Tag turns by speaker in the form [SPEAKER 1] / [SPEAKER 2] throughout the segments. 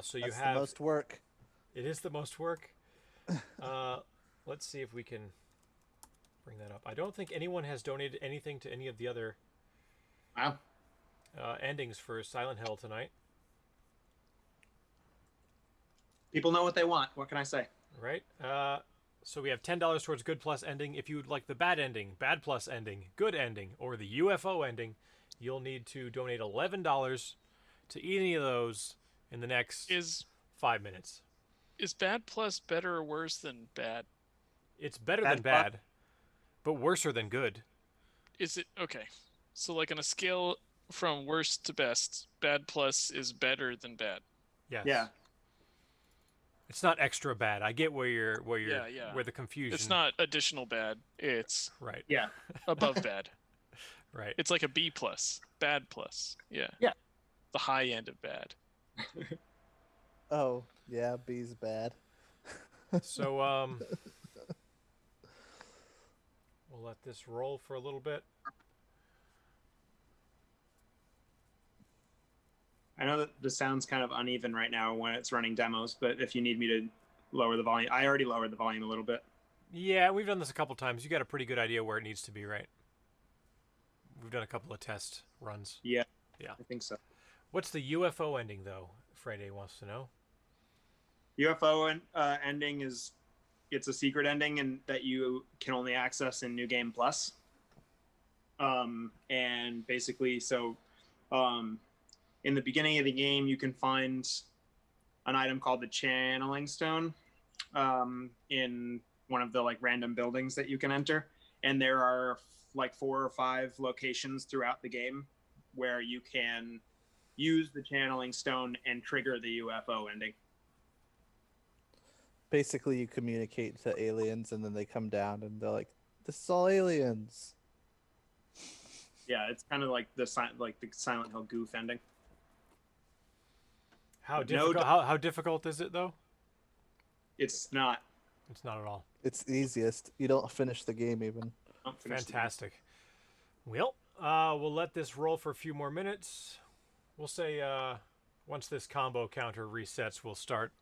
[SPEAKER 1] So you
[SPEAKER 2] That's the
[SPEAKER 1] have.
[SPEAKER 2] most work.
[SPEAKER 1] It is the most work. Let's see if we can bring that up. I don't think anyone has donated anything to any of the other
[SPEAKER 3] Wow.
[SPEAKER 1] endings for Silent Hill tonight,
[SPEAKER 3] People know what they want. What can I say?
[SPEAKER 1] right? So we have $10 towards good plus ending. If you would like the bad ending, bad plus ending, good ending, or the UFO ending, you'll need to donate $11 to any of those in the next
[SPEAKER 4] Is
[SPEAKER 1] 5 minutes.
[SPEAKER 4] is bad plus better or worse than bad?
[SPEAKER 1] It's better than
[SPEAKER 3] Bad
[SPEAKER 1] bad, but worser than good.
[SPEAKER 4] Is it okay? So like on a scale from worst to best, bad plus is better than bad.
[SPEAKER 1] Yes.
[SPEAKER 3] Yeah.
[SPEAKER 1] It's not extra bad. I get where
[SPEAKER 4] Yeah.
[SPEAKER 1] where the confusion.
[SPEAKER 4] It's not additional bad. It's
[SPEAKER 1] Right.
[SPEAKER 3] Yeah.
[SPEAKER 4] above bad.
[SPEAKER 1] Right.
[SPEAKER 4] It's like a B plus, bad plus. Yeah.
[SPEAKER 3] Yeah.
[SPEAKER 4] The high end of bad.
[SPEAKER 2] Oh, yeah, B's bad.
[SPEAKER 1] So we'll let this roll for a little bit.
[SPEAKER 3] I know that the sound's kind of uneven right now when it's running demos, but if you need me to lower the volume, I already lowered the volume a little bit.
[SPEAKER 1] Yeah, we've done this a couple times. You got a pretty good idea where it needs to be, right? We've done a couple of test runs.
[SPEAKER 3] Yeah.
[SPEAKER 1] Yeah.
[SPEAKER 3] I think so.
[SPEAKER 1] What's the UFO ending though? Friday wants to know.
[SPEAKER 3] UFO ending is it's a secret ending and that you can only access in New Game Plus. And basically, in the beginning of the game, you can find an item called the Channeling Stone in one of the like random buildings that you can enter, and there are like 4 or 5 locations throughout the game where you can use the Channeling Stone and trigger the UFO ending.
[SPEAKER 2] Basically, you communicate to aliens, and then they come down, and they're like, "This is all aliens."
[SPEAKER 3] Yeah, it's kind of like the Silent Hill goof ending.
[SPEAKER 1] How
[SPEAKER 3] No
[SPEAKER 1] difficult? How difficult is it though?
[SPEAKER 3] It's not.
[SPEAKER 1] It's not at all.
[SPEAKER 2] It's the easiest. You don't finish the game even.
[SPEAKER 3] Don't finish the game.
[SPEAKER 1] Fantastic. Well, we'll let this roll for a few more minutes. We'll say once this combo counter resets, we'll start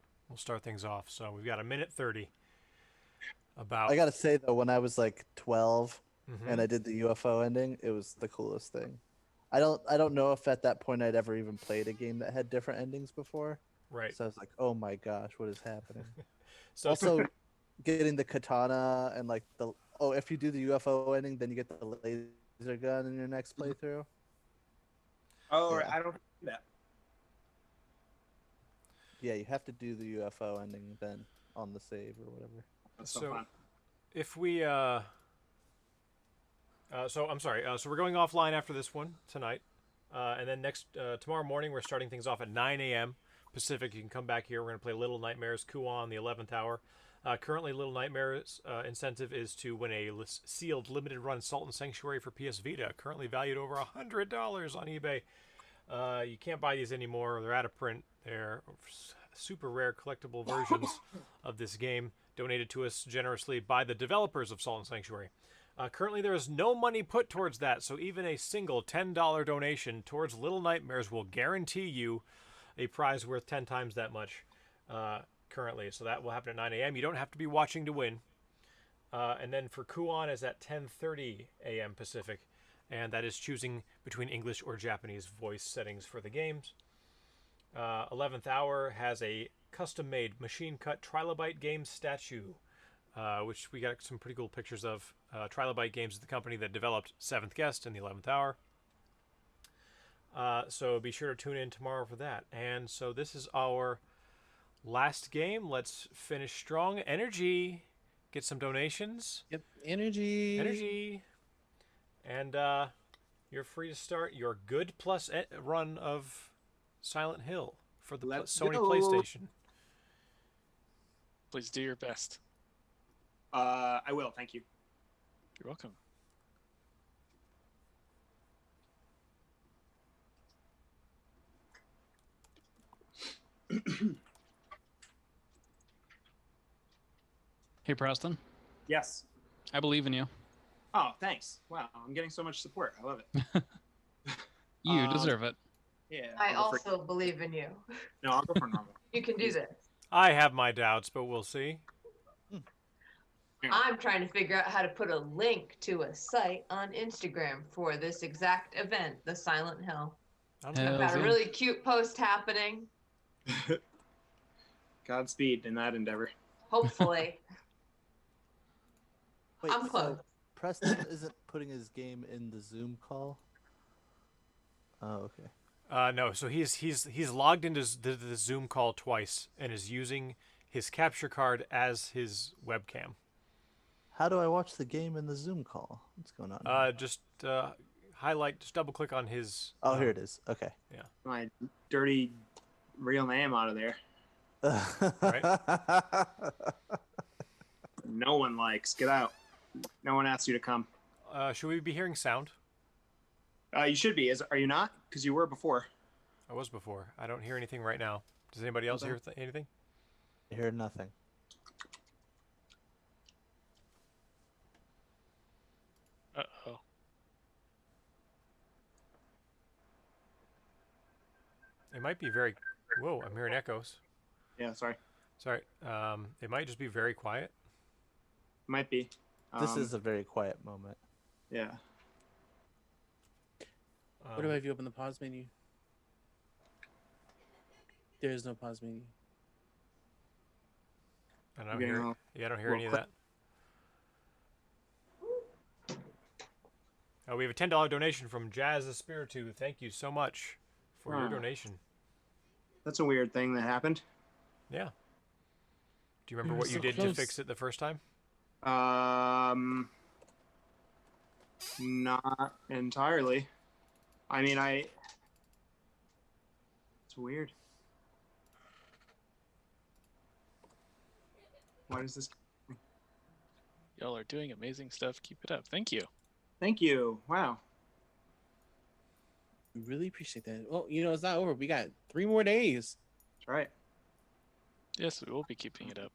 [SPEAKER 1] things off. So we've got a minute 30. About
[SPEAKER 2] I gotta say though, when I was like 12 and I did the UFO ending, it was the coolest thing. I don't know if at that point I'd ever even played a game that had different endings before.
[SPEAKER 1] right.
[SPEAKER 2] So I was like, oh my gosh, what is happening?
[SPEAKER 1] So
[SPEAKER 2] Also, getting the katana and like if you do the UFO ending, then you get the laser gun in your next playthrough.
[SPEAKER 3] Oh,
[SPEAKER 2] Yeah.
[SPEAKER 3] I don't do that.
[SPEAKER 2] Yeah, you have to do the UFO ending then on the save or whatever.
[SPEAKER 3] That's so
[SPEAKER 1] So-
[SPEAKER 3] fun.
[SPEAKER 1] if we so I'm sorry. So we're going offline after this one tonight, and then tomorrow morning we're starting things off at 9 a.m. Pacific. You can come back here. We're going to play Little Nightmares Kuon the 11th hour. Currently, Little Nightmares incentive is to win a sealed limited run Salt and Sanctuary for PS Vita, currently valued over $100 on eBay. You can't buy these anymore. They're out of print. They're super rare collectible versions of this game, donated to us generously by the developers of Salt and Sanctuary. Currently, there is no money put towards that, so even a single $10 donation towards Little Nightmares will guarantee you a prize worth 10 times that much currently. So that will happen at 9 a.m. You don't have to be watching to win. And then for Kuon is at 10:30 a.m. Pacific, and that is choosing between English or Japanese voice settings for the games. 11th hour has a custom-made machine-cut Trilobite Games statue, which we got some pretty cool pictures of. Trilobite Games is the company that developed Seventh Guest in the 11th hour. So be sure to tune in tomorrow for that. And so this is our last game. Let's finish strong. Energy. Get some donations.
[SPEAKER 2] Yep, energy.
[SPEAKER 1] And you're free to start your good plus run of Silent Hill for the Sony PlayStation.
[SPEAKER 4] Please do your best.
[SPEAKER 3] I will. Thank you.
[SPEAKER 4] You're welcome.
[SPEAKER 5] Hey, Preston.
[SPEAKER 3] Yes.
[SPEAKER 5] I believe in you.
[SPEAKER 3] Oh, thanks. Wow, I'm getting so much support. I love it.
[SPEAKER 5] You deserve it.
[SPEAKER 3] Yeah.
[SPEAKER 6] I
[SPEAKER 3] I'll go for-
[SPEAKER 6] also believe in you.
[SPEAKER 3] No, I'll go for normal.
[SPEAKER 6] You can do this.
[SPEAKER 1] I have my doubts, but we'll see.
[SPEAKER 6] I'm trying to figure out how to put a link to a site on Instagram for this exact event, the Silent Hill.
[SPEAKER 1] Sounds
[SPEAKER 5] Hell
[SPEAKER 1] good.
[SPEAKER 6] Got a
[SPEAKER 5] yeah.
[SPEAKER 6] really cute post happening.
[SPEAKER 3] Godspeed in that endeavor.
[SPEAKER 6] Hopefully.
[SPEAKER 2] Wait,
[SPEAKER 6] I'm close.
[SPEAKER 2] so Preston isn't putting his game in the Zoom call? Oh, okay.
[SPEAKER 1] No, so he's logged into the Zoom call twice and is using his capture card as his webcam.
[SPEAKER 2] How do I watch the game in the Zoom call? What's going on?
[SPEAKER 1] Just highlight, just double click on his.
[SPEAKER 2] Oh, here it is. Okay.
[SPEAKER 3] My dirty real name out of there. No one likes. Get out. No one asked you to come.
[SPEAKER 1] Should we be hearing sound?
[SPEAKER 3] You should be. Are you not? Because you were before.
[SPEAKER 1] I was before. I don't hear anything right now. Does anybody else
[SPEAKER 3] Okay.
[SPEAKER 1] hear anything?
[SPEAKER 2] I hear nothing.
[SPEAKER 4] Uh-oh.
[SPEAKER 1] It might be very. Whoa! I'm hearing echoes.
[SPEAKER 3] Yeah, sorry.
[SPEAKER 1] Sorry. It might just be very quiet.
[SPEAKER 3] Might be.
[SPEAKER 2] This is a very quiet moment.
[SPEAKER 3] Yeah.
[SPEAKER 7] What if you open the pause menu? There is no pause menu.
[SPEAKER 1] I don't
[SPEAKER 3] You
[SPEAKER 1] hear.
[SPEAKER 3] know,
[SPEAKER 1] Yeah, I don't hear
[SPEAKER 3] well,
[SPEAKER 1] any of that. We have a $10 donation from Jazz Espiritu. Thank you so much for your
[SPEAKER 3] Wow.
[SPEAKER 1] donation.
[SPEAKER 3] That's a weird thing that happened.
[SPEAKER 1] Yeah. Do you remember
[SPEAKER 7] We
[SPEAKER 1] what
[SPEAKER 7] were
[SPEAKER 1] you
[SPEAKER 7] so
[SPEAKER 1] did to
[SPEAKER 7] close.
[SPEAKER 1] fix it the first time?
[SPEAKER 3] Not entirely. I mean, it's weird. Why does this?
[SPEAKER 4] Y'all are doing amazing stuff. Keep it up. Thank you.
[SPEAKER 3] Thank you. Wow.
[SPEAKER 7] We really appreciate that. Well, it's not over. We got 3 more days.
[SPEAKER 3] That's right.
[SPEAKER 4] Yes, we will be keeping it up.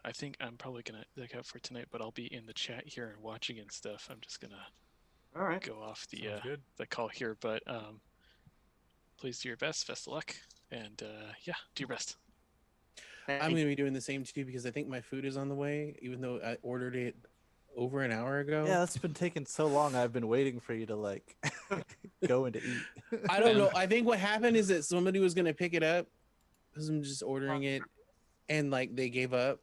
[SPEAKER 4] I think I'm probably gonna look out for tonight, but I'll be in the chat here and watching and stuff. I'm just gonna
[SPEAKER 3] All right.
[SPEAKER 4] go off
[SPEAKER 1] Sounds good.
[SPEAKER 4] the call here, but please do your best. Best of luck, and yeah, do your best.
[SPEAKER 7] I'm going to be doing the same too because I think my food is on the way, even though I ordered it over an hour ago.
[SPEAKER 2] Yeah, that's been taking so long. I've been waiting for you to like go in to eat.
[SPEAKER 7] I don't know. I think what happened is that somebody was going to pick it up because I'm just ordering it and like they gave up.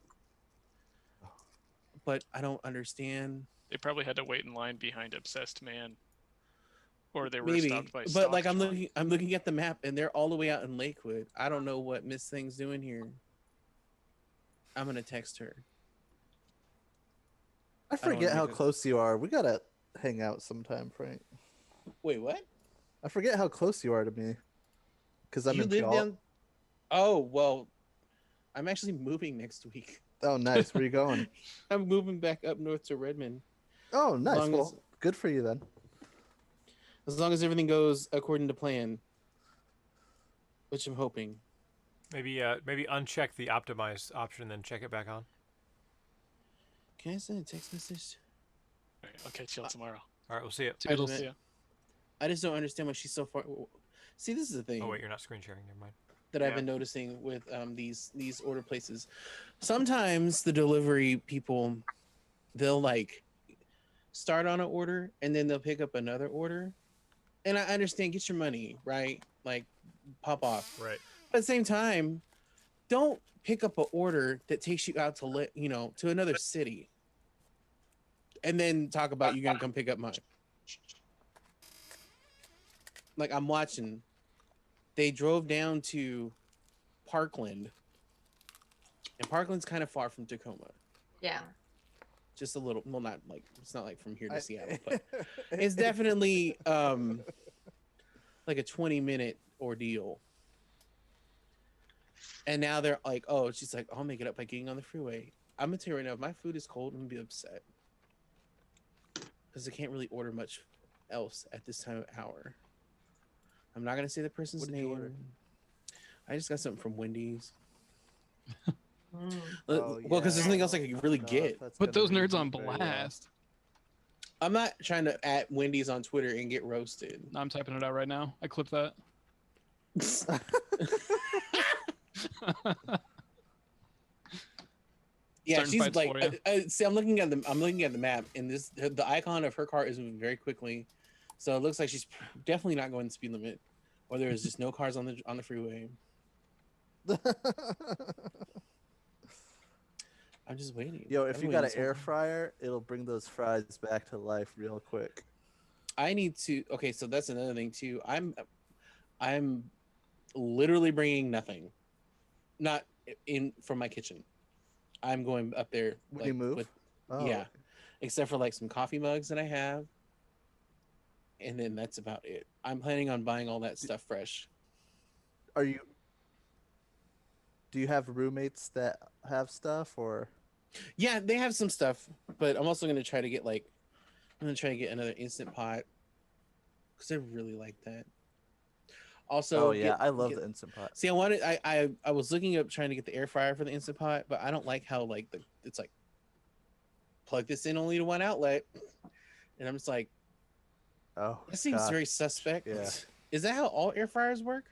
[SPEAKER 7] But I don't understand.
[SPEAKER 4] They probably had to wait in line behind Obsessed Man, or they were
[SPEAKER 7] Maybe,
[SPEAKER 4] stopped by.
[SPEAKER 7] but like
[SPEAKER 4] Stock
[SPEAKER 7] I'm looking at the map and they're all the way out in Lakewood. I don't know what Miss Thing's doing here. I'm gonna text her.
[SPEAKER 2] I
[SPEAKER 7] don't wanna
[SPEAKER 2] forget how
[SPEAKER 7] make it-
[SPEAKER 2] close you are. We gotta hang out sometime, Frank.
[SPEAKER 7] Wait, what?
[SPEAKER 2] I forget how close you are to me. Because I'm
[SPEAKER 7] You
[SPEAKER 2] in
[SPEAKER 7] live
[SPEAKER 2] Puyallup.
[SPEAKER 7] down? Oh well, I'm actually moving next week.
[SPEAKER 2] Oh, nice. Where you going?
[SPEAKER 7] I'm moving back up north to Redmond.
[SPEAKER 2] Oh, nice.
[SPEAKER 7] long
[SPEAKER 2] Well,
[SPEAKER 7] as-
[SPEAKER 2] good for you then.
[SPEAKER 7] As long as everything goes according to plan, which I'm hoping.
[SPEAKER 1] Maybe uncheck the optimized option, then check it back on.
[SPEAKER 7] Can I send a text message?
[SPEAKER 4] All right, I'll catch y'all tomorrow.
[SPEAKER 1] All right, we'll see you.
[SPEAKER 7] Toodles.
[SPEAKER 4] See ya.
[SPEAKER 7] I just don't understand why she's so far. See, this is the thing
[SPEAKER 1] Oh wait, you're not screen sharing. Never mind.
[SPEAKER 7] that I've
[SPEAKER 3] Yeah.
[SPEAKER 7] been noticing with these order places. Sometimes the delivery people, they'll like start on an order and then they'll pick up another order. And I understand, get your money, right? Like pop off.
[SPEAKER 1] Right.
[SPEAKER 7] But at the same time, don't pick up an order that takes you out to to another city, and then talk about you're gonna come pick up mine. Like I'm watching, they drove down to Parkland, and Parkland's kind of far from Tacoma,
[SPEAKER 6] Yeah.
[SPEAKER 7] just a little. Well, not like it's not like from here to Seattle, but it's definitely like a 20-minute ordeal. And now they're like, oh, she's like, I'll make it up by getting on the freeway. I'm gonna tell you right now, if my food is cold, I'm gonna be upset because I can't really order much else at this time of hour. I'm not gonna say the person's
[SPEAKER 2] What did you order?
[SPEAKER 7] name. I just got something from Wendy's.
[SPEAKER 6] Mm.
[SPEAKER 2] Oh,
[SPEAKER 7] Well, because there's
[SPEAKER 2] yeah.
[SPEAKER 7] nothing else I could really
[SPEAKER 2] God,
[SPEAKER 7] get.
[SPEAKER 2] that's
[SPEAKER 5] Put
[SPEAKER 2] gonna
[SPEAKER 5] those nerds
[SPEAKER 2] be
[SPEAKER 5] on
[SPEAKER 2] very,
[SPEAKER 5] blast.
[SPEAKER 7] I'm not trying to at Wendy's on Twitter and get roasted.
[SPEAKER 5] I'm typing it out right now. I clipped that.
[SPEAKER 7] Yeah,
[SPEAKER 5] Starting
[SPEAKER 7] she's
[SPEAKER 5] fights
[SPEAKER 7] like.
[SPEAKER 5] for you.
[SPEAKER 7] See, I'm looking at the map, and the icon of her car is moving very quickly, so it looks like she's definitely not going the speed limit, or there is just no cars on the freeway. I'm just waiting.
[SPEAKER 2] Yo, if
[SPEAKER 7] I've
[SPEAKER 2] you
[SPEAKER 7] been
[SPEAKER 2] got an
[SPEAKER 7] waiting so
[SPEAKER 2] air
[SPEAKER 7] long.
[SPEAKER 2] fryer, it'll bring those fries back to life real quick.
[SPEAKER 7] I need to. Okay, so that's another thing too. I'm literally bringing nothing, not in from my kitchen. I'm going up there
[SPEAKER 2] When you move? Oh,
[SPEAKER 7] yeah, except for like some coffee mugs that I have, and then that's about it. I'm planning on buying all that stuff fresh.
[SPEAKER 2] are you? Do you have roommates that have stuff, or?
[SPEAKER 7] Yeah, they have some stuff, but I'm also gonna try to get another instant pot because I really like that. Also,
[SPEAKER 2] Oh yeah, I love the instant pot.
[SPEAKER 7] see. I was looking up trying to get the air fryer for the instant pot, but I don't like how like it's like plug this in only to one outlet, and I'm just like,
[SPEAKER 2] Oh,
[SPEAKER 7] that seems
[SPEAKER 2] gosh.
[SPEAKER 7] very suspect.
[SPEAKER 2] Yeah.
[SPEAKER 7] Is that how all air fryers work?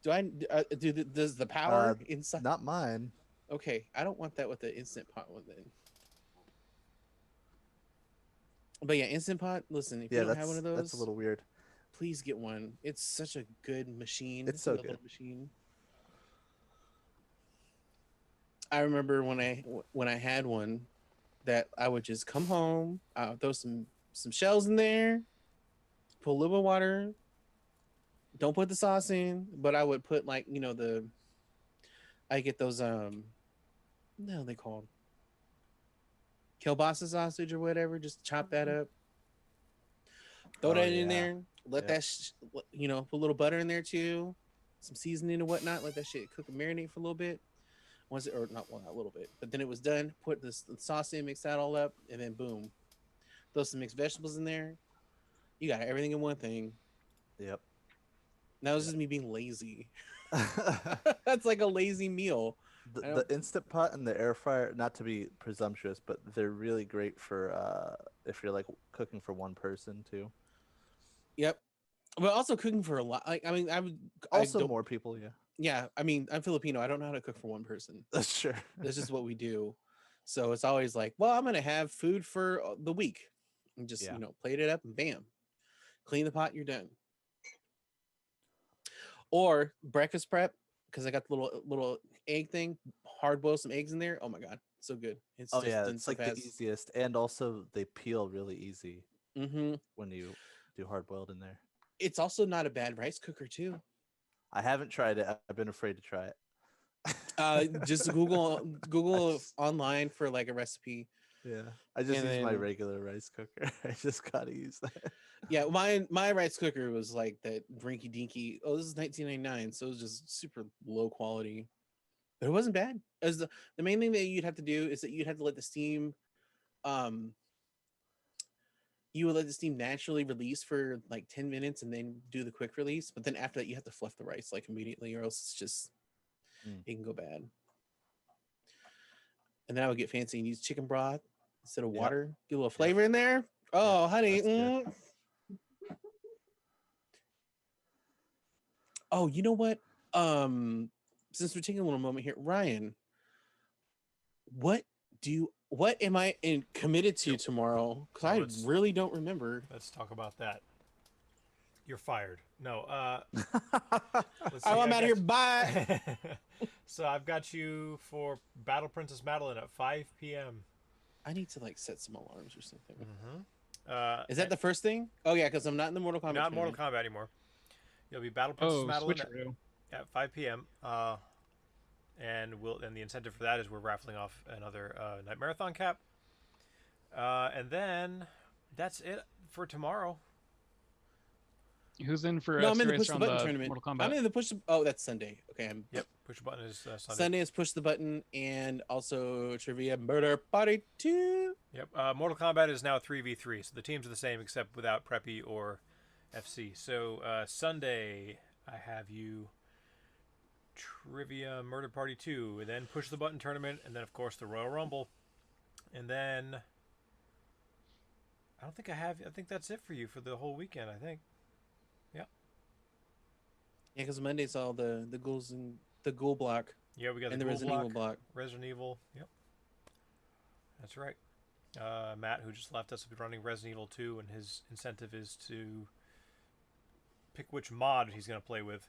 [SPEAKER 7] Does the power inside?
[SPEAKER 2] Not mine.
[SPEAKER 7] Okay, I don't want that with the instant pot one then. But yeah, instant pot. Listen, if
[SPEAKER 2] Yeah,
[SPEAKER 7] you don't have one of those,
[SPEAKER 2] that's a little weird.
[SPEAKER 7] please get one. It's such a good machine.
[SPEAKER 2] It's so
[SPEAKER 7] a good
[SPEAKER 2] good.
[SPEAKER 7] machine. I remember when I had one that I would just come home, throw some shells in there, put a little bit of water. Don't put the sauce in, but I would put like I get those what the hell are they called? Kielbasa sausage or whatever. Just chop that up, throw
[SPEAKER 2] Oh,
[SPEAKER 7] that in
[SPEAKER 2] yeah.
[SPEAKER 7] there. Let
[SPEAKER 2] Yep.
[SPEAKER 7] that put a little butter in there too, some seasoning and whatnot. Let that shit cook and marinate for a little bit. Once it, or not, well, not a little bit, but then it was done. Put the sauce in, mix that all up, and then boom, throw some mixed vegetables in there. You got everything in one thing.
[SPEAKER 2] Yep.
[SPEAKER 7] That was just me being lazy. That's like a lazy meal.
[SPEAKER 2] The instant pot and the air fryer, not to be presumptuous, but they're really great for if you're like cooking for one person too.
[SPEAKER 7] Yep. But also cooking for a lot. Like, I mean,
[SPEAKER 2] Also, more people, yeah.
[SPEAKER 7] Yeah, I mean, I'm Filipino. I don't know how to cook for one person.
[SPEAKER 2] That's sure.
[SPEAKER 7] That's just what we do. So it's always like, well, I'm gonna have food for the week, and just
[SPEAKER 2] Yeah.
[SPEAKER 7] plate it up and bam, clean the pot, you're done. Or breakfast prep, because I got the little egg thing, hard boil some eggs in there. Oh my god, so good. It's
[SPEAKER 2] Oh
[SPEAKER 7] just
[SPEAKER 2] yeah,
[SPEAKER 7] done
[SPEAKER 2] it's
[SPEAKER 7] so
[SPEAKER 2] like
[SPEAKER 7] fast.
[SPEAKER 2] the easiest, and also they peel really easy
[SPEAKER 7] Mm-hmm.
[SPEAKER 2] when you do hard boiled in there.
[SPEAKER 7] It's also not a bad rice cooker too.
[SPEAKER 2] I haven't tried it. I've been afraid to try it.
[SPEAKER 7] Just Google online for like a recipe.
[SPEAKER 2] Yeah, I just
[SPEAKER 7] And
[SPEAKER 2] use my
[SPEAKER 7] then-
[SPEAKER 2] regular rice cooker. I just gotta use that.
[SPEAKER 7] Yeah, my rice cooker was like that rinky dinky. Oh, this is 1999, so it was just super low quality, but it wasn't bad. As the main thing that you'd have to do is that you'd have to let the steam, you would let the steam naturally release for like 10 minutes and then do the quick release. But then after that, you have to fluff the rice like immediately, or else it's just it can go bad. And then I would get fancy and use chicken broth instead of
[SPEAKER 2] Yep.
[SPEAKER 7] water. Get a little flavor in there. Oh, honey.
[SPEAKER 2] that's good.
[SPEAKER 7] Oh, you know what? Since we're taking a little moment here, Ryan, what am I committed to tomorrow? Because
[SPEAKER 1] Let's-
[SPEAKER 7] I really don't remember.
[SPEAKER 1] Let's talk about that. You're fired. No. Let's see,
[SPEAKER 7] Oh, I'm
[SPEAKER 1] I
[SPEAKER 7] out of
[SPEAKER 1] got
[SPEAKER 7] here.
[SPEAKER 1] you-
[SPEAKER 7] Bye.
[SPEAKER 1] So I've got you for Battle Princess Madeline at 5 p.m.
[SPEAKER 7] I need to like set some alarms or something. Is
[SPEAKER 1] and
[SPEAKER 7] that the first thing? Oh yeah, because I'm not in the Mortal Kombat.
[SPEAKER 1] not Mortal
[SPEAKER 7] tournament.
[SPEAKER 1] Kombat anymore? You'll be Battle Princess
[SPEAKER 5] Oh,
[SPEAKER 1] Madeline
[SPEAKER 5] switcheroo.
[SPEAKER 1] at 5 p.m. And the incentive for that is we're raffling off another Nightmarathon cap. And then that's it for tomorrow.
[SPEAKER 5] Who's in for
[SPEAKER 7] No, I'm in the
[SPEAKER 5] Street
[SPEAKER 7] push
[SPEAKER 5] Racer
[SPEAKER 7] the
[SPEAKER 5] on
[SPEAKER 7] button
[SPEAKER 5] the
[SPEAKER 7] tournament.
[SPEAKER 5] Mortal Kombat?
[SPEAKER 7] I'm in the push. Oh, that's Sunday. Okay,
[SPEAKER 1] Yep, push button is Sunday.
[SPEAKER 7] Sunday is push the button, and also trivia Murder Party 2.
[SPEAKER 1] Yep, Mortal Kombat is now 3v3, so the teams are the same except without Preppy or FC. So Sunday, I have you trivia Murder Party 2, and then push the button tournament, and then of course the Royal Rumble, and then I don't think I have. I think that's it for you for the whole weekend. I think.
[SPEAKER 7] Yeah, because Monday's all the ghouls and the ghoul block
[SPEAKER 1] Yeah, we got
[SPEAKER 7] and
[SPEAKER 1] the
[SPEAKER 7] the
[SPEAKER 1] Ghoul
[SPEAKER 7] Resident Evil block.
[SPEAKER 1] Resident Evil. Yep. That's right. Matt, who just left us, will be running Resident Evil 2, and his incentive is to pick which mod he's going to play with.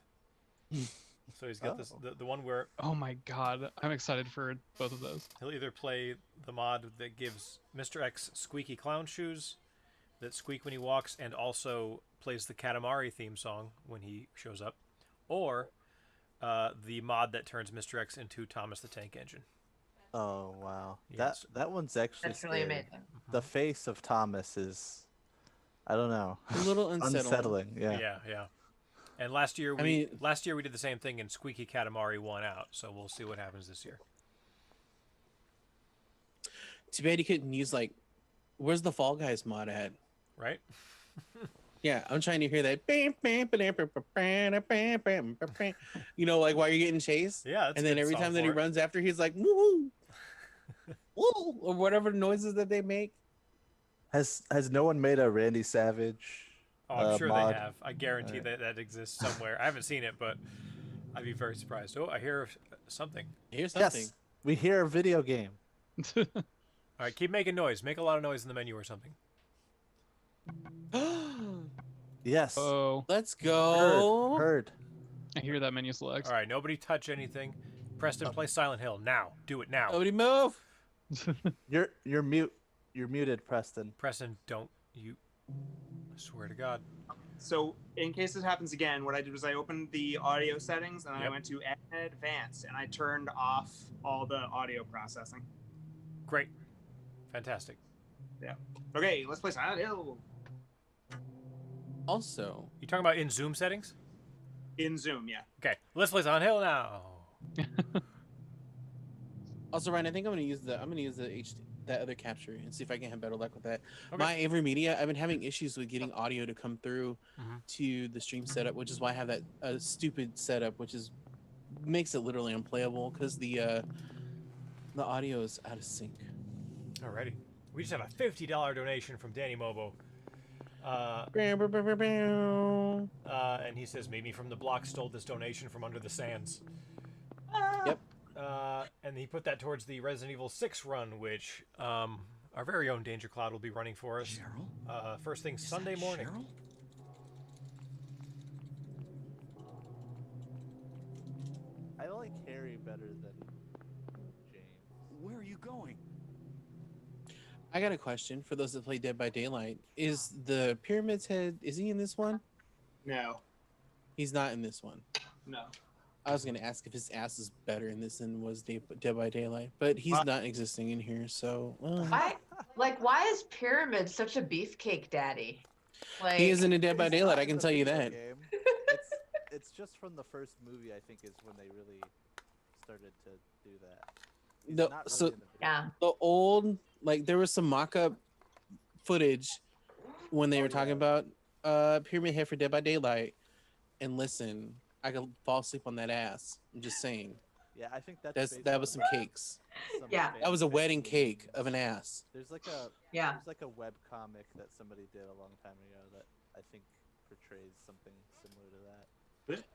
[SPEAKER 1] So he's got the one where
[SPEAKER 5] Oh my god, I'm excited for both of those.
[SPEAKER 1] he'll either play the mod that gives Mr. X squeaky clown shoes that squeak when he walks and also plays the Katamari theme song when he shows up, or the mod that turns Mr. X into Thomas the Tank Engine.
[SPEAKER 2] Oh wow,
[SPEAKER 1] Yes.
[SPEAKER 2] that one's actually
[SPEAKER 6] That's really
[SPEAKER 2] scary.
[SPEAKER 6] amazing.
[SPEAKER 2] The face of Thomas is, I don't know,
[SPEAKER 7] A little unsettling.
[SPEAKER 2] Yeah.
[SPEAKER 1] Yeah. And last year
[SPEAKER 7] I mean-
[SPEAKER 1] we did the same thing and Squeaky Katamari won out, so we'll see what happens this year.
[SPEAKER 7] Too bad you couldn't use like, where's the Fall Guys mod at?
[SPEAKER 1] Right?
[SPEAKER 7] Yeah, I'm trying to hear that. You know, like while you're getting chased.
[SPEAKER 1] Yeah, that's
[SPEAKER 7] And
[SPEAKER 1] a
[SPEAKER 7] then
[SPEAKER 1] good
[SPEAKER 7] every
[SPEAKER 1] song
[SPEAKER 7] time that he
[SPEAKER 1] for it.
[SPEAKER 7] runs after, he's like, woo, woo, or whatever noises that they make.
[SPEAKER 2] Has no one made a Randy Savage?
[SPEAKER 1] Oh, I'm sure
[SPEAKER 2] mod?
[SPEAKER 1] they have. I guarantee that exists somewhere. I haven't seen it, but I'd be very surprised. Oh, I hear something.
[SPEAKER 7] Here's something.
[SPEAKER 2] Yes, we hear a video game.
[SPEAKER 1] All right, keep making noise. Make a lot of noise in the menu or something.
[SPEAKER 2] Yes,
[SPEAKER 5] Oh,
[SPEAKER 7] Let's go.
[SPEAKER 2] heard.
[SPEAKER 5] I hear that menu select.
[SPEAKER 1] All right, nobody touch anything. Preston, play Silent Hill now. Do it now.
[SPEAKER 7] Nobody move.
[SPEAKER 2] You're muted, Preston.
[SPEAKER 1] Preston, don't you? I swear to God.
[SPEAKER 3] So in case this happens again, what I did was I opened the audio settings and I
[SPEAKER 1] Yep.
[SPEAKER 3] went to advanced and I turned off all the audio processing.
[SPEAKER 1] Great. Fantastic.
[SPEAKER 3] Okay, let's play Silent Hill
[SPEAKER 7] Also,
[SPEAKER 1] You talking about in Zoom settings?
[SPEAKER 3] in Zoom. Yeah.
[SPEAKER 1] Okay, let's play Silent Hill now.
[SPEAKER 7] Ryan, I think I'm gonna use the that other capture and see if I can have better luck with that.
[SPEAKER 1] Okay.
[SPEAKER 7] My Avery Media, I've been having issues with getting audio to come through
[SPEAKER 1] Mhm.
[SPEAKER 7] to the stream setup, which is why I have that stupid setup, which is makes it literally unplayable because the audio is out of sync.
[SPEAKER 1] Alrighty. We just have a $50 donation from Danny Mobo. And he says, maybe from the block stole this donation from under the sands.
[SPEAKER 7] Yep.
[SPEAKER 1] And he put that towards the Resident Evil 6 run, which our very own Danger Cloud will be running for us. First thing Sunday morning.
[SPEAKER 2] I like Harry better than James.
[SPEAKER 8] Where are you going?
[SPEAKER 7] I got a question for those that play Dead by Daylight. Is the Pyramid's head? Is he in this one?
[SPEAKER 3] No.
[SPEAKER 7] He's not in this one.
[SPEAKER 3] No.
[SPEAKER 7] I was gonna ask if his ass is better in this than was Dead by Daylight, but he's not existing in here. So
[SPEAKER 6] Why is Pyramid such a beefcake daddy? Like,
[SPEAKER 7] he isn't in Dead by
[SPEAKER 2] He's
[SPEAKER 7] Daylight.
[SPEAKER 2] not
[SPEAKER 7] I
[SPEAKER 2] in
[SPEAKER 7] can
[SPEAKER 2] the
[SPEAKER 7] tell you
[SPEAKER 2] video
[SPEAKER 7] that.
[SPEAKER 2] game. It's just from the first movie. I think is when they really started to do that. He's
[SPEAKER 7] No,
[SPEAKER 2] not really
[SPEAKER 7] so-
[SPEAKER 2] in the video
[SPEAKER 6] yeah.
[SPEAKER 7] The old, like, there was some mock-up footage when they were talking about Pyramid Head for Dead by Daylight, and listen, I could fall asleep on that ass. I'm just saying.
[SPEAKER 2] Yeah, I think
[SPEAKER 7] That
[SPEAKER 2] based
[SPEAKER 7] was
[SPEAKER 2] on
[SPEAKER 7] some cakes.
[SPEAKER 2] some
[SPEAKER 6] Yeah.
[SPEAKER 7] That was a
[SPEAKER 2] fan
[SPEAKER 7] wedding
[SPEAKER 2] fiction.
[SPEAKER 7] cake of an ass.
[SPEAKER 2] There's like a
[SPEAKER 6] Yeah.
[SPEAKER 2] there's like a web comic that somebody did a long time ago that I think portrays something similar to that.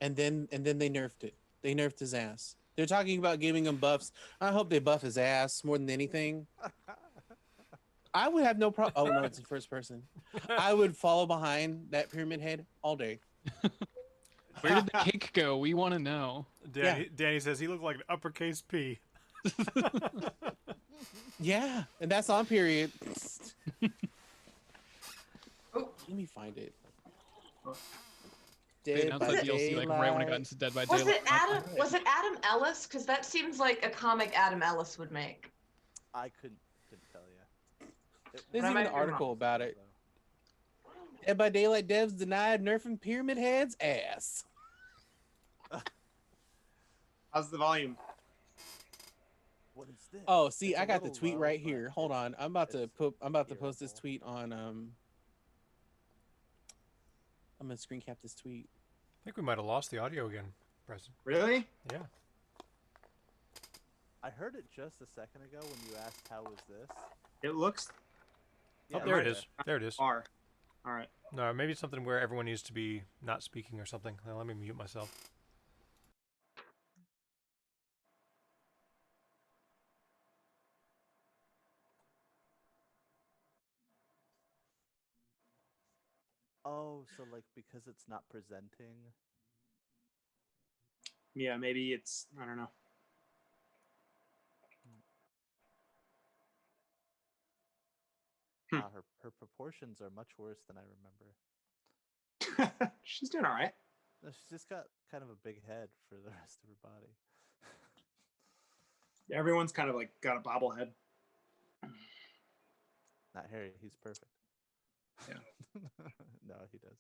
[SPEAKER 7] And then they nerfed it. They nerfed his ass. They're talking about giving him buffs. I hope they buff his ass more than anything. I would have no problem. Oh no, it's in first person. I would follow behind that Pyramid Head all day.
[SPEAKER 5] Where did the cake go? We want to know.
[SPEAKER 1] Danny says he looked like an uppercase P.
[SPEAKER 7] Yeah, and that's on period.
[SPEAKER 6] Oh.
[SPEAKER 7] Let me find it.
[SPEAKER 5] They
[SPEAKER 7] Dead
[SPEAKER 5] announced
[SPEAKER 7] by
[SPEAKER 5] that DLC like right when it got
[SPEAKER 7] Daylight.
[SPEAKER 5] into Dead by
[SPEAKER 6] Was
[SPEAKER 5] Daylight.
[SPEAKER 6] it Adam? Was it Adam Ellis? Because that seems like a comic Adam Ellis would make.
[SPEAKER 2] I couldn't tell you.
[SPEAKER 7] There's
[SPEAKER 6] But I
[SPEAKER 7] even
[SPEAKER 6] might
[SPEAKER 7] an
[SPEAKER 6] be
[SPEAKER 7] article
[SPEAKER 6] wrong.
[SPEAKER 7] about it. Dead by Daylight devs denied nerfing Pyramid Head's ass.
[SPEAKER 3] How's the volume?
[SPEAKER 2] What is this?
[SPEAKER 7] Oh, see,
[SPEAKER 2] It's a
[SPEAKER 7] I got the
[SPEAKER 2] little
[SPEAKER 7] tweet
[SPEAKER 2] low,
[SPEAKER 7] right
[SPEAKER 2] but
[SPEAKER 7] here. Hold
[SPEAKER 2] it's-
[SPEAKER 7] on, I'm about to
[SPEAKER 2] it's
[SPEAKER 7] post this
[SPEAKER 2] hearable.
[SPEAKER 7] tweet on I'm gonna screen cap this tweet.
[SPEAKER 1] I think we might have lost the audio again, Preston.
[SPEAKER 3] Really?
[SPEAKER 1] Yeah.
[SPEAKER 2] I heard it just a second ago when you asked how was this.
[SPEAKER 3] It looks
[SPEAKER 1] Oh,
[SPEAKER 2] Yeah,
[SPEAKER 1] there
[SPEAKER 2] right
[SPEAKER 1] it is. There it is.
[SPEAKER 3] Far. All right.
[SPEAKER 1] No, maybe it's something where everyone needs to be not speaking or something. Now, let me mute myself.
[SPEAKER 2] Oh, so like because it's not presenting.
[SPEAKER 3] Yeah, maybe it's, I don't know. Hmm.
[SPEAKER 2] Her proportions are much worse than I remember.
[SPEAKER 3] She's doing all right.
[SPEAKER 2] No, she's just got kind of a big head for the rest of her body.
[SPEAKER 3] Everyone's kind of like got a bobblehead.
[SPEAKER 2] Not Harry, he's perfect.
[SPEAKER 3] Yeah.
[SPEAKER 2] No, he does.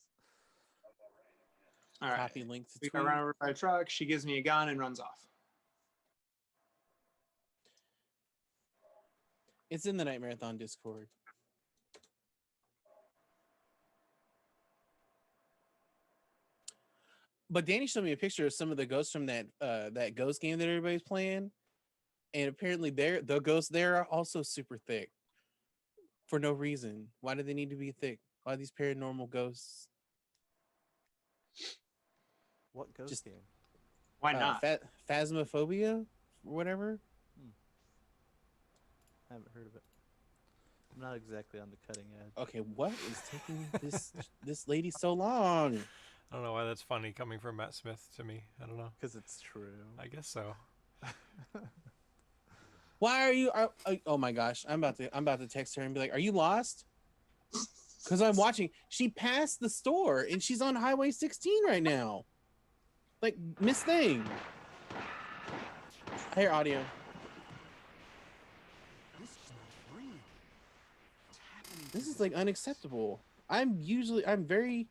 [SPEAKER 3] All right.
[SPEAKER 7] Copy link to
[SPEAKER 3] We
[SPEAKER 7] tweet.
[SPEAKER 3] got run over by a truck. She gives me a gun and runs off.
[SPEAKER 7] It's in the Nightmarathon Discord. But Danny showed me a picture of some of the ghosts from that ghost game that everybody's playing, and apparently the ghosts there are also super thick for no reason. Why do they need to be thick? Why are these paranormal ghosts?
[SPEAKER 2] What ghost
[SPEAKER 7] Just-
[SPEAKER 2] game?
[SPEAKER 3] Why not?
[SPEAKER 7] Phasmophobia or whatever.
[SPEAKER 2] I haven't heard of it. I'm not exactly on the cutting edge.
[SPEAKER 7] Okay, what is taking this lady so long?
[SPEAKER 1] I don't know why that's funny coming from Matt Smith to me. I don't know.
[SPEAKER 2] Because it's true.
[SPEAKER 1] I guess so.
[SPEAKER 7] Why are you? Oh my gosh, I'm about to text her and be like, "Are you lost?" Because I'm watching. She passed the store and she's on Highway 16 right now. Like Miss Thing. I hear audio. This is like unacceptable. I'm very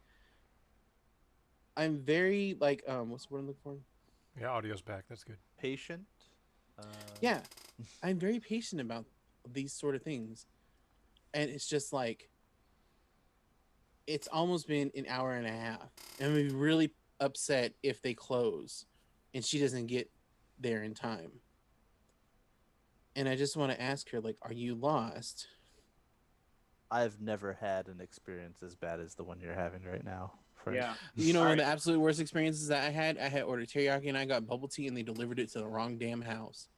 [SPEAKER 7] like what's the word I'm looking for?
[SPEAKER 1] Yeah, audio's back. That's good.
[SPEAKER 2] Patient.
[SPEAKER 7] Yeah, I'm very patient about these sort of things, and it's just like it's almost been an hour and a half, and I'm gonna be really upset if they close, and she doesn't get there in time. And I just want to ask her, like, are you lost?
[SPEAKER 2] I've never had an experience as bad as the one you're having right now. Friend.
[SPEAKER 3] Yeah.
[SPEAKER 7] You know,
[SPEAKER 3] All
[SPEAKER 7] one of
[SPEAKER 3] right.
[SPEAKER 7] the absolute worst experiences that I had ordered teriyaki and I got bubble tea and they delivered it to the wrong damn house.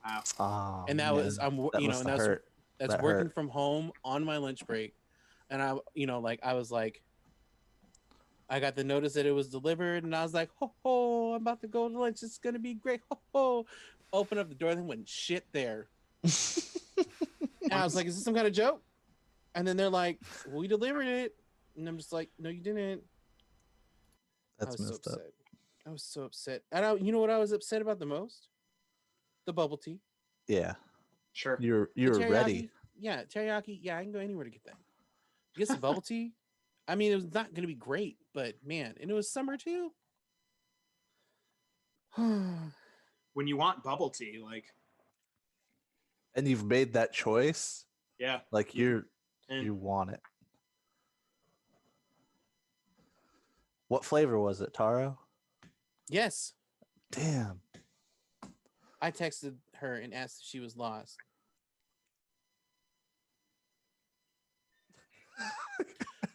[SPEAKER 3] Wow.
[SPEAKER 2] Oh,
[SPEAKER 7] And that
[SPEAKER 2] man.
[SPEAKER 7] was
[SPEAKER 2] That
[SPEAKER 7] you know,
[SPEAKER 2] must
[SPEAKER 7] and
[SPEAKER 2] have
[SPEAKER 7] that's
[SPEAKER 2] hurt.
[SPEAKER 7] that's
[SPEAKER 2] That
[SPEAKER 7] working
[SPEAKER 2] hurt.
[SPEAKER 7] from home on my lunch break. And I was like, I got the notice that it was delivered and I was like, ho ho, I'm about to go to lunch. It's gonna be great. Ho ho. Open up the door, then went shit there. And I was like, is this some kind of joke? And then they're like, well, we delivered it. And I'm just like, no, you didn't. I
[SPEAKER 2] That's
[SPEAKER 7] was so
[SPEAKER 2] messed up.
[SPEAKER 7] upset. I was so upset. You know what I was upset about the most? The bubble tea.
[SPEAKER 2] Yeah.
[SPEAKER 3] Sure.
[SPEAKER 2] You're
[SPEAKER 7] The teriyaki,
[SPEAKER 2] ready.
[SPEAKER 7] Yeah, teriyaki. Yeah, I can go anywhere to get that. Get some bubble tea. I mean, it was not going to be great, but man, and it was summer too.
[SPEAKER 3] When you want bubble tea, like,
[SPEAKER 2] And you've made that choice.
[SPEAKER 3] yeah.
[SPEAKER 2] Like
[SPEAKER 3] And
[SPEAKER 2] you want it. What flavor was it, Taro?
[SPEAKER 7] Yes,
[SPEAKER 2] Damn.
[SPEAKER 7] I texted her and asked if she was lost.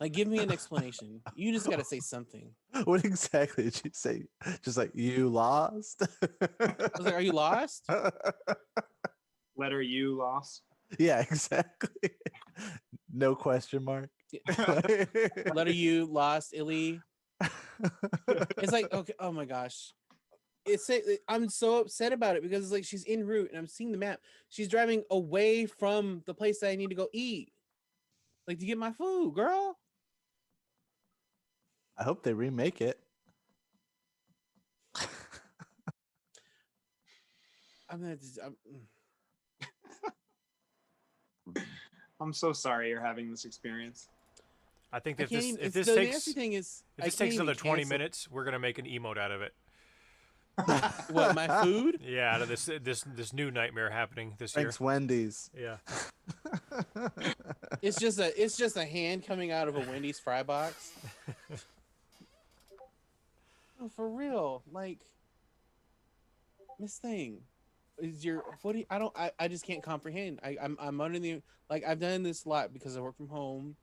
[SPEAKER 7] Like, give me an explanation. You just got to say something.
[SPEAKER 2] What exactly did you say? Just like you lost?
[SPEAKER 7] I was like, "Are you lost?"
[SPEAKER 3] letter U lost.
[SPEAKER 2] Yeah, exactly. No question mark.
[SPEAKER 7] Letter U lost, Illy. It's like, okay, oh my gosh. I'm so upset about it because it's like she's en route and I'm seeing the map. She's driving away from the place that I need to go eat. Like to get my food, girl.
[SPEAKER 2] I hope they remake it.
[SPEAKER 3] I'm so sorry you're having this experience.
[SPEAKER 1] I think
[SPEAKER 7] I
[SPEAKER 1] if
[SPEAKER 7] can't
[SPEAKER 1] this
[SPEAKER 7] even,
[SPEAKER 1] if this
[SPEAKER 7] the
[SPEAKER 1] takes
[SPEAKER 7] nasty thing is
[SPEAKER 1] if
[SPEAKER 7] I
[SPEAKER 1] this
[SPEAKER 7] can't
[SPEAKER 1] takes
[SPEAKER 7] even
[SPEAKER 1] another 20
[SPEAKER 7] cancel-
[SPEAKER 1] minutes, we're gonna make an emote out of it.
[SPEAKER 7] What, my food?
[SPEAKER 1] Yeah, out of this new nightmare happening this
[SPEAKER 2] Thanks, Wendy's.
[SPEAKER 1] year. Yeah.
[SPEAKER 7] It's just a hand coming out of a Wendy's fry box. No, for real. Like Miss Thing. is your what do you, I don't I just can't comprehend. I'm under the like I've done this a lot because I work from home.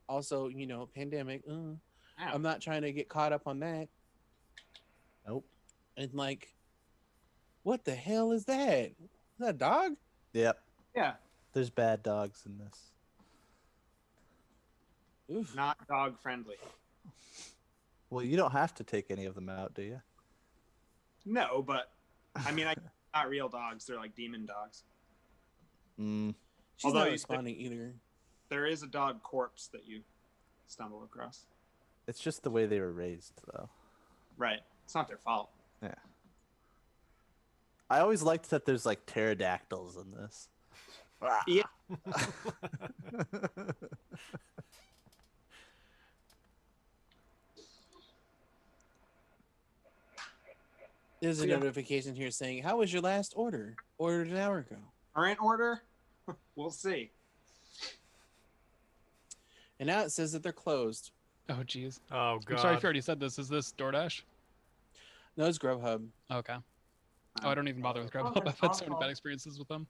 [SPEAKER 7] Also, you know, pandemic. I'm not trying to get caught up on that.
[SPEAKER 2] Nope.
[SPEAKER 7] And like, what the hell is that? Is that a dog?
[SPEAKER 2] Yep.
[SPEAKER 3] Yeah,
[SPEAKER 2] There's bad dogs in this.
[SPEAKER 7] Oof.
[SPEAKER 3] not dog friendly.
[SPEAKER 2] Well, you don't have to take any of them out, do you?
[SPEAKER 3] No, but I mean, not real dogs. They're like demon dogs.
[SPEAKER 2] Mm.
[SPEAKER 7] She's
[SPEAKER 3] Although
[SPEAKER 7] not
[SPEAKER 3] you-
[SPEAKER 7] responding either.
[SPEAKER 3] There is a dog corpse that you stumble across.
[SPEAKER 2] It's just the way they were raised, though.
[SPEAKER 3] Right. It's not their fault.
[SPEAKER 2] Yeah. I always liked that there's like pterodactyls in this.
[SPEAKER 3] Yeah.
[SPEAKER 7] There's a
[SPEAKER 3] Yeah.
[SPEAKER 7] notification here saying, "How was your last order? Ordered an hour ago."
[SPEAKER 3] Current order? We'll see.
[SPEAKER 7] And now it says that they're closed.
[SPEAKER 5] Oh, jeez.
[SPEAKER 1] Oh
[SPEAKER 5] I'm
[SPEAKER 1] god.
[SPEAKER 5] sorry if you already said this. Is this DoorDash?
[SPEAKER 7] No, it's Grubhub.
[SPEAKER 5] Okay. Oh, I don't even bother with
[SPEAKER 6] Oh,
[SPEAKER 5] Grubhub.
[SPEAKER 6] that's
[SPEAKER 5] I've had so many
[SPEAKER 6] awful.
[SPEAKER 5] bad experiences with them.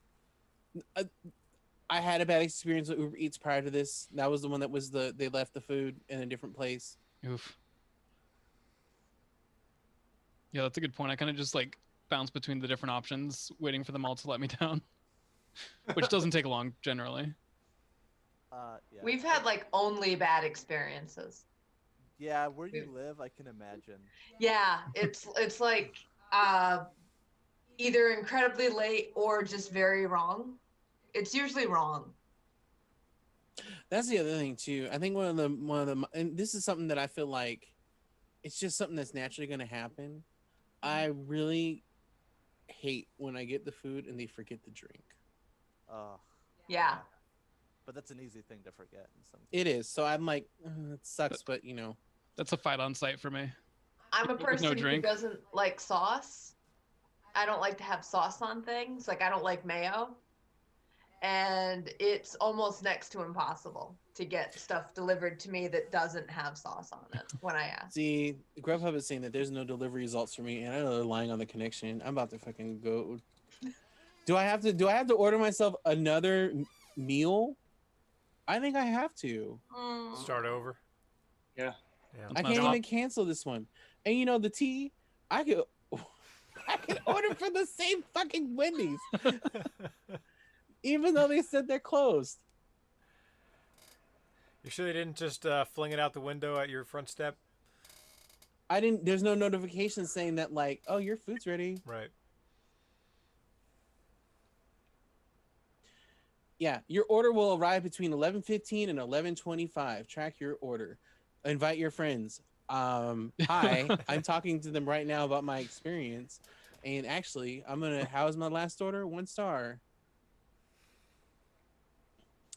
[SPEAKER 7] I had a bad experience with Uber Eats prior to this. That was the one that was they left the food in a different place.
[SPEAKER 5] Oof. Yeah, that's a good point. I kind of just like bounce between the different options, waiting for them all to let me down, which doesn't take long generally.
[SPEAKER 2] Yeah.
[SPEAKER 6] We've had like only bad experiences.
[SPEAKER 2] Yeah, where you live, I can imagine.
[SPEAKER 6] Yeah, it's like either incredibly late or just very wrong. It's usually wrong.
[SPEAKER 7] That's the other thing too. I think one of the and this is something that I feel like it's just something that's naturally going to happen. I really hate when I get the food and they forget the drink.
[SPEAKER 6] Yeah.
[SPEAKER 2] But that's an easy thing to forget in some
[SPEAKER 7] It is. So I'm like, it sucks, but you know.
[SPEAKER 5] That's a fight on site for me.
[SPEAKER 6] I'm a
[SPEAKER 5] With no
[SPEAKER 6] person who
[SPEAKER 5] drink?
[SPEAKER 6] doesn't like sauce. I don't like to have sauce on things. Like I don't like mayo. And it's almost next to impossible to get stuff delivered to me that doesn't have sauce on it when I ask.
[SPEAKER 7] See, Grubhub is saying that there's no delivery results for me, and I know they're lying on the connection. I'm about to fucking go. Do I have to order myself another meal? I think I have to.
[SPEAKER 1] Start over.
[SPEAKER 3] Yeah.
[SPEAKER 1] Yeah.
[SPEAKER 7] I can't even cancel this one. And you know the tea, I could order for the same fucking Wendy's, even though they said they're closed.
[SPEAKER 1] You sure they didn't just fling it out the window at your front step?
[SPEAKER 7] I didn't. There's no notification saying that like, oh, your food's ready.
[SPEAKER 1] Right.
[SPEAKER 7] Yeah, your order will arrive between 11:15 and 11:25. Track your order. Invite your friends. Hi, I'm talking to them right now about my experience. And actually, how was my last order? 1 star.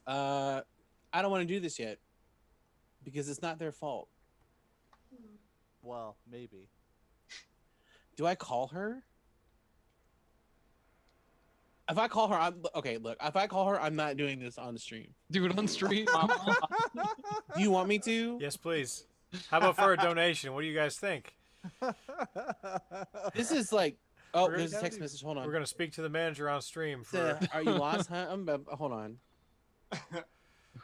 [SPEAKER 7] I don't want to do this yet because it's not their fault.
[SPEAKER 2] Well, maybe.
[SPEAKER 7] Do I call her? If I call her, okay. Look, if I call her, I'm not doing this on the stream.
[SPEAKER 5] Do it on stream.
[SPEAKER 7] Do you want me to?
[SPEAKER 1] Yes, please. How about for a donation? What do you guys think?
[SPEAKER 7] This is like, oh,
[SPEAKER 1] We're
[SPEAKER 7] there's a
[SPEAKER 2] gonna
[SPEAKER 7] text
[SPEAKER 2] do-
[SPEAKER 7] message. Hold on.
[SPEAKER 1] We're gonna speak to the manager on stream for.
[SPEAKER 7] Are you lost, huh? Hold on.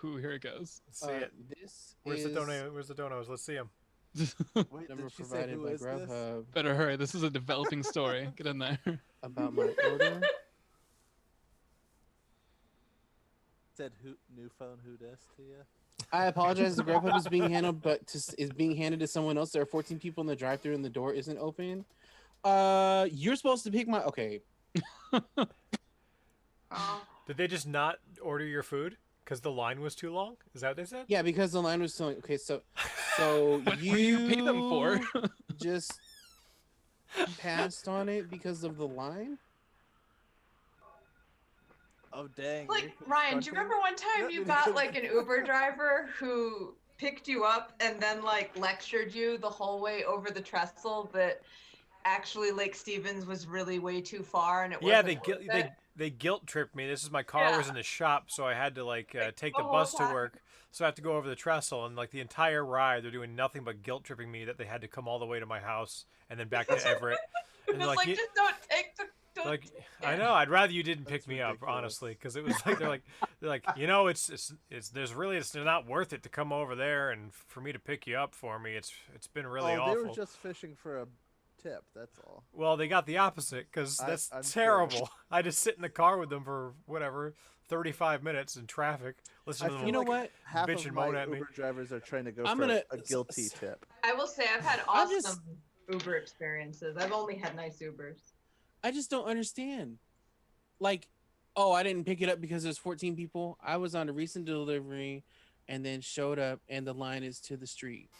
[SPEAKER 5] Ooh, here it goes.
[SPEAKER 1] Let's see it.
[SPEAKER 7] This
[SPEAKER 1] Where's
[SPEAKER 7] is
[SPEAKER 1] the donate? Where's the donos? Let's see them.
[SPEAKER 2] Wait,
[SPEAKER 7] number
[SPEAKER 2] did she say
[SPEAKER 7] provided
[SPEAKER 2] who
[SPEAKER 7] by
[SPEAKER 2] is this?
[SPEAKER 7] Grubhub
[SPEAKER 5] Better hurry. This is a developing story. Get in there.
[SPEAKER 7] about my order.
[SPEAKER 2] Said new phone who dis to you?
[SPEAKER 7] I apologize. The Grubhub is being handled, is being handed to someone else. There are 14 people in the drive-thru, and the door isn't open. You're supposed to pick my. Okay.
[SPEAKER 1] Did they just not order your food because the line was too long? Is that what they said?
[SPEAKER 7] Yeah, because the line was so. Okay, so
[SPEAKER 5] What do you pay them for?
[SPEAKER 7] just passed on it because of the line.
[SPEAKER 2] Oh dang!
[SPEAKER 6] Like
[SPEAKER 2] you're
[SPEAKER 6] Ryan, do you
[SPEAKER 2] confronting-
[SPEAKER 6] remember one time you got like an Uber driver who picked you up and then like lectured you the whole way over the trestle that actually Lake Stevens was really way too far and it
[SPEAKER 1] Yeah,
[SPEAKER 6] wasn't worth it?
[SPEAKER 1] they guilt tripped me. This is my car was
[SPEAKER 6] Yeah.
[SPEAKER 1] in the shop, so I had to like take the
[SPEAKER 6] the whole
[SPEAKER 1] bus to
[SPEAKER 6] time.
[SPEAKER 1] work. So I have to go over the trestle, and like the entire ride, they're doing nothing but guilt tripping me that they had to come all the way to my house and then back to Everett. And
[SPEAKER 6] It's
[SPEAKER 1] they're
[SPEAKER 6] like,
[SPEAKER 1] "You-
[SPEAKER 6] just don't take the
[SPEAKER 1] Like, I know. I'd rather you didn't pick
[SPEAKER 2] That's
[SPEAKER 1] me up,
[SPEAKER 2] ridiculous.
[SPEAKER 1] honestly, because it was like they're like, you know, it's it's not worth it to come over there and for me to pick you up for me. It's been really
[SPEAKER 2] oh, they
[SPEAKER 1] awful.
[SPEAKER 2] were just fishing for a tip. That's all.
[SPEAKER 1] Well, they got the opposite because that's
[SPEAKER 2] I'm sure.
[SPEAKER 1] terrible. I just sit in the car with them for whatever 35 minutes in traffic, listen
[SPEAKER 2] I
[SPEAKER 1] to them
[SPEAKER 2] feel
[SPEAKER 7] You know
[SPEAKER 2] like
[SPEAKER 7] what?
[SPEAKER 2] half
[SPEAKER 1] bitch
[SPEAKER 2] of
[SPEAKER 1] and
[SPEAKER 2] my
[SPEAKER 1] moan at me.
[SPEAKER 2] Uber drivers are trying to go
[SPEAKER 7] I'm
[SPEAKER 2] for
[SPEAKER 7] gonna-
[SPEAKER 2] a guilty tip.
[SPEAKER 6] I will say I've had
[SPEAKER 7] I
[SPEAKER 6] awesome
[SPEAKER 7] just-
[SPEAKER 6] Uber experiences. I've only had nice Ubers.
[SPEAKER 7] I just don't understand. Like, oh, I didn't pick it up because there's 14 people. I was on a recent delivery and then showed up and the line is to the street.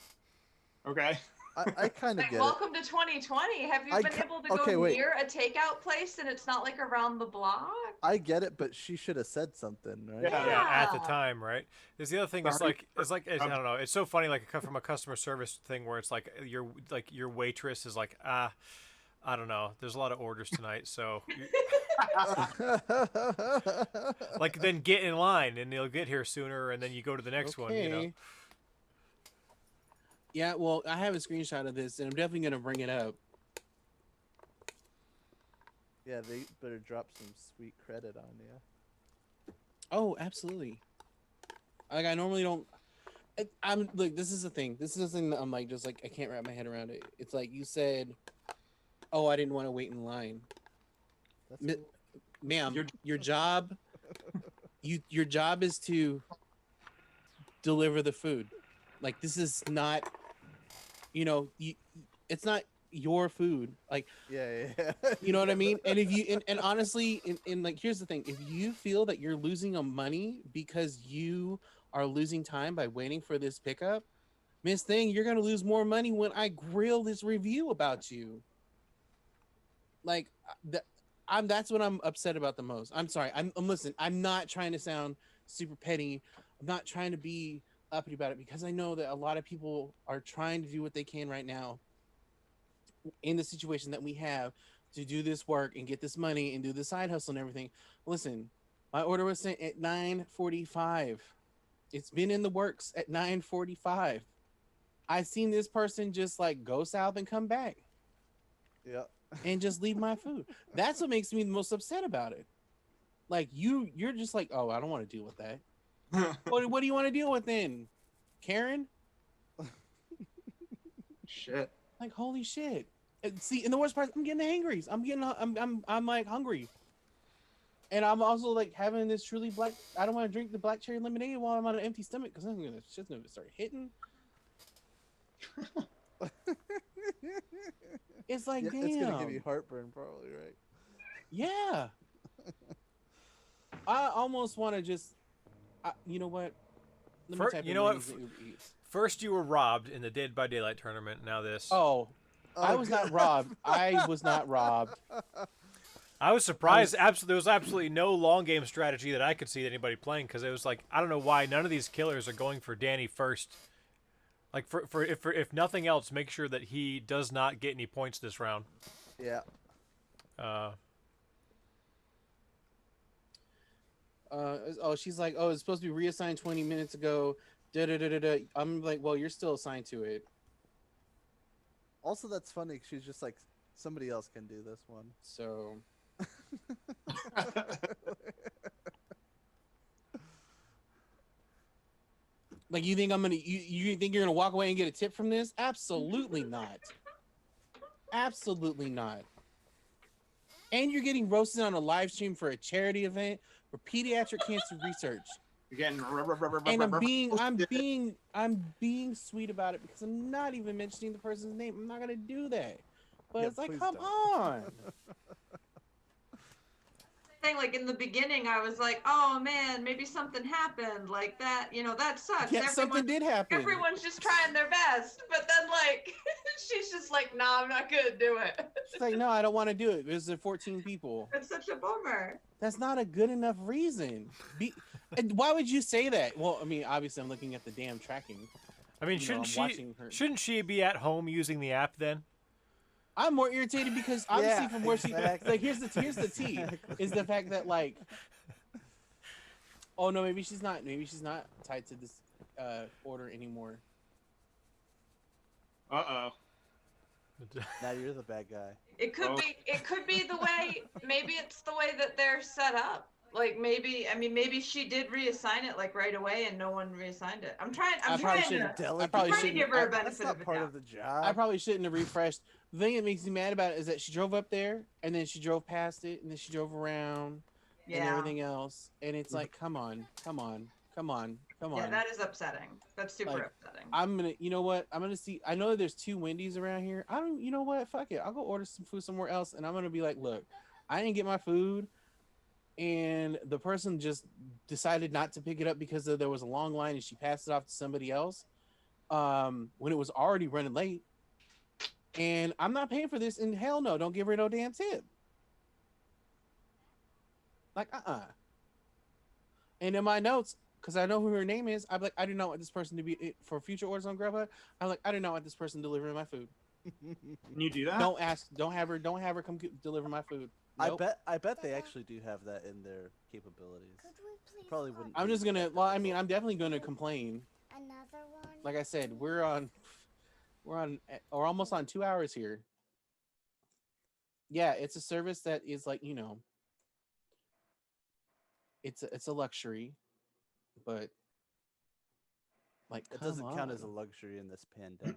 [SPEAKER 3] Okay.
[SPEAKER 2] I kind of
[SPEAKER 6] Like,
[SPEAKER 2] get it.
[SPEAKER 6] welcome to 2020. Have you
[SPEAKER 2] I
[SPEAKER 6] been
[SPEAKER 2] ca-
[SPEAKER 6] able to
[SPEAKER 2] okay,
[SPEAKER 6] go
[SPEAKER 2] wait.
[SPEAKER 6] near a takeout place and it's not like around the block?
[SPEAKER 2] I get it, but she should have said something, right?
[SPEAKER 3] Yeah.
[SPEAKER 1] At the
[SPEAKER 6] Yeah.
[SPEAKER 1] time, right? There's the other thing. It's
[SPEAKER 3] Sorry.
[SPEAKER 1] like I don't know. It's so funny, like from a customer service thing, where it's like your waitress is like, I don't know. There's a lot of orders tonight, so like then get in line and they'll get here sooner, and then you go to the next one. You know.
[SPEAKER 7] Okay. Yeah, well, I have a screenshot of this and I'm definitely going to bring it up.
[SPEAKER 2] Yeah, they better drop some sweet credit on you.
[SPEAKER 7] Oh, absolutely. Like, I normally don't. I'm look. This is the thing. This is the thing that I'm like, just like I can't wrap my head around it. It's like you said, "Oh, I didn't want to wait in line."
[SPEAKER 2] That's
[SPEAKER 7] Mi-
[SPEAKER 2] cool.
[SPEAKER 7] Ma'am,
[SPEAKER 3] You're-
[SPEAKER 7] your job, your job is to deliver the food. Like, this is not, it's not your food. Like,
[SPEAKER 2] Yeah.
[SPEAKER 7] you know what I mean? And if you and honestly, and like, here's the thing: if you feel that you're losing on money because you are losing time by waiting for this pickup, Miss Thing, you're gonna lose more money when I grill this review about you. Like, that's what I'm upset about the most. I'm sorry. I'm listen. I'm not trying to sound super petty. I'm not trying to be uppity about it because I know that a lot of people are trying to do what they can right now in the situation that we have to do this work and get this money and do the side hustle and everything. Listen, my order was sent at 9:45. It's been in the works at 9:45. I've seen this person just like go south and come back
[SPEAKER 2] Yeah.
[SPEAKER 7] and just leave my food. That's what makes me the most upset about it. Like you're just like, oh, I don't want to deal with that. What do you want to deal with then, Karen?
[SPEAKER 3] Shit.
[SPEAKER 7] Like, holy shit. And see, and the worst part, I'm getting the hangries. I'm like hungry. And I'm also like having this truly black. I don't want to drink the black cherry lemonade while I'm on an empty stomach because I'm gonna shit's gonna start hitting. It's like,
[SPEAKER 2] Yeah,
[SPEAKER 7] damn.
[SPEAKER 2] it's gonna give you heartburn, probably, right?
[SPEAKER 7] Yeah. I almost want to just. You know what? Let me type
[SPEAKER 1] You
[SPEAKER 7] in
[SPEAKER 1] know what?
[SPEAKER 7] Wendy's and Uber Eats.
[SPEAKER 1] First, you were robbed in the Dead by Daylight tournament. Now this.
[SPEAKER 7] Oh, I
[SPEAKER 2] Oh,
[SPEAKER 7] was
[SPEAKER 2] God.
[SPEAKER 7] not robbed. I was not robbed.
[SPEAKER 1] I was surprised. Absolutely, there was absolutely no long game strategy that I could see anybody playing because it was like I don't know why none of these killers are going for Danny first. Like if nothing else, make sure that he does not get any points this round.
[SPEAKER 2] Yeah.
[SPEAKER 7] She's like, oh, it's supposed to be reassigned 20 minutes ago. Da. I'm like, well, you're still assigned to it.
[SPEAKER 2] Also, that's funny. She's just like, somebody else can do this one.
[SPEAKER 7] So like, you think you think you're gonna walk away and get a tip from this? Absolutely not. Absolutely not. And you're getting roasted on a live stream for a charity event for pediatric cancer research.
[SPEAKER 3] You're getting
[SPEAKER 7] And I'm being sweet about it because I'm not even mentioning the person's name. I'm not gonna do that. But
[SPEAKER 2] Yeah,
[SPEAKER 7] it's like,
[SPEAKER 2] please
[SPEAKER 7] come
[SPEAKER 2] don't.
[SPEAKER 7] on.
[SPEAKER 6] Thing, like in the beginning, I was like, oh man, maybe something happened like that. You know, that sucks.
[SPEAKER 7] Yeah, something did happen.
[SPEAKER 6] Everyone's just trying their best, but then like she's just like, nah, I'm not gonna do it.
[SPEAKER 7] It's like, no, I don't want to do it. There's 14 people.
[SPEAKER 6] It's such a bummer.
[SPEAKER 7] That's not a good enough reason. And why would you say that? Well, I mean, obviously, I'm looking at the damn tracking.
[SPEAKER 1] I mean,
[SPEAKER 7] You know,
[SPEAKER 1] shouldn't she be at home using the app then?
[SPEAKER 7] I'm more irritated because obviously
[SPEAKER 2] Yeah,
[SPEAKER 7] from where
[SPEAKER 2] exactly.
[SPEAKER 7] she like here's the tea is the fact that like, oh no, maybe she's not tied to this order anymore.
[SPEAKER 3] Uh-oh.
[SPEAKER 2] Now you're the bad guy.
[SPEAKER 6] It could
[SPEAKER 3] Oh.
[SPEAKER 6] be. It could be the way. Maybe it's the way that they're set up. Like maybe. I mean, maybe she did reassign it like right away, and no one reassigned it. I'm trying. I'm
[SPEAKER 7] I probably
[SPEAKER 6] trying
[SPEAKER 7] shouldn't.
[SPEAKER 6] to.
[SPEAKER 7] I probably
[SPEAKER 6] I'm trying to
[SPEAKER 7] shouldn't.
[SPEAKER 6] give her a
[SPEAKER 7] I,
[SPEAKER 6] benefit
[SPEAKER 2] That's not
[SPEAKER 6] of the
[SPEAKER 2] part
[SPEAKER 6] doubt.
[SPEAKER 2] of the
[SPEAKER 7] I
[SPEAKER 2] job.
[SPEAKER 7] probably shouldn't have refreshed. The thing that makes me mad about it is that she drove up there and then she drove past it and then she drove around and
[SPEAKER 6] Yeah.
[SPEAKER 7] everything else. And it's like, come on.
[SPEAKER 6] Yeah, that is upsetting. That's super
[SPEAKER 7] Like,
[SPEAKER 6] upsetting.
[SPEAKER 7] I'm gonna, you know what? I'm gonna see. I know there's 2 Wendy's around here. I don't, you know what? Fuck it. I'll go order some food somewhere else, and I'm gonna be like, look, I didn't get my food, and the person just decided not to pick it up because there was a long line, and she passed it off to somebody else. When it was already running late, and I'm not paying for this. And hell no, don't give her no damn tip. Like, And in my notes, because I know who her name is, I'm like, I do not want this person to be for future orders on Grubhub. I'm like, I do not want this person delivering my food.
[SPEAKER 3] Can you do that?
[SPEAKER 7] Don't ask. Don't have her come deliver my food. Nope.
[SPEAKER 2] I bet they actually do have that in their capabilities. Probably wouldn't.
[SPEAKER 7] I'm
[SPEAKER 2] be
[SPEAKER 7] just gonna.
[SPEAKER 2] that
[SPEAKER 7] Well, I mean,
[SPEAKER 2] difficult.
[SPEAKER 7] I'm definitely gonna complain.
[SPEAKER 8] Another one.
[SPEAKER 7] Like I said, we're almost on 2 hours here. Yeah, it's a service that is like, it's a luxury, but like,
[SPEAKER 2] It
[SPEAKER 7] come
[SPEAKER 2] doesn't count as a
[SPEAKER 7] on.
[SPEAKER 2] luxury in this pandemic.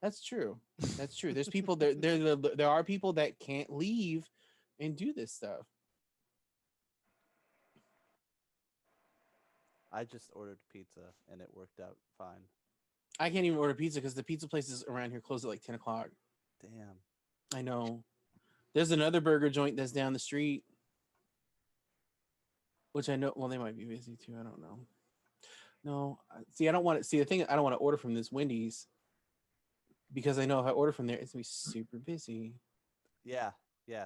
[SPEAKER 7] That's true. That's true. There's people there are people that can't leave and do this stuff.
[SPEAKER 2] I just ordered pizza and it worked out fine.
[SPEAKER 7] I can't even order pizza because the pizza places around here close at like 10 o'clock.
[SPEAKER 2] Damn.
[SPEAKER 7] I know. There's another burger joint that's down the street, which I know. Well, they might be busy too. I don't know. No, see, I don't want to see the thing. I don't want to order from this Wendy's because I know if I order from there, it's gonna be super busy.
[SPEAKER 2] Yeah, yeah.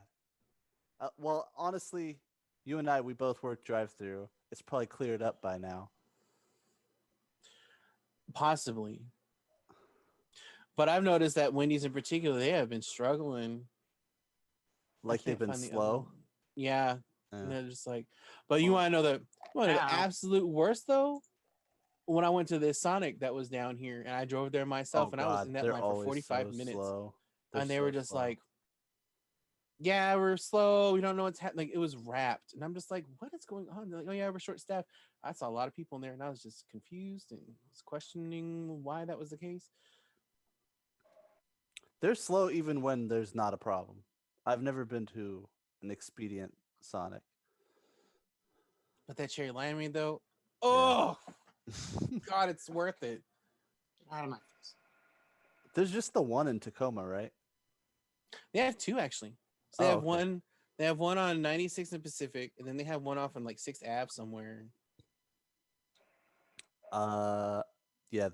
[SPEAKER 2] Well, honestly, you and I, we both work drive-through. It's probably cleared up by now.
[SPEAKER 7] Possibly. But I've noticed that Wendy's in particular, they have been struggling. I
[SPEAKER 2] Like they've
[SPEAKER 7] can't
[SPEAKER 2] been
[SPEAKER 7] find the other
[SPEAKER 2] slow.
[SPEAKER 7] one. Yeah.
[SPEAKER 2] Uh,
[SPEAKER 7] And they're just like, but you want to know the
[SPEAKER 3] Ow.
[SPEAKER 7] absolute worst though? When I went to this Sonic that was down here and I drove there myself and I was in that
[SPEAKER 2] they're
[SPEAKER 7] line for
[SPEAKER 2] always
[SPEAKER 7] 45
[SPEAKER 2] so
[SPEAKER 7] minutes.
[SPEAKER 2] slow.
[SPEAKER 7] And they
[SPEAKER 2] so
[SPEAKER 7] were just
[SPEAKER 2] slow.
[SPEAKER 7] like, yeah, we're slow. We don't know what's happening. Like, it was wrapped. And I'm just like, what is going on? They're like, oh, yeah, we're short staffed. I saw a lot of people in there and I was just confused and was questioning why that was the case.
[SPEAKER 2] They're slow even when there's not a problem. I've never been to an expedient Sonic.
[SPEAKER 7] But that cherry limeade, though, oh, God, it's worth it.
[SPEAKER 3] Out of my face.
[SPEAKER 2] There's just the one in Tacoma, right?
[SPEAKER 7] They have 2 actually. So they
[SPEAKER 2] Oh,
[SPEAKER 7] have
[SPEAKER 2] okay.
[SPEAKER 7] one. They have one on 96 and Pacific, and then they have one off on like 6th Ave somewhere.
[SPEAKER 2] Yeah.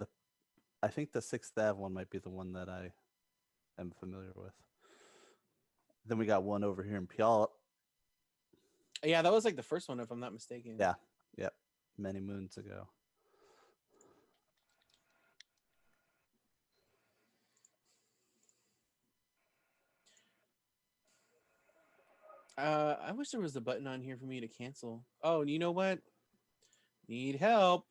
[SPEAKER 2] I think the 6th Ave one might be the one that I am familiar with. Then we got one over here in Puyallup.
[SPEAKER 7] Yeah, that was like the first one, if I'm not mistaken.
[SPEAKER 2] Yeah. Yep. Many moons ago.
[SPEAKER 7] I wish there was a button on here for me to cancel. Oh, and you know what? Need help.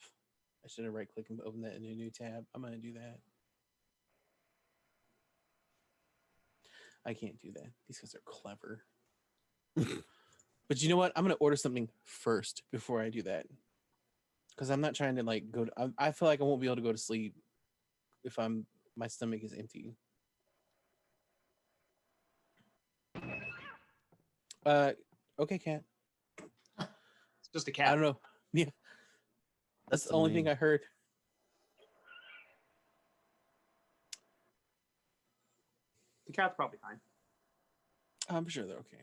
[SPEAKER 7] I should have right click and open that in a new tab. I'm gonna do that. I can't do that. These guys are clever. But you know what? I'm gonna order something first before I do that. Because I'm not trying to like go to, I feel like I won't be able to go to sleep if my stomach is empty. Okay, cat.
[SPEAKER 3] It's just a
[SPEAKER 7] I
[SPEAKER 3] cat.
[SPEAKER 7] don't know. Yeah. That's the only thing I heard.
[SPEAKER 3] The cat's probably fine.
[SPEAKER 7] I'm sure they're okay.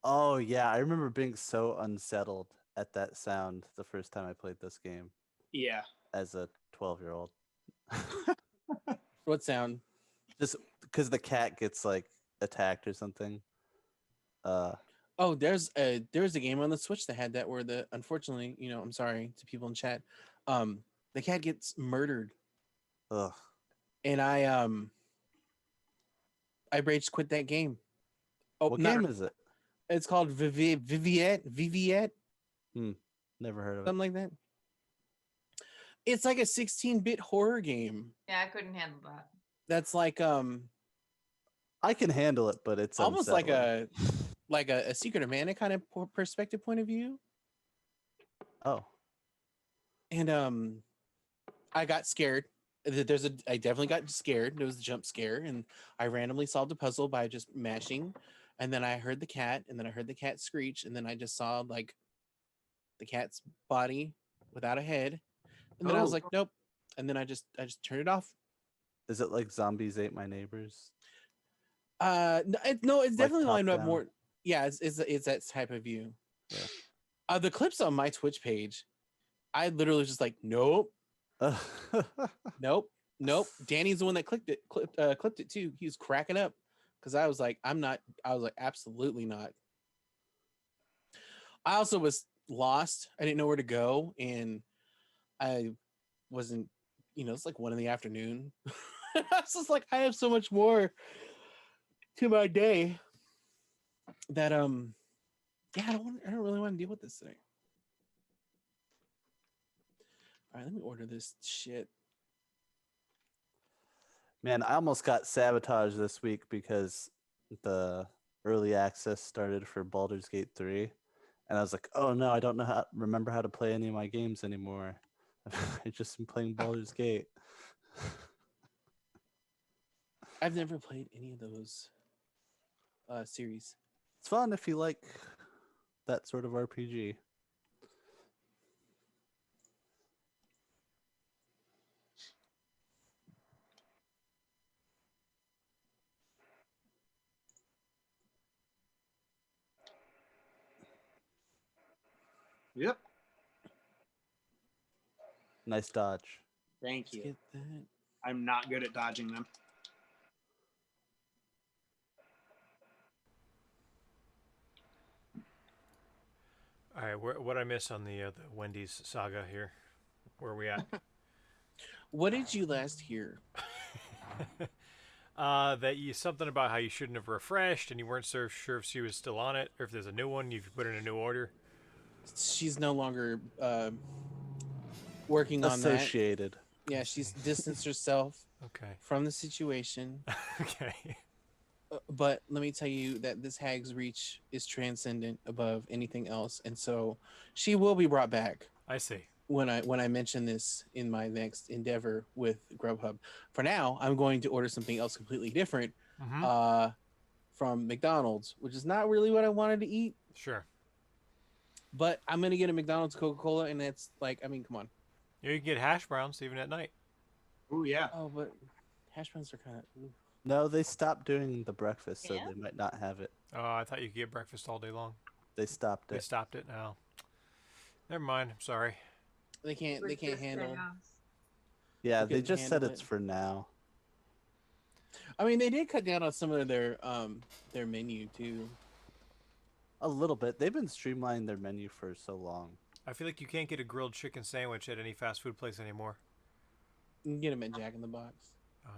[SPEAKER 2] Oh yeah, I remember being so unsettled at that sound the first time I played this game
[SPEAKER 3] Yeah.
[SPEAKER 2] as a 12-year-old.
[SPEAKER 7] What sound?
[SPEAKER 2] Just because the cat gets like attacked or something.
[SPEAKER 7] Oh, there's a game on the Switch that had that where unfortunately, I'm sorry to people in chat, the cat gets murdered.
[SPEAKER 2] Ugh.
[SPEAKER 7] And I rage quit that game. Oh,
[SPEAKER 2] What game is it?
[SPEAKER 7] It's called Viviette.
[SPEAKER 2] Never heard of it.
[SPEAKER 7] Something like that. It's like a 16-bit horror game.
[SPEAKER 6] Yeah, I couldn't handle that.
[SPEAKER 7] That's like
[SPEAKER 2] I can handle it, but it's
[SPEAKER 7] almost
[SPEAKER 2] unsettling.
[SPEAKER 7] like a Secret of Mana kind of perspective point of view.
[SPEAKER 2] Oh,
[SPEAKER 7] And I got scared. I definitely got scared. There was a jump scare, and I randomly solved a puzzle by just mashing, and then I heard the cat, and then I heard the cat screech, and then I just saw like the cat's body without a head, and then I was
[SPEAKER 3] Oh.
[SPEAKER 7] like, nope, and then I just turned it off.
[SPEAKER 2] is it like Zombies Ate My Neighbors?
[SPEAKER 7] No, it's
[SPEAKER 2] Like
[SPEAKER 7] definitely
[SPEAKER 2] top
[SPEAKER 7] lined up
[SPEAKER 2] down?
[SPEAKER 7] more. Yeah, it's that type of view.
[SPEAKER 2] Yeah.
[SPEAKER 7] The clips on my Twitch page, I literally was just like, nope, nope, nope. Danny's the one that clipped it too. He was cracking up because I was like, I'm not. I was like, absolutely not. I also was lost. I didn't know where to go, and I wasn't. It's like 1 PM. I was just like, I have so much more to my day that yeah, I don't really want to deal with this thing. All right, let me order this shit.
[SPEAKER 2] Man, I almost got sabotaged this week because the early access started for Baldur's Gate 3. And I was like, oh no, I don't remember how to play any of my games anymore. I just been playing Baldur's Gate.
[SPEAKER 7] I've never played any of those series.
[SPEAKER 2] It's fun if you like that sort of RPG.
[SPEAKER 3] Yep.
[SPEAKER 2] Nice dodge.
[SPEAKER 3] Thank
[SPEAKER 7] Let's
[SPEAKER 3] you.
[SPEAKER 7] get that.
[SPEAKER 3] I'm not good at dodging them.
[SPEAKER 1] All right, what I miss on the Wendy's saga here? Where are we at?
[SPEAKER 7] What did you last hear?
[SPEAKER 1] That you something about how you shouldn't have refreshed, and you weren't sure if she was still on it, or if there's a new one, you put in a new order.
[SPEAKER 7] She's no longer working on that.
[SPEAKER 2] Associated.
[SPEAKER 7] Yeah, she's distanced herself
[SPEAKER 1] Okay.
[SPEAKER 7] from the situation.
[SPEAKER 1] Okay.
[SPEAKER 7] But let me tell you that this hag's reach is transcendent above anything else, and so she will be brought back
[SPEAKER 1] I see.
[SPEAKER 7] when I mention this in my next endeavor with Grubhub. For now, I'm going to order something else completely different
[SPEAKER 1] Mm-hmm.
[SPEAKER 7] from McDonald's, which is not really what I wanted to eat.
[SPEAKER 1] Sure.
[SPEAKER 7] But I'm gonna get a McDonald's Coca-Cola, and it's like, I mean, come on.
[SPEAKER 1] You can get hash browns even at night.
[SPEAKER 3] Oh yeah.
[SPEAKER 7] Oh, but hash browns are kind of.
[SPEAKER 2] No, they stopped doing the breakfast, so
[SPEAKER 6] Yeah?
[SPEAKER 2] they might not have it.
[SPEAKER 1] Oh, I thought you could get breakfast all day long.
[SPEAKER 2] They stopped
[SPEAKER 1] They
[SPEAKER 2] it.
[SPEAKER 1] stopped it now. Never mind. I'm sorry.
[SPEAKER 7] They can't handle.
[SPEAKER 2] Yeah,
[SPEAKER 7] They
[SPEAKER 2] they
[SPEAKER 7] couldn't
[SPEAKER 2] just said
[SPEAKER 7] handle
[SPEAKER 2] it's
[SPEAKER 7] it.
[SPEAKER 2] for now.
[SPEAKER 7] I mean, they did cut down on some of their menu too.
[SPEAKER 2] A little bit. They've been streamlining their menu for so long.
[SPEAKER 1] I feel like you can't get a grilled chicken sandwich at any fast food place anymore.
[SPEAKER 7] You can get them at Jack in the Box.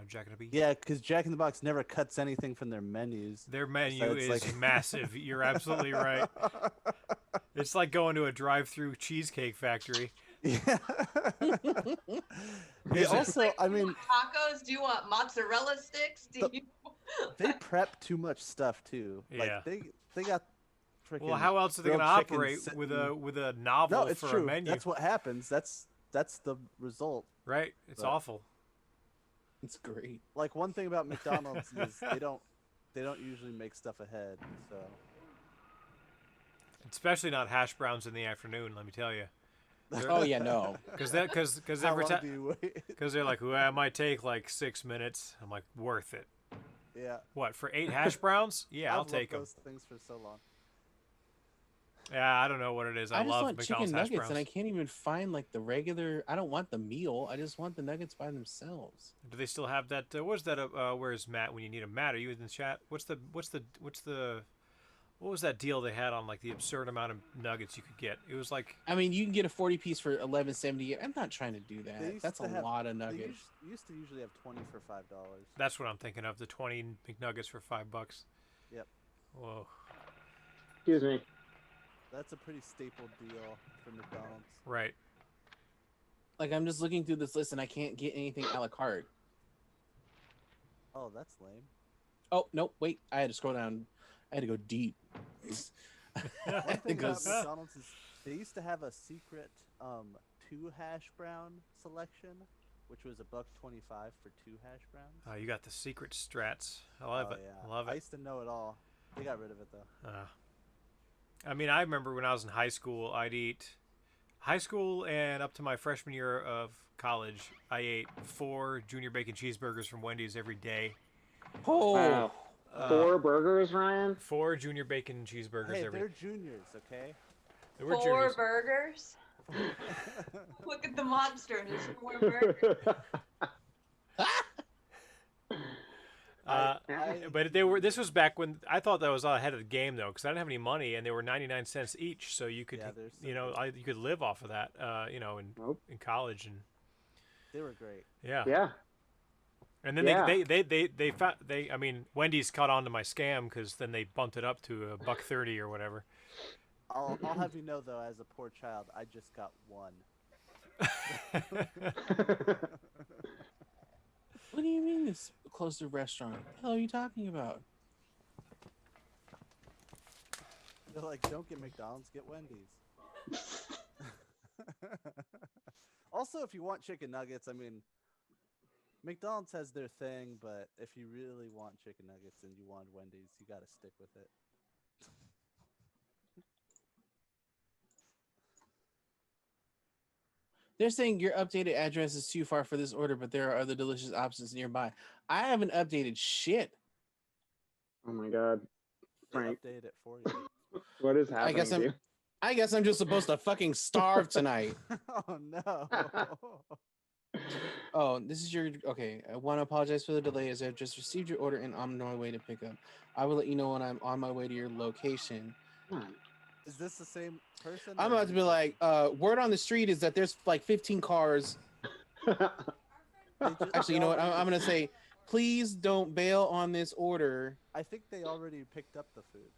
[SPEAKER 1] Jack and a Bee.
[SPEAKER 2] Yeah, because Jack in the Box never cuts anything from their menus.
[SPEAKER 1] Their menu
[SPEAKER 2] So it's
[SPEAKER 1] is
[SPEAKER 2] like-
[SPEAKER 1] massive. You're absolutely right. It's like going to a drive-through cheesecake factory.
[SPEAKER 2] Yeah. They
[SPEAKER 1] Is it-
[SPEAKER 2] also, I mean,
[SPEAKER 6] Tacos? Do you want mozzarella sticks? Do you?
[SPEAKER 2] they prep too much stuff too.
[SPEAKER 1] Yeah.
[SPEAKER 2] Like they got freaking.
[SPEAKER 1] Well, how else are they going to
[SPEAKER 2] grilled chicken
[SPEAKER 1] operate
[SPEAKER 2] sitting-
[SPEAKER 1] with a novel
[SPEAKER 2] No, it's
[SPEAKER 1] for
[SPEAKER 2] true.
[SPEAKER 1] a menu?
[SPEAKER 2] That's what happens. That's the result.
[SPEAKER 1] Right? It's
[SPEAKER 2] But-
[SPEAKER 1] awful.
[SPEAKER 7] It's great.
[SPEAKER 2] Like one thing about McDonald's is they don't usually make stuff ahead. So
[SPEAKER 1] Especially not hash browns in the afternoon. Let me tell you.
[SPEAKER 7] Oh yeah, no.
[SPEAKER 1] Because
[SPEAKER 2] how
[SPEAKER 1] every
[SPEAKER 2] long
[SPEAKER 1] time
[SPEAKER 2] do you wait?
[SPEAKER 1] because they're like, well, it might take like 6 minutes. I'm like, worth it.
[SPEAKER 2] Yeah,
[SPEAKER 1] What for 8 hash browns? Yeah, I'll
[SPEAKER 2] I've
[SPEAKER 1] take them.
[SPEAKER 2] loved those things for so long.
[SPEAKER 1] Yeah, I don't know what it is. I,
[SPEAKER 7] I just
[SPEAKER 1] love
[SPEAKER 7] want
[SPEAKER 1] McDonald's
[SPEAKER 7] chicken
[SPEAKER 1] hash
[SPEAKER 7] nuggets,
[SPEAKER 1] browns.
[SPEAKER 7] and I can't even find like the regular. I don't want the meal. I just want the nuggets by themselves.
[SPEAKER 1] Do they still have that? Where's that? Where's Matt when you need him? Matt, are you in the chat? What was that deal they had on like the absurd amount of nuggets you could get? It was like
[SPEAKER 7] I mean, you can get a 40-piece for $11.78. I'm not trying to do
[SPEAKER 2] They
[SPEAKER 7] that.
[SPEAKER 2] used
[SPEAKER 7] That's
[SPEAKER 2] to
[SPEAKER 7] a
[SPEAKER 2] have-
[SPEAKER 7] lot of
[SPEAKER 2] They
[SPEAKER 7] nuggets.
[SPEAKER 2] used to usually have 20 for $5.
[SPEAKER 1] that's what I'm thinking of. The 20 McNuggets for $5.
[SPEAKER 2] Yep.
[SPEAKER 1] Whoa.
[SPEAKER 3] Excuse me.
[SPEAKER 2] That's a pretty staple deal for McDonald's.
[SPEAKER 1] Right.
[SPEAKER 7] Like I'm just looking through this list, and I can't get anything a la carte.
[SPEAKER 2] Oh, that's lame.
[SPEAKER 7] Oh no, wait! I had to scroll down. I had to go deep.
[SPEAKER 2] One thing about
[SPEAKER 7] Because
[SPEAKER 2] McDonald's is they used to have a secret 2 hash brown selection, which was $1.25 for 2 hash browns.
[SPEAKER 1] You got the secret strats. I love it.
[SPEAKER 2] Yeah.
[SPEAKER 1] Love
[SPEAKER 2] I
[SPEAKER 1] it.
[SPEAKER 2] used to know it all. They got rid of it though.
[SPEAKER 1] I mean, I remember when I was in high school, I'd eat high school and up to my freshman year of college. I ate 4 junior bacon cheeseburgers from Wendy's every day.
[SPEAKER 7] oh,
[SPEAKER 8] Wow. 4 burgers, Ryan?
[SPEAKER 1] 4 junior bacon cheeseburgers
[SPEAKER 2] Hey,
[SPEAKER 1] every.
[SPEAKER 2] they're juniors, okay?
[SPEAKER 1] They were
[SPEAKER 6] 4
[SPEAKER 1] juniors.
[SPEAKER 6] burgers. Look at the monster. There's 4 burgers.
[SPEAKER 1] But they were. This was back when I thought that was all ahead of the game though, because I didn't have any money, and they were 99 cents each, so you could,
[SPEAKER 2] Yeah, they're so
[SPEAKER 1] you know,
[SPEAKER 2] good.
[SPEAKER 1] you could live off of that, you know,
[SPEAKER 8] Nope.
[SPEAKER 1] in college, and
[SPEAKER 2] They were great.
[SPEAKER 1] yeah.
[SPEAKER 8] Yeah.
[SPEAKER 1] And then
[SPEAKER 8] Yeah.
[SPEAKER 1] I mean, Wendy's caught on to my scam because then they bumped it up to $1.30 or whatever.
[SPEAKER 2] I'll have you know though, as a poor child, I just got 1.
[SPEAKER 7] what do you mean it's close to a restaurant? What the hell are you talking about?
[SPEAKER 2] They're like, don't get McDonald's, get Wendy's. Also, if you want chicken nuggets, I mean, McDonald's has their thing, but if you really want chicken nuggets and you want Wendy's, you got to stick with it.
[SPEAKER 7] They're saying your updated address is too far for this order, but there are other delicious options nearby. I haven't updated shit.
[SPEAKER 8] Oh my god.
[SPEAKER 2] They
[SPEAKER 8] Frank,
[SPEAKER 2] update it for you.
[SPEAKER 8] what is happening
[SPEAKER 7] guess
[SPEAKER 8] to you?
[SPEAKER 7] I guess I'm just supposed to fucking starve tonight.
[SPEAKER 2] Oh no.
[SPEAKER 7] Oh, this is your okay. I want to apologize for the delay as I've just received your order and I'm on my way to pick up. I will let you know when I'm on my way to your location.
[SPEAKER 2] Is this the same person?
[SPEAKER 7] I'm
[SPEAKER 2] or
[SPEAKER 7] about to be
[SPEAKER 2] you-
[SPEAKER 7] like, word on the street is that there's like 15 cars.
[SPEAKER 2] they just-
[SPEAKER 7] Actually, you know what? I'm gonna say, please don't bail on this order.
[SPEAKER 2] I think they already picked up the food.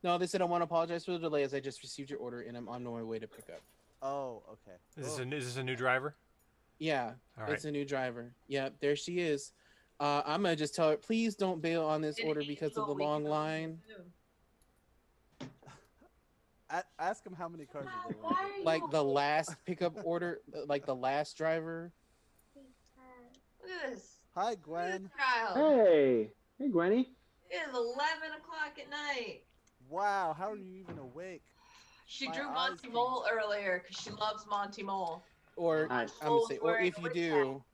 [SPEAKER 7] No, they said I want to apologize for the delay as I just received your order and I'm on my way to pick up.
[SPEAKER 2] Oh, okay.
[SPEAKER 1] Is
[SPEAKER 2] Well,
[SPEAKER 1] this a new driver?
[SPEAKER 7] Yeah,
[SPEAKER 1] All right.
[SPEAKER 7] it's a new driver. Yeah, there she is. I'm gonna just tell her, please don't bail on this order because of the long line.
[SPEAKER 2] ask them how many cars are there.
[SPEAKER 6] Why are you
[SPEAKER 7] Like the last pickup order, like the last driver.
[SPEAKER 6] Look at this.
[SPEAKER 2] Hi,
[SPEAKER 6] Look at
[SPEAKER 2] Gwen.
[SPEAKER 6] this child.
[SPEAKER 8] Hey. Hey, Gwenny.
[SPEAKER 6] It is 11 o'clock at night.
[SPEAKER 2] Wow, how are you even awake?
[SPEAKER 6] She
[SPEAKER 2] My
[SPEAKER 6] drew
[SPEAKER 2] eyes
[SPEAKER 6] Monty
[SPEAKER 2] can-
[SPEAKER 6] Mole earlier because she loves Monty Mole.
[SPEAKER 7] Or
[SPEAKER 8] Nice.
[SPEAKER 7] I'm gonna say, or
[SPEAKER 6] Wearing
[SPEAKER 7] if
[SPEAKER 6] a
[SPEAKER 7] you
[SPEAKER 6] witch
[SPEAKER 7] do,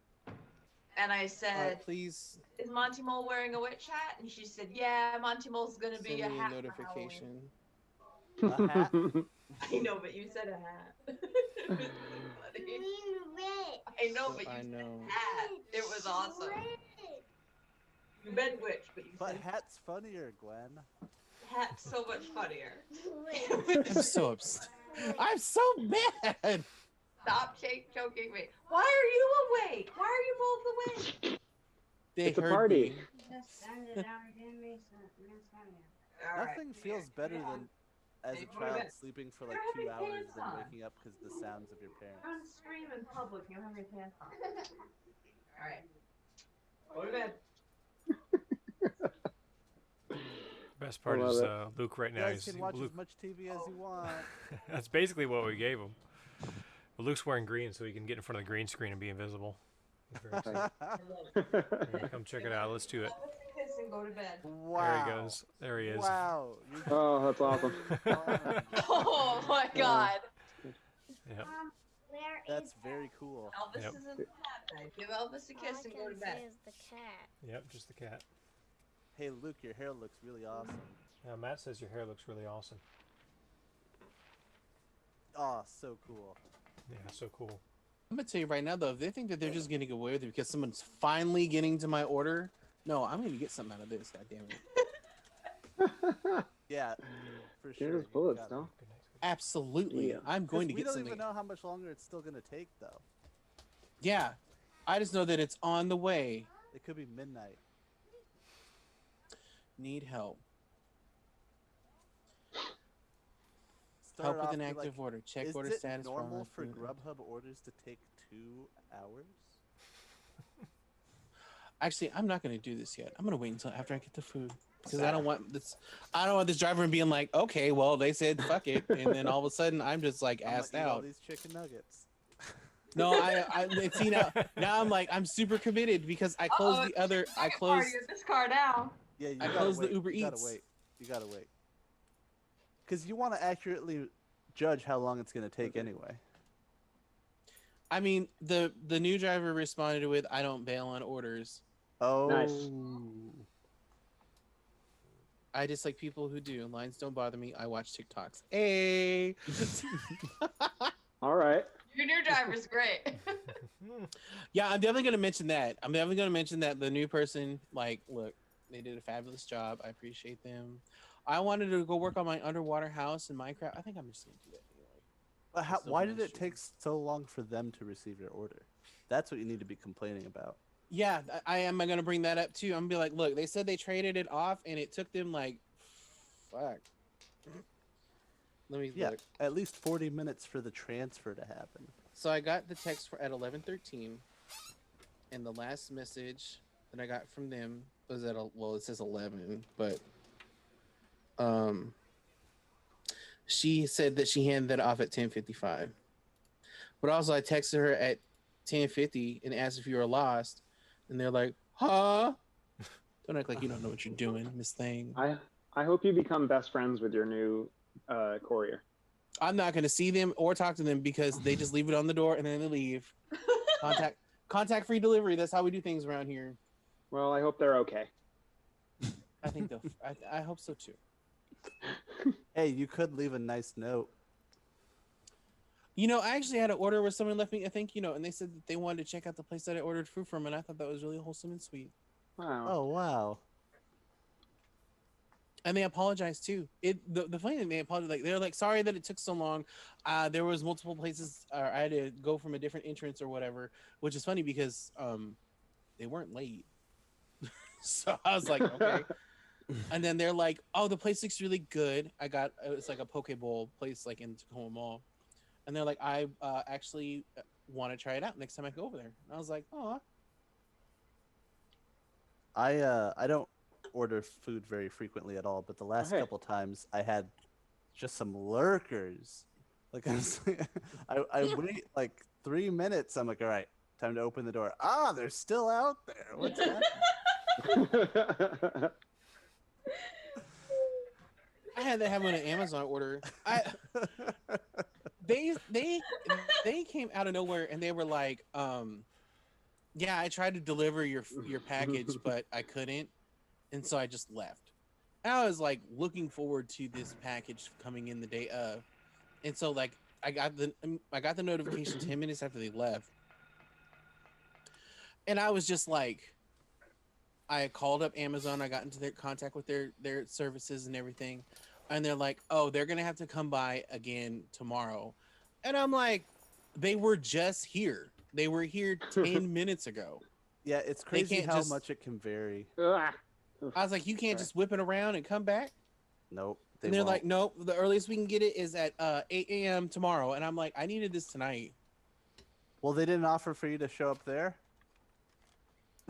[SPEAKER 6] And I said,
[SPEAKER 7] please
[SPEAKER 6] is Monty Mole wearing a witch hat? And she said, yeah, Monty Mole's going to
[SPEAKER 7] send
[SPEAKER 6] be
[SPEAKER 7] me
[SPEAKER 6] a
[SPEAKER 7] a
[SPEAKER 6] hat for
[SPEAKER 7] notification.
[SPEAKER 2] A hat?
[SPEAKER 6] Halloween. I know, but you said a hat. It was really funny. I know, but you
[SPEAKER 7] I
[SPEAKER 6] said
[SPEAKER 7] know.
[SPEAKER 6] hat. It was awesome. You meant witch, but you
[SPEAKER 2] But
[SPEAKER 6] said
[SPEAKER 2] hat's funnier, Gwen.
[SPEAKER 6] hat's so much funnier.
[SPEAKER 7] I'm so upset. I'm so mad.
[SPEAKER 6] Stop choking me. Why are you awake? Why are you both awake?
[SPEAKER 7] They
[SPEAKER 8] It's a
[SPEAKER 7] heard
[SPEAKER 8] party.
[SPEAKER 7] me.
[SPEAKER 6] All right,
[SPEAKER 2] Nothing feels better than as
[SPEAKER 6] Hey,
[SPEAKER 2] a
[SPEAKER 6] go to
[SPEAKER 2] child
[SPEAKER 6] bed.
[SPEAKER 2] sleeping for like
[SPEAKER 6] You're
[SPEAKER 2] 2
[SPEAKER 6] having
[SPEAKER 2] hours
[SPEAKER 6] pants
[SPEAKER 2] than
[SPEAKER 6] on.
[SPEAKER 2] waking up because of the sounds of your parents.
[SPEAKER 6] Don't scream in public. You have your pants on. All right. Go to bed.
[SPEAKER 1] Best part
[SPEAKER 8] I
[SPEAKER 1] is
[SPEAKER 8] love
[SPEAKER 1] Luke right
[SPEAKER 2] You
[SPEAKER 1] now.
[SPEAKER 2] guys
[SPEAKER 1] He's
[SPEAKER 2] can watch
[SPEAKER 1] Luke.
[SPEAKER 2] as much TV as you want.
[SPEAKER 1] That's basically what we gave him. But Luke's wearing green, so he can get in front of the green screen and be invisible. He's very excited.
[SPEAKER 6] I love it.
[SPEAKER 1] Here, come check it out. Let's do it.
[SPEAKER 6] Have a kiss and go to bed.
[SPEAKER 2] Wow.
[SPEAKER 1] There he goes. There he is.
[SPEAKER 2] Wow. You're
[SPEAKER 8] Oh, that's awesome.
[SPEAKER 2] very fun.
[SPEAKER 6] Oh my God.
[SPEAKER 1] Yep.
[SPEAKER 2] That's very cool.
[SPEAKER 6] Elvis
[SPEAKER 1] Yep.
[SPEAKER 6] is in the cat night. Give Elvis a kiss and go to bed.
[SPEAKER 9] Is the cat.
[SPEAKER 1] Yep. Just the cat.
[SPEAKER 2] Hey, Luke, your hair looks really awesome.
[SPEAKER 1] Matt says your hair looks really awesome.
[SPEAKER 2] Oh, so cool.
[SPEAKER 1] Yeah. So cool.
[SPEAKER 7] I'm gonna tell you right now though, if they think that they're just getting away with it because someone's finally getting to my order, no, I'm gonna get something out of this. God damn it!
[SPEAKER 2] Yeah, for sure.
[SPEAKER 8] There's
[SPEAKER 2] you
[SPEAKER 8] bullets,
[SPEAKER 2] gotta-
[SPEAKER 8] no?
[SPEAKER 7] Absolutely,
[SPEAKER 8] Yeah.
[SPEAKER 7] I'm going to
[SPEAKER 2] we
[SPEAKER 7] get
[SPEAKER 2] don't
[SPEAKER 7] something.
[SPEAKER 2] even know how much longer it's still gonna take, though.
[SPEAKER 7] Yeah, I just know that it's on the way.
[SPEAKER 2] It could be midnight.
[SPEAKER 7] Need help.
[SPEAKER 2] Start
[SPEAKER 7] Help with
[SPEAKER 2] off,
[SPEAKER 7] an
[SPEAKER 2] be
[SPEAKER 7] active
[SPEAKER 2] like,
[SPEAKER 7] order. Check
[SPEAKER 2] is
[SPEAKER 7] order
[SPEAKER 2] it
[SPEAKER 7] status.
[SPEAKER 2] normal for
[SPEAKER 7] food.
[SPEAKER 2] Grubhub orders to take 2 hours?
[SPEAKER 7] Actually, I'm not gonna do this yet. I'm gonna wait until after I get the food because I don't want this. I don't want this driver being like, okay, well they said fuck it, and then all of a sudden I'm just like
[SPEAKER 2] I'm
[SPEAKER 7] assed
[SPEAKER 2] gonna eat all
[SPEAKER 7] out.
[SPEAKER 2] these chicken nuggets.
[SPEAKER 7] No, I see now I'm like I'm super committed because I closed the other. I closed.
[SPEAKER 6] You're this car now.
[SPEAKER 2] Yeah, you
[SPEAKER 7] I
[SPEAKER 2] gotta
[SPEAKER 7] closed the
[SPEAKER 2] wait.
[SPEAKER 7] Uber
[SPEAKER 2] You gotta
[SPEAKER 7] Eats.
[SPEAKER 2] wait. You gotta wait. Because you want to accurately judge how long it's gonna take anyway.
[SPEAKER 7] I mean, the new driver responded with, "I don't bail on orders.
[SPEAKER 2] Oh.
[SPEAKER 8] Nice.
[SPEAKER 7] I just like people who do. Lines don't bother me. I watch TikToks." Hey.
[SPEAKER 8] All right.
[SPEAKER 6] Your new driver's great.
[SPEAKER 7] Yeah, I'm definitely gonna mention that. I'm definitely gonna mention that the new person, like, look, they did a fabulous job. I appreciate them. I wanted to go work on my underwater house in Minecraft. I think I'm just gonna do that anyway.
[SPEAKER 2] But
[SPEAKER 7] It's no
[SPEAKER 2] why
[SPEAKER 7] fun
[SPEAKER 2] did it
[SPEAKER 7] shit.
[SPEAKER 2] take so long for them to receive your order? That's what you need to be complaining about.
[SPEAKER 7] Yeah, I am gonna bring that up too. I'm gonna be like, look, they said they traded it off, and it took them like, fuck. Let me
[SPEAKER 2] Yeah,
[SPEAKER 7] look.
[SPEAKER 2] at least 40 minutes for the transfer to happen.
[SPEAKER 7] So I got the text at 11:13, and the last message that I got from them was at well, it says 11, but she said that she handed that off at 10:55. But also, I texted her at 10:50 and asked if you were lost, and they're like, "Huh? Don't act like you don't know what you're doing, Miss Thing."
[SPEAKER 8] I hope you become best friends with your new courier.
[SPEAKER 7] I'm not gonna see them or talk to them because they just leave it on the door and then they leave. Contact free delivery. That's how we do things around here.
[SPEAKER 8] Well, I hope they're okay.
[SPEAKER 7] I think they'll. I hope so too.
[SPEAKER 2] Hey, you could leave a nice note.
[SPEAKER 7] You know, I actually had an order where someone left me a thank you note, and they said that they wanted to check out the place that I ordered food from, and I thought that was really wholesome and sweet.
[SPEAKER 8] Wow.
[SPEAKER 2] Oh, wow.
[SPEAKER 7] And they apologized too. The funny thing, they apologized, like they're like, sorry that it took so long. There was multiple places, or I had to go from a different entrance or whatever, which is funny because they weren't late. So I was like, okay. And then they're like, oh, the place looks really good. It's like a poke bowl place like in Tacoma Mall. And they're like, I actually want to try it out next time I go over there. And I was like, oh.
[SPEAKER 2] I don't order food very frequently at all, but the last
[SPEAKER 8] Hey.
[SPEAKER 2] couple times I had just some lurkers. Like I wait like 3 minutes. I'm like, all right, time to open the door. Ah, they're still out there. What's happening?
[SPEAKER 7] I had that happen on an Amazon order. They came out of nowhere and they were like, yeah, I tried to deliver your package, but I couldn't, and so I just left. And I was like looking forward to this package coming in the day of, and so like I got the notification 10 minutes after they left, and I was just like, I called up Amazon. I got into their contact with their services and everything, and they're like, oh, they're gonna have to come by again tomorrow, and I'm like, they were just here. They were here 10 minutes ago.
[SPEAKER 2] Yeah, it's crazy
[SPEAKER 7] can't
[SPEAKER 2] how
[SPEAKER 7] just-
[SPEAKER 2] much it can vary.
[SPEAKER 8] Ugh.
[SPEAKER 7] I was like, you can't
[SPEAKER 8] Sorry.
[SPEAKER 7] just whip it around and come back.
[SPEAKER 2] Nope.
[SPEAKER 7] And they're
[SPEAKER 2] won't.
[SPEAKER 7] like, nope, the earliest we can get it is at 8 a.m. tomorrow. And I'm like, I needed this tonight.
[SPEAKER 2] Well, they didn't offer for you to show up there.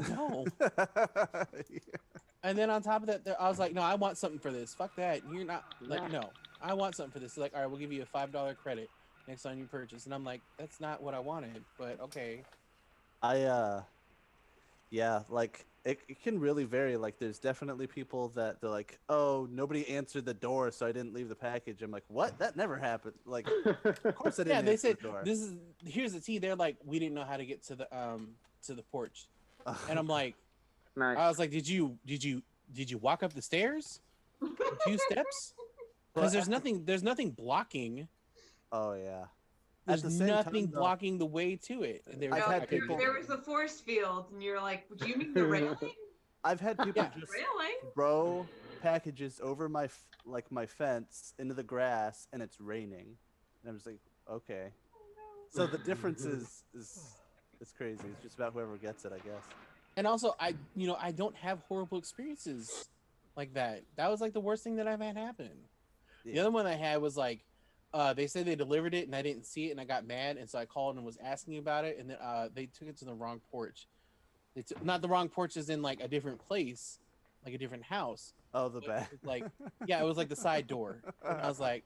[SPEAKER 7] No. And then on top of that, I was like, no, I want something for this. Fuck that. You're not like, no, I want something for this. They're like, all right, we'll give you a $5 credit next time you purchase. And I'm like, that's not what I wanted, but okay.
[SPEAKER 2] Yeah, like it can really vary. Like there's definitely people that they're like, oh, nobody answered the door, so I didn't leave the package. I'm like, what? That never happened. Like, of course I didn't.
[SPEAKER 7] Yeah, they
[SPEAKER 2] answer
[SPEAKER 7] said
[SPEAKER 2] the door.
[SPEAKER 7] here's the tea. They're like, we didn't know how to get to the porch. And I'm like,
[SPEAKER 8] Nice.
[SPEAKER 7] I was like, did you walk up the stairs a few steps?
[SPEAKER 2] Well,
[SPEAKER 7] Because there's nothing blocking.
[SPEAKER 2] Oh yeah.
[SPEAKER 7] There's
[SPEAKER 2] At the same
[SPEAKER 7] nothing
[SPEAKER 2] time, though,
[SPEAKER 7] blocking the way to it. And they were
[SPEAKER 2] I've
[SPEAKER 6] No,
[SPEAKER 2] had people-
[SPEAKER 6] there was a force field, and you're like, do you mean the railing?
[SPEAKER 2] I've had people
[SPEAKER 7] Yeah.
[SPEAKER 2] just
[SPEAKER 6] Railing?
[SPEAKER 2] throw packages over my my fence into the grass, and it's raining, and I'm just like, okay. So the difference is it's crazy. It's just about whoever gets it, I guess.
[SPEAKER 7] And also, I don't have horrible experiences like that. That was like the worst thing that I've had happen. The
[SPEAKER 2] Yeah.
[SPEAKER 7] other one I had was like, they said they delivered it and I didn't see it and I got mad, and so I called and was asking about it, and then they took it to the wrong porch. It's not the wrong porch, is in like a different place, like a different house.
[SPEAKER 2] Oh, the
[SPEAKER 7] But
[SPEAKER 2] back.
[SPEAKER 7] like, yeah, it was like the side door, and I was like,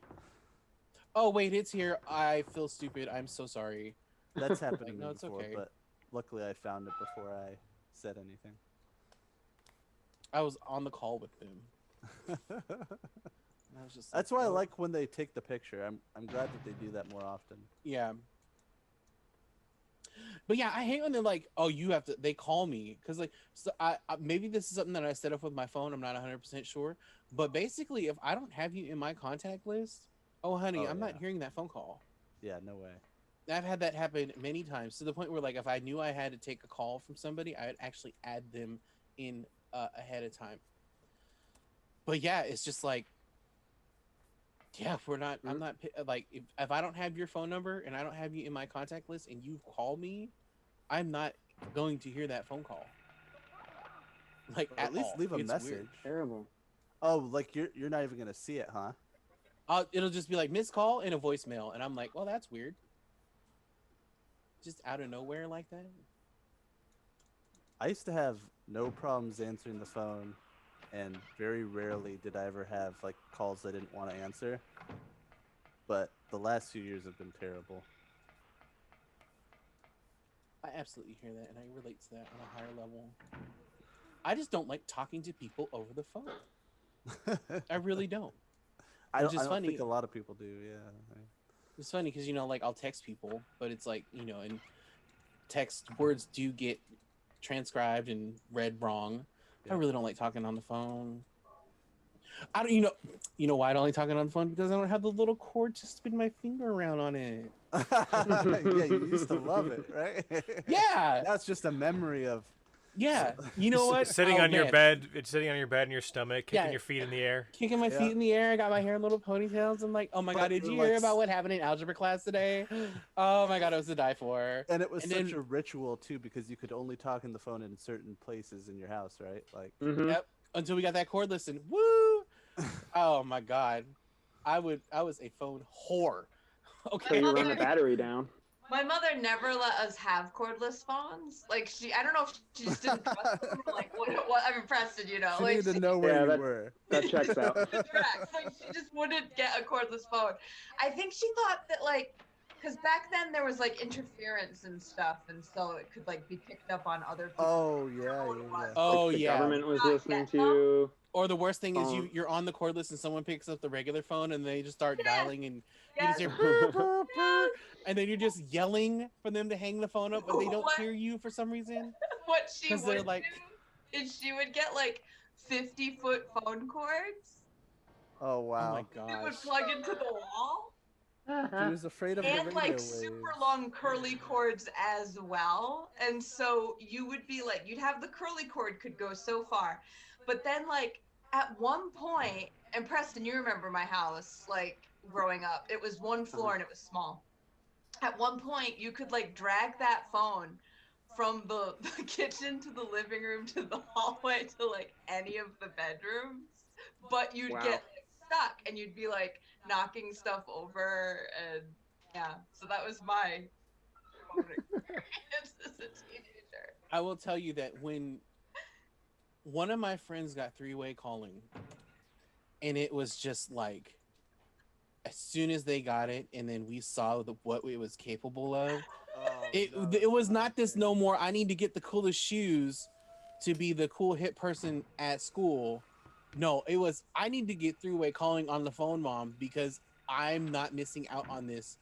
[SPEAKER 7] "Oh wait, it's here. I feel stupid. I'm so sorry."
[SPEAKER 2] That's happened to
[SPEAKER 7] Like,
[SPEAKER 2] me
[SPEAKER 7] no, it's
[SPEAKER 2] before,
[SPEAKER 7] okay.
[SPEAKER 2] but luckily I found it before I said anything.
[SPEAKER 7] I was on the call with them. And I was just
[SPEAKER 2] That's
[SPEAKER 7] like,
[SPEAKER 2] why I
[SPEAKER 7] "Oh."
[SPEAKER 2] like when they take the picture. I'm glad that they do that more often.
[SPEAKER 7] Yeah. But yeah, I hate when they're like, "Oh, you have to." They call me because like, so I maybe this is something that I set up with my phone. I'm not 100% sure, but basically, if I don't have you in my contact list, oh honey,
[SPEAKER 2] Oh,
[SPEAKER 7] I'm not
[SPEAKER 2] yeah.
[SPEAKER 7] hearing that phone call.
[SPEAKER 2] Yeah, no way.
[SPEAKER 7] I've had that happen many times to the point where like, if I knew I had to take a call from somebody, I would actually add them in ahead of time. But yeah, it's just like, yeah, if we're not, I'm not like, if I don't have your phone number and I don't have you in my contact list and you call me, I'm not going to hear that phone call. Like
[SPEAKER 2] Or at least
[SPEAKER 7] all.
[SPEAKER 2] leave a
[SPEAKER 7] It's
[SPEAKER 2] message.
[SPEAKER 7] weird.
[SPEAKER 8] Terrible.
[SPEAKER 2] Oh, like you're not even gonna see it, huh?
[SPEAKER 7] It'll just be like missed call and a voicemail, and I'm like, well, that's weird. Just out of nowhere like that.
[SPEAKER 2] I used to have no problems answering the phone, and very rarely did I ever have like calls I didn't want to answer. But the last few years have been terrible.
[SPEAKER 7] I absolutely hear that, and I relate to that on a higher level. I just don't like talking to people over the phone. I really don't.
[SPEAKER 2] I
[SPEAKER 7] Which
[SPEAKER 2] don't, I
[SPEAKER 7] is
[SPEAKER 2] don't
[SPEAKER 7] funny.
[SPEAKER 2] think a lot of people do. Yeah.
[SPEAKER 7] It's funny because, you know, like I'll text people, but it's like, you know, and text words do get transcribed and read wrong. I
[SPEAKER 2] Yeah.
[SPEAKER 7] really don't like talking on the phone. I don't, you know why I don't like talking on the phone? Because I don't have the little cord to spin my finger around on it.
[SPEAKER 2] Yeah, you used to love it, right?
[SPEAKER 7] Yeah,
[SPEAKER 2] That's just a memory of.
[SPEAKER 7] yeah. You know what?
[SPEAKER 1] Sitting
[SPEAKER 7] Oh,
[SPEAKER 1] on your
[SPEAKER 7] man.
[SPEAKER 1] bed, it's sitting on your bed in your stomach, kicking
[SPEAKER 7] Yeah.
[SPEAKER 1] your feet in the air.
[SPEAKER 7] Kicking my
[SPEAKER 2] Yeah.
[SPEAKER 7] feet in the air. I got my hair in little ponytails. I'm like, oh my
[SPEAKER 2] But
[SPEAKER 7] god, did
[SPEAKER 2] you're
[SPEAKER 7] you
[SPEAKER 2] like
[SPEAKER 7] hear about what happened in algebra class today? Oh my god, it was to die for.
[SPEAKER 2] And it was
[SPEAKER 7] And
[SPEAKER 2] such
[SPEAKER 7] then-
[SPEAKER 2] a ritual too, because you could only talk on the phone in certain places in your house, right? Like,
[SPEAKER 8] Mhm.
[SPEAKER 7] Yep. Until we got that cordless and woo. Oh my god. I was a phone whore.
[SPEAKER 8] So
[SPEAKER 7] Okay.
[SPEAKER 8] you run the battery down.
[SPEAKER 6] My mother never let us have cordless phones. Like I don't know if she just didn't trust them or like what I'm impressed, you know.
[SPEAKER 2] she
[SPEAKER 6] Like
[SPEAKER 2] needed to know where
[SPEAKER 8] Yeah,
[SPEAKER 2] you
[SPEAKER 8] that-
[SPEAKER 2] were.
[SPEAKER 8] That checks out.
[SPEAKER 6] correct. Like she just wouldn't get a cordless phone. I think she thought that like, because back then there was like interference and stuff, and so it could like be picked up on other people.
[SPEAKER 2] Oh yeah,
[SPEAKER 6] what it
[SPEAKER 2] yeah,
[SPEAKER 6] was.
[SPEAKER 2] yeah.
[SPEAKER 7] Oh
[SPEAKER 8] Like the
[SPEAKER 7] yeah.
[SPEAKER 8] government was
[SPEAKER 6] Not
[SPEAKER 8] listening
[SPEAKER 6] get
[SPEAKER 8] to you.
[SPEAKER 7] Or the worst thing is
[SPEAKER 8] Phone.
[SPEAKER 7] you're on the cordless and someone picks up the regular phone and they just start dialing and you just
[SPEAKER 6] Yes.
[SPEAKER 7] hear brr, brr, brr, and then you're just yelling for them to hang the phone up, but they don't
[SPEAKER 6] What?
[SPEAKER 7] hear you for some reason.
[SPEAKER 6] What she
[SPEAKER 7] 'Cause they're
[SPEAKER 6] would
[SPEAKER 7] like-
[SPEAKER 6] do is she would get like 50-foot phone cords.
[SPEAKER 2] Oh
[SPEAKER 7] Oh my
[SPEAKER 2] wow.
[SPEAKER 6] It would
[SPEAKER 7] gosh.
[SPEAKER 6] plug into the wall.
[SPEAKER 2] She was afraid of the
[SPEAKER 6] And
[SPEAKER 2] radio
[SPEAKER 6] like
[SPEAKER 2] waves.
[SPEAKER 6] super long curly cords as well. And so you would be like, you'd have the curly cord could go so far. But then like at one point, and Preston, you remember my house, like growing up, it was one floor and it was small. At one point you could like drag that phone from the kitchen to the living room to the hallway to like any of the bedrooms, but you'd
[SPEAKER 8] Wow.
[SPEAKER 6] get like, stuck and you'd be like knocking stuff over, and yeah, so that was my phone experience as a teenager.
[SPEAKER 7] I will tell you that when one of my friends got three-way calling, and it was just like, as soon as they got it, and then we saw what it was capable of,
[SPEAKER 2] Oh,
[SPEAKER 7] it
[SPEAKER 2] no,
[SPEAKER 7] it was not
[SPEAKER 2] okay.
[SPEAKER 7] this no more. I need to get the coolest shoes to be the cool hip person at school. No, it was I need to get three-way calling on the phone, mom, because I'm not missing out on this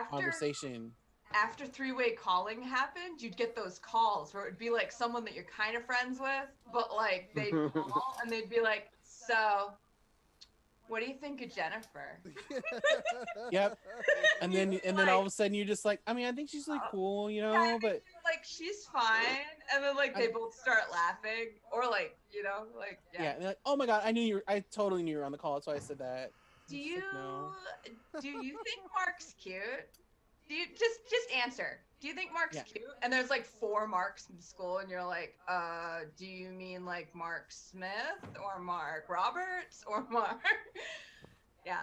[SPEAKER 7] conversation.
[SPEAKER 6] After three-way calling happened, you'd get those calls where it would be like someone that you're kind of friends with, but like they'd call and they'd be like, so what do you think of Jennifer?
[SPEAKER 7] Yep. And then all of a sudden you're just like, I mean, I think she's like cool, you
[SPEAKER 6] Yeah,
[SPEAKER 7] know, but
[SPEAKER 6] like she's fine, and then like they both start laughing, or like, you know, like
[SPEAKER 7] yeah, and they're like, oh my god, I totally knew you were on the call. That's why I said that.
[SPEAKER 6] Do
[SPEAKER 7] It's
[SPEAKER 6] you
[SPEAKER 7] like, no.
[SPEAKER 6] do you think Mark's cute? Do you just answer? Do you think Mark's
[SPEAKER 7] Yeah.
[SPEAKER 6] cute? And there's like 4 Marks in school, and you're like, do you mean like Mark Smith or Mark Roberts or Mark? Yeah.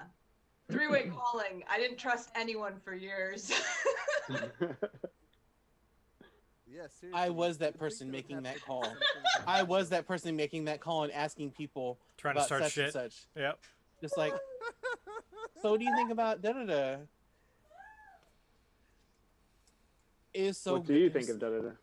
[SPEAKER 6] Three-way calling. I didn't trust anyone for years.
[SPEAKER 2] Yeah, seriously.
[SPEAKER 7] I was that
[SPEAKER 2] you'd think
[SPEAKER 7] person
[SPEAKER 2] they would
[SPEAKER 7] making
[SPEAKER 2] have
[SPEAKER 7] that
[SPEAKER 2] to do
[SPEAKER 7] call.
[SPEAKER 2] something
[SPEAKER 7] I was
[SPEAKER 2] about
[SPEAKER 7] that person making that call and asking people
[SPEAKER 1] Trying to
[SPEAKER 7] about
[SPEAKER 1] start
[SPEAKER 7] such
[SPEAKER 1] shit.
[SPEAKER 7] and such.
[SPEAKER 1] Yep.
[SPEAKER 7] Just like,
[SPEAKER 2] it.
[SPEAKER 7] so what do you think about da da da? It is so
[SPEAKER 8] What do
[SPEAKER 7] good.
[SPEAKER 8] you
[SPEAKER 7] There's-
[SPEAKER 8] think of da da da?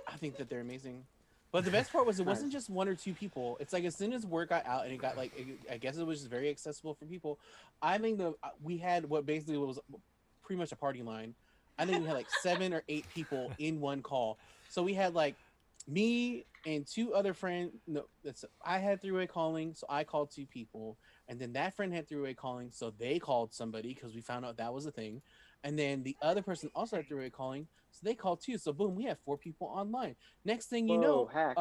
[SPEAKER 7] I think that they're amazing. But the best part was it wasn't just one or two people. It's like as soon as word got out and it got like, I guess it was just very accessible for people. I think we had what basically was pretty much a party line. I think we had like 7 or 8 people in one call. So we had like me and 2 other friends. No, I had three-way calling, so I called 2 people, and then that friend had three-way calling, so they called somebody because we found out that was a thing. And then the other person also had three-way calling, so they called too. So boom, we have 4 people online. Next thing you know,
[SPEAKER 8] hacks.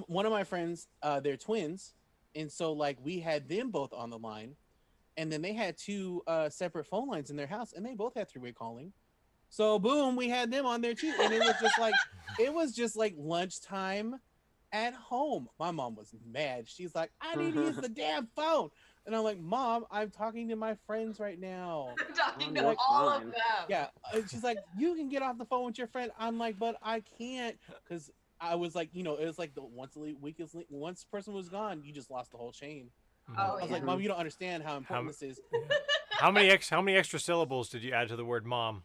[SPEAKER 7] one of my friends, they're twins, and so like we had them both on the line, and then they had 2 separate phone lines in their house, and they both had three-way calling. So boom, we had them on there too, and it was just like lunchtime at home. My mom was mad. She's like, I need to use the damn phone. And I'm like, Mom, I'm talking to my friends right now.
[SPEAKER 6] I'm talking to
[SPEAKER 8] You're
[SPEAKER 6] all of
[SPEAKER 8] fine.
[SPEAKER 6] them.
[SPEAKER 7] Yeah. And she's like, you can get off the phone with your friend. I'm like, but I can't. Because I was like, it was like the once person was gone, you just lost the whole chain.
[SPEAKER 6] Oh,
[SPEAKER 7] I was
[SPEAKER 6] yeah.
[SPEAKER 7] like, Mom, you don't understand how important this is.
[SPEAKER 1] How many extra syllables did you add to the word mom?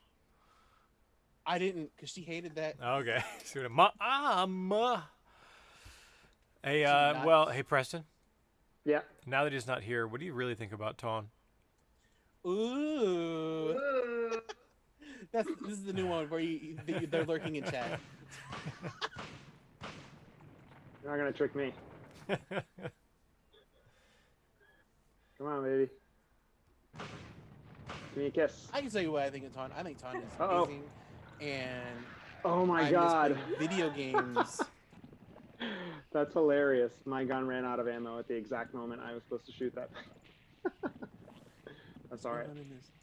[SPEAKER 7] I didn't, because she hated that.
[SPEAKER 1] Okay. Mom. Hey,
[SPEAKER 7] not-
[SPEAKER 1] well, hey, Preston.
[SPEAKER 8] Yeah.
[SPEAKER 1] Now that he's not here, what do you really think about Ton?
[SPEAKER 7] Ooh.
[SPEAKER 6] Ooh.
[SPEAKER 7] This is the new one where they're lurking in chat.
[SPEAKER 8] You're not gonna trick me. Come on, baby. Give me a kiss.
[SPEAKER 7] I can tell you what I think of Ton. I think Ton is
[SPEAKER 8] Uh-oh.
[SPEAKER 7] amazing, and
[SPEAKER 8] Oh my
[SPEAKER 7] I miss
[SPEAKER 8] god.
[SPEAKER 7] playing video games.
[SPEAKER 8] That's hilarious. My gun ran out of ammo at the exact moment I was supposed to shoot that. That's alright.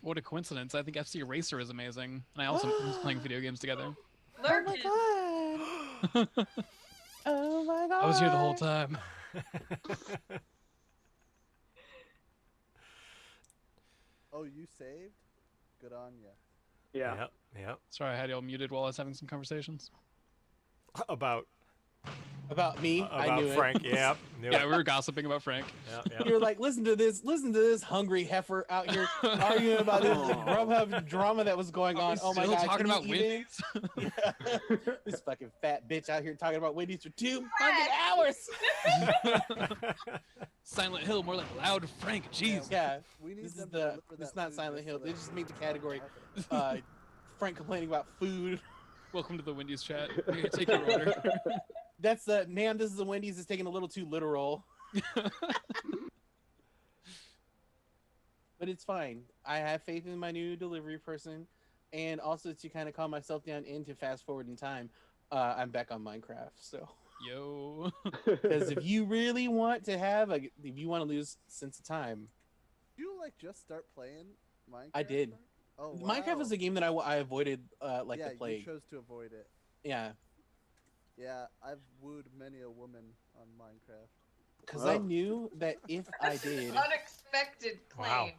[SPEAKER 5] What a coincidence. I think FC Racer is amazing. And I also was playing video games together.
[SPEAKER 6] Lurking.
[SPEAKER 7] Oh my god! Oh my god!
[SPEAKER 5] I was here the whole time.
[SPEAKER 2] Oh, you saved? Good on ya.
[SPEAKER 8] Yeah.
[SPEAKER 1] Yep.
[SPEAKER 5] Sorry, I had you all muted while I was having some conversations.
[SPEAKER 1] About
[SPEAKER 7] About me, I knew
[SPEAKER 1] Frank.
[SPEAKER 7] it.
[SPEAKER 1] Yep. Knew
[SPEAKER 5] Yeah,
[SPEAKER 1] it.
[SPEAKER 5] we were gossiping about Frank.
[SPEAKER 1] Yeah.
[SPEAKER 7] You were like, listen to this hungry heifer out here arguing about this Grubhub drama that was going on. Oh my
[SPEAKER 5] Still
[SPEAKER 7] god,
[SPEAKER 5] talking
[SPEAKER 7] can you
[SPEAKER 5] about
[SPEAKER 7] eat it?
[SPEAKER 5] Wendy's?
[SPEAKER 7] Yeah. This fucking fat bitch out here talking about Wendy's for 2 fucking hours.
[SPEAKER 5] Silent Hill, more like Loud Frank. Jeez.
[SPEAKER 7] Yeah,
[SPEAKER 2] We need
[SPEAKER 7] this is
[SPEAKER 2] them to
[SPEAKER 7] the.
[SPEAKER 2] deliver
[SPEAKER 7] It's
[SPEAKER 2] that
[SPEAKER 7] not
[SPEAKER 2] food
[SPEAKER 7] Silent
[SPEAKER 2] just
[SPEAKER 7] Hill.
[SPEAKER 2] so
[SPEAKER 7] They
[SPEAKER 2] that
[SPEAKER 7] just made the
[SPEAKER 2] we
[SPEAKER 7] category.
[SPEAKER 2] can
[SPEAKER 7] Frank complaining about food.
[SPEAKER 5] Welcome to the Wendy's chat. Here, take your order.
[SPEAKER 7] That's the man. This is the Wendy's is taking a little too literal. But it's fine. I have faith in my new delivery person, and also to kind of calm myself down and to fast forward in time. I'm back on Minecraft. So,
[SPEAKER 5] Yo.
[SPEAKER 7] because if you really want to have if you want to lose sense of time,
[SPEAKER 2] you like just start playing Minecraft?
[SPEAKER 7] I did.
[SPEAKER 2] Mark? Oh, wow.
[SPEAKER 7] Minecraft is a game that I avoided like
[SPEAKER 2] yeah,
[SPEAKER 7] the plague.
[SPEAKER 2] you chose to avoid it.
[SPEAKER 7] Yeah,
[SPEAKER 2] Yeah, I've wooed many a woman on Minecraft.
[SPEAKER 7] because I
[SPEAKER 8] Oh.
[SPEAKER 7] knew that if I
[SPEAKER 6] This is
[SPEAKER 7] did,
[SPEAKER 6] unexpected claim.
[SPEAKER 1] Wow.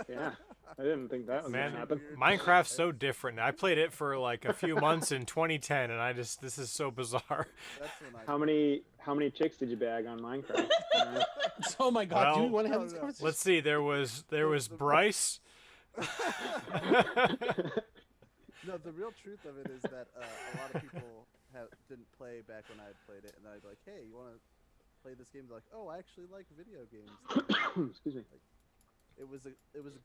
[SPEAKER 8] Yeah. I didn't think that was
[SPEAKER 1] Man,
[SPEAKER 8] gonna happen.
[SPEAKER 1] Minecraft's so different. I played it for like a few months in 2010, and this is so bizarre.
[SPEAKER 2] That's when I.
[SPEAKER 8] How many chicks did you bag on Minecraft?
[SPEAKER 7] oh my god, do we
[SPEAKER 1] Well,
[SPEAKER 7] want to have
[SPEAKER 2] no,
[SPEAKER 7] this
[SPEAKER 2] no.
[SPEAKER 7] conversation?
[SPEAKER 1] Let's see. There was Bryce.
[SPEAKER 2] No, the real truth of it is that a lot of people didn't play back when I had played it, and I'd be like, "Hey, you want to play this game?" They're like, "Oh, I actually like video games."
[SPEAKER 8] Excuse me.
[SPEAKER 2] It was a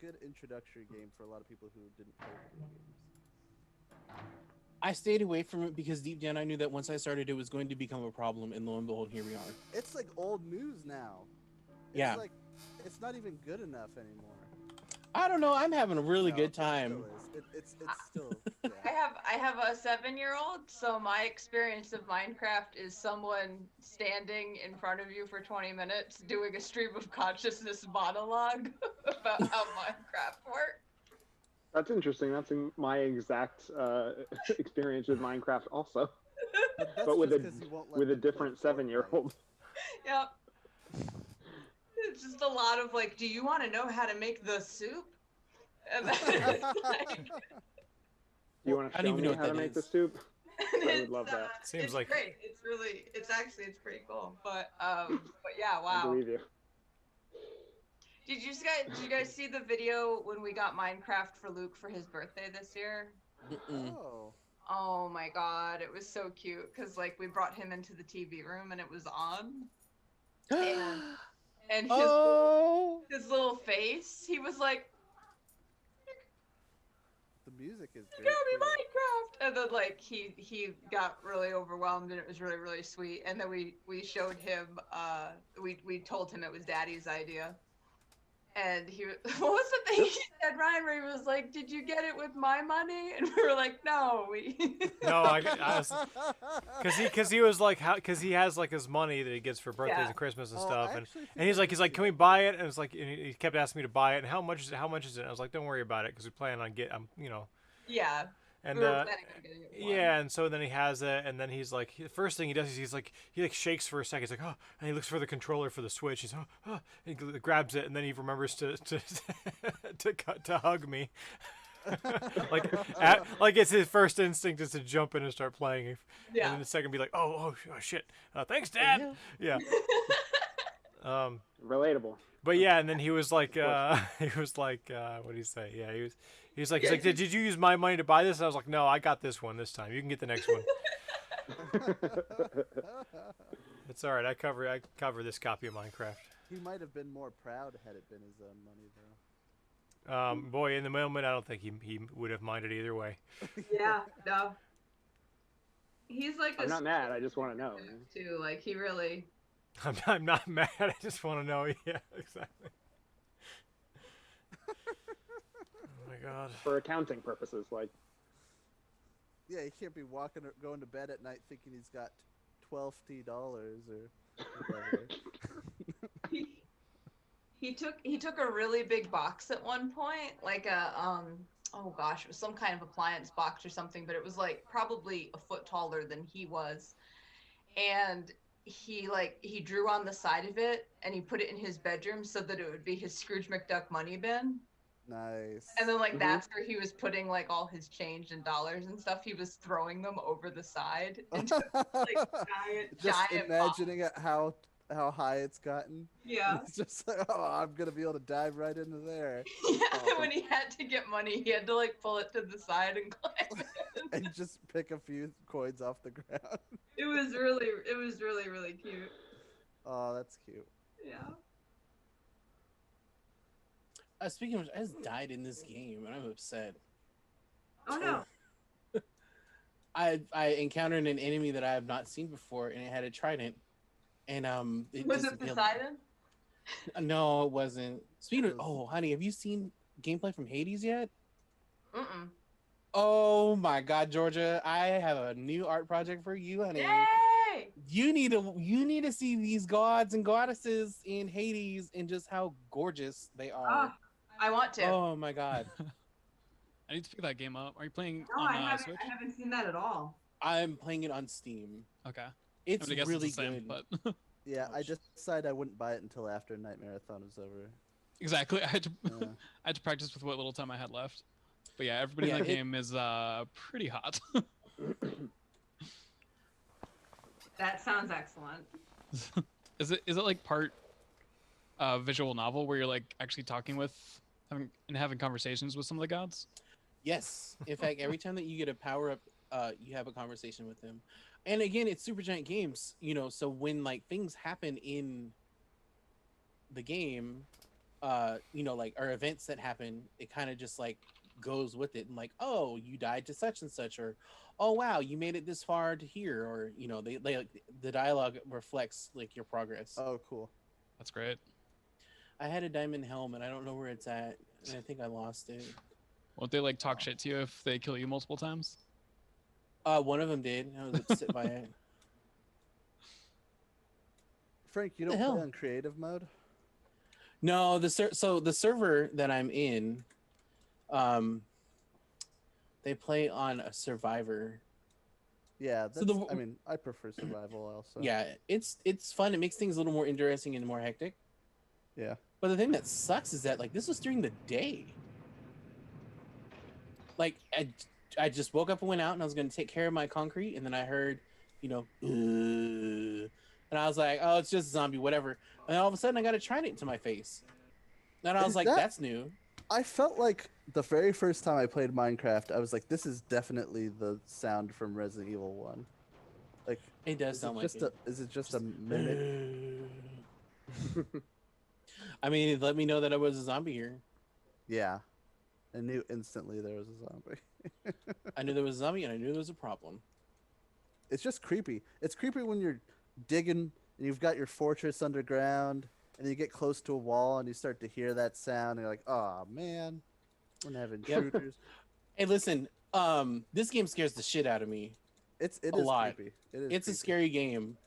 [SPEAKER 2] good introductory game for a lot of people who didn't play video games.
[SPEAKER 7] I stayed away from it because deep down I knew that once I started, it was going to become a problem, and lo and behold, here we are.
[SPEAKER 2] It's like old news now. It's
[SPEAKER 7] Yeah.
[SPEAKER 2] like it's not even good enough anymore.
[SPEAKER 7] I don't know. I'm having a really
[SPEAKER 2] No,
[SPEAKER 7] good
[SPEAKER 2] it still
[SPEAKER 7] time.
[SPEAKER 2] is. It's still. Yeah.
[SPEAKER 6] I have a 7-year-old, so my experience of Minecraft is someone standing in front of you for 20 minutes doing a stream of consciousness monologue about how Minecraft works.
[SPEAKER 8] That's interesting. That's my exact experience with Minecraft also.
[SPEAKER 2] But, that's
[SPEAKER 8] But with
[SPEAKER 2] just
[SPEAKER 8] a
[SPEAKER 2] 'cause you won't let
[SPEAKER 8] with a
[SPEAKER 2] them play
[SPEAKER 8] different
[SPEAKER 2] Fortnite.
[SPEAKER 8] 7-year-old.
[SPEAKER 6] Yep. It's just a lot of like, do you want to know how to make the soup? And then it's like,
[SPEAKER 8] Do you want
[SPEAKER 7] I
[SPEAKER 8] to
[SPEAKER 7] don't
[SPEAKER 8] show
[SPEAKER 7] even
[SPEAKER 8] me
[SPEAKER 7] know
[SPEAKER 8] how
[SPEAKER 7] what
[SPEAKER 8] to
[SPEAKER 7] that
[SPEAKER 8] make the
[SPEAKER 7] is.
[SPEAKER 8] soup? I would
[SPEAKER 6] It's,
[SPEAKER 8] love that.
[SPEAKER 1] Seems
[SPEAKER 6] it's
[SPEAKER 1] like-
[SPEAKER 6] great. It's really, it's pretty cool. But yeah,
[SPEAKER 8] I
[SPEAKER 6] wow.
[SPEAKER 8] believe you.
[SPEAKER 6] Did you guys see the video when we got Minecraft for Luke for his birthday this year?
[SPEAKER 7] Mm-mm.
[SPEAKER 2] Oh.
[SPEAKER 6] Oh my god, it was so cute because like we brought him into the TV room and it was on, and
[SPEAKER 7] Oh,
[SPEAKER 6] his little face, he was like,
[SPEAKER 2] The music is
[SPEAKER 6] "Show
[SPEAKER 2] great.
[SPEAKER 6] me
[SPEAKER 2] too.
[SPEAKER 6] Minecraft," and then like he got really overwhelmed and it was really really sweet. And then we showed him we told him it was Daddy's idea. And he, what was the thing he said, Ryan, where he was like, "Did you get it with my money?" And we were like, "No, we."
[SPEAKER 1] No, because he was like, because he has like his money that he gets for birthdays
[SPEAKER 6] Yeah.
[SPEAKER 1] and Christmas and
[SPEAKER 2] Oh,
[SPEAKER 1] stuff,
[SPEAKER 2] I
[SPEAKER 1] and
[SPEAKER 2] actually think
[SPEAKER 1] and he's
[SPEAKER 2] I
[SPEAKER 1] like,
[SPEAKER 2] did see
[SPEAKER 1] can we
[SPEAKER 2] that
[SPEAKER 1] buy
[SPEAKER 2] video.
[SPEAKER 1] it? And it's like, and he kept asking me to buy it, and how much is it? How much is it? And I was like, don't worry about it, because we plan on
[SPEAKER 6] Yeah.
[SPEAKER 1] and
[SPEAKER 6] We were planning on getting it. One.
[SPEAKER 1] yeah, and so then he has it, and then he's like, the first thing he does is he like shakes for a second. He's like, oh, and he looks for the controller for the Switch. He's and he grabs it, and then he remembers to to hug me. like it's his first instinct is to jump in and start playing, and
[SPEAKER 6] Yeah.
[SPEAKER 1] then the second be like, oh shit, thanks, Dad. Yeah.
[SPEAKER 8] Relatable.
[SPEAKER 1] But yeah, and then he was like,
[SPEAKER 8] course.
[SPEAKER 1] what did he say? Yeah, he's like, did you use my money to buy this? And I was like, no, I got this one this time. You can get the next one. It's all right. I cover this copy of Minecraft.
[SPEAKER 2] He might have been more proud had it been his own money, though.
[SPEAKER 1] Boy, in the moment, I don't think he would have minded either way.
[SPEAKER 6] Yeah. No. He's like.
[SPEAKER 8] I'm not mad. I just want to know. Man.
[SPEAKER 6] Too. Like he really.
[SPEAKER 1] I'm not mad. I just want to know. Yeah, exactly. Oh my god.
[SPEAKER 8] For accounting purposes, like.
[SPEAKER 2] Yeah, he can't be going to bed at night thinking he's got $12 or whatever.
[SPEAKER 6] He took a really big box at one point, like a oh gosh, it was some kind of appliance box or something, but it was like probably a foot taller than he was, and he drew on the side of it and he put it in his bedroom so that it would be his Scrooge McDuck money bin.
[SPEAKER 2] Nice.
[SPEAKER 6] And then like that's where he was putting like all his change and dollars and stuff. He was throwing them over the side into like
[SPEAKER 2] Just
[SPEAKER 6] giant
[SPEAKER 2] imagining it how high it's gotten.
[SPEAKER 6] Yeah.
[SPEAKER 2] It's just like, oh, I'm gonna be able to dive right into there.
[SPEAKER 6] Yeah, when he had to get money, he had to like pull it to the side and climb it.
[SPEAKER 2] And just pick a few coins off the ground.
[SPEAKER 6] It was really cute.
[SPEAKER 2] Oh, that's cute.
[SPEAKER 6] Yeah.
[SPEAKER 7] speaking of which, I just died in this game, and I'm upset.
[SPEAKER 6] Oh no.
[SPEAKER 7] I encountered an enemy that I have not seen before, and it had a trident, and
[SPEAKER 6] Was it Poseidon?
[SPEAKER 7] No, it wasn't. Speaking of, oh, honey, have you seen gameplay from Hades yet?
[SPEAKER 6] Mm-mm.
[SPEAKER 7] Oh my God, Georgia, I have a new art project for you, honey.
[SPEAKER 6] Yay!
[SPEAKER 7] You need to see these gods and goddesses in Hades and just how gorgeous they are.
[SPEAKER 6] Oh, I want to.
[SPEAKER 7] Oh my God.
[SPEAKER 5] I need to pick that game up. Are you playing
[SPEAKER 6] No,
[SPEAKER 5] on
[SPEAKER 6] I
[SPEAKER 5] Switch?
[SPEAKER 6] haven't seen that at all.
[SPEAKER 7] I'm playing it on Steam.
[SPEAKER 5] Okay.
[SPEAKER 7] It's
[SPEAKER 5] I mean, I guess
[SPEAKER 7] really
[SPEAKER 5] it's the same,
[SPEAKER 7] good.
[SPEAKER 5] but
[SPEAKER 2] Yeah, I
[SPEAKER 7] Ouch.
[SPEAKER 2] just decided I wouldn't buy it until after Nightmarathon was over.
[SPEAKER 5] exactly. I had to
[SPEAKER 2] Yeah.
[SPEAKER 5] I had to practice with what little time I had left. But yeah, everybody in
[SPEAKER 7] Yeah,
[SPEAKER 5] that game is pretty hot.
[SPEAKER 6] That sounds excellent.
[SPEAKER 5] Is it like part visual novel where you're like actually talking with having conversations with some of the gods?
[SPEAKER 7] Yes. In fact, every time that you get a power up, you have a conversation with them. And again, it's Super Giant Games, so when like things happen in the game, like or events that happen, it kind of just like goes with it, and like, oh, you died to such and such, or oh wow, you made it this far to here, or they the dialogue reflects like your progress.
[SPEAKER 2] Oh, cool.
[SPEAKER 5] That's great.
[SPEAKER 7] I had a diamond helmet. I don't know where it's at, and I think I lost it.
[SPEAKER 5] Won't they like talk shit to you if they kill you multiple times?
[SPEAKER 7] One of them did. I was upset by it.
[SPEAKER 2] Frank, you
[SPEAKER 7] The
[SPEAKER 2] don't
[SPEAKER 7] hell?
[SPEAKER 2] play on creative mode?
[SPEAKER 7] No, so the server that I'm in, they play on a survivor.
[SPEAKER 2] Yeah,
[SPEAKER 7] So
[SPEAKER 2] that's, I mean, I prefer survival also.
[SPEAKER 7] Yeah, it's fun. It makes things a little more interesting and more hectic.
[SPEAKER 2] Yeah.
[SPEAKER 7] But the thing that sucks is that like this was during the day. Like I just woke up and went out, and I was going to take care of my concrete, and then I heard, and I was like, oh, it's just a zombie, whatever. And then all of a sudden, I got a trident into my face, and I was
[SPEAKER 2] Is
[SPEAKER 7] like,
[SPEAKER 2] that-
[SPEAKER 7] that's new.
[SPEAKER 2] I felt like the very first time I played Minecraft, I was like, this is definitely the sound from Resident Evil 1. Like,
[SPEAKER 7] It does
[SPEAKER 2] is
[SPEAKER 7] sound
[SPEAKER 2] it
[SPEAKER 7] like
[SPEAKER 2] just
[SPEAKER 7] it.
[SPEAKER 2] is it just a mimic?
[SPEAKER 7] I mean, it let me know that I was a zombie here.
[SPEAKER 2] Yeah. I knew instantly there was a zombie.
[SPEAKER 7] I knew there was a zombie, and I knew there was a problem.
[SPEAKER 2] It's just creepy. It's creepy when you're digging and you've got your fortress underground and you get close to a wall and you start to hear that sound and you're like, oh man, we're gonna have
[SPEAKER 7] Yep.
[SPEAKER 2] intruders.
[SPEAKER 7] Hey, listen, this game scares the shit out of me.
[SPEAKER 2] It
[SPEAKER 7] A
[SPEAKER 2] is
[SPEAKER 7] lot.
[SPEAKER 2] creepy. It is
[SPEAKER 7] It's a
[SPEAKER 2] creepy.
[SPEAKER 7] scary game.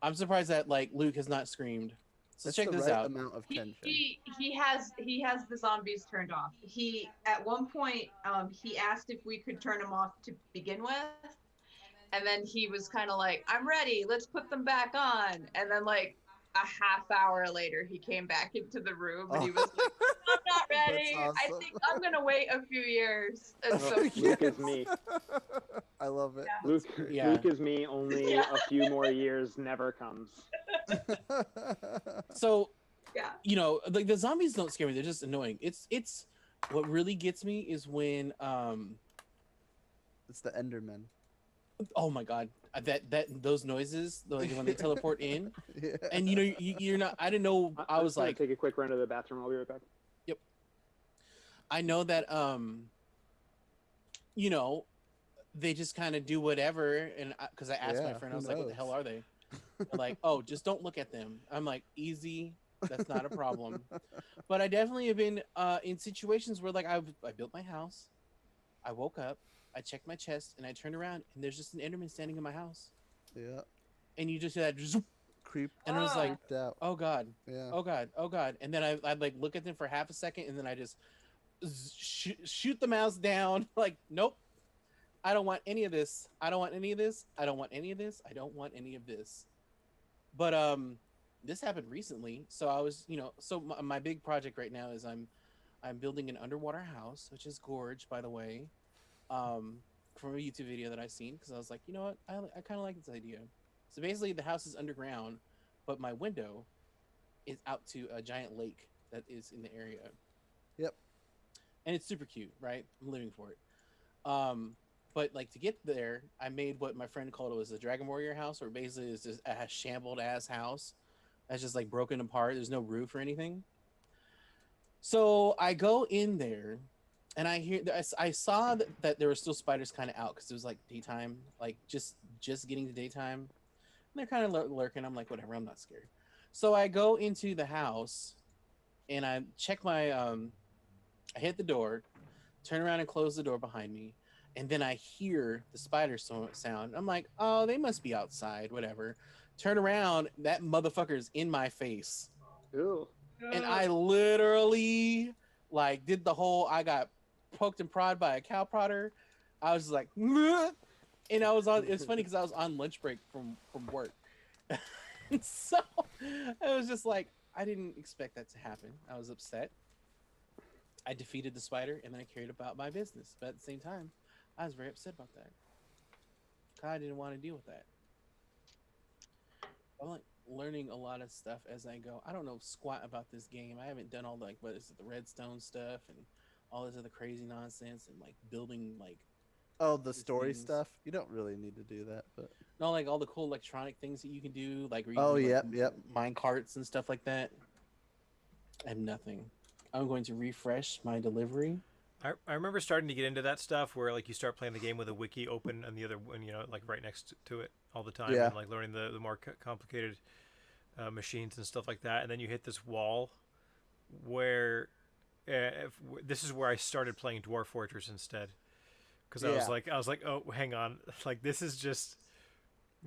[SPEAKER 7] I'm surprised that like Luke has not screamed. So
[SPEAKER 2] That's
[SPEAKER 7] check
[SPEAKER 2] the
[SPEAKER 7] this
[SPEAKER 2] right
[SPEAKER 7] out.
[SPEAKER 2] amount of tension.
[SPEAKER 6] He has the zombies turned off. He at one point he asked if we could turn them off to begin with, and then he was kind of like, "I'm ready. Let's put them back on." And then like a half hour later, he came back into the room and he was like, "I'm not ready.
[SPEAKER 2] That's
[SPEAKER 6] I
[SPEAKER 2] awesome.
[SPEAKER 6] think I'm gonna wait a few years." And so
[SPEAKER 8] Luke is me.
[SPEAKER 2] I love it.
[SPEAKER 6] Yeah.
[SPEAKER 8] Luke,
[SPEAKER 7] Yeah.
[SPEAKER 8] Luke is me. Only
[SPEAKER 6] Yeah.
[SPEAKER 8] a few more years never comes.
[SPEAKER 7] So,
[SPEAKER 6] yeah.
[SPEAKER 7] like the zombies don't scare me. They're just annoying. It's what really gets me is when
[SPEAKER 2] It's the Enderman.
[SPEAKER 7] oh my god, that those noises like when they teleport in,
[SPEAKER 2] Yeah.
[SPEAKER 7] and you're not. I didn't know. I
[SPEAKER 8] I'm
[SPEAKER 7] was
[SPEAKER 8] just gonna
[SPEAKER 7] like,
[SPEAKER 8] take a quick run to the bathroom. I'll be right back.
[SPEAKER 7] I know that they just kind of do whatever, and because I asked my
[SPEAKER 2] Yeah,
[SPEAKER 7] friend,
[SPEAKER 2] who
[SPEAKER 7] I was like, what the hell
[SPEAKER 2] knows?
[SPEAKER 7] are they? They're like, oh, just don't look at them. I'm like, easy, that's not a problem. But I definitely have been in situations where like I built my house, I woke up, I checked my chest, and I turned around, and there's just an Enderman standing in my house,
[SPEAKER 2] Yeah.
[SPEAKER 7] and you just hear that, zoop,
[SPEAKER 2] Creep.
[SPEAKER 7] and I was like,
[SPEAKER 2] Creeped out.
[SPEAKER 7] oh god,
[SPEAKER 2] Yeah.
[SPEAKER 7] oh god, oh god, and then I'd like look at them for half a second, and then I just shoot the mouse down, like, nope. I don't want any of this. I don't want any of this. I don't want any of this. I don't want any of this. But this happened recently. So I was, so my big project right now is I'm building an underwater house, which is gorge, by the way, from a YouTube video that I've seen, because I was like, you know what, I kind of like this idea. So basically, the house is underground, but my window is out to a giant lake that is in the area.
[SPEAKER 2] Yep.
[SPEAKER 7] And it's super cute, right? I'm living for it. But like to get there, I made what my friend called it was a Dragon Warrior house, or basically it's just a shambled ass house that's just like broken apart. There's no roof or anything. So I go in there, and I saw that there were still spiders kind of out because it was like daytime, like just getting to daytime. And they're kind of lurking. I'm like, whatever, I'm not scared. So I go into the house, and I check my I hit the door, turn around and close the door behind me. And then I hear the spider sound. I'm like, oh, they must be outside, whatever. Turn around, that motherfucker's in my face.
[SPEAKER 8] Ew.
[SPEAKER 7] And I literally like did the whole, I got poked and prodded by a cow prodder. I was just like, "Meh." And I was on, it's funny because I was on lunch break from work. So I was just like, I didn't expect that to happen. I was upset. I defeated the spider, and then I carried about my business. But at the same time, I was very upset about that. I didn't want to deal with that. I'm like learning a lot of stuff as I go. I don't know squat about this game. I haven't done all the, like, what is it, the redstone stuff and all this other crazy nonsense and like building like
[SPEAKER 2] Oh, the story
[SPEAKER 7] things.
[SPEAKER 2] stuff. You don't really need to do that, but
[SPEAKER 7] no, like all the cool electronic things that you can do, like where you
[SPEAKER 2] Oh,
[SPEAKER 7] can do, like,
[SPEAKER 2] yep.
[SPEAKER 7] mine carts and stuff like that. I have nothing. I'm going to refresh my delivery.
[SPEAKER 1] I remember starting to get into that stuff where like you start playing the game with a wiki open and the other one, like right next to it all the time,
[SPEAKER 2] Yeah.
[SPEAKER 1] and like learning the more complicated machines and stuff like that. And then you hit this wall where this is where I started playing Dwarf Fortress instead, because I was like, oh, hang on, like this is just,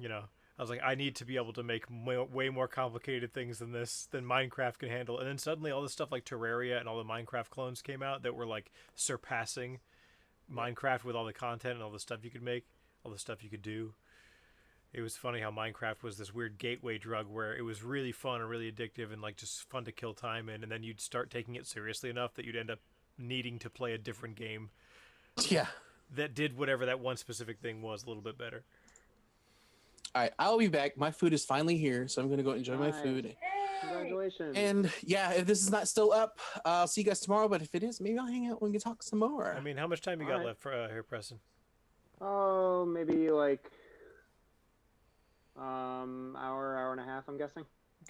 [SPEAKER 1] I was like, I need to be able to make way more complicated things than this, than Minecraft can handle. And then suddenly all this stuff like Terraria and all the Minecraft clones came out that were like surpassing Minecraft with all the content and all the stuff you could make, all the stuff you could do. It was funny how Minecraft was this weird gateway drug where it was really fun and really addictive and like just fun to kill time in. And then you'd start taking it seriously enough that you'd end up needing to play a different game.
[SPEAKER 7] Yeah.
[SPEAKER 1] that did whatever that one specific thing was a little bit better.
[SPEAKER 7] All right, I'll be back. My food is finally here, so I'm gonna go enjoy my
[SPEAKER 8] Nice.
[SPEAKER 7] food.
[SPEAKER 8] Congratulations.
[SPEAKER 7] And yeah, if this is not still up, I'll see you guys tomorrow. But if it is, maybe I'll hang out and we can talk some more.
[SPEAKER 1] I mean, how much time you got
[SPEAKER 8] Alright.
[SPEAKER 1] left for here, Preston?
[SPEAKER 8] Oh, maybe like hour and a half, I'm guessing.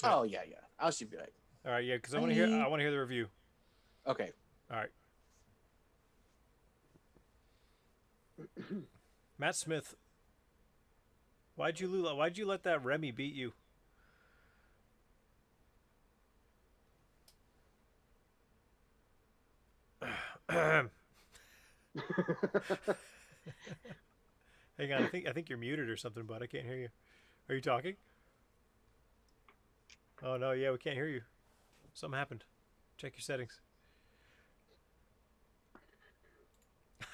[SPEAKER 7] Oh yeah. I'll should be back.
[SPEAKER 1] All right, yeah, because I want to hear.
[SPEAKER 7] Bye.
[SPEAKER 1] I want to hear the review.
[SPEAKER 7] Okay.
[SPEAKER 1] All right. Matt Smith, why'd you let that Remy beat you? Hang on, I think you're muted or something, bud. I can't hear you. Are you talking? Oh no, yeah, we can't hear you. Something happened. Check your settings.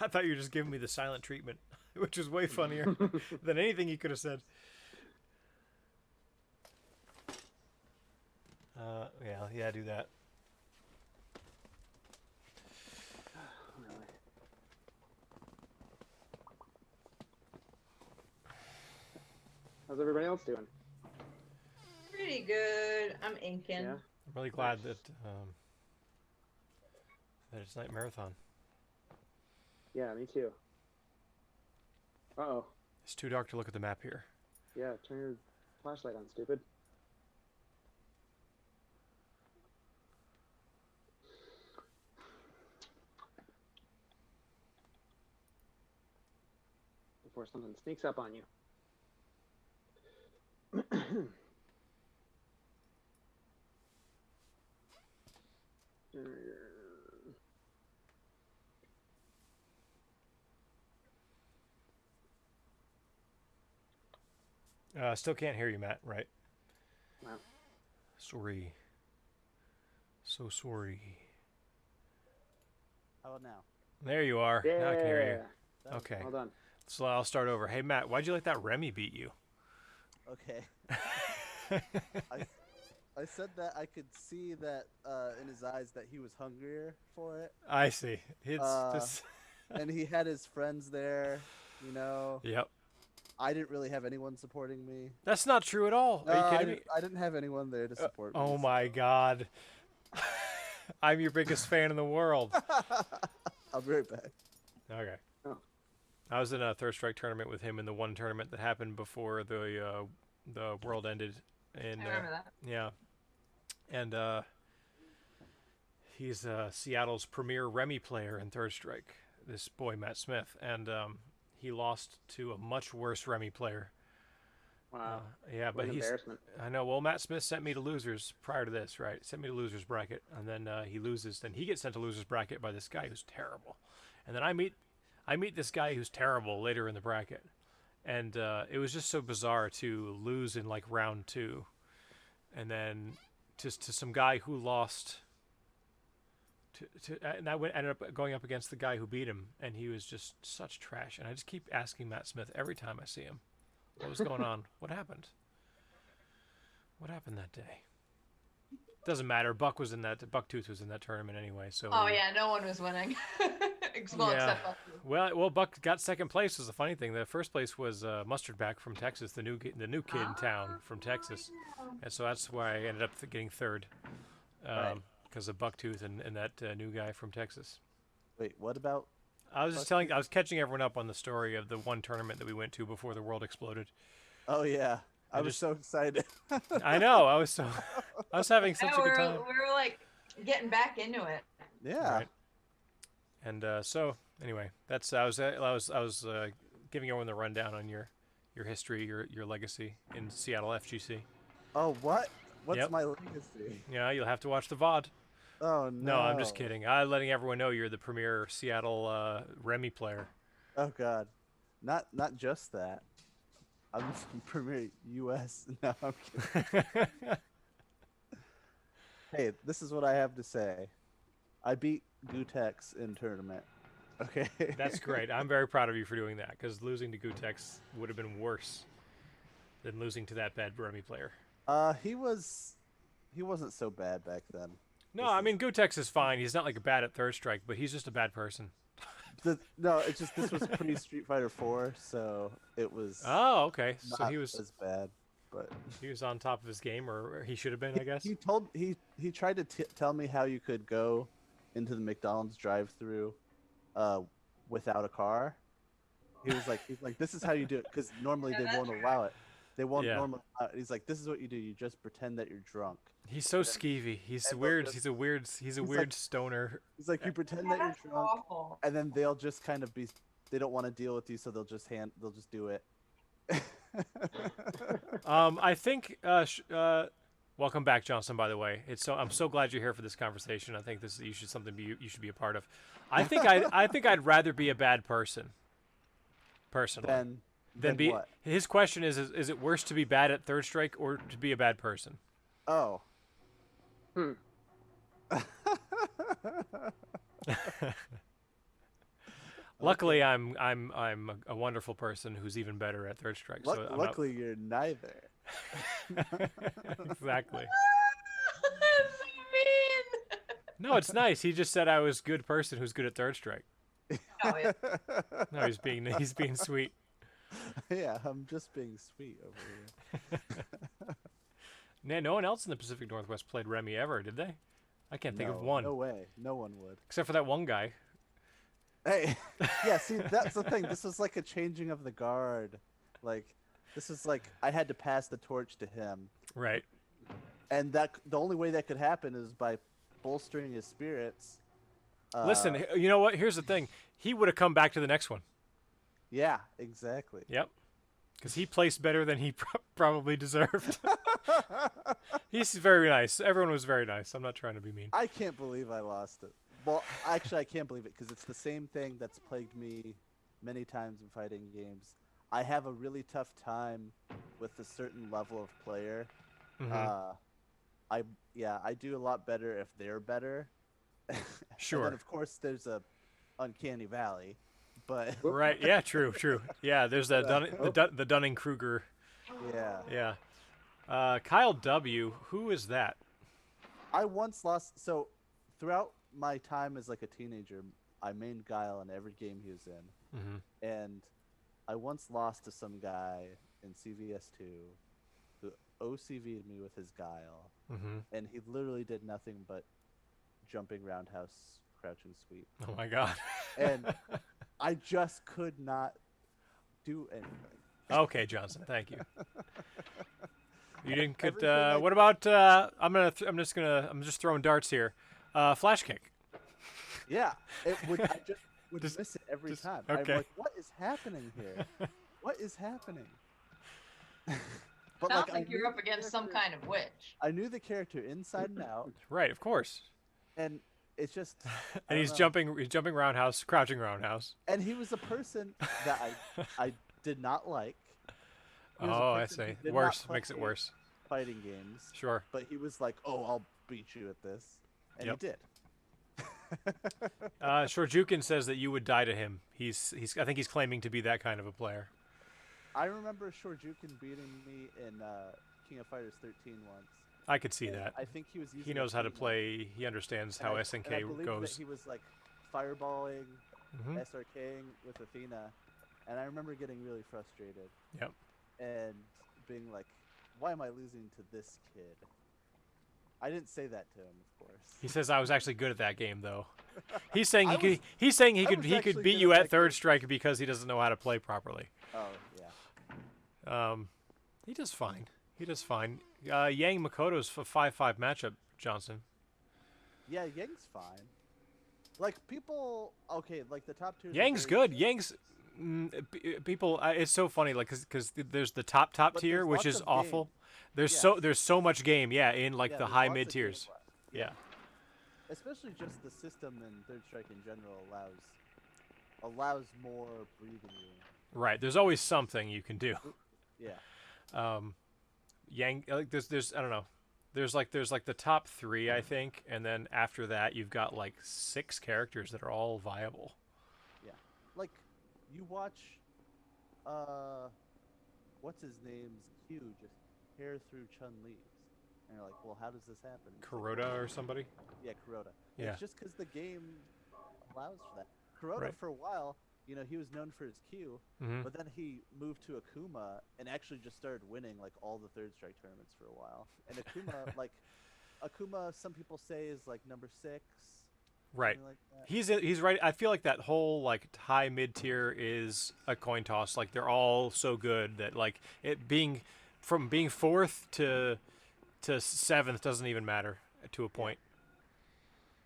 [SPEAKER 1] I thought you were just giving me the silent treatment, which is way funnier than anything you could have said. Yeah, do that.
[SPEAKER 8] Really? How's everybody else doing?
[SPEAKER 6] Pretty good. I'm inking.
[SPEAKER 8] Yeah.
[SPEAKER 1] I'm really glad that it's Nightmarathon.
[SPEAKER 8] Yeah, me too. Uh-oh.
[SPEAKER 1] It's too dark to look at the map here.
[SPEAKER 8] Yeah, turn your flashlight on, stupid. Before something sneaks up on you.
[SPEAKER 1] Still can't hear you, Matt. Right?
[SPEAKER 8] Wow.
[SPEAKER 1] Sorry. So sorry.
[SPEAKER 2] How about now?
[SPEAKER 1] There you are.
[SPEAKER 8] Yeah.
[SPEAKER 1] Now I can hear you. Okay.
[SPEAKER 8] Well done.
[SPEAKER 1] So I'll start over. Hey, Matt, why'd you let that Remy beat you?
[SPEAKER 2] Okay. I said that I could see that in his eyes that he was hungrier for it,
[SPEAKER 1] I see. It's
[SPEAKER 2] Uh,
[SPEAKER 1] just.
[SPEAKER 2] and he had his friends there. You know,
[SPEAKER 1] Yep.
[SPEAKER 2] I didn't really have anyone supporting me.
[SPEAKER 1] That's not true at all.
[SPEAKER 2] No,
[SPEAKER 1] Are you
[SPEAKER 2] I
[SPEAKER 1] kidding me?
[SPEAKER 2] didn't have anyone there to support me.
[SPEAKER 1] Oh my God. I'm your biggest fan in the world.
[SPEAKER 2] I'll be right back.
[SPEAKER 1] Okay.
[SPEAKER 8] Oh.
[SPEAKER 1] I was in a Third Strike tournament with him in the one tournament that happened before the world ended. And
[SPEAKER 6] I remember that.
[SPEAKER 1] yeah, and he's Seattle's premier Remy player in Third Strike. This boy Matt Smith, and he lost to a much worse Remy player.
[SPEAKER 8] Wow.
[SPEAKER 1] Yeah,
[SPEAKER 8] What
[SPEAKER 1] but
[SPEAKER 8] an
[SPEAKER 1] he's.
[SPEAKER 8] embarrassment.
[SPEAKER 1] I know. Well, Matt Smith sent me to losers prior to this, right? Sent me to losers bracket, and then he loses. Then he gets sent to losers bracket by this guy who's terrible, and then I meet this guy who's terrible later in the bracket, and it was just so bizarre to lose in like round 2, and then just to some guy who lost. And I ended up going up against the guy who beat him, and he was just such trash. And I just keep asking Matt Smith every time I see him, what was going on? What happened? What happened that day? Doesn't matter. Bucktooth was in that tournament anyway. So.
[SPEAKER 6] Oh yeah, no one was winning. Well,
[SPEAKER 1] Yeah.
[SPEAKER 6] except Bucky.
[SPEAKER 1] Well, Buck got second place. Was the funny thing. The first place was Mustardback from Texas, the new kid in town from Texas, and so that's why I ended up getting third, because of Bucktooth and that new guy from Texas.
[SPEAKER 2] Wait, what about?
[SPEAKER 1] I was just telling. I was catching everyone up on the story of the one tournament that we went to before the world exploded.
[SPEAKER 2] Oh yeah, I was
[SPEAKER 1] just-
[SPEAKER 2] so excited.
[SPEAKER 1] I know. I was having such
[SPEAKER 6] Yeah,
[SPEAKER 1] a
[SPEAKER 6] we
[SPEAKER 1] good
[SPEAKER 6] were,
[SPEAKER 1] time.
[SPEAKER 6] we were like getting back into it.
[SPEAKER 2] Yeah.
[SPEAKER 1] Right. And so anyway, that's I was giving everyone the rundown on your history, your legacy in Seattle FGC.
[SPEAKER 2] Oh what? What's
[SPEAKER 1] Yep.
[SPEAKER 2] my legacy?
[SPEAKER 1] Yeah, you'll have to watch the VOD.
[SPEAKER 2] Oh no.
[SPEAKER 1] No, I'm just kidding. I'm letting everyone know you're the premier Seattle Remy player.
[SPEAKER 2] Oh god, not just that. I'm the premier U.S. No, I'm kidding. Hey, this is what I have to say. I beat Gutex in tournament. Okay.
[SPEAKER 1] That's great. I'm very proud of you for doing that, because losing to Gutex would have been worse than losing to that bad Remy player.
[SPEAKER 2] He wasn't so bad back then.
[SPEAKER 1] No, I mean Gutex is fine. He's not like bad at Third Strike, but he's just a bad person.
[SPEAKER 2] No, it's just this was pre Street Fighter 4, so it was
[SPEAKER 1] Oh, okay. So
[SPEAKER 2] not
[SPEAKER 1] he was
[SPEAKER 2] as bad. But
[SPEAKER 1] on top of his game, or he should have been, I guess.
[SPEAKER 2] he tried to tell me how you could go into the McDonald's drive-through without a car. He's like, this is how you do it, because normally they won't allow it. They won't
[SPEAKER 1] Yeah.
[SPEAKER 2] normally. He's like, this is what you do. You just pretend that you're drunk.
[SPEAKER 1] He's so skeevy. He's
[SPEAKER 2] and
[SPEAKER 1] weird.
[SPEAKER 2] they'll
[SPEAKER 1] He's a weird. He's a
[SPEAKER 2] he's
[SPEAKER 1] weird
[SPEAKER 2] like-
[SPEAKER 1] stoner.
[SPEAKER 2] He's like, you pretend that
[SPEAKER 6] That's
[SPEAKER 2] you're drunk,
[SPEAKER 6] awful.
[SPEAKER 2] and then they'll just kind of be. They don't want to deal with you, so they'll just do it.
[SPEAKER 1] I think. Welcome back, Johnson. By the way, I'm so glad you're here for this conversation. I think you should be a part of. I think I'd rather be a bad person. Personally.
[SPEAKER 2] Then
[SPEAKER 1] be.
[SPEAKER 2] what?
[SPEAKER 1] His question is it worse to be bad at Third Strike or to be a bad person?
[SPEAKER 2] Oh.
[SPEAKER 1] Luckily, I'm a wonderful person who's even better at Third Strike. So
[SPEAKER 2] Luckily, you're neither.
[SPEAKER 1] Exactly.
[SPEAKER 6] That's so mean.
[SPEAKER 1] No, it's nice. He just said I was a good person who's good at Third Strike.
[SPEAKER 6] Oh, yeah.
[SPEAKER 1] No, he's being sweet.
[SPEAKER 2] Yeah, I'm just being sweet over here.
[SPEAKER 1] Man, no one else in the Pacific Northwest played Remy ever, did they? I can't think of one.
[SPEAKER 2] No way. No one would.
[SPEAKER 1] Except for that one guy.
[SPEAKER 2] Hey, yeah, see, that's the thing. This was like a changing of the guard. Like, this is like, I had to pass the torch to him.
[SPEAKER 1] Right.
[SPEAKER 2] And the only way that could happen is by bolstering his spirits.
[SPEAKER 1] Listen, you know what? Here's the thing. He would have come back to the next one.
[SPEAKER 2] Yeah, exactly.
[SPEAKER 1] Yep. Because he placed better than he probably deserved. He's very nice. Everyone was very nice. I'm not trying to be mean.
[SPEAKER 2] I can't believe I lost it. Well, actually, I can't believe it because it's the same thing that's plagued me many times in fighting games. I have a really tough time with a certain level of player.
[SPEAKER 1] Mhm.
[SPEAKER 2] I do a lot better if they're better.
[SPEAKER 1] Sure.
[SPEAKER 2] And then, of course, there's a uncanny valley, but
[SPEAKER 1] Right. Yeah. True. Yeah. There's that the Dunning-Kruger.
[SPEAKER 2] yeah.
[SPEAKER 1] Yeah. Kyle W. Who is that?
[SPEAKER 2] I once lost. So throughout my time as like a teenager, I mained Guile in every game he was in, and I once lost to some guy in CVS2 who OCV'd me with his Guile, and he literally did nothing but jumping roundhouse, crouching sweep.
[SPEAKER 1] Oh my God.
[SPEAKER 2] And I just could not do anything.
[SPEAKER 1] Okay, Johnson. Thank you. You didn't get.
[SPEAKER 2] Everything I-
[SPEAKER 1] What about? I'm just throwing darts here. Flash kick.
[SPEAKER 2] Yeah, I just would
[SPEAKER 1] Just-
[SPEAKER 2] miss it every
[SPEAKER 1] just-
[SPEAKER 2] time.
[SPEAKER 1] okay.
[SPEAKER 2] I'm like, what is happening here? What is happening? But
[SPEAKER 6] Sounds
[SPEAKER 2] I
[SPEAKER 6] like you're
[SPEAKER 2] knew
[SPEAKER 6] up
[SPEAKER 2] the
[SPEAKER 6] against some
[SPEAKER 2] character-
[SPEAKER 6] kind of witch.
[SPEAKER 2] I knew the character inside and out,
[SPEAKER 1] Right. Of course.
[SPEAKER 2] and it's just. I
[SPEAKER 1] And
[SPEAKER 2] don't
[SPEAKER 1] he's
[SPEAKER 2] know.
[SPEAKER 1] jumping roundhouse, crouching roundhouse.
[SPEAKER 2] And he was a person that I did not like. He was a
[SPEAKER 1] Oh, I
[SPEAKER 2] person who
[SPEAKER 1] see.
[SPEAKER 2] did not
[SPEAKER 1] Worse.
[SPEAKER 2] play
[SPEAKER 1] Makes it worse.
[SPEAKER 2] Fighting games,
[SPEAKER 1] Sure.
[SPEAKER 2] but he was like, "Oh, I'll beat you at this," and
[SPEAKER 1] Yep.
[SPEAKER 2] he did.
[SPEAKER 1] Shorjukin says that you would die to him. I think he's claiming to be that kind of a player.
[SPEAKER 2] I remember Shorjukin beating me in King of Fighters 13 once.
[SPEAKER 1] I could see
[SPEAKER 2] and
[SPEAKER 1] that.
[SPEAKER 2] I think he was using.
[SPEAKER 1] He
[SPEAKER 2] a
[SPEAKER 1] knows how to
[SPEAKER 2] Keynote.
[SPEAKER 1] play. He understands
[SPEAKER 2] And
[SPEAKER 1] how
[SPEAKER 2] I
[SPEAKER 1] SNK
[SPEAKER 2] believe
[SPEAKER 1] goes.
[SPEAKER 2] That he was like fireballing,
[SPEAKER 1] Mhm.
[SPEAKER 2] SRKing with Athena, and I remember getting really frustrated.
[SPEAKER 1] Yep.
[SPEAKER 2] And being like, "Why am I losing to this kid?" I didn't say that to him, of course.
[SPEAKER 1] He says I was actually good at that game, though. He's saying
[SPEAKER 2] I
[SPEAKER 1] he could.
[SPEAKER 2] was-
[SPEAKER 1] He's saying he
[SPEAKER 2] I
[SPEAKER 1] could.
[SPEAKER 2] was
[SPEAKER 1] He
[SPEAKER 2] actually
[SPEAKER 1] could beat
[SPEAKER 2] good
[SPEAKER 1] you
[SPEAKER 2] at
[SPEAKER 1] at
[SPEAKER 2] that
[SPEAKER 1] Third
[SPEAKER 2] game.
[SPEAKER 1] Strike because he doesn't know how to play properly.
[SPEAKER 2] Oh yeah.
[SPEAKER 1] He does fine. He does fine. Yang Makoto's a 5-5 matchup, Johnson.
[SPEAKER 2] Yeah, Yang's fine. Like people, okay, like the top tier.
[SPEAKER 1] Yang's good. Yang's people. It's so funny, like because there's the top
[SPEAKER 2] But
[SPEAKER 1] tier,
[SPEAKER 2] there's
[SPEAKER 1] which
[SPEAKER 2] lots
[SPEAKER 1] is
[SPEAKER 2] of
[SPEAKER 1] awful.
[SPEAKER 2] game.
[SPEAKER 1] There's
[SPEAKER 2] Yes.
[SPEAKER 1] there's so much game, yeah, in like
[SPEAKER 2] Yeah,
[SPEAKER 1] the
[SPEAKER 2] there's
[SPEAKER 1] high
[SPEAKER 2] lots of
[SPEAKER 1] mid
[SPEAKER 2] game
[SPEAKER 1] tiers.
[SPEAKER 2] left.
[SPEAKER 1] Yeah.
[SPEAKER 2] Especially just the system in Third Strike in general allows more breathing room.
[SPEAKER 1] Right. There's always something you can do.
[SPEAKER 2] Yeah.
[SPEAKER 1] Yang, like there's I don't know. There's like the top 3, I think, and then after that you've got like 6 characters that are all viable.
[SPEAKER 2] Yeah. Like you watch what's his name's Q just hair through Chun-Li's. And you're like, "Well, how does this happen?" It's like,
[SPEAKER 1] Kuroda or somebody.
[SPEAKER 2] yeah, Kuroda.
[SPEAKER 1] Yeah.
[SPEAKER 2] It's just because the game allows for that. Kuroda
[SPEAKER 1] Right.
[SPEAKER 2] for a while, he was known for his Q,
[SPEAKER 1] Mhm.
[SPEAKER 2] but then he moved to Akuma and actually just started winning like all the third strike tournaments for a while. And Akuma, Akuma, some people say is like number 6.
[SPEAKER 1] Right.
[SPEAKER 2] Something like that.
[SPEAKER 1] He's right. I feel like that whole like high mid tier is a coin toss. Like they're all so good that like it being from being 4th to 7th doesn't even matter to a point.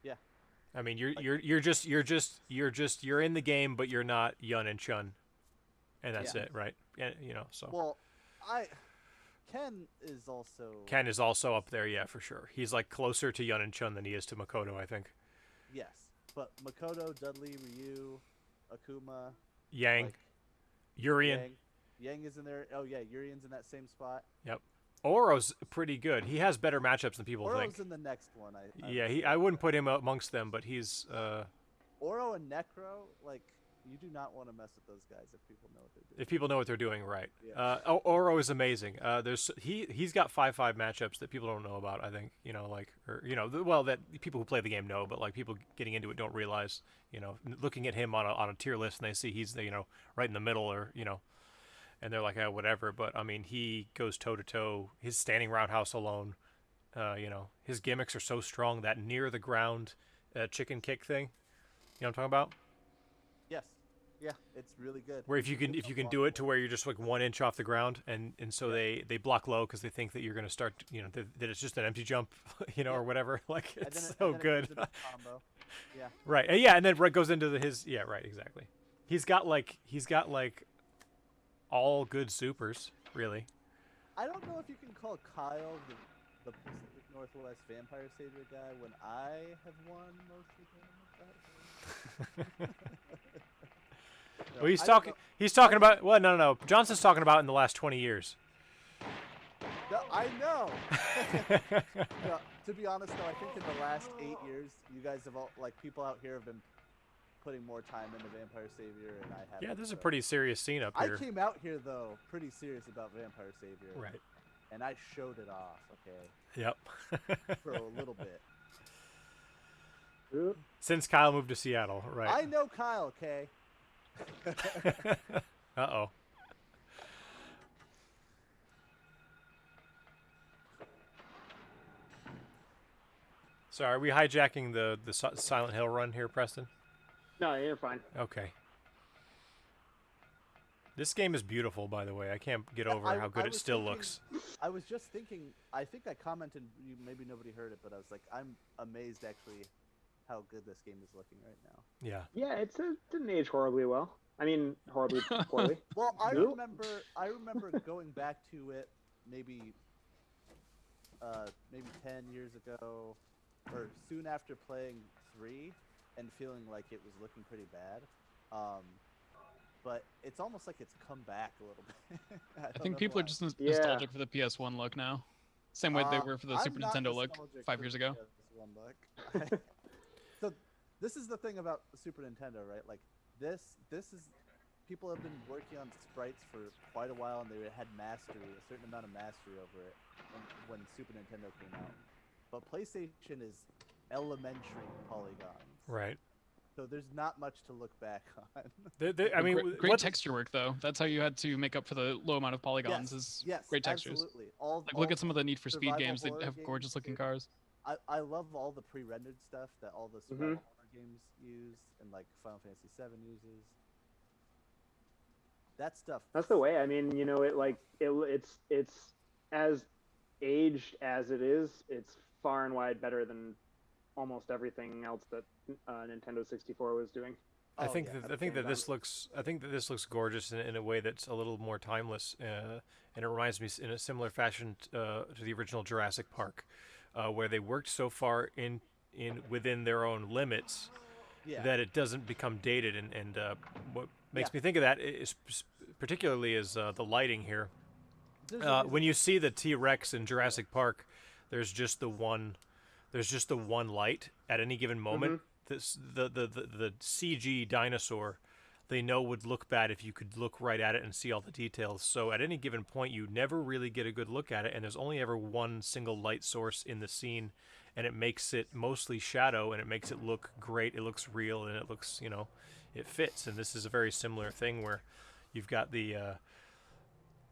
[SPEAKER 2] Yeah.
[SPEAKER 1] I mean, you're in the game, but you're not Yun and Chun, and that's
[SPEAKER 2] Yeah.
[SPEAKER 1] it, right? Yeah, so
[SPEAKER 2] Well, Ken is also
[SPEAKER 1] Ken is also up there, yeah, for sure. He's like closer to Yun and Chun than he is to Makoto, I think.
[SPEAKER 2] yes, but Makoto, Dudley, Ryu, Akuma,
[SPEAKER 1] Yang,
[SPEAKER 2] like,
[SPEAKER 1] Urien.
[SPEAKER 2] Yang is in there. Oh yeah, Urian's in that same spot.
[SPEAKER 1] Yep. Oro's pretty good. He has better matchups than people
[SPEAKER 2] Oro's
[SPEAKER 1] think.
[SPEAKER 2] in the next one.
[SPEAKER 1] I wouldn't put him amongst them, but he's
[SPEAKER 2] Oro and Necro, like, you do not want to mess with those guys if people know what they're doing.
[SPEAKER 1] if people know what they're doing, right?
[SPEAKER 2] Yeah.
[SPEAKER 1] Oro is amazing. He's got 5-5 matchups that people don't know about. I think that people who play the game know, but like people getting into it don't realize. Looking at him on a tier list and they see he's right in the middle or and they're like, oh, whatever. But I mean, he goes toe to toe. His standing roundhouse alone, his gimmicks are so strong. That near the ground chicken kick thing, you know what I'm talking about?
[SPEAKER 2] Yes. Yeah, it's really good.
[SPEAKER 1] Where if you can do it to where you're just like 1 inch off the ground, and so they block low because they think that you're going to start, that it's just an empty jump, or whatever. Like
[SPEAKER 2] And
[SPEAKER 1] it's
[SPEAKER 2] then
[SPEAKER 1] so
[SPEAKER 2] and then
[SPEAKER 1] good.
[SPEAKER 2] It goes into combo. Yeah.
[SPEAKER 1] Right. Yeah, and then Red goes into his right, exactly. He's got like all good supers, really.
[SPEAKER 2] I don't know if you can call Kyle the Pacific Northwest Vampire Savior guy when I have won most of the tournaments. No,
[SPEAKER 1] Well,
[SPEAKER 2] I don't know.
[SPEAKER 1] he's talking about no. Johnson's talking about in the last 20 years.
[SPEAKER 2] No, I know. No, to be honest, though, I think in the last 8 years, you guys have all people out here have been putting more time into Vampire Savior, and I haven't.
[SPEAKER 1] Yeah, there's a
[SPEAKER 2] so.
[SPEAKER 1] pretty serious scene up here.
[SPEAKER 2] I came out here though pretty serious about Vampire Savior,
[SPEAKER 1] Right.
[SPEAKER 2] and I showed it off. Okay,
[SPEAKER 1] Yep.
[SPEAKER 2] for a little bit.
[SPEAKER 8] Oop.
[SPEAKER 1] Since Kyle moved to Seattle, right?
[SPEAKER 2] I know Kyle. Okay.
[SPEAKER 1] Uh-oh. So are we hijacking the Silent Hill run here, Preston?
[SPEAKER 8] No, you're fine.
[SPEAKER 1] Okay. This game is beautiful, by the way. I can't get
[SPEAKER 2] Yeah,
[SPEAKER 1] over how good
[SPEAKER 2] I
[SPEAKER 1] it
[SPEAKER 2] was
[SPEAKER 1] still
[SPEAKER 2] thinking-
[SPEAKER 1] looks.
[SPEAKER 2] I was just thinking. I think I commented. Maybe nobody heard it, but I was like, I'm amazed actually how good this game is looking right now.
[SPEAKER 1] Yeah.
[SPEAKER 8] Yeah, it didn't age horribly well. I mean, horribly poorly.
[SPEAKER 2] Well, I
[SPEAKER 8] Nope.
[SPEAKER 2] remember going back to it maybe 10 years ago, or soon after playing 3, and feeling like it was looking pretty bad. But it's almost like it's come back a little bit.
[SPEAKER 5] I think people are just
[SPEAKER 8] Yeah.
[SPEAKER 5] nostalgic for the PS1 look now. Same way they were for the
[SPEAKER 2] I'm
[SPEAKER 5] Super
[SPEAKER 2] not
[SPEAKER 5] Nintendo look
[SPEAKER 2] nostalgic
[SPEAKER 5] 5
[SPEAKER 2] for
[SPEAKER 5] years
[SPEAKER 2] the
[SPEAKER 5] ago.
[SPEAKER 2] PS1 look. So this is the thing about the Super Nintendo, right? Like this is people have been working on sprites for quite a while, and they had a certain amount of mastery over it when Super Nintendo came out. But PlayStation is elementary polygons,
[SPEAKER 1] Right.
[SPEAKER 2] so there's not much to look back on.
[SPEAKER 1] I mean,
[SPEAKER 5] great
[SPEAKER 1] what
[SPEAKER 5] texture work though. That's how you had to make up for the low amount of polygons. Is
[SPEAKER 2] Yes,
[SPEAKER 5] great textures.
[SPEAKER 2] absolutely. All
[SPEAKER 5] Look at some of the Need for Speed
[SPEAKER 2] survival
[SPEAKER 5] games. They
[SPEAKER 2] horror
[SPEAKER 5] have
[SPEAKER 2] games
[SPEAKER 5] gorgeous looking
[SPEAKER 2] too.
[SPEAKER 5] cars.
[SPEAKER 2] I love all the pre-rendered stuff that all the survival horror games use, and like Final Fantasy VII uses. That stuff.
[SPEAKER 8] That's the way. I mean, it's as aged as it is. It's far and wide better than almost everything else that Nintendo 64 was doing.
[SPEAKER 1] I
[SPEAKER 2] Oh,
[SPEAKER 1] think
[SPEAKER 2] yeah,
[SPEAKER 1] that I think that this looks gorgeous in a way that's a little more timeless, and it reminds me in a similar fashion to the original Jurassic Park, where they worked so far in within their own limits
[SPEAKER 2] Yeah.
[SPEAKER 1] that it doesn't become dated. And what makes
[SPEAKER 2] Yeah.
[SPEAKER 1] me think of that is particularly is the lighting here.
[SPEAKER 2] There's a
[SPEAKER 1] When you see the T-Rex in Jurassic Park, there's just the one light at any given moment. The CG dinosaur, they know would look bad if you could look right at it and see all the details. So at any given point, you never really get a good look at it, and there's only ever one single light source in the scene, and it makes it mostly shadow, and it makes it look great. It looks real, and it looks, it fits. And this is a very similar thing where you've got the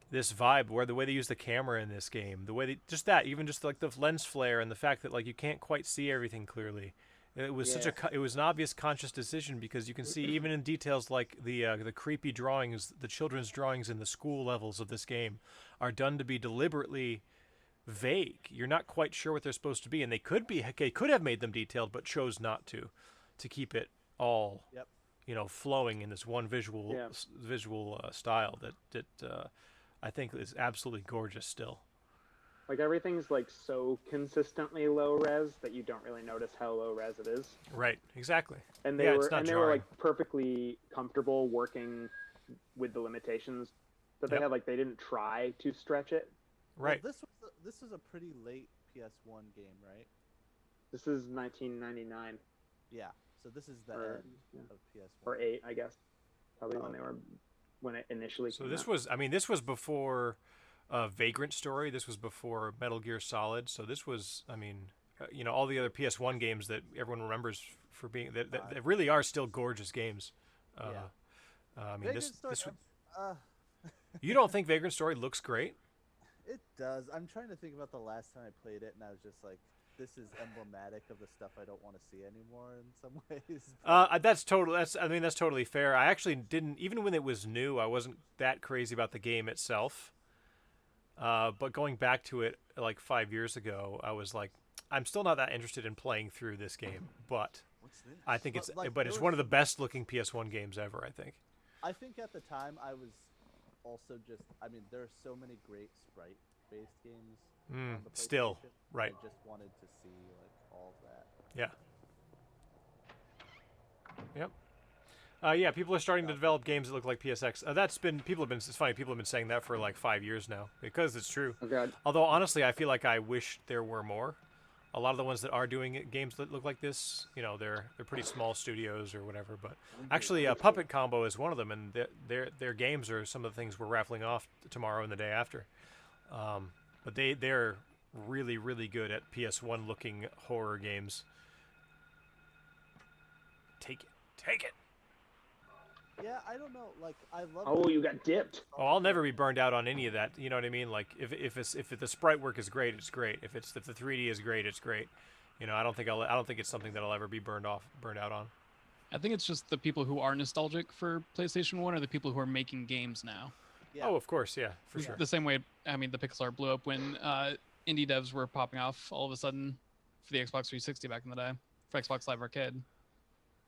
[SPEAKER 1] this vibe where the way they use the camera in this game, the way even just like the lens flare and the fact that like you can't quite see everything clearly. It was it was an obvious conscious decision, because you can see even in details like the creepy drawings, the children's drawings in the school levels of this game are done to be deliberately vague. You're not quite sure what they're supposed to be, and they could have made them detailed, but chose not to keep it all flowing in this one visual style that I think is absolutely gorgeous still.
[SPEAKER 8] Like everything's like so consistently low res that you don't really notice how low res it is.
[SPEAKER 1] Right, exactly.
[SPEAKER 8] And they were like perfectly comfortable working with the limitations that they had. Like they didn't try to stretch it.
[SPEAKER 1] Right.
[SPEAKER 2] Well, this was a pretty late PS1 game, right?
[SPEAKER 8] This is 1999.
[SPEAKER 2] Yeah. So this is the end of PS1.
[SPEAKER 8] Or 8, I guess. Probably when it initially
[SPEAKER 1] So
[SPEAKER 8] came
[SPEAKER 1] this
[SPEAKER 8] out.
[SPEAKER 1] this was before Vagrant Story. This was before Metal Gear Solid. So this was, all the other PS1 games that everyone remembers for being that really are still gorgeous games. You don't think Vagrant Story looks great?
[SPEAKER 2] It does. I'm trying to think about the last time I played it, and I was just like, this is emblematic of the stuff I don't want to see anymore in some ways. That's totally fair. I actually didn't, even when it was new, I wasn't that crazy about the game itself. But going back to it like 5 years ago, I was like, I'm still not that interested in playing through this game, but I think it's one of the best looking PS1 games ever, I think. I think at the time I was also just, there are so many great sprite-based games on the
[SPEAKER 1] still,
[SPEAKER 2] PlayStation.
[SPEAKER 1] right.
[SPEAKER 2] I just wanted to see like all of that.
[SPEAKER 1] Yep. People are starting to develop games that look like PSX. It's funny, people have been saying that for like 5 years now, because it's true.
[SPEAKER 8] Oh God.
[SPEAKER 1] Although honestly, I feel like I wish there were more. A lot of the ones that are doing games that look like this, they're pretty small studios or whatever. But actually, Puppet Combo is one of them, and their games are some of the things we're raffling off tomorrow and the day after. But they're really, really good at PS1 looking horror games. Take it.
[SPEAKER 2] Yeah, I don't know. Like, I love.
[SPEAKER 8] Oh, you got dipped.
[SPEAKER 1] Oh, I'll never be burned out on any of that. You know what I mean? Like, if the sprite work is great, it's great. If the 3D is great, it's great. I don't think it's something that I'll ever be burned out on.
[SPEAKER 5] I think it's just the people who are nostalgic for PlayStation 1 are the people who are making games now.
[SPEAKER 2] Yeah.
[SPEAKER 1] Oh, of course, yeah, for sure.
[SPEAKER 5] The same way, the Pixar blew up when indie devs were popping off all of a sudden for the Xbox 360 back in the day, for Xbox Live Arcade.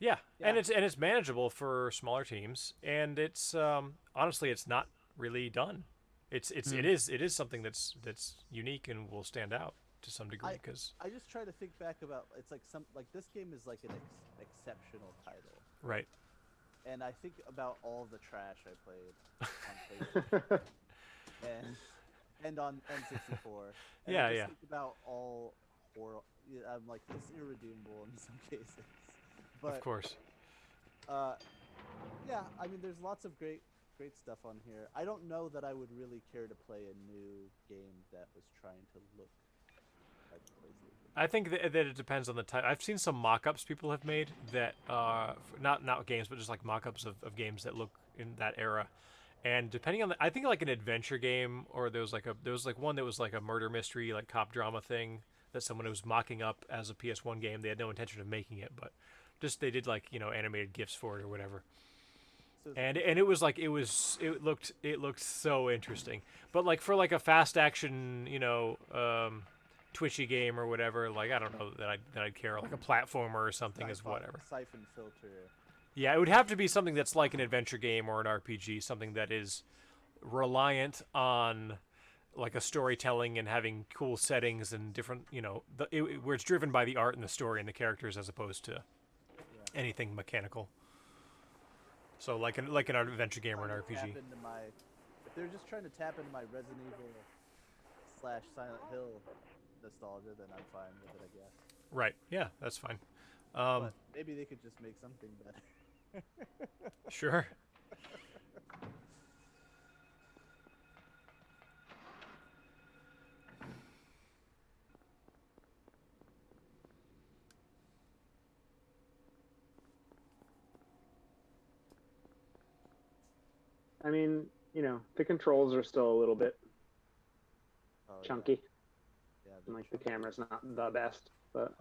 [SPEAKER 1] Yeah, and it's manageable for smaller teams, and it's honestly, it's not really done. It is something that's unique and will stand out to some degree, because
[SPEAKER 2] I just try to think back about, it's like this game is like an exceptional title,
[SPEAKER 1] right?
[SPEAKER 2] And I think about all the trash I played on PlayStation and on N64. And I just think about all horror. I'm like, it's irredeemable in some cases. But,
[SPEAKER 1] of course.
[SPEAKER 2] There's lots of great stuff on here. I don't know that I would really care to play a new game that was trying to look like PlayStation.
[SPEAKER 1] I think that it depends on the type. I've seen some mock-ups people have made that not games, but just like mock-ups of games that look in that era. And depending on I think like an adventure game, or there was one that was like a murder mystery, like cop drama thing that someone was mocking up as a PS1 game. They had no intention of making it, but just they did like animated GIFs for it or whatever. And it looked so interesting. But like for like a fast action, twitchy game or whatever, like I don't know that I'd care. Like a platformer or something is whatever.
[SPEAKER 2] Siphon filter.
[SPEAKER 1] Yeah, it would have to be something that's like an adventure game or an RPG, something that is reliant on like a storytelling and having cool settings and different, where it's driven by the art and the story and the characters as opposed to anything mechanical. So like an adventure game or an RPG.
[SPEAKER 2] If they're just trying to tap into my Resident Evil / Silent Hill nostalgia, then I'm fine with it, I guess.
[SPEAKER 1] Right. Yeah, that's fine.
[SPEAKER 2] But maybe they could just make something better.
[SPEAKER 1] Sure.
[SPEAKER 8] I mean, the controls are still a little bit
[SPEAKER 2] Oh, yeah.
[SPEAKER 8] chunky.
[SPEAKER 2] Yeah,
[SPEAKER 8] And like the camera's not the best, but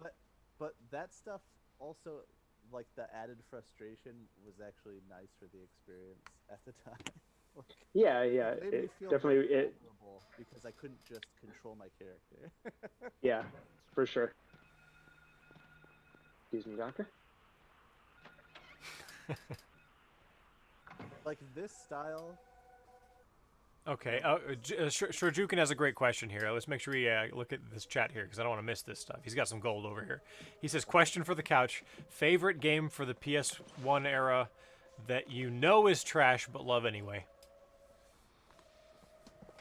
[SPEAKER 2] But that stuff also, like the added frustration, was actually nice for the experience at the time. Like,
[SPEAKER 8] yeah,
[SPEAKER 2] it made me
[SPEAKER 8] it
[SPEAKER 2] feel
[SPEAKER 8] definitely
[SPEAKER 2] very
[SPEAKER 8] it
[SPEAKER 2] vulnerable because I couldn't just control my character.
[SPEAKER 8] yeah, for sure. Excuse me, doctor.
[SPEAKER 2] Like this style.
[SPEAKER 1] Okay. Shurjukin has a great question here. Let's make sure we look at this chat here because I don't want to miss this stuff. He's got some gold over here. He says, question for the couch. Favorite game for the PS1 era that you know is trash but love anyway?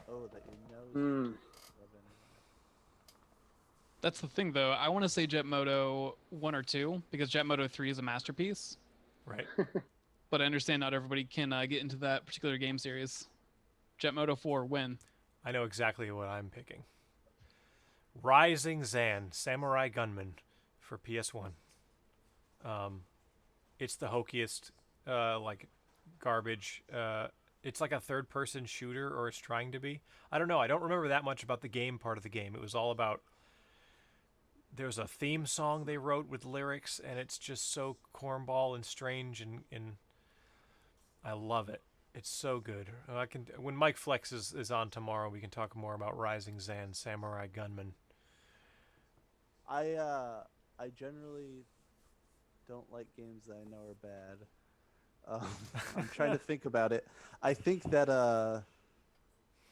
[SPEAKER 2] Oh, that
[SPEAKER 8] Hmm.
[SPEAKER 5] That's the thing, though. I want to say Jet Moto 1 or 2 because Jet Moto 3 is a masterpiece.
[SPEAKER 1] Right.
[SPEAKER 5] But I understand not everybody can get into that particular game series. Jet Moto 4, win.
[SPEAKER 1] I know exactly what I'm picking. Rising Zan, Samurai Gunman for PS1. It's the hokiest, like, garbage. It's like a third-person shooter, or it's trying to be. I don't know. I don't remember that much about the game part of the game. It was all about... There's a theme song they wrote with lyrics, and it's just so cornball and strange, and I love it. It's so good. When Mike Flex is on tomorrow, we can talk more about Rising Zan, Samurai Gunman.
[SPEAKER 2] I generally don't like games that I know are bad. I'm trying to think about it. I think that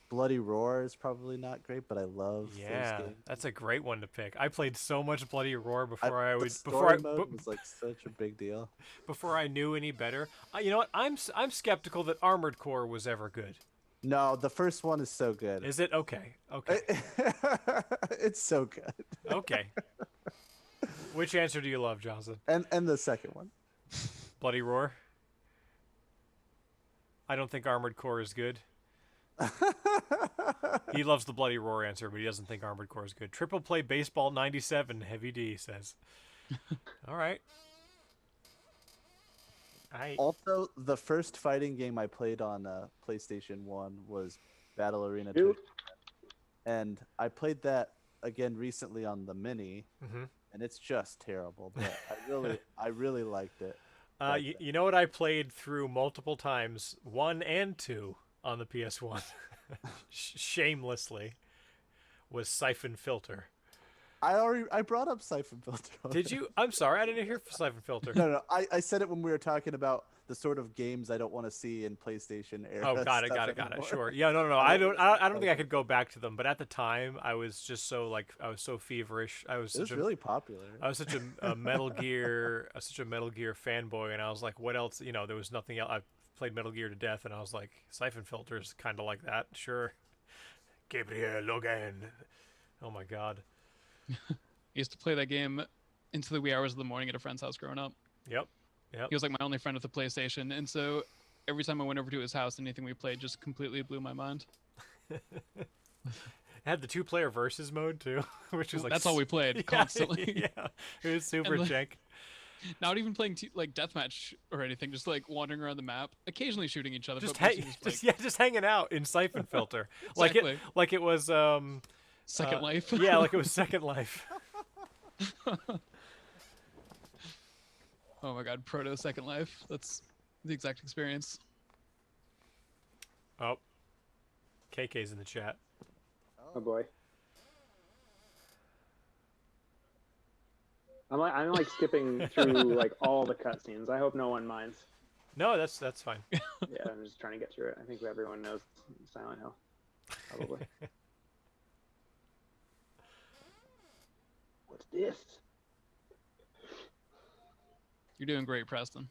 [SPEAKER 2] Bloody Roar is probably not great, but I love those games.
[SPEAKER 1] That's a great one to pick. I played so much Bloody Roar
[SPEAKER 2] The story mode was like such a big deal.
[SPEAKER 1] Before I knew any better. You know what? I'm skeptical that Armored Core was ever good.
[SPEAKER 2] No, the first one is so good.
[SPEAKER 1] Is it? Okay. Okay.
[SPEAKER 2] It's so good.
[SPEAKER 1] Okay. Which answer do you love, Johnson?
[SPEAKER 2] And the second one.
[SPEAKER 1] Bloody Roar? I don't think Armored Core is good. He loves the Bloody Roar answer, but he doesn't think Armored Core is good. Triple Play Baseball 97, Heavy D says. All right.
[SPEAKER 2] Also, the first fighting game I played on PlayStation 1 was Battle Arena 2. And I played that again recently on the Mini, and it's just terrible. But I really liked it.
[SPEAKER 1] You know what I played through multiple times, 1 and 2 on the PS1, shamelessly, was Siphon Filter.
[SPEAKER 2] I brought up Siphon Filter.
[SPEAKER 1] Did you? I'm sorry, I didn't hear Siphon Filter.
[SPEAKER 2] No. I said it when we were talking about the sort of games I don't want to see in PlayStation era.
[SPEAKER 1] Oh, got it. Sure. Yeah, no. I don't think I could go back to them. But at the time, I was just so I was so feverish. It was
[SPEAKER 2] really popular.
[SPEAKER 1] I was such a Metal Gear, fanboy, and I was like, what else? There was nothing else. I played Metal Gear to death, and I was like, Siphon Filter is kind of like that. Sure. Gabriel Logan. Oh my God.
[SPEAKER 5] I used to play that game into the wee hours of the morning at a friend's house growing up.
[SPEAKER 1] Yep.
[SPEAKER 5] He was like my only friend with a PlayStation, and so every time I went over to his house, anything we played just completely blew my mind.
[SPEAKER 1] It had the 2-player versus mode too, which was like
[SPEAKER 5] that's all we played constantly.
[SPEAKER 1] Yeah, it was super jank.
[SPEAKER 5] Not even playing like deathmatch or anything, just like wandering around the map, occasionally shooting each other.
[SPEAKER 1] Just hanging out in Siphon Filter,
[SPEAKER 5] exactly.
[SPEAKER 1] like it was
[SPEAKER 5] Second Life.
[SPEAKER 1] Yeah, like it was Second Life.
[SPEAKER 5] Oh my God, proto Second Life. That's the exact experience.
[SPEAKER 1] Oh, KK's in the chat.
[SPEAKER 8] Oh boy. I'm like skipping through like all the cutscenes. I hope no one minds.
[SPEAKER 1] No, that's fine.
[SPEAKER 8] Yeah, I'm just trying to get through it. I think everyone knows Silent Hill, probably. What's this?
[SPEAKER 5] You're doing great, Preston.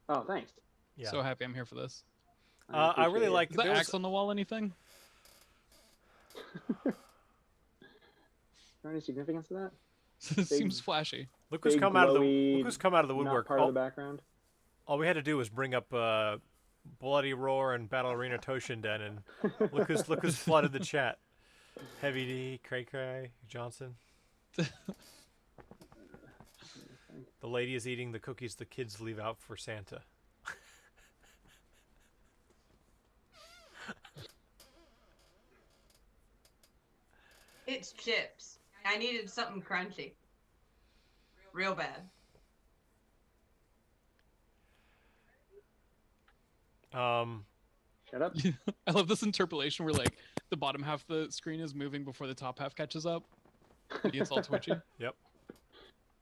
[SPEAKER 8] Oh, thanks.
[SPEAKER 1] Yeah.
[SPEAKER 5] So happy I'm here for this.
[SPEAKER 1] I really like.
[SPEAKER 5] Is that axe on the wall anything?
[SPEAKER 8] Is there any significance to that?
[SPEAKER 5] It seems flashy.
[SPEAKER 1] Look who's come out of the woodwork.
[SPEAKER 8] Part of the background.
[SPEAKER 1] All we had to do was bring up Bloody Roar and Battle Arena Toshinden, and look who's flooded the chat. Heavy D, Cray, Johnson. The lady is eating the cookies the kids leave out for Santa.
[SPEAKER 6] its chips. I needed something crunchy. Real bad.
[SPEAKER 8] Shut up.
[SPEAKER 5] I love this interpolation where like the bottom half of the screen is moving before the top half catches up. It gets all twitchy.
[SPEAKER 1] Yep.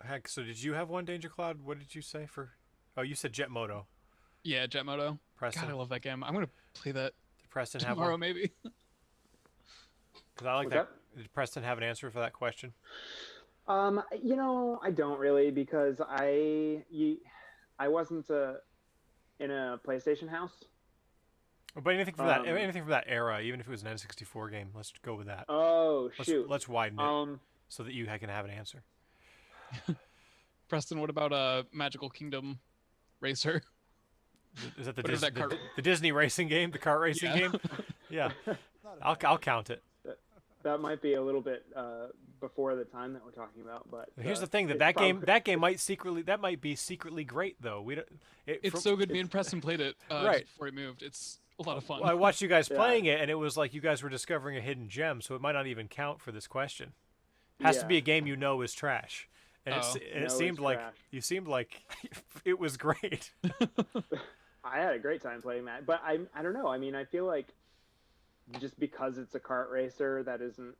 [SPEAKER 1] Heck, so did you have one, Danger Cloud? What did you say for? Oh, you said Jet Moto.
[SPEAKER 5] Yeah, Jet Moto.
[SPEAKER 1] Preston.
[SPEAKER 5] God, I love that game. I'm gonna play that
[SPEAKER 1] Did Preston have
[SPEAKER 5] tomorrow,
[SPEAKER 1] one?
[SPEAKER 5] maybe.
[SPEAKER 1] Because I like
[SPEAKER 8] What's
[SPEAKER 1] that.
[SPEAKER 8] up?
[SPEAKER 1] Did Preston have an answer for that question?
[SPEAKER 8] I don't really because I wasn't in a PlayStation house.
[SPEAKER 1] But anything from that, anything from that era, even if it was an N64 game, let's go with that.
[SPEAKER 8] Oh shoot.
[SPEAKER 1] Let's widen it so that you can have an answer.
[SPEAKER 5] Preston, what about Magical Kingdom Racer?
[SPEAKER 1] Is that the
[SPEAKER 5] What is that cart-
[SPEAKER 1] the Disney racing game, the kart racing
[SPEAKER 5] Yeah.
[SPEAKER 1] game? Yeah, I'll count it.
[SPEAKER 8] That might be a little bit before the time that we're talking about, but
[SPEAKER 1] Here's the thing:
[SPEAKER 8] it's
[SPEAKER 1] that
[SPEAKER 8] probably-
[SPEAKER 1] game might be secretly great though. We don't.
[SPEAKER 5] It's so good. Me and Preston played it
[SPEAKER 1] Right.
[SPEAKER 5] just before he moved. It's a lot of fun.
[SPEAKER 1] Well, I watched you guys
[SPEAKER 8] Yeah.
[SPEAKER 1] playing it, and it was like you guys were discovering a hidden gem, so it might not even count for this question. It has to
[SPEAKER 8] Yeah.
[SPEAKER 1] be a game you know is trash, and
[SPEAKER 5] Oh.
[SPEAKER 1] it
[SPEAKER 8] No,
[SPEAKER 1] seemed
[SPEAKER 8] it's
[SPEAKER 1] like
[SPEAKER 8] trash.
[SPEAKER 1] you seemed like it was great.
[SPEAKER 8] I had a great time playing that, but I don't know. I mean, I feel like just because it's a kart racer that isn't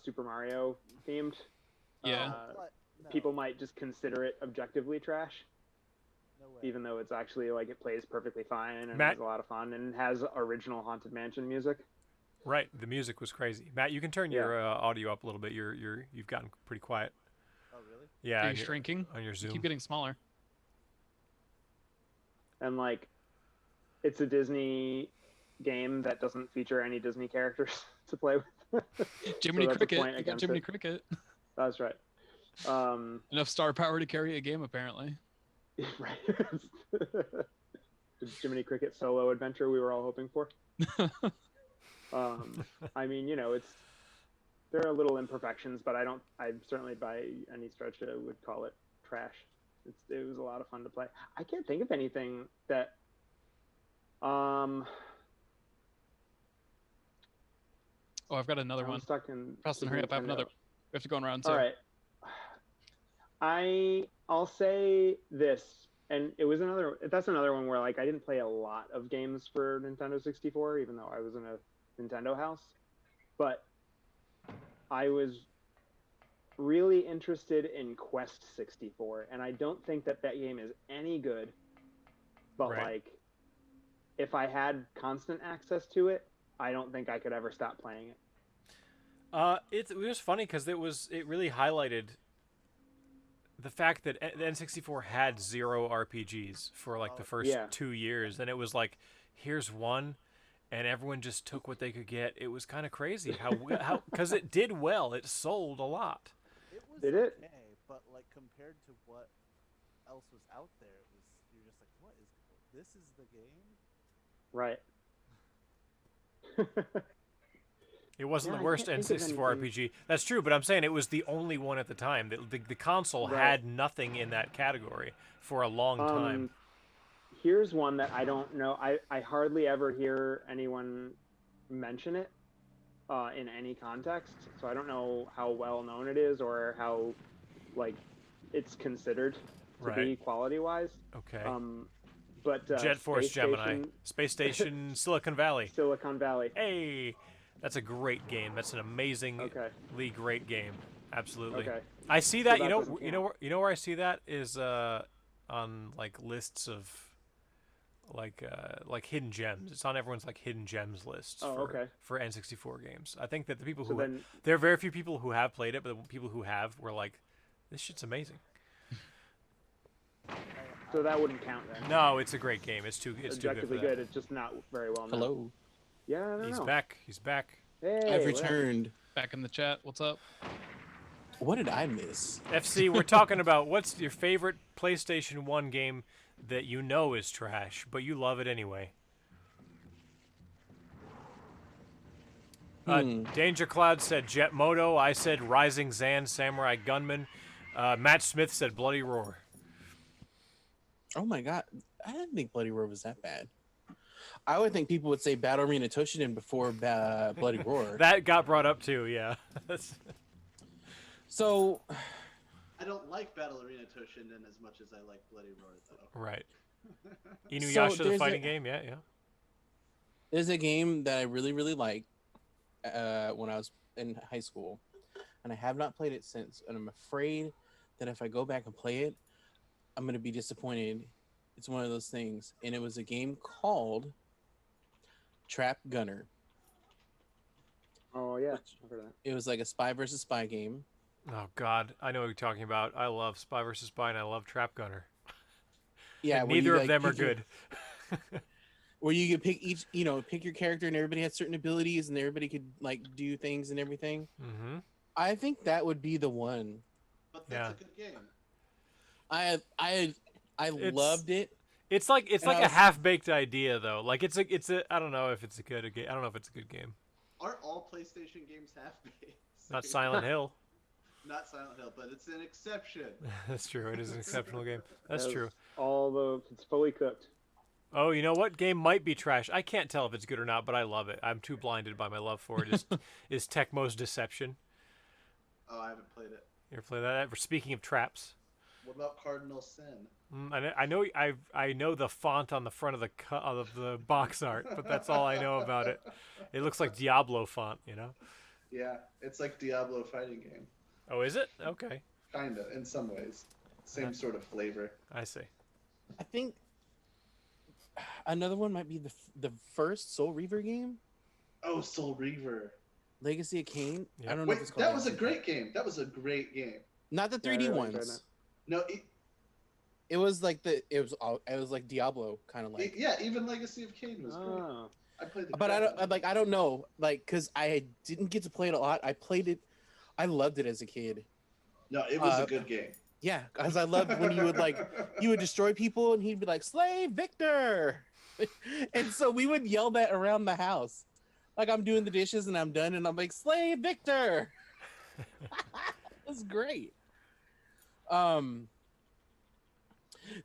[SPEAKER 8] Super Mario themed,
[SPEAKER 5] Yeah.
[SPEAKER 2] What? No,
[SPEAKER 8] people might just consider it objectively trash,
[SPEAKER 2] no way.
[SPEAKER 8] even though it's actually like it plays perfectly fine and
[SPEAKER 1] Matt-
[SPEAKER 8] has a lot of fun and has original Haunted Mansion music.
[SPEAKER 1] Right, the music was crazy. Matt, you can turn your audio up a little bit. You've gotten pretty quiet.
[SPEAKER 2] Oh, really?
[SPEAKER 1] Yeah,
[SPEAKER 5] Are
[SPEAKER 1] on
[SPEAKER 5] you
[SPEAKER 1] your-
[SPEAKER 5] shrinking?
[SPEAKER 1] on your
[SPEAKER 5] You
[SPEAKER 1] Zoom.
[SPEAKER 5] keep getting smaller.
[SPEAKER 8] And like, it's a Disney game that doesn't feature any Disney characters to play with.
[SPEAKER 5] Jiminy
[SPEAKER 8] that's a
[SPEAKER 5] Cricket.
[SPEAKER 8] point
[SPEAKER 5] You got
[SPEAKER 8] against
[SPEAKER 5] Jiminy
[SPEAKER 8] it.
[SPEAKER 5] Cricket.
[SPEAKER 8] That's right.
[SPEAKER 5] Enough star power to carry a game, apparently.
[SPEAKER 8] Right. The Jiminy Cricket solo adventure we were all hoping for. I mean, there are little imperfections, but I certainly by any stretch would call it trash. It was a lot of fun to play. I can't think of anything that,
[SPEAKER 5] Oh, I've got another
[SPEAKER 8] I'm
[SPEAKER 5] one.
[SPEAKER 8] stuck in.
[SPEAKER 5] Preston,
[SPEAKER 8] Super
[SPEAKER 5] hurry up. I have
[SPEAKER 8] Nintendo.
[SPEAKER 5] another. We have to go in round two.
[SPEAKER 8] All right. I'll say this, and that's another one where like I didn't play a lot of games for Nintendo 64, even though I was in a Nintendo house, but I was really interested in Quest 64, and I don't think that game is any good, but
[SPEAKER 1] Right.
[SPEAKER 8] like if I had constant access to it, I don't think I could ever stop playing it.
[SPEAKER 1] It was funny because it really highlighted the fact that the N64 had 0 RPGs for like the first
[SPEAKER 8] Yeah.
[SPEAKER 1] 2 years, and it was like, here's one, and everyone just took what they could get. It was kind of crazy how because it did well, it sold a lot.
[SPEAKER 2] It was
[SPEAKER 8] Did it?
[SPEAKER 2] okay, but like compared to what else was out there, you're just like, what is this? Is the game?
[SPEAKER 8] Right.
[SPEAKER 1] It wasn't
[SPEAKER 8] Yeah,
[SPEAKER 1] the
[SPEAKER 8] I
[SPEAKER 1] worst
[SPEAKER 8] can't think of
[SPEAKER 1] N64
[SPEAKER 8] anything.
[SPEAKER 1] RPG. That's true, but I'm saying it was the only one at the time. The console
[SPEAKER 8] Right.
[SPEAKER 1] had nothing in that category for a long time.
[SPEAKER 8] Here's one that I don't know. I hardly ever hear anyone mention it in any context, so I don't know how well known it is or how like it's considered to be
[SPEAKER 1] Right.
[SPEAKER 8] quality wise.
[SPEAKER 1] Okay.
[SPEAKER 8] But
[SPEAKER 1] Jet Force
[SPEAKER 8] Space
[SPEAKER 1] Gemini.
[SPEAKER 8] Station
[SPEAKER 1] Space Station Silicon Valley.
[SPEAKER 8] Silicon Valley.
[SPEAKER 1] Hey, that's a great game. That's an amazingly
[SPEAKER 8] Okay.
[SPEAKER 1] great game. Absolutely.
[SPEAKER 8] Okay.
[SPEAKER 1] I see that.
[SPEAKER 8] that
[SPEAKER 1] You know.
[SPEAKER 8] doesn't
[SPEAKER 1] You know where I see that is on like lists of like hidden gems. It's on everyone's like hidden gems lists
[SPEAKER 8] Oh, okay.
[SPEAKER 1] for N64 games. I think that the people
[SPEAKER 8] So
[SPEAKER 1] who
[SPEAKER 8] then,
[SPEAKER 1] there are very few people who have played it, but the people who have were like, this shit's amazing.
[SPEAKER 8] so that wouldn't count then.
[SPEAKER 1] No, it's a great game. It's too good for
[SPEAKER 8] Objectively
[SPEAKER 1] that.
[SPEAKER 8] good. It's just not very well known.
[SPEAKER 7] Hello.
[SPEAKER 8] Yeah, I don't
[SPEAKER 1] He's
[SPEAKER 8] know.
[SPEAKER 1] back. He's back.
[SPEAKER 8] Hey,
[SPEAKER 7] I've
[SPEAKER 8] what happened?
[SPEAKER 7] returned.
[SPEAKER 5] Back in the chat. What's up?
[SPEAKER 7] What did I miss?
[SPEAKER 1] FC, we're talking about what's your favorite PlayStation 1 game that you know is trash, but you love it anyway. Danger Cloud said Jet Moto. I said Rising Zan Samurai Gunman. Matt Smith said Bloody Roar.
[SPEAKER 7] Oh my god, I didn't think Bloody Roar was that bad. I would think people would say Battle Arena Toshinden before Bloody Roar.
[SPEAKER 1] That got brought up too. Yeah.
[SPEAKER 7] So
[SPEAKER 2] I don't like Battle Arena Toshinden as much as I like Bloody Roar, though.
[SPEAKER 1] Right. Inuyasha, the
[SPEAKER 7] there's
[SPEAKER 1] fighting game. Yeah.
[SPEAKER 7] there's a game that I really, really liked when I was in high school, and I have not played it since. And I'm afraid that if I go back and play it, I'm going to be disappointed. It's one of those things. And it was a game called Trap Gunner.
[SPEAKER 8] Oh yeah, I've heard of that.
[SPEAKER 7] It was like a spy versus spy game.
[SPEAKER 1] Oh God, I know what you're talking about. I love Spy vs. Spy and I love Trap Gunner.
[SPEAKER 7] Yeah,
[SPEAKER 1] And
[SPEAKER 7] where you,
[SPEAKER 1] neither of
[SPEAKER 7] like,
[SPEAKER 1] them are
[SPEAKER 7] pick your-
[SPEAKER 1] good.
[SPEAKER 7] Where you could pick pick your character, and everybody had certain abilities, and everybody could like do things and everything.
[SPEAKER 1] Mm-hmm.
[SPEAKER 7] I think that would be the one.
[SPEAKER 2] But that's a good game.
[SPEAKER 7] I loved it.
[SPEAKER 1] It's like
[SPEAKER 7] And I
[SPEAKER 1] a
[SPEAKER 7] was-
[SPEAKER 1] half-baked idea though. Like it's a I don't know if it's a good game. I don't know if it's a good game.
[SPEAKER 2] Aren't all PlayStation games half-baked?
[SPEAKER 1] Not Silent Hill.
[SPEAKER 2] Not Silent Hill, but it's an exception.
[SPEAKER 1] That's true. It is an exceptional game. That's true.
[SPEAKER 8] Although it's fully cooked.
[SPEAKER 1] Oh, you know what? Game might be trash. I can't tell if it's good or not, but I love it. I'm too blinded by my love for it. Is Tecmo's Deception.
[SPEAKER 2] Oh, I haven't played it.
[SPEAKER 1] You ever play that? Speaking of traps.
[SPEAKER 2] What about Cardinal Sin?
[SPEAKER 1] I know the font on the front of the box art, but that's all I know about it. It looks like Diablo font, you know.
[SPEAKER 2] Yeah, it's like Diablo fighting game.
[SPEAKER 1] Oh, is it? Okay.
[SPEAKER 2] Kinda, in some ways. Same sort of flavor.
[SPEAKER 1] I see.
[SPEAKER 7] I think another one might be the first Soul Reaver game,
[SPEAKER 2] Oh, Soul Reaver.
[SPEAKER 7] Legacy of Kain.
[SPEAKER 1] Yeah.
[SPEAKER 7] I don't know
[SPEAKER 2] Wait,
[SPEAKER 7] if it's called
[SPEAKER 2] that was a
[SPEAKER 7] Legacy.
[SPEAKER 2] great game. That was a great game.
[SPEAKER 7] Not the
[SPEAKER 8] Yeah, I
[SPEAKER 7] 3D
[SPEAKER 8] really enjoyed
[SPEAKER 7] ones.
[SPEAKER 2] No,
[SPEAKER 7] It was like it was like Diablo kind of like.
[SPEAKER 2] yeah, even Legacy of Kain was great.
[SPEAKER 8] Oh.
[SPEAKER 2] I played the
[SPEAKER 7] But
[SPEAKER 2] crap out of it.
[SPEAKER 7] I don't know, like, cause I didn't get to play it a lot. I played it, I loved it as a kid.
[SPEAKER 2] No, it was a good game.
[SPEAKER 7] Yeah, cause I loved when you would destroy people and he'd be like, "Slay Victor," and so we would yell that around the house, like I'm doing the dishes and I'm done and I'm like, "Slay Victor." It was great.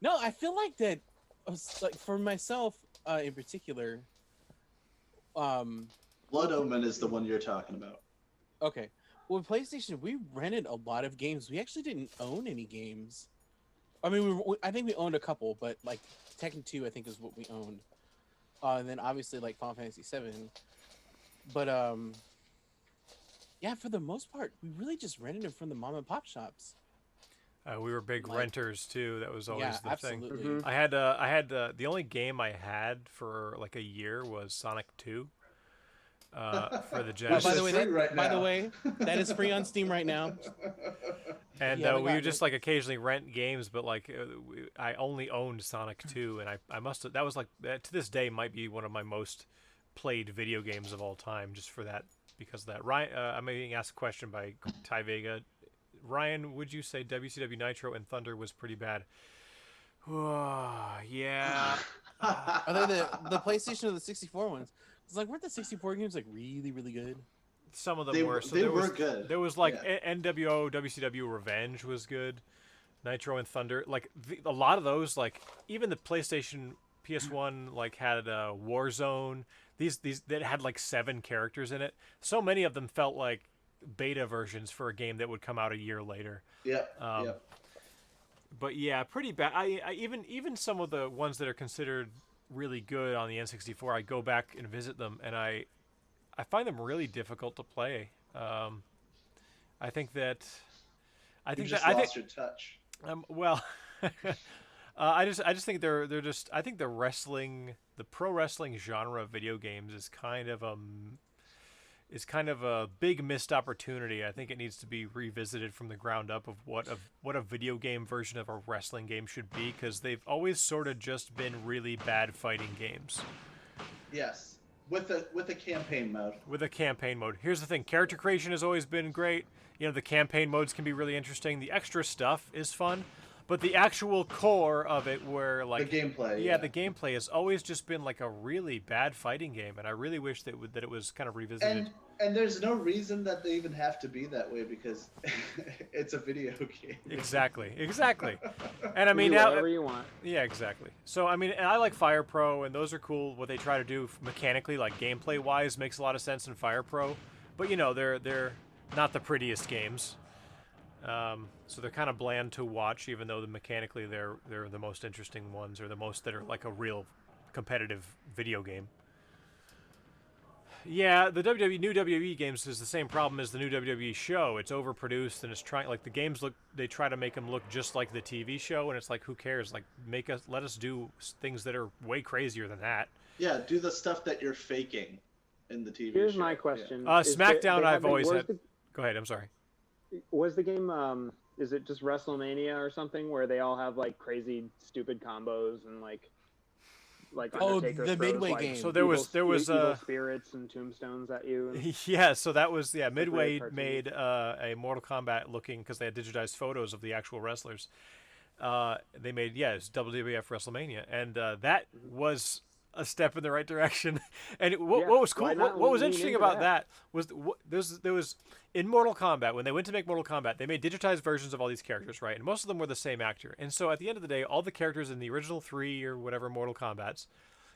[SPEAKER 7] No, I feel like that, like for myself in particular.
[SPEAKER 2] Blood Omen is the one you're talking about.
[SPEAKER 7] Okay. Well, with PlayStation, we rented a lot of games. We actually didn't own any games. I mean, I think we owned a couple, but like Tekken 2, I think is what we owned. And then obviously like Final Fantasy 7. But yeah, for the most part, we really just rented them from the mom and pop shops.
[SPEAKER 1] We were big
[SPEAKER 7] Like-
[SPEAKER 1] renters too. That was always
[SPEAKER 7] Yeah,
[SPEAKER 1] the thing.
[SPEAKER 7] absolutely.
[SPEAKER 8] Mhm.
[SPEAKER 1] I had the only game I had for like a year was Sonic 2. For the
[SPEAKER 7] Oh,
[SPEAKER 1] Genesis.
[SPEAKER 7] by the way,
[SPEAKER 2] It's free right
[SPEAKER 7] by the
[SPEAKER 2] now.
[SPEAKER 7] way, that is free on Steam right now.
[SPEAKER 1] And
[SPEAKER 7] Yeah, we
[SPEAKER 1] we
[SPEAKER 7] got
[SPEAKER 1] would just
[SPEAKER 7] it.
[SPEAKER 1] like occasionally rent games, but like I only owned Sonic 2, and I must have, that was like to this day might be one of my most played video games of all time, just for that, because of that. Ryan, I'm being asked a question by Ty Vega. Ryan, would you say WCW Nitro and Thunder was pretty bad? Yeah.
[SPEAKER 7] Are they the PlayStation or the 64 ones? It's like, weren't the 64 games like really, really good?
[SPEAKER 1] Some of them
[SPEAKER 2] They
[SPEAKER 1] were.
[SPEAKER 2] were-
[SPEAKER 1] So
[SPEAKER 2] they
[SPEAKER 1] there
[SPEAKER 2] were
[SPEAKER 1] was,
[SPEAKER 2] good.
[SPEAKER 1] There was like
[SPEAKER 2] Yeah.
[SPEAKER 1] NWO, WCW Revenge was good. Nitro and Thunder, like a lot of those, like even the PlayStation PS1, like had Warzone. These that had like 7 characters in it. So many of them felt like beta versions for a game that would come out a year later.
[SPEAKER 2] Yep.
[SPEAKER 1] Um,
[SPEAKER 2] yep.
[SPEAKER 1] But yeah, pretty bad. I even some of the ones that are considered really good on the N64, I go back and visit them, and I find them really difficult to play. I think that
[SPEAKER 2] You just lost your touch.
[SPEAKER 1] well, I just think they're just, I think the pro wrestling genre of video games is kind of a big missed opportunity. I think it needs to be revisited from the ground up of what a video game version of a wrestling game should be, because they've always sort of just been really bad fighting games
[SPEAKER 2] Yes. With a campaign mode.
[SPEAKER 1] with a campaign mode. Here's the thing: character creation has always been great. You know, the campaign modes can be really interesting. The extra stuff is fun, but the actual core of it, where like
[SPEAKER 2] The gameplay.
[SPEAKER 1] yeah, the gameplay has always just been like a really bad fighting game, and I really wish that it was kind of revisited.
[SPEAKER 2] And there's no reason that they even have to be that way because it's a video game.
[SPEAKER 1] Exactly. And I
[SPEAKER 8] You
[SPEAKER 1] mean,
[SPEAKER 8] do
[SPEAKER 1] now,
[SPEAKER 8] whatever you want.
[SPEAKER 1] yeah, exactly. So I mean, and I like Fire Pro, and those are cool. What they try to do mechanically, like gameplay wise, makes a lot of sense in Fire Pro. But you know, they're not the prettiest games. So they're kind of bland to watch, even though mechanically they're the most interesting ones, or the most that are like a real competitive video game. Yeah, the new WWE games is the same problem as the new WWE show. It's overproduced and it's trying the games look. They try to make them look just like the TV show, and it's like, who cares? Like, let us do things that are way crazier than that.
[SPEAKER 2] Yeah, do the stuff that you're faking in the TV
[SPEAKER 8] Here's
[SPEAKER 2] show.
[SPEAKER 8] my question.
[SPEAKER 1] SmackDown, I've always
[SPEAKER 8] where's
[SPEAKER 1] had. Go ahead. I'm sorry.
[SPEAKER 8] Was the game is it just WrestleMania or something where they all have like crazy stupid combos and like Undertaker
[SPEAKER 7] the
[SPEAKER 8] throws,
[SPEAKER 7] Midway
[SPEAKER 8] like,
[SPEAKER 7] game.
[SPEAKER 1] So there was
[SPEAKER 8] evil spirits and tombstones at you. And
[SPEAKER 1] Yeah, so that was Midway
[SPEAKER 8] cartoon.
[SPEAKER 1] made a Mortal Kombat looking, because they had digitized photos of the actual wrestlers. They made it's WWF WrestleMania, and that was a step in the right direction. And what was cool,
[SPEAKER 8] why not
[SPEAKER 1] what was
[SPEAKER 8] lean
[SPEAKER 1] interesting
[SPEAKER 8] into
[SPEAKER 1] about
[SPEAKER 8] that?
[SPEAKER 1] was there was in Mortal Kombat, when they went to make Mortal Kombat, they made digitized versions of all these characters, right? And most of them were the same actor. And so at the end of the day, all the characters in the original 3 or whatever Mortal Kombats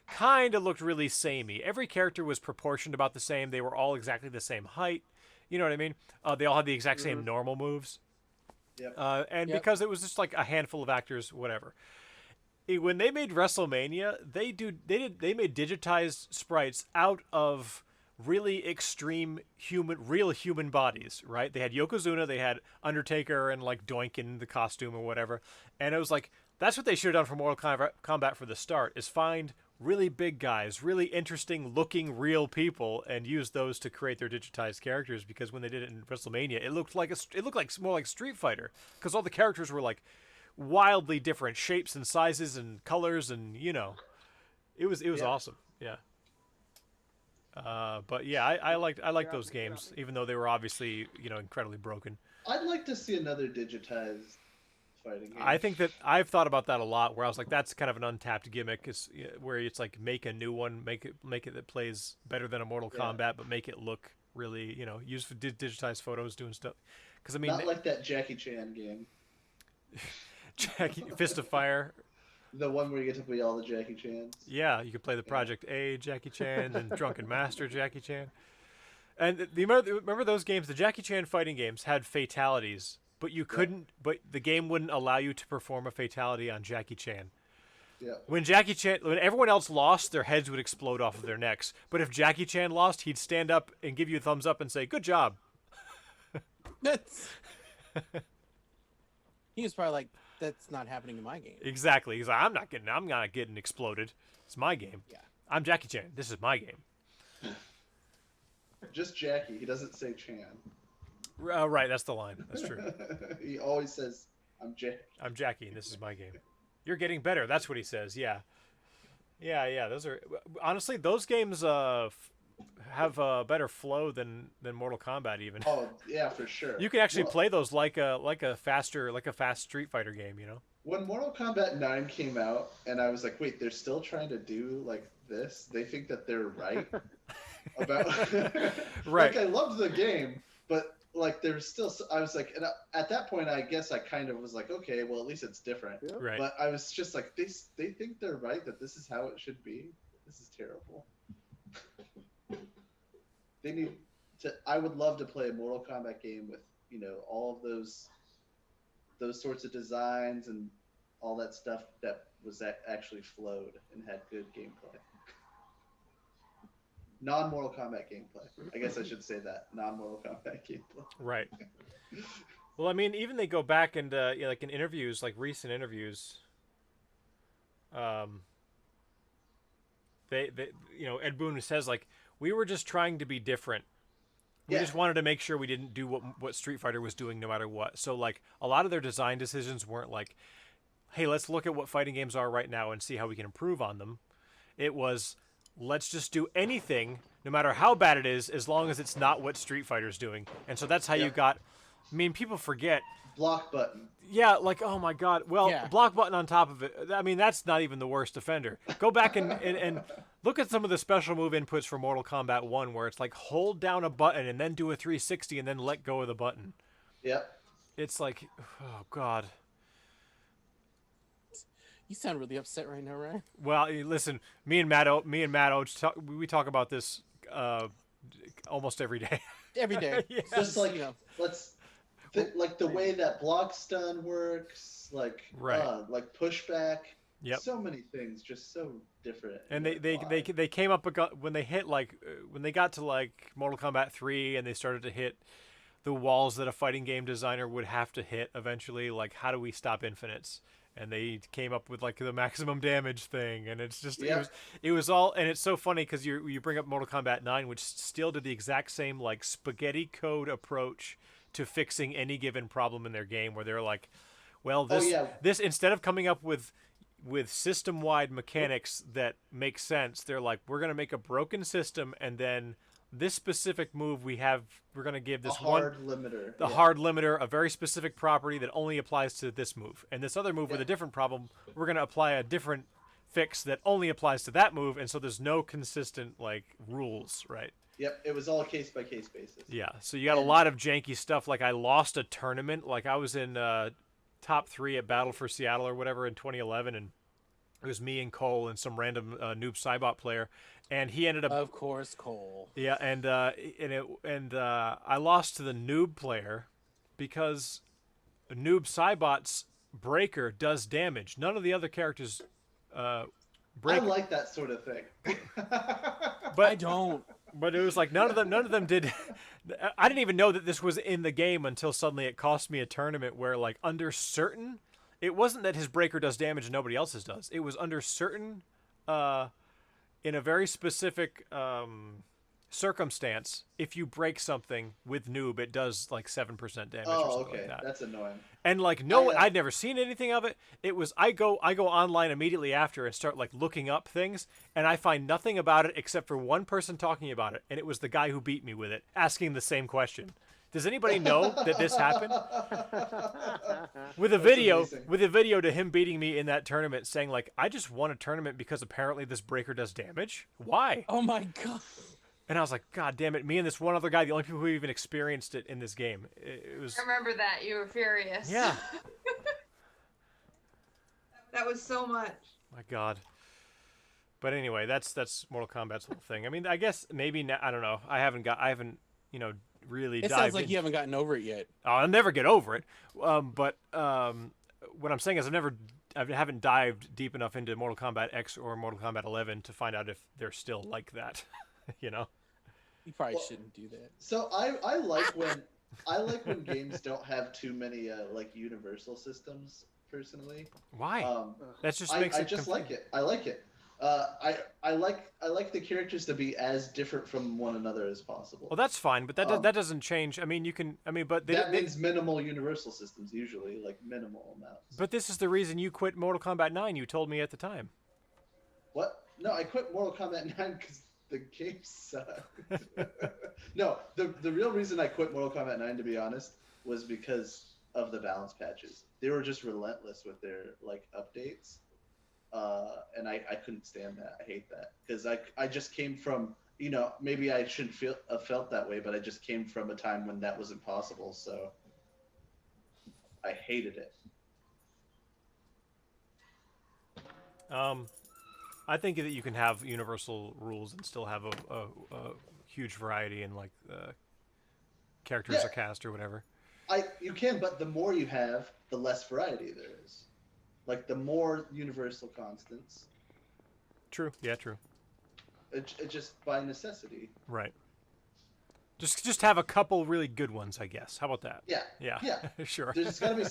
[SPEAKER 1] kind of looked really samey. Every character was proportioned about the same. They were all exactly the same height. You know what I mean? They all had the exact same normal moves.
[SPEAKER 2] Yep.
[SPEAKER 1] And
[SPEAKER 7] Yep.
[SPEAKER 1] because it was just like a handful of actors, whatever. When they made WrestleMania, they made digitized sprites out of really extreme real human bodies, right? They had Yokozuna, they had Undertaker, and like Doink in the costume or whatever. And it was like, that's what they should have done for Mortal Kombat for the start, is find really big guys, really interesting looking real people, and use those to create their digitized characters. Because when they did it in WrestleMania, it looked like more like Street Fighter, because all the characters were like wildly different shapes and sizes and colors, and it was awesome. Yeah. But yeah, I liked those games, even though they were obviously incredibly broken.
[SPEAKER 2] I'd like to see another digitized fighting game.
[SPEAKER 1] I think that I've thought about that a lot, where I was like, that's kind of an untapped gimmick, where it's like, make a new one, make it that plays better than a Mortal Kombat, but make it look really, use digitized photos, doing stuff. Because I mean,
[SPEAKER 2] not like that Jackie Chan game.
[SPEAKER 1] Jackie Fist of Fire.
[SPEAKER 2] The one where you get to play all the Jackie Chans.
[SPEAKER 1] Yeah, you could play the Project A Jackie Chan and Drunken Master Jackie Chan. And remember those games? The Jackie Chan fighting games had fatalities, but you couldn't. But the game wouldn't allow you to perform a fatality on Jackie Chan.
[SPEAKER 2] Yeah.
[SPEAKER 1] When everyone else lost, their heads would explode off of their necks. But if Jackie Chan lost, he'd stand up and give you a thumbs up and say, "Good job."
[SPEAKER 7] That's. He was probably like, "That's not happening in my game."
[SPEAKER 1] Exactly. He's like, I'm not getting exploded. It's my game.
[SPEAKER 7] Yeah.
[SPEAKER 1] I'm Jackie Chan. This is my game.
[SPEAKER 2] Just Jackie. He doesn't say Chan.
[SPEAKER 1] Right, that's the line. That's true.
[SPEAKER 2] He always says, "I'm Jackie."
[SPEAKER 1] I'm Jackie, and this is my game. You're getting better. That's what he says. Yeah. Those are honestly, those games have a better flow than Mortal Kombat even.
[SPEAKER 2] Oh yeah, for sure.
[SPEAKER 1] You can actually
[SPEAKER 2] Well,
[SPEAKER 1] play those like a fast Street Fighter game.
[SPEAKER 2] When Mortal Kombat 9 came out, and I was like, wait, they're still trying to do like this? They think that they're right about
[SPEAKER 1] Right.
[SPEAKER 2] Like, I loved the game, but like there's still, I was like, and at that point, I guess I kind of was like, okay, well, at least it's different.
[SPEAKER 1] Right.
[SPEAKER 2] But I was just like, they think they're right, that this is how it should be. This is terrible. They need to. I would love to play a Mortal Kombat game with all of those sorts of designs and all that stuff that was actually flowed and had good gameplay. Non-Mortal Kombat gameplay. I guess I should say that. Non-Mortal Kombat gameplay.
[SPEAKER 1] Right. Well, I mean, even they go back and like in interviews, like recent interviews, they Ed Boon says like, we were just trying to be different. We just wanted to make sure we didn't do what Street Fighter was doing no matter what. So like a lot of their design decisions weren't like, hey, let's look at what fighting games are right now and see how we can improve on them. It was, let's just do anything, no matter how bad it is, as long as it's not what Street Fighter's doing. And so that's how you got I mean, people forget.
[SPEAKER 9] Block button.
[SPEAKER 1] Yeah, like, oh my god. Well,
[SPEAKER 7] Yeah.
[SPEAKER 1] block button on top of it. I mean, that's not even the worst offender. Go back and look at some of the special move inputs for Mortal Kombat 1 where it's like hold down a button and then do a 360 and then let go of the button.
[SPEAKER 9] Yep.
[SPEAKER 1] It's like, oh god.
[SPEAKER 7] You sound really upset right now, Ryan.
[SPEAKER 1] Well, listen, me and Matt we talk about this almost every day.
[SPEAKER 7] Every day.
[SPEAKER 1] Yeah.
[SPEAKER 9] Just like
[SPEAKER 7] You know.
[SPEAKER 9] like the way that block stun works, like
[SPEAKER 1] Right.
[SPEAKER 9] like pushback.
[SPEAKER 1] Yep.
[SPEAKER 9] So many things, just so different.
[SPEAKER 1] And
[SPEAKER 9] Like,
[SPEAKER 1] they
[SPEAKER 9] why?
[SPEAKER 1] came up when they hit when they got to like Mortal Kombat 3 and they started to hit the walls that a fighting game designer would have to hit eventually, like how do we stop infinites? And they came up with like the maximum damage thing, and it's just it was all, and it's so funny because you bring up Mortal Kombat 9, which still did the exact same like spaghetti code approach to fixing any given problem in their game, where they're like, well, this instead of coming up with system-wide mechanics that make sense, they're like, we're gonna make a broken system, and then this specific move we're going to give this
[SPEAKER 9] hard limiter.
[SPEAKER 1] Hard limiter, a very specific property that only applies to this move. And this other move with a different problem, we're going to apply a different fix that only applies to that move, and so there's no consistent like rules, right?
[SPEAKER 9] Yep, it was all case by case basis.
[SPEAKER 1] Yeah, so you got a lot of janky stuff. Like I lost a tournament, like I was in top 3 at Battle for Seattle or whatever in 2011, and it was me and Cole and some random noob Cybot player, and he ended up.
[SPEAKER 7] Of course, Cole.
[SPEAKER 1] Yeah, and I lost to the noob player because noob Cybot's breaker does damage. None of the other characters break.
[SPEAKER 9] I like that sort of thing.
[SPEAKER 1] But
[SPEAKER 7] I don't.
[SPEAKER 1] But it was like none of them did. I didn't even know that this was in the game until suddenly it cost me a tournament where like under certain. It wasn't that his breaker does damage and nobody else's does. It was under certain, in a very specific circumstance, if you break something with noob, it does like 7% damage or something like that.
[SPEAKER 9] That's annoying.
[SPEAKER 1] And like I'd never seen anything of it. It was I go online immediately after and start like looking up things, and I find nothing about it except for one person talking about it, and it was the guy who beat me with it, asking the same question. Does anybody know that this happened? With a video to him beating me in that tournament, saying like, I just won a tournament because apparently this breaker does damage. Why?
[SPEAKER 7] Oh my god.
[SPEAKER 1] And I was like, God damn it! Me and this one other guy, the only people who even experienced it in this game. It was.
[SPEAKER 6] I remember that. You were furious.
[SPEAKER 1] Yeah.
[SPEAKER 6] That was so much.
[SPEAKER 1] My God. But anyway, that's Mortal Kombat's whole thing. I mean, I guess maybe now, I don't know. I haven't really.
[SPEAKER 7] It sounds like you haven't gotten over it yet.
[SPEAKER 1] Oh, I'll never get over it. But what I'm saying is I haven't dived deep enough into Mortal Kombat X or Mortal Kombat 11 to find out if they're still like that. You know.
[SPEAKER 7] You probably shouldn't do that.
[SPEAKER 9] So I like when games don't have too many like universal systems. Personally,
[SPEAKER 1] why? That just makes
[SPEAKER 9] I
[SPEAKER 1] it.
[SPEAKER 9] just like it. I like it. I like the characters to be as different from one another as possible.
[SPEAKER 1] Well, that's fine, but that doesn't change. I mean, but
[SPEAKER 9] that means minimal universal systems usually, like minimal amounts.
[SPEAKER 1] But this is the reason you quit Mortal Kombat 9. You told me at the time.
[SPEAKER 9] What? No, I quit Mortal Kombat 9 because the game sucked. No, the real reason I quit Mortal Kombat 9, to be honest, was because of the balance patches. They were just relentless with their like updates. And I couldn't stand that. I hate that because I just came from, maybe I shouldn't have felt that way, but I just came from a time when that wasn't possible. So I hated it.
[SPEAKER 1] I think that you can have universal rules and still have a huge variety in like characters are cast or whatever.
[SPEAKER 9] You can, but the more you have, the less variety there is. Like the more universal constants.
[SPEAKER 1] True. Yeah, true.
[SPEAKER 9] It just by necessity.
[SPEAKER 1] Right. Just have a couple really good ones, I guess. How about that?
[SPEAKER 9] Yeah.
[SPEAKER 1] Yeah. Sure.
[SPEAKER 9] There's got to be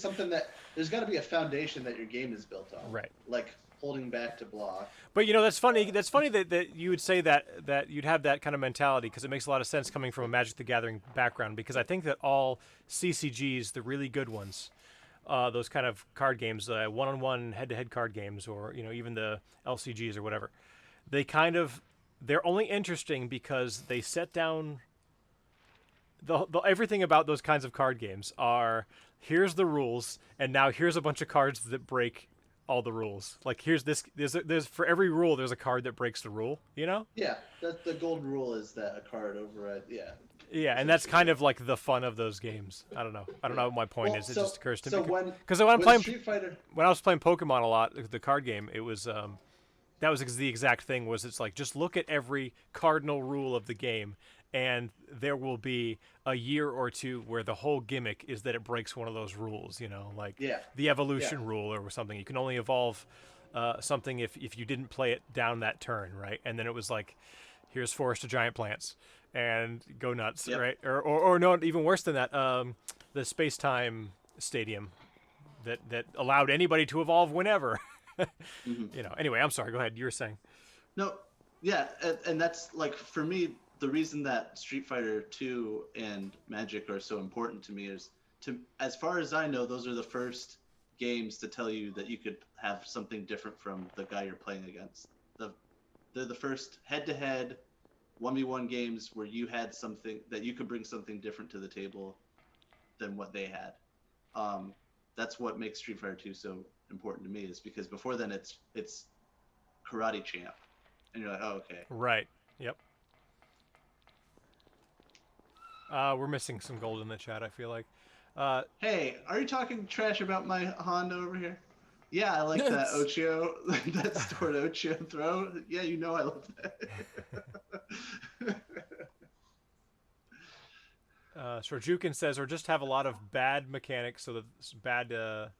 [SPEAKER 9] there's got to be a foundation that your game is built on.
[SPEAKER 1] Right.
[SPEAKER 9] Like holding back to block.
[SPEAKER 1] But that's funny. That's funny that you would say that you'd have that kind of mentality, because it makes a lot of sense coming from a Magic the Gathering background, because I think that all CCGs, the really good ones, those kind of card games, one-on-one, head-to-head card games, or even the LCGs or whatever, they're only interesting because they set down everything about those kinds of card games are here's the rules, and now here's a bunch of cards that break all the rules. Like here's this there's for every rule there's a card that breaks the rule. You know?
[SPEAKER 9] Yeah, the golden rule is that a card override. Yeah.
[SPEAKER 1] Yeah, and that's kind of like the fun of those games. I don't know. I don't know what my point
[SPEAKER 9] Well,
[SPEAKER 1] is. It
[SPEAKER 9] so-
[SPEAKER 1] just occurs to
[SPEAKER 9] so
[SPEAKER 1] me.
[SPEAKER 9] when
[SPEAKER 1] Because when I'm playing,
[SPEAKER 9] Street Fighter,
[SPEAKER 1] when I was playing Pokemon a lot, the card game, it was that was the exact thing. Was it's like just look at every cardinal rule of the game, and there will be a year or two where the whole gimmick is that it breaks one of those rules. You know, like
[SPEAKER 9] Yeah.
[SPEAKER 1] the evolution rule or something. You can only evolve something if you didn't play it down that turn, right? And then it was like, here's Forest of Giant Plants, and go nuts,
[SPEAKER 9] Yep.
[SPEAKER 1] right? Or no, even worse than that, the Space Time Stadium that allowed anybody to evolve whenever.
[SPEAKER 9] Mhm.
[SPEAKER 1] You know. Anyway, I'm sorry. Go ahead. You were saying.
[SPEAKER 9] No, yeah, and that's like for me the reason that Street Fighter 2 and Magic are so important to me is as far as I know, those are the first games to tell you that you could have something different from the guy you're playing against. They're the first head-to-head 1v1 games where you had something that you could bring something different to the table than what they had. That's what makes Street Fighter 2 so important to me, is because before then it's Karate Champ, and you're like, oh, okay.
[SPEAKER 1] Right. Yep. We're missing some gold in the chat, I feel like.
[SPEAKER 9] Hey, are you talking trash about my Honda over here? Yeah, I like that Ocho, that stored Ocho throw. Yeah, you know I love that.
[SPEAKER 1] Shorjukin says, or just have a lot of bad mechanics, so that bad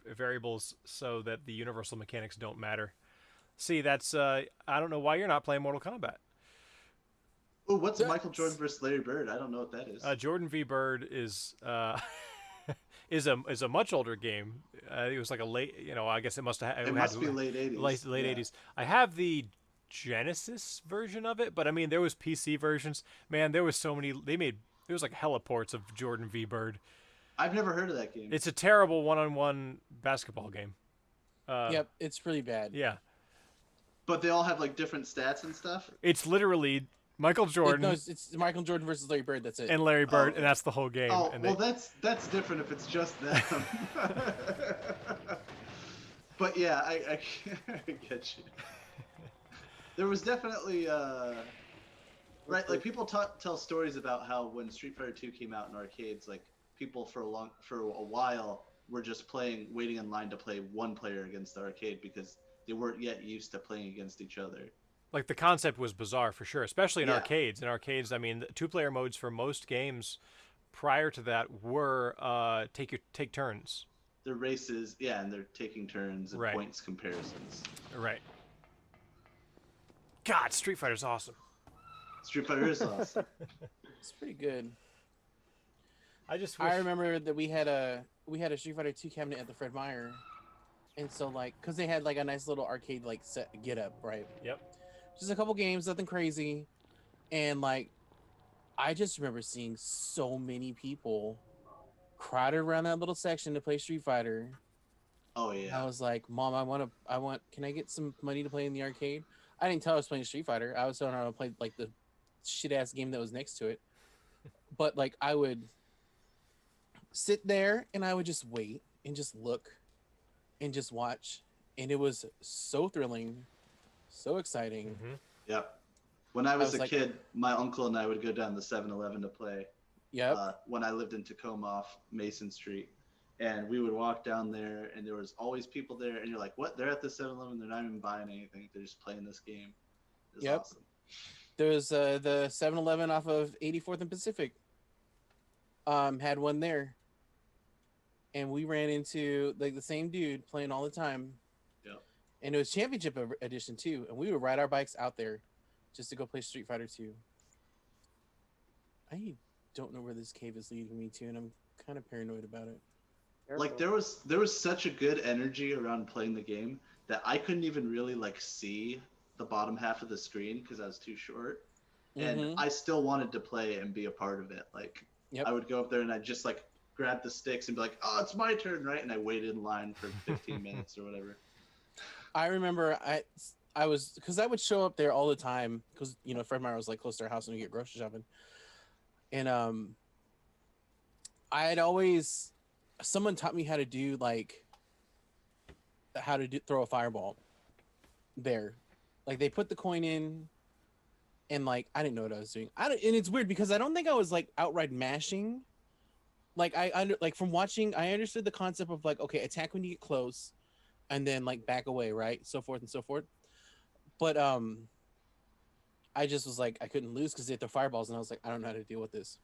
[SPEAKER 1] variables, so that the universal mechanics don't matter. See, that's I don't know why you're not playing Mortal Kombat.
[SPEAKER 9] Oh, what's Michael Jordan versus Larry Bird? I don't know what that is.
[SPEAKER 1] Jordan v. Bird is is a much older game. It was like a late, I guess it must have.
[SPEAKER 9] It must be late 80s.
[SPEAKER 1] Late
[SPEAKER 9] Yeah.
[SPEAKER 1] 80s. I have the Genesis version of it, but I mean there was PC versions. Man, there was so many. There was like heliports of Jordan v. Bird.
[SPEAKER 9] I've never heard of that game.
[SPEAKER 1] It's a terrible one-on-one basketball game.
[SPEAKER 7] Yep, it's really bad.
[SPEAKER 1] Yeah,
[SPEAKER 9] But they all have like different stats and stuff.
[SPEAKER 1] it's literally Michael Jordan
[SPEAKER 7] No, it's Michael Jordan versus Larry Bird. That's it.
[SPEAKER 1] and Larry Bird,
[SPEAKER 9] okay.
[SPEAKER 1] and that's the whole game.
[SPEAKER 9] Oh,
[SPEAKER 1] and
[SPEAKER 9] well, that's different if it's just them. But yeah, I get you. There was definitely right, like people tell stories about how when Street Fighter 2 came out in arcades, like people for a while were just waiting in line to play one player against the arcade because they weren't yet used to playing against each other.
[SPEAKER 1] Like the concept was bizarre for sure, especially in
[SPEAKER 9] Yeah.
[SPEAKER 1] arcades. In arcades, I mean, the two-player modes for most games prior to that were take turns.
[SPEAKER 9] They're races, yeah, and they're taking turns and
[SPEAKER 1] Right.
[SPEAKER 9] points comparisons.
[SPEAKER 1] Right. God, Street Fighter's awesome.
[SPEAKER 9] Street Fighter is awesome.
[SPEAKER 7] It's pretty good.
[SPEAKER 1] I just wish...
[SPEAKER 7] I remember that we had a Street Fighter 2 cabinet at the Fred Meyer, and so like, cause they had like a nice little arcade like set get up, right?
[SPEAKER 1] Yep.
[SPEAKER 7] Just a couple games, nothing crazy, and like, I just remember seeing so many people crowded around that little section to play Street Fighter.
[SPEAKER 9] Oh yeah.
[SPEAKER 7] I was like, Mom, can I get some money to play in the arcade? I didn't tell her I was playing Street Fighter. I was telling her I played like the shit ass game that was next to it. But like, I would sit there and I would just wait and just look and just watch. And it was so thrilling, so exciting.
[SPEAKER 1] Mm-hmm.
[SPEAKER 9] Yep. When I was a
[SPEAKER 7] like-
[SPEAKER 9] kid, my uncle and I would go down the 7-Eleven to play.
[SPEAKER 7] Yep.
[SPEAKER 9] When I lived in Tacoma off Mason Street. And we would walk down there, and there was always people there, and you're like, what? They're at the 7-Eleven, they're not even buying anything. They're just playing this game. It's
[SPEAKER 7] Yep.
[SPEAKER 9] awesome.
[SPEAKER 7] There was the 7-Eleven off of 84th and Pacific. Had one there. And we ran into like the same dude playing all the time.
[SPEAKER 9] Yep.
[SPEAKER 7] And it was Championship Edition too. And we would ride our bikes out there just to go play Street Fighter 2. I don't know where this cave is leading me to, and I'm kind of paranoid about it.
[SPEAKER 9] Like there was such a good energy around playing the game that I couldn't even really like see the bottom half of the screen because I was too short. And
[SPEAKER 7] Mhm.
[SPEAKER 9] I still wanted to play and be a part of it. Like
[SPEAKER 7] Yep.
[SPEAKER 9] I would go up there and I'd just like grab the sticks and be like, oh, it's my turn, right? And I waited in line for 15 minutes or whatever.
[SPEAKER 7] I remember I was, because I would show up there all the time because Fred Meyer was like close to our house and we get grocery shopping. And I had always someone taught me how to do like throw a fireball there. Like they put the coin in, and like I didn't know what I was doing. And it's weird because I don't think I was like outright mashing. Like like from watching, I understood the concept of like, okay, attack when you get close, and then like back away, right? So forth and so forth. But I just was like, I couldn't lose because they had the fireballs, and I was like, I don't know how to deal with this.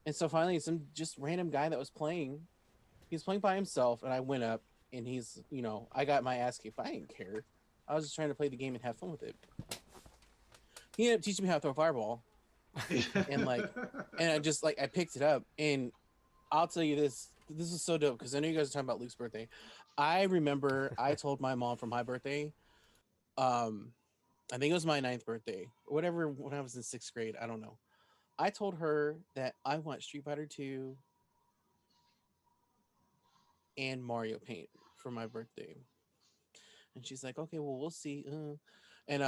[SPEAKER 7] And so finally, some just random guy that was playing, he was playing by himself, and I went up, and he's, I got my ass kicked, but I didn't care. I was just trying to play the game and have fun with it. He ended up teaching me how to throw a fireball, and I picked it up, and I'll tell you this. This is so dope because I know you guys are talking about Luke's birthday. I remember I told my mom for my birthday, I think it was my 9th birthday or whatever, when I was in 6th grade. I don't know. I told her that I want Street Fighter 2 and Mario Paint for my birthday. And she's like, okay, well, we'll see. And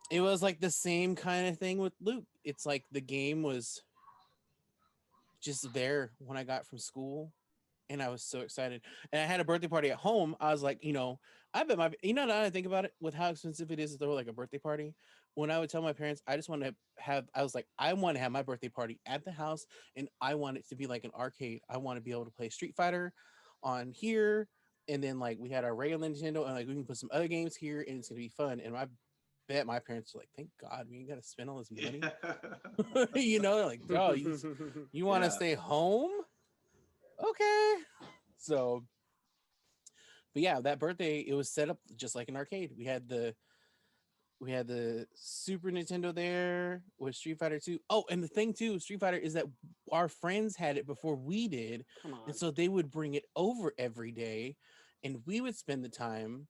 [SPEAKER 7] it was like the same kind of thing with Luke. It's like the game was just there when I got from school, and I was so excited. And I had a birthday party at home. I was like, I bet now that I think about it, with how expensive it is to throw like a birthday party. When I would tell my parents, I just want to I was like, I want to have my birthday party at the house, and I want it to be like an arcade. I want to be able to play Street Fighter on here, and then like we had our regular Nintendo, and like we can put some other games here, and it's gonna be fun. And I bet my parents were like, thank God we ain't gotta spend all this money. Like, oh, you want to
[SPEAKER 9] Yeah.
[SPEAKER 7] stay home? Okay. So, but yeah, that birthday, it was set up just like an arcade. We had the Super Nintendo there with Street Fighter 2. Oh, and the thing too, Street Fighter, is that our friends had it before we did.
[SPEAKER 8] Come on.
[SPEAKER 7] And so they would bring it over every day, and we would spend the time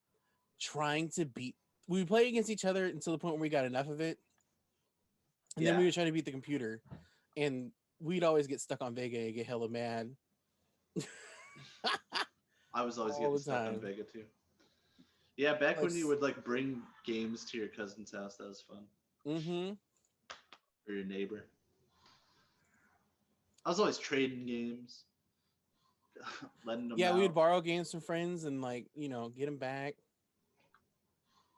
[SPEAKER 7] trying to beat. We would play against each other until the point where we got enough of it. And then we would try to beat the computer. And we'd always get stuck on Vega and get hella mad.
[SPEAKER 9] I was always
[SPEAKER 7] all
[SPEAKER 9] getting
[SPEAKER 7] the
[SPEAKER 9] stuck on
[SPEAKER 7] time.
[SPEAKER 9] Vega too. Yeah, back when
[SPEAKER 7] Like-
[SPEAKER 9] you would like bring games to your cousin's house, that was fun.
[SPEAKER 7] Mm-hmm.
[SPEAKER 9] Or your neighbor. I was always trading games, letting them
[SPEAKER 7] Yeah,
[SPEAKER 9] out,
[SPEAKER 7] we would borrow games from friends and like, get them back.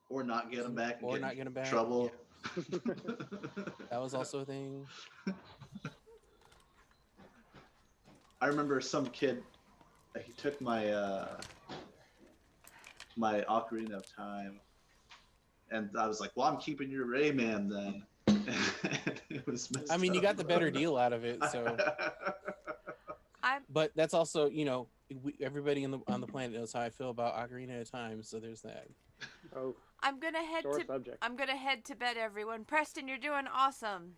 [SPEAKER 9] or not get them back, and
[SPEAKER 7] Or
[SPEAKER 9] get
[SPEAKER 7] not
[SPEAKER 9] in
[SPEAKER 7] get 'em back,
[SPEAKER 9] trouble.
[SPEAKER 7] That was also a thing.
[SPEAKER 9] I remember some kid. He took my my Ocarina of Time, and I was like, "Well, I'm keeping your Rayman then." It was messed
[SPEAKER 7] I mean, you
[SPEAKER 9] up.
[SPEAKER 7] got the better deal out of it, so. But that's also, everybody on the planet knows how I feel about Ocarina of Time, so there's that.
[SPEAKER 8] Oh,
[SPEAKER 10] I'm gonna head
[SPEAKER 8] sore
[SPEAKER 10] to
[SPEAKER 8] subject.
[SPEAKER 10] I'm gonna head to bed, everyone. Preston, you're doing awesome.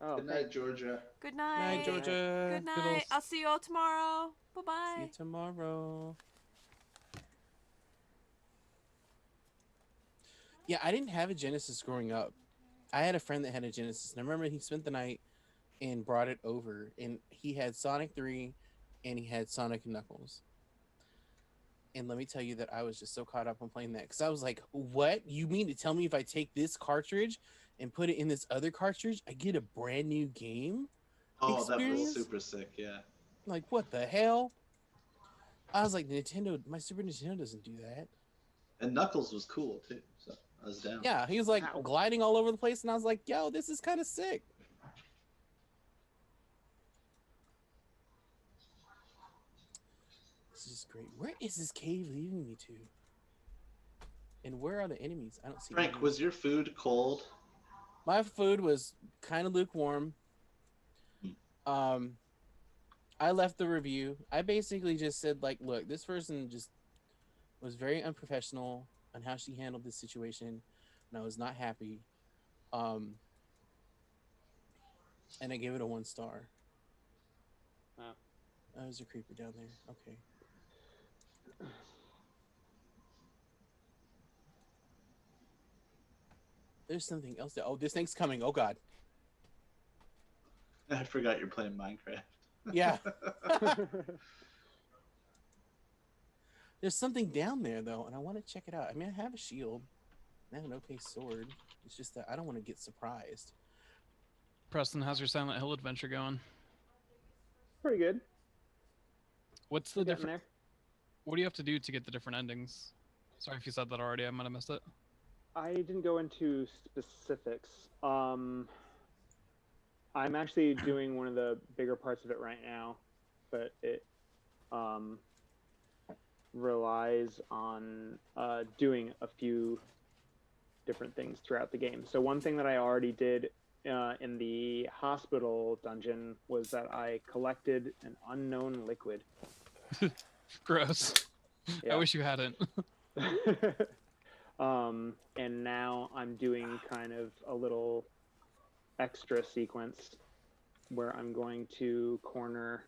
[SPEAKER 8] Oh,
[SPEAKER 9] Good night, Georgia.
[SPEAKER 10] Good
[SPEAKER 7] Night,
[SPEAKER 10] night.
[SPEAKER 7] Georgia.
[SPEAKER 10] Good night. I'll see you all tomorrow. Bye bye.
[SPEAKER 7] See you tomorrow. Yeah, I didn't have a Genesis growing up. I had a friend that had a Genesis, and I remember he spent the night and brought it over, and he had Sonic 3 and he had Sonic and Knuckles. And let me tell you that I was just so caught up on playing that, because I was like, what? You mean to tell me if I take this cartridge and put it in this other cartridge, I get a brand new game?
[SPEAKER 9] Oh, that was
[SPEAKER 7] Experience?
[SPEAKER 9] super sick. Yeah.
[SPEAKER 7] Like, what the hell? I was like, Nintendo, my Super Nintendo doesn't do that.
[SPEAKER 9] And Knuckles was cool too, so I was down.
[SPEAKER 7] Yeah, he was like
[SPEAKER 8] Ow.
[SPEAKER 7] gliding all over the place, and I was like, yo, this is kind of sick. This is great. Where is this cave leading me to? And where are the enemies? I don't see
[SPEAKER 9] Frank,
[SPEAKER 7] enemies.
[SPEAKER 9] was your food cold?
[SPEAKER 7] My food was kind of lukewarm. I left the review. I basically just said, like, look, this person just was very unprofessional on how she handled this situation, and I was not happy. And I gave it a 1 star.
[SPEAKER 8] Oh.
[SPEAKER 7] Oh, there's a creeper down there. Okay. There's something else there. Oh, this thing's coming. Oh, God.
[SPEAKER 9] I forgot you're playing Minecraft.
[SPEAKER 7] Yeah. There's something down there, though, and I want to check it out. I mean, I have a shield. I have an okay sword. It's just that I don't want to get surprised.
[SPEAKER 5] Preston, how's your Silent Hill adventure going?
[SPEAKER 8] Pretty good.
[SPEAKER 5] What's the
[SPEAKER 8] We're getting
[SPEAKER 5] different? What do you have to do to get the different endings? Sorry if you said that already. I might have missed it.
[SPEAKER 8] I didn't go into specifics. I'm actually doing one of the bigger parts of it right now, but it relies on doing a few different things throughout the game. So one thing that I already did in the hospital dungeon was that I collected an unknown liquid.
[SPEAKER 5] Gross.
[SPEAKER 8] Yeah.
[SPEAKER 5] I wish you hadn't.
[SPEAKER 8] And now I'm doing kind of a little extra sequence where I'm going to corner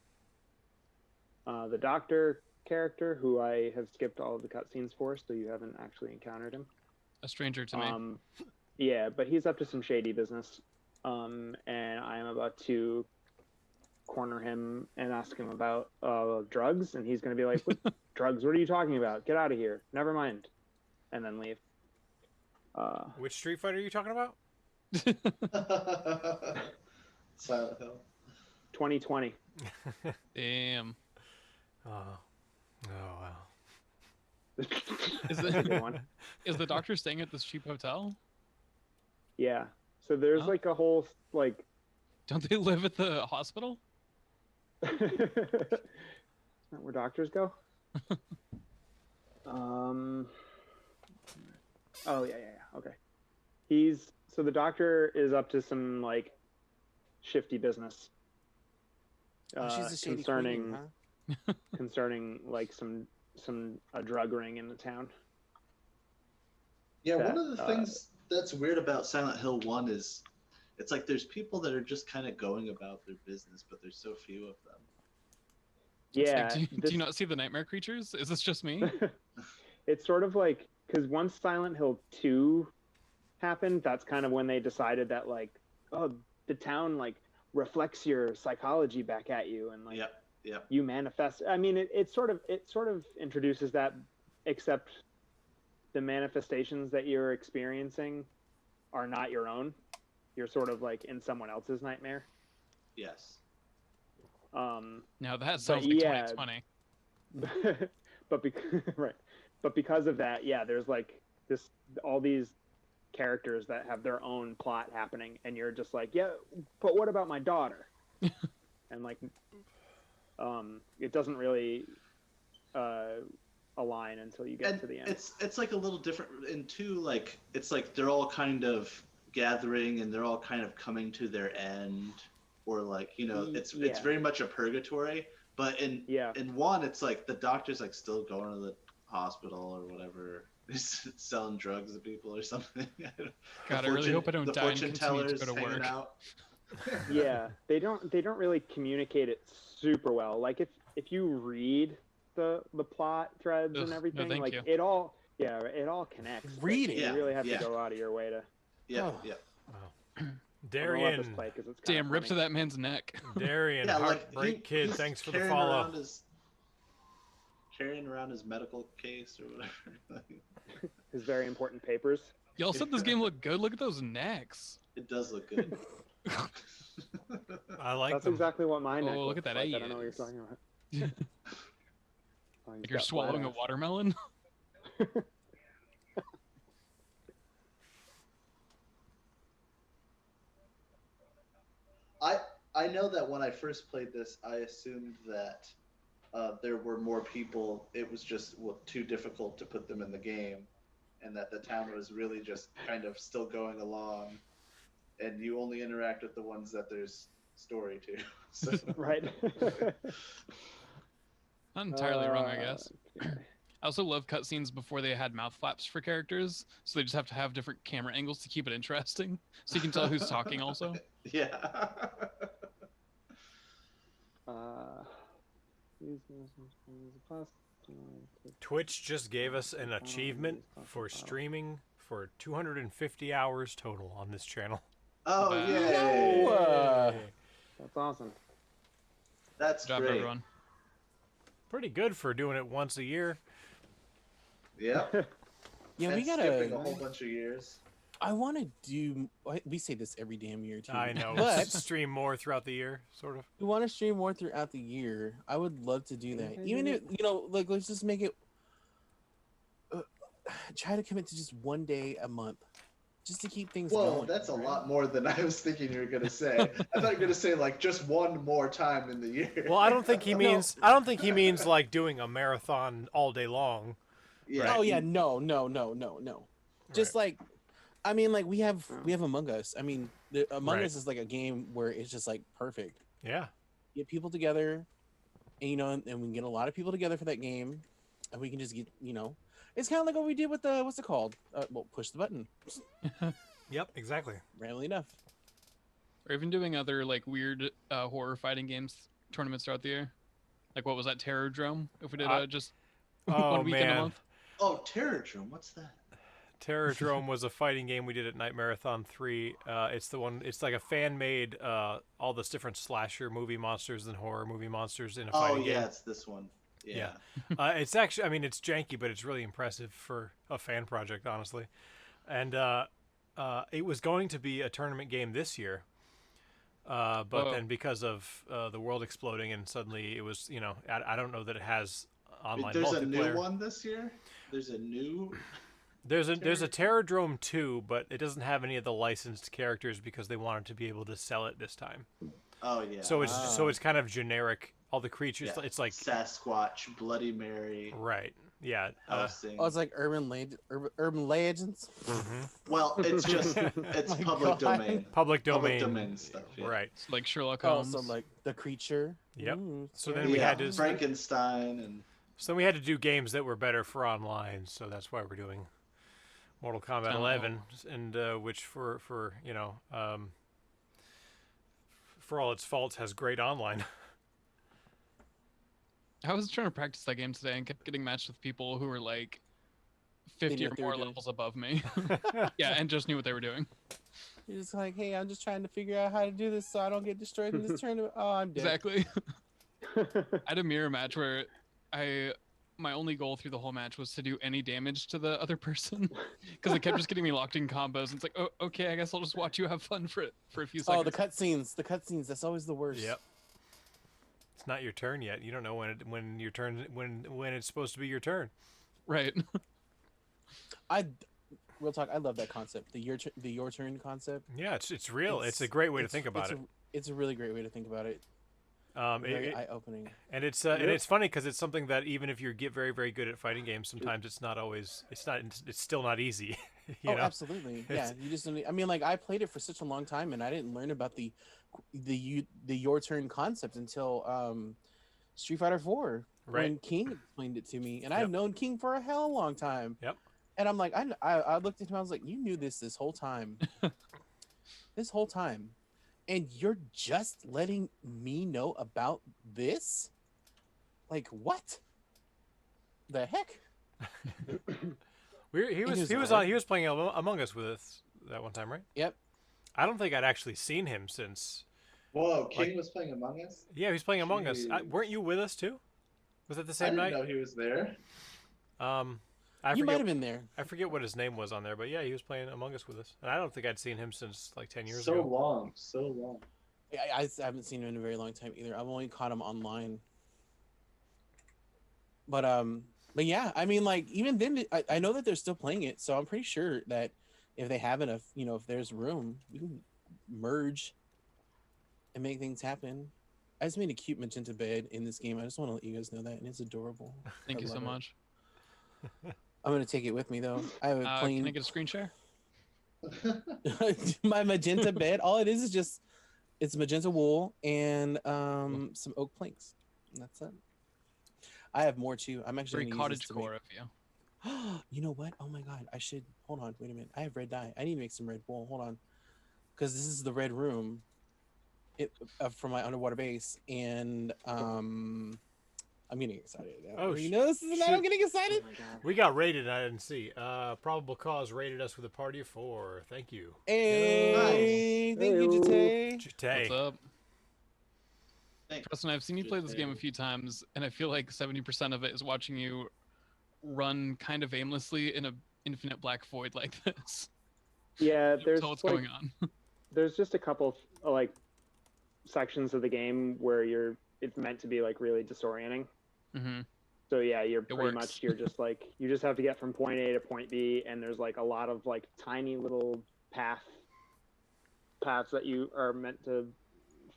[SPEAKER 8] the doctor character, who I have skipped all of the cutscenes for, so you haven't actually encountered him.
[SPEAKER 5] A stranger to me.
[SPEAKER 8] Yeah, but he's up to some shady business. And I am about to corner him and ask him about drugs, and he's going to be like, "What drugs? What are you talking about? Get out of here. Never mind." And then leave.
[SPEAKER 1] Which Street Fighter are you talking about?
[SPEAKER 9] Silent Hill.
[SPEAKER 8] 2020.
[SPEAKER 5] Damn.
[SPEAKER 1] Oh wow.
[SPEAKER 5] Is
[SPEAKER 8] That's a good one.
[SPEAKER 5] Is the doctor staying at this cheap hotel?
[SPEAKER 8] Yeah. So there's
[SPEAKER 5] Oh.
[SPEAKER 8] like a whole like.
[SPEAKER 5] Don't they live at the hospital?
[SPEAKER 8] Isn't that where doctors go? Oh yeah. Okay. So the doctor is up to some like shifty business.
[SPEAKER 7] She's a shady
[SPEAKER 8] concerning
[SPEAKER 7] queen, huh?
[SPEAKER 8] concerning like some drug ring in the town.
[SPEAKER 9] Yeah, one
[SPEAKER 8] that,
[SPEAKER 9] of the things that's weird about Silent Hill 1 is it's like there's people that are just kind of going about their business, but there's so few of them.
[SPEAKER 5] It's
[SPEAKER 8] Yeah.
[SPEAKER 5] like, do you not see the nightmare creatures? Is this just me?
[SPEAKER 8] It's sort of like, because once Silent Hill 2 happened, that's kind of when they decided that like, oh, the town like reflects your psychology back at you, and like
[SPEAKER 9] Yep.
[SPEAKER 8] you manifest. I mean, it sort of introduces that, except the manifestations that you're experiencing are not your own. You're sort of like in someone else's nightmare.
[SPEAKER 9] Yes.
[SPEAKER 5] Now that sounds like 2020.
[SPEAKER 8] But because of that, yeah, there's like all these characters that have their own plot happening, and you're just like, yeah, but what about my daughter? And like, it doesn't really align until you get to the end.
[SPEAKER 9] It's like a little different in 2. Like it's like they're all kind of gathering and they're all kind of coming to their end, or like it's very much a purgatory. But in 1, it's like the doctor's like still going to the hospital or whatever, he's selling drugs to people or something.
[SPEAKER 5] God, I really hope I don't die and
[SPEAKER 9] fortune
[SPEAKER 5] continue to
[SPEAKER 9] tellers
[SPEAKER 5] go to
[SPEAKER 9] hanging
[SPEAKER 5] work.
[SPEAKER 9] out.
[SPEAKER 8] Yeah, they don't really communicate it super well. Like if you read the plot threads and everything,
[SPEAKER 5] thank
[SPEAKER 8] like
[SPEAKER 5] you.
[SPEAKER 8] it all connects.
[SPEAKER 7] Read
[SPEAKER 8] But
[SPEAKER 7] it.
[SPEAKER 8] You really have
[SPEAKER 9] Yeah.
[SPEAKER 8] to go out of your way to.
[SPEAKER 9] Yeah.
[SPEAKER 7] Oh.
[SPEAKER 9] Yeah.
[SPEAKER 8] I'll let
[SPEAKER 1] Darian.
[SPEAKER 8] this play 'cause it's kinda
[SPEAKER 5] Damn, rip to
[SPEAKER 8] funny.
[SPEAKER 5] that man's neck.
[SPEAKER 1] Darian,
[SPEAKER 9] Yeah, like
[SPEAKER 1] Heartbreak Kid,
[SPEAKER 9] he's
[SPEAKER 1] thanks for the
[SPEAKER 9] carrying
[SPEAKER 1] follow.
[SPEAKER 9] carrying around his medical case or whatever.
[SPEAKER 8] His very important papers.
[SPEAKER 5] Y'all said this game looked good. Look at those necks.
[SPEAKER 9] It does look good.
[SPEAKER 1] I like
[SPEAKER 8] That's
[SPEAKER 1] them.
[SPEAKER 8] exactly what my neck
[SPEAKER 5] Oh, look
[SPEAKER 8] looks
[SPEAKER 5] at that
[SPEAKER 8] like. I don't know what you're
[SPEAKER 5] AES.
[SPEAKER 8] talking about. Oh, he's
[SPEAKER 5] Like you're
[SPEAKER 8] got
[SPEAKER 5] swallowing a
[SPEAKER 8] flat ass.
[SPEAKER 5] watermelon.
[SPEAKER 9] I know that when I first played this, I assumed that there were more people. It was just too difficult to put them in the game, and that the town was really just kind of still going along, and you only interact with the ones that there's story to. So.
[SPEAKER 8] Right.
[SPEAKER 5] Not entirely wrong, I guess.
[SPEAKER 8] Okay.
[SPEAKER 5] I also love cutscenes before they had mouth flaps for characters, so they just have to have different camera angles to keep it interesting, so you can tell who's talking also.
[SPEAKER 9] Yeah.
[SPEAKER 1] Twitch just gave us an achievement for streaming for 250 hours total on this channel.
[SPEAKER 9] Oh
[SPEAKER 5] Wow.
[SPEAKER 9] yeah.
[SPEAKER 8] That's awesome.
[SPEAKER 9] That's
[SPEAKER 5] Good job,
[SPEAKER 9] great.
[SPEAKER 5] everyone.
[SPEAKER 1] Pretty good for doing it once a year.
[SPEAKER 9] Yeah.
[SPEAKER 7] Yeah,
[SPEAKER 9] And
[SPEAKER 7] we
[SPEAKER 9] skipping a
[SPEAKER 7] gotta.
[SPEAKER 9] whole bunch of years.
[SPEAKER 7] I want to do. We say this every damn year too.
[SPEAKER 1] I know.
[SPEAKER 7] but
[SPEAKER 1] Stream more throughout the year, sort of.
[SPEAKER 7] we want to stream more throughout the year. I would love to do that. Even if like, let's just make it. Try to commit to just one day a month, just to keep things
[SPEAKER 9] Whoa,
[SPEAKER 7] going.
[SPEAKER 9] that's a
[SPEAKER 7] right?
[SPEAKER 9] lot more than I was thinking you were gonna say. I thought you were gonna say like just one more time in the year.
[SPEAKER 1] Well, I don't think he means. I don't think he means like doing a marathon all day long.
[SPEAKER 9] Yeah.
[SPEAKER 7] Oh yeah, no. Just like, I mean, like we have Among Us. I mean, Among
[SPEAKER 1] Right.
[SPEAKER 7] Us is like a game where it's just like perfect.
[SPEAKER 1] Yeah.
[SPEAKER 7] Get people together, and and we can get a lot of people together for that game, and we can just get it's kind of like what we did with the what's it called? Well, push the button.
[SPEAKER 1] Yep. Exactly.
[SPEAKER 7] Randomly enough.
[SPEAKER 5] Or even doing other like weird horror fighting games tournaments throughout the year. Like what was that, Terror Drome? If we did just
[SPEAKER 1] Oh
[SPEAKER 5] one weekend a
[SPEAKER 1] man.
[SPEAKER 5] month.
[SPEAKER 9] Oh, Terrordrome. What's that?
[SPEAKER 1] Terrordrome was a fighting game we did at Nightmarathon 3. It's the one. It's like a fan made all this different slasher movie monsters and horror movie monsters in a
[SPEAKER 9] Oh
[SPEAKER 1] fighting
[SPEAKER 9] yeah,
[SPEAKER 1] game.
[SPEAKER 9] it's this one. Yeah.
[SPEAKER 1] It's actually, I mean, it's janky, but it's really impressive for a fan project, honestly. And it was going to be a tournament game this year, but then because of the world exploding and suddenly it was, I don't know that it has online
[SPEAKER 9] There's
[SPEAKER 1] multiplayer.
[SPEAKER 9] a new one this year. There's a new.
[SPEAKER 1] There's a Terrordrome 2, but it doesn't have any of the licensed characters because they wanted to be able to sell it this time.
[SPEAKER 9] Oh yeah.
[SPEAKER 1] So it's kind of generic. All the creatures,
[SPEAKER 9] Yeah.
[SPEAKER 1] it's like
[SPEAKER 9] Sasquatch, Bloody Mary.
[SPEAKER 1] right. Yeah.
[SPEAKER 9] Helsing.
[SPEAKER 7] Oh, it's like urban legends.
[SPEAKER 9] Well, it's just it's
[SPEAKER 7] My
[SPEAKER 9] public
[SPEAKER 7] God.
[SPEAKER 9] domain.
[SPEAKER 1] Public domain.
[SPEAKER 9] Public domain stuff. Yeah.
[SPEAKER 1] Right.
[SPEAKER 5] It's like Sherlock
[SPEAKER 7] Oh,
[SPEAKER 5] Holmes.
[SPEAKER 7] so like the creature.
[SPEAKER 1] Yep.
[SPEAKER 7] Ooh,
[SPEAKER 1] So
[SPEAKER 7] scary.
[SPEAKER 1] then we
[SPEAKER 9] Yeah,
[SPEAKER 1] had to
[SPEAKER 9] Frankenstein and.
[SPEAKER 1] So we had to do games that were better for online. So that's why we're doing Mortal Kombat
[SPEAKER 5] Oh.
[SPEAKER 1] 11, and which for for all its faults has great online.
[SPEAKER 5] I was trying to practice that game today and kept getting matched with people who were like
[SPEAKER 7] They
[SPEAKER 5] 50
[SPEAKER 7] knew
[SPEAKER 5] or
[SPEAKER 7] what they were
[SPEAKER 5] more
[SPEAKER 7] doing.
[SPEAKER 5] levels above me. Yeah, and just knew what they were doing.
[SPEAKER 7] You're just like, hey, I'm just trying to figure out how to do this so I don't get destroyed in this tournament. Oh, I'm dead.
[SPEAKER 5] Exactly. I had a mirror match where my only goal through the whole match was to do any damage to the other person because it kept just getting me locked in combos. And it's like, oh, okay, I guess I'll just watch you have fun for a few seconds.
[SPEAKER 7] Oh, the cutscenes. That's always the worst.
[SPEAKER 1] Yep. It's not your turn yet. You don't know when your turn when it's supposed to be your turn.
[SPEAKER 5] Right.
[SPEAKER 7] Real talk. I love that concept. The your turn concept.
[SPEAKER 1] Yeah, it's real. It's a great way to think about it.
[SPEAKER 7] It's a really great way to think about it.
[SPEAKER 1] Very
[SPEAKER 7] Very eye-opening.
[SPEAKER 1] And it's funny because it's something that even if you get very, very good at fighting games, sometimes it's still not easy. you know?
[SPEAKER 7] Absolutely. Yeah, you just don't. I mean, like I played it for such a long time, and I didn't learn about the your turn concept until Street Fighter 4
[SPEAKER 1] Right.
[SPEAKER 7] when King explained it to me, and
[SPEAKER 1] Yep.
[SPEAKER 7] I've known King for a hell of a long time.
[SPEAKER 1] Yep.
[SPEAKER 7] And I'm like, I looked at him, I was like, you knew this whole time, this whole time, and you're just letting me know about this? Like what? The heck?
[SPEAKER 1] He was playing Among Us with us that one time, right?
[SPEAKER 7] Yep.
[SPEAKER 1] I don't think I'd actually seen him since.
[SPEAKER 9] Whoa, King was playing Among Us.
[SPEAKER 1] Yeah, he was playing Among Us.
[SPEAKER 9] Jeez.
[SPEAKER 1] Weren't you with us too? Was it the
[SPEAKER 9] I
[SPEAKER 1] same
[SPEAKER 9] didn't
[SPEAKER 1] night?
[SPEAKER 9] know he was there.
[SPEAKER 7] You might have been there.
[SPEAKER 1] I forget what his name was on there, but yeah, he was playing Among Us with us, and I don't think I'd seen him since like 10 years
[SPEAKER 9] So
[SPEAKER 1] ago.
[SPEAKER 9] long.
[SPEAKER 7] I haven't seen him in a very long time either. I've only caught him online. But yeah, I mean, like even then, I know that they're still playing it, so I'm pretty sure that if they have enough, if there's room, we can merge and make things happen. I just made a cute magenta bed in this game. I just want to let you guys know that, and it's adorable.
[SPEAKER 5] Thank
[SPEAKER 7] I
[SPEAKER 5] you so
[SPEAKER 7] love it.
[SPEAKER 5] much.
[SPEAKER 7] I'm gonna take it with me though. I have a
[SPEAKER 5] Can I
[SPEAKER 7] plain
[SPEAKER 5] get a screen share?
[SPEAKER 7] my magenta bed. All it is just it's magenta wool and some oak planks. And that's it. I have more too. I'm actually
[SPEAKER 5] Very
[SPEAKER 7] gonna use this
[SPEAKER 5] cottage
[SPEAKER 7] to make-
[SPEAKER 5] core of you.
[SPEAKER 7] You know what? Oh my god! I should hold on. Wait a minute. I have red dye. I need to make some red wool. Hold on, because this is the red room. For my underwater base, and I'm getting excited now.
[SPEAKER 1] Oh,
[SPEAKER 7] you know this is not. I'm getting excited.
[SPEAKER 1] We got rated. I didn't see. Probable Cause rated us with a party of 4. Thank you.
[SPEAKER 7] Hey, thank you, Jate.
[SPEAKER 1] Jate.
[SPEAKER 5] What's up?
[SPEAKER 9] Thanks.
[SPEAKER 5] Preston, I've seen you play this game a few times, and I feel like 70% of it is watching you run kind of aimlessly in an infinite black void like this.
[SPEAKER 8] Yeah,
[SPEAKER 5] You
[SPEAKER 8] there's
[SPEAKER 5] tell what's
[SPEAKER 8] like
[SPEAKER 5] going on.
[SPEAKER 8] there's just a couple like sections of the game where it's meant to be like really disorienting.
[SPEAKER 5] Hmm.
[SPEAKER 8] So yeah, you're
[SPEAKER 5] It
[SPEAKER 8] pretty
[SPEAKER 5] works.
[SPEAKER 8] much you're just like you just have to get from point A to point B, and there's like a lot of like tiny little paths that you are meant to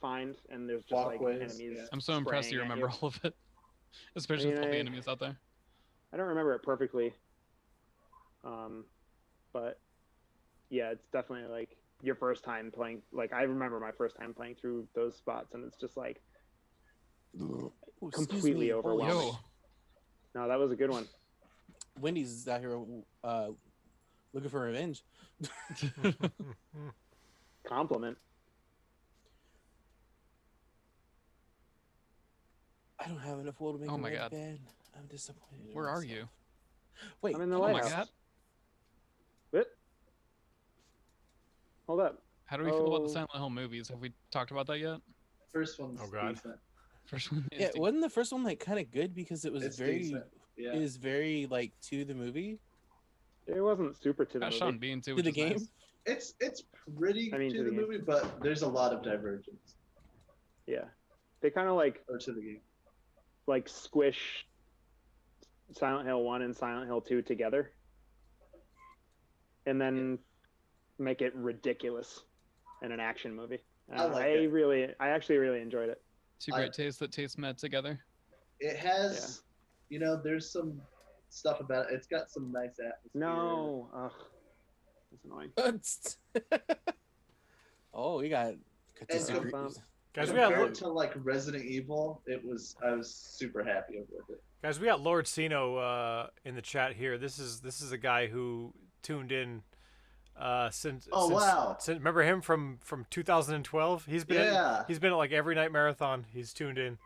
[SPEAKER 8] find, and there's just
[SPEAKER 9] Walkways,
[SPEAKER 8] like enemies.
[SPEAKER 9] yeah.
[SPEAKER 5] I'm so impressed you
[SPEAKER 8] spraying at
[SPEAKER 5] remember all of it, especially with all the enemies out there.
[SPEAKER 8] I don't remember it perfectly, but yeah, it's definitely like your first time playing. Like I remember my first time playing through those spots, and it's just like
[SPEAKER 7] Oh, excuse
[SPEAKER 8] completely
[SPEAKER 7] me. Holy
[SPEAKER 8] overwhelming.
[SPEAKER 5] Yo,
[SPEAKER 8] No, that was a good one.
[SPEAKER 7] Wendy's is out here looking for revenge.
[SPEAKER 8] Compliment.
[SPEAKER 7] I don't have enough wool to make
[SPEAKER 5] Oh
[SPEAKER 7] a
[SPEAKER 5] my
[SPEAKER 7] red
[SPEAKER 5] God.
[SPEAKER 7] bed. I'm disappointed. in
[SPEAKER 5] where are
[SPEAKER 7] myself.
[SPEAKER 5] you?
[SPEAKER 7] Wait,
[SPEAKER 8] I'm in the
[SPEAKER 5] Oh my
[SPEAKER 8] lighthouse.
[SPEAKER 5] God.
[SPEAKER 8] What? Hold up.
[SPEAKER 5] How do we feel about the
[SPEAKER 8] Oh.
[SPEAKER 5] Silent Hill movies? Have we talked about that yet?
[SPEAKER 9] First one's
[SPEAKER 1] Oh, God.
[SPEAKER 9] decent.
[SPEAKER 5] First one. is
[SPEAKER 7] yeah,
[SPEAKER 5] the-
[SPEAKER 7] wasn't the first one like kind of good because it was
[SPEAKER 9] It's
[SPEAKER 7] very,
[SPEAKER 9] decent. Yeah.
[SPEAKER 7] it is very like to the movie,
[SPEAKER 8] It wasn't super to the
[SPEAKER 5] got
[SPEAKER 8] movie.
[SPEAKER 5] Sean Bean too,
[SPEAKER 7] to
[SPEAKER 5] which
[SPEAKER 7] the
[SPEAKER 5] is
[SPEAKER 7] game.
[SPEAKER 5] nice.
[SPEAKER 9] It's pretty
[SPEAKER 8] I mean,
[SPEAKER 9] to
[SPEAKER 8] to
[SPEAKER 9] the
[SPEAKER 8] the game.
[SPEAKER 9] movie, but there's a lot of divergence.
[SPEAKER 8] Yeah, they kind of like
[SPEAKER 9] Or to the game.
[SPEAKER 8] squish Silent Hill 1 and Silent Hill 2 together, and then make it ridiculous in an action movie.
[SPEAKER 9] I like it.
[SPEAKER 8] I actually really enjoyed it.
[SPEAKER 5] Two great tastes that taste met together.
[SPEAKER 9] It has, there's some stuff about it. It's got some nice atmosphere.
[SPEAKER 8] No, ugh, that's annoying.
[SPEAKER 7] Oh, we got.
[SPEAKER 9] And
[SPEAKER 1] Guys, we got
[SPEAKER 9] compared to like Resident Evil, I was super happy with it.
[SPEAKER 1] Guys, we got Lord Sino in the chat here. This is a guy who tuned in since.
[SPEAKER 9] Oh, wow.
[SPEAKER 1] Remember him from 2012? He's been at like every night marathon. He's tuned in.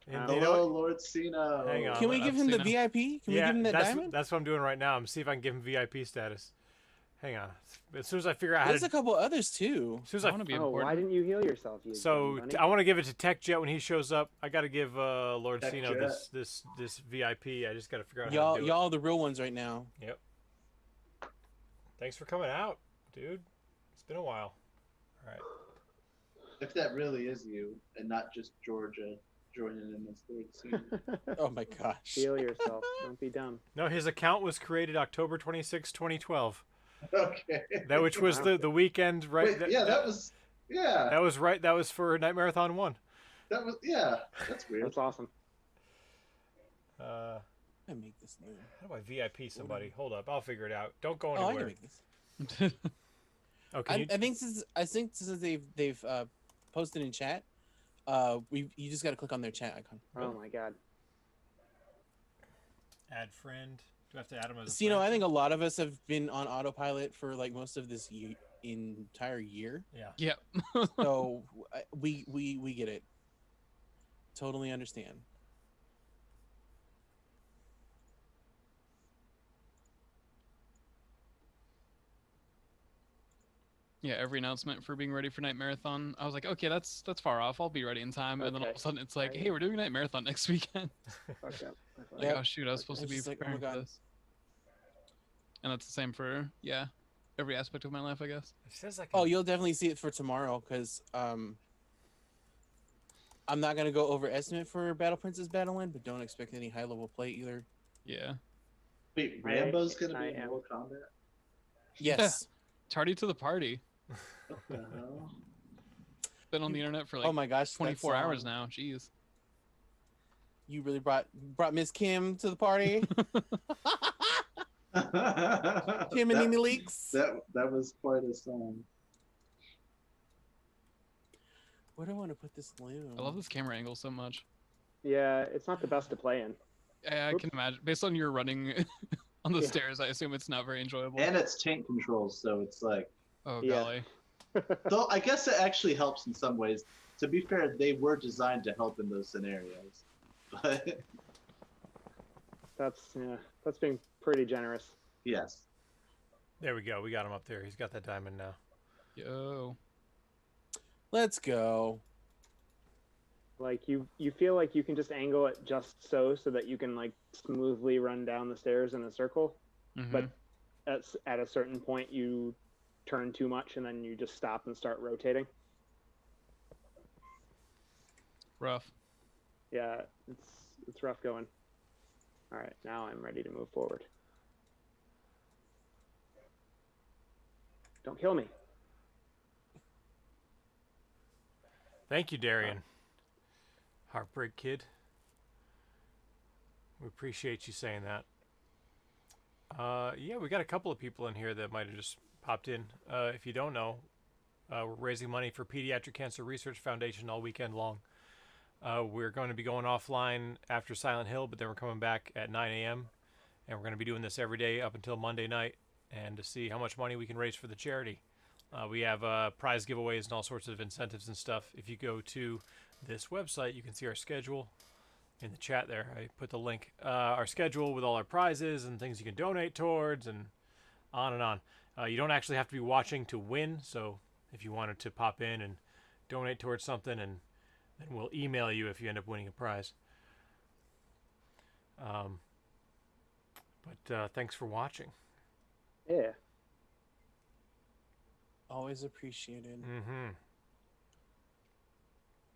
[SPEAKER 1] And you know
[SPEAKER 9] Hello,
[SPEAKER 1] what?
[SPEAKER 9] Lord Cena.
[SPEAKER 1] Hang on.
[SPEAKER 7] Can we give him the VIP? Can we give him that
[SPEAKER 1] that's
[SPEAKER 7] diamond?
[SPEAKER 1] that's what I'm doing right now. I'm see if I can give him VIP status. Hang on. As soon as I figure out how
[SPEAKER 7] There's
[SPEAKER 1] to.
[SPEAKER 7] a couple others too.
[SPEAKER 1] As soon as
[SPEAKER 5] I
[SPEAKER 1] I
[SPEAKER 5] want to be
[SPEAKER 8] Oh,
[SPEAKER 5] important.
[SPEAKER 8] why didn't you heal yourself? You
[SPEAKER 1] So
[SPEAKER 8] dumb bunny?
[SPEAKER 1] I want to give it to Tech Jet when he shows up. I got to give Lord
[SPEAKER 9] Tech
[SPEAKER 1] Sino
[SPEAKER 9] Jet.
[SPEAKER 1] this VIP. I just got to figure out how to do
[SPEAKER 7] Y'all the real ones right now.
[SPEAKER 1] it. Yep. Thanks for coming out, dude. It's been a while. All right.
[SPEAKER 9] If that really is you, and not just Georgia joining in this Lord Cena.
[SPEAKER 7] Oh my gosh.
[SPEAKER 8] Heal yourself. Don't be dumb.
[SPEAKER 1] No, his account was created October 26, 2012.
[SPEAKER 9] Okay.
[SPEAKER 1] That which was the weekend right.
[SPEAKER 9] Wait, that was
[SPEAKER 1] That was right. That was for Night Marathon 1.
[SPEAKER 9] That's weird.
[SPEAKER 8] That's awesome.
[SPEAKER 7] I make this new.
[SPEAKER 1] How do I VIP somebody? Hold up, I'll figure it out. Don't go
[SPEAKER 7] Oh, I can
[SPEAKER 1] anywhere.
[SPEAKER 7] make this.
[SPEAKER 1] Okay.
[SPEAKER 7] I think since they've posted in chat, you just got to click on their chat icon.
[SPEAKER 8] Oh my god.
[SPEAKER 1] Add friend. Do I have to add him as a
[SPEAKER 7] So,
[SPEAKER 1] friend?
[SPEAKER 7] I think a lot of us have been on autopilot for like most of this entire year.
[SPEAKER 1] Yeah.
[SPEAKER 5] Yep.
[SPEAKER 7] So we get it. Totally understand.
[SPEAKER 5] Yeah, every announcement for being ready for Night Marathon, I was like, okay, that's far off. I'll be ready in time. And then all of a
[SPEAKER 8] Okay.
[SPEAKER 5] sudden, it's like,
[SPEAKER 8] Right.
[SPEAKER 5] hey, we're doing Night Marathon next weekend.
[SPEAKER 8] Fuck up. I fucked
[SPEAKER 5] Like,
[SPEAKER 8] up.
[SPEAKER 5] oh shoot, I was supposed to
[SPEAKER 7] It's
[SPEAKER 5] be
[SPEAKER 7] just like, oh my
[SPEAKER 5] preparing for
[SPEAKER 7] God.
[SPEAKER 5] this. And that's the same for every aspect of my life, I guess.
[SPEAKER 1] It says I can...
[SPEAKER 7] Oh, you'll definitely see it for tomorrow because I'm not gonna go overestimate for Battle Princess Battle End, but don't expect any high level play either.
[SPEAKER 5] Yeah.
[SPEAKER 9] Wait, Rambo's gonna be
[SPEAKER 8] I
[SPEAKER 9] in
[SPEAKER 8] am.
[SPEAKER 9] Mortal Kombat?
[SPEAKER 7] Yes.
[SPEAKER 5] Tardy to the party.
[SPEAKER 9] What the hell?
[SPEAKER 5] Been on the internet for like
[SPEAKER 7] Oh my gosh, that
[SPEAKER 5] 24 hours
[SPEAKER 7] song.
[SPEAKER 5] now. Jeez.
[SPEAKER 7] You really brought Miss Kim to the party. Kim and Nene Leaks.
[SPEAKER 9] That was quite a song.
[SPEAKER 7] Where do I want to put this loom?
[SPEAKER 5] I love this camera angle so much.
[SPEAKER 8] Yeah, it's not the best to play in.
[SPEAKER 5] I
[SPEAKER 8] Oops.
[SPEAKER 5] can imagine. Based on your running on the
[SPEAKER 8] Yeah.
[SPEAKER 5] stairs, I assume it's not very enjoyable.
[SPEAKER 9] And it's tank controls, so it's like.
[SPEAKER 5] Oh
[SPEAKER 8] Yeah.
[SPEAKER 5] golly.
[SPEAKER 9] So I guess it actually helps in some ways. To be fair, they were designed to help in those scenarios. But
[SPEAKER 8] That's being pretty generous.
[SPEAKER 9] yes.
[SPEAKER 1] There we go. We got him up there. He's got that diamond now.
[SPEAKER 5] Yo.
[SPEAKER 7] Let's go.
[SPEAKER 8] Like you feel like you can just angle it just so that you can like smoothly run down the stairs in a circle,
[SPEAKER 5] Mhm.
[SPEAKER 8] but at a certain point you turn too much, and then you just stop and start rotating.
[SPEAKER 5] Rough.
[SPEAKER 8] Yeah, it's rough going. All right, now I'm ready to move forward. Don't kill me.
[SPEAKER 1] Thank you, Darian. Heartbreak Kid. We appreciate you saying that. Yeah, we got a couple of people in here that might have just popped in. If you don't know, we're raising money for Pediatric Cancer Research Foundation all weekend long. We're going to be going offline after Silent Hill, but then we're coming back at 9 a.m. And we're going to be doing this every day up until Monday night, and to see how much money we can raise for the charity. We have prize giveaways and all sorts of incentives and stuff. If you go to this website, you can see our schedule in the chat there. I put the link. Our schedule with all our prizes and things you can donate towards, and on and on. You don't actually have to be watching to win, so if you wanted to pop in and donate towards something, and then we'll email you if you end up winning a prize. But thanks for watching.
[SPEAKER 8] Yeah.
[SPEAKER 7] Always appreciated.
[SPEAKER 1] Mm-hmm.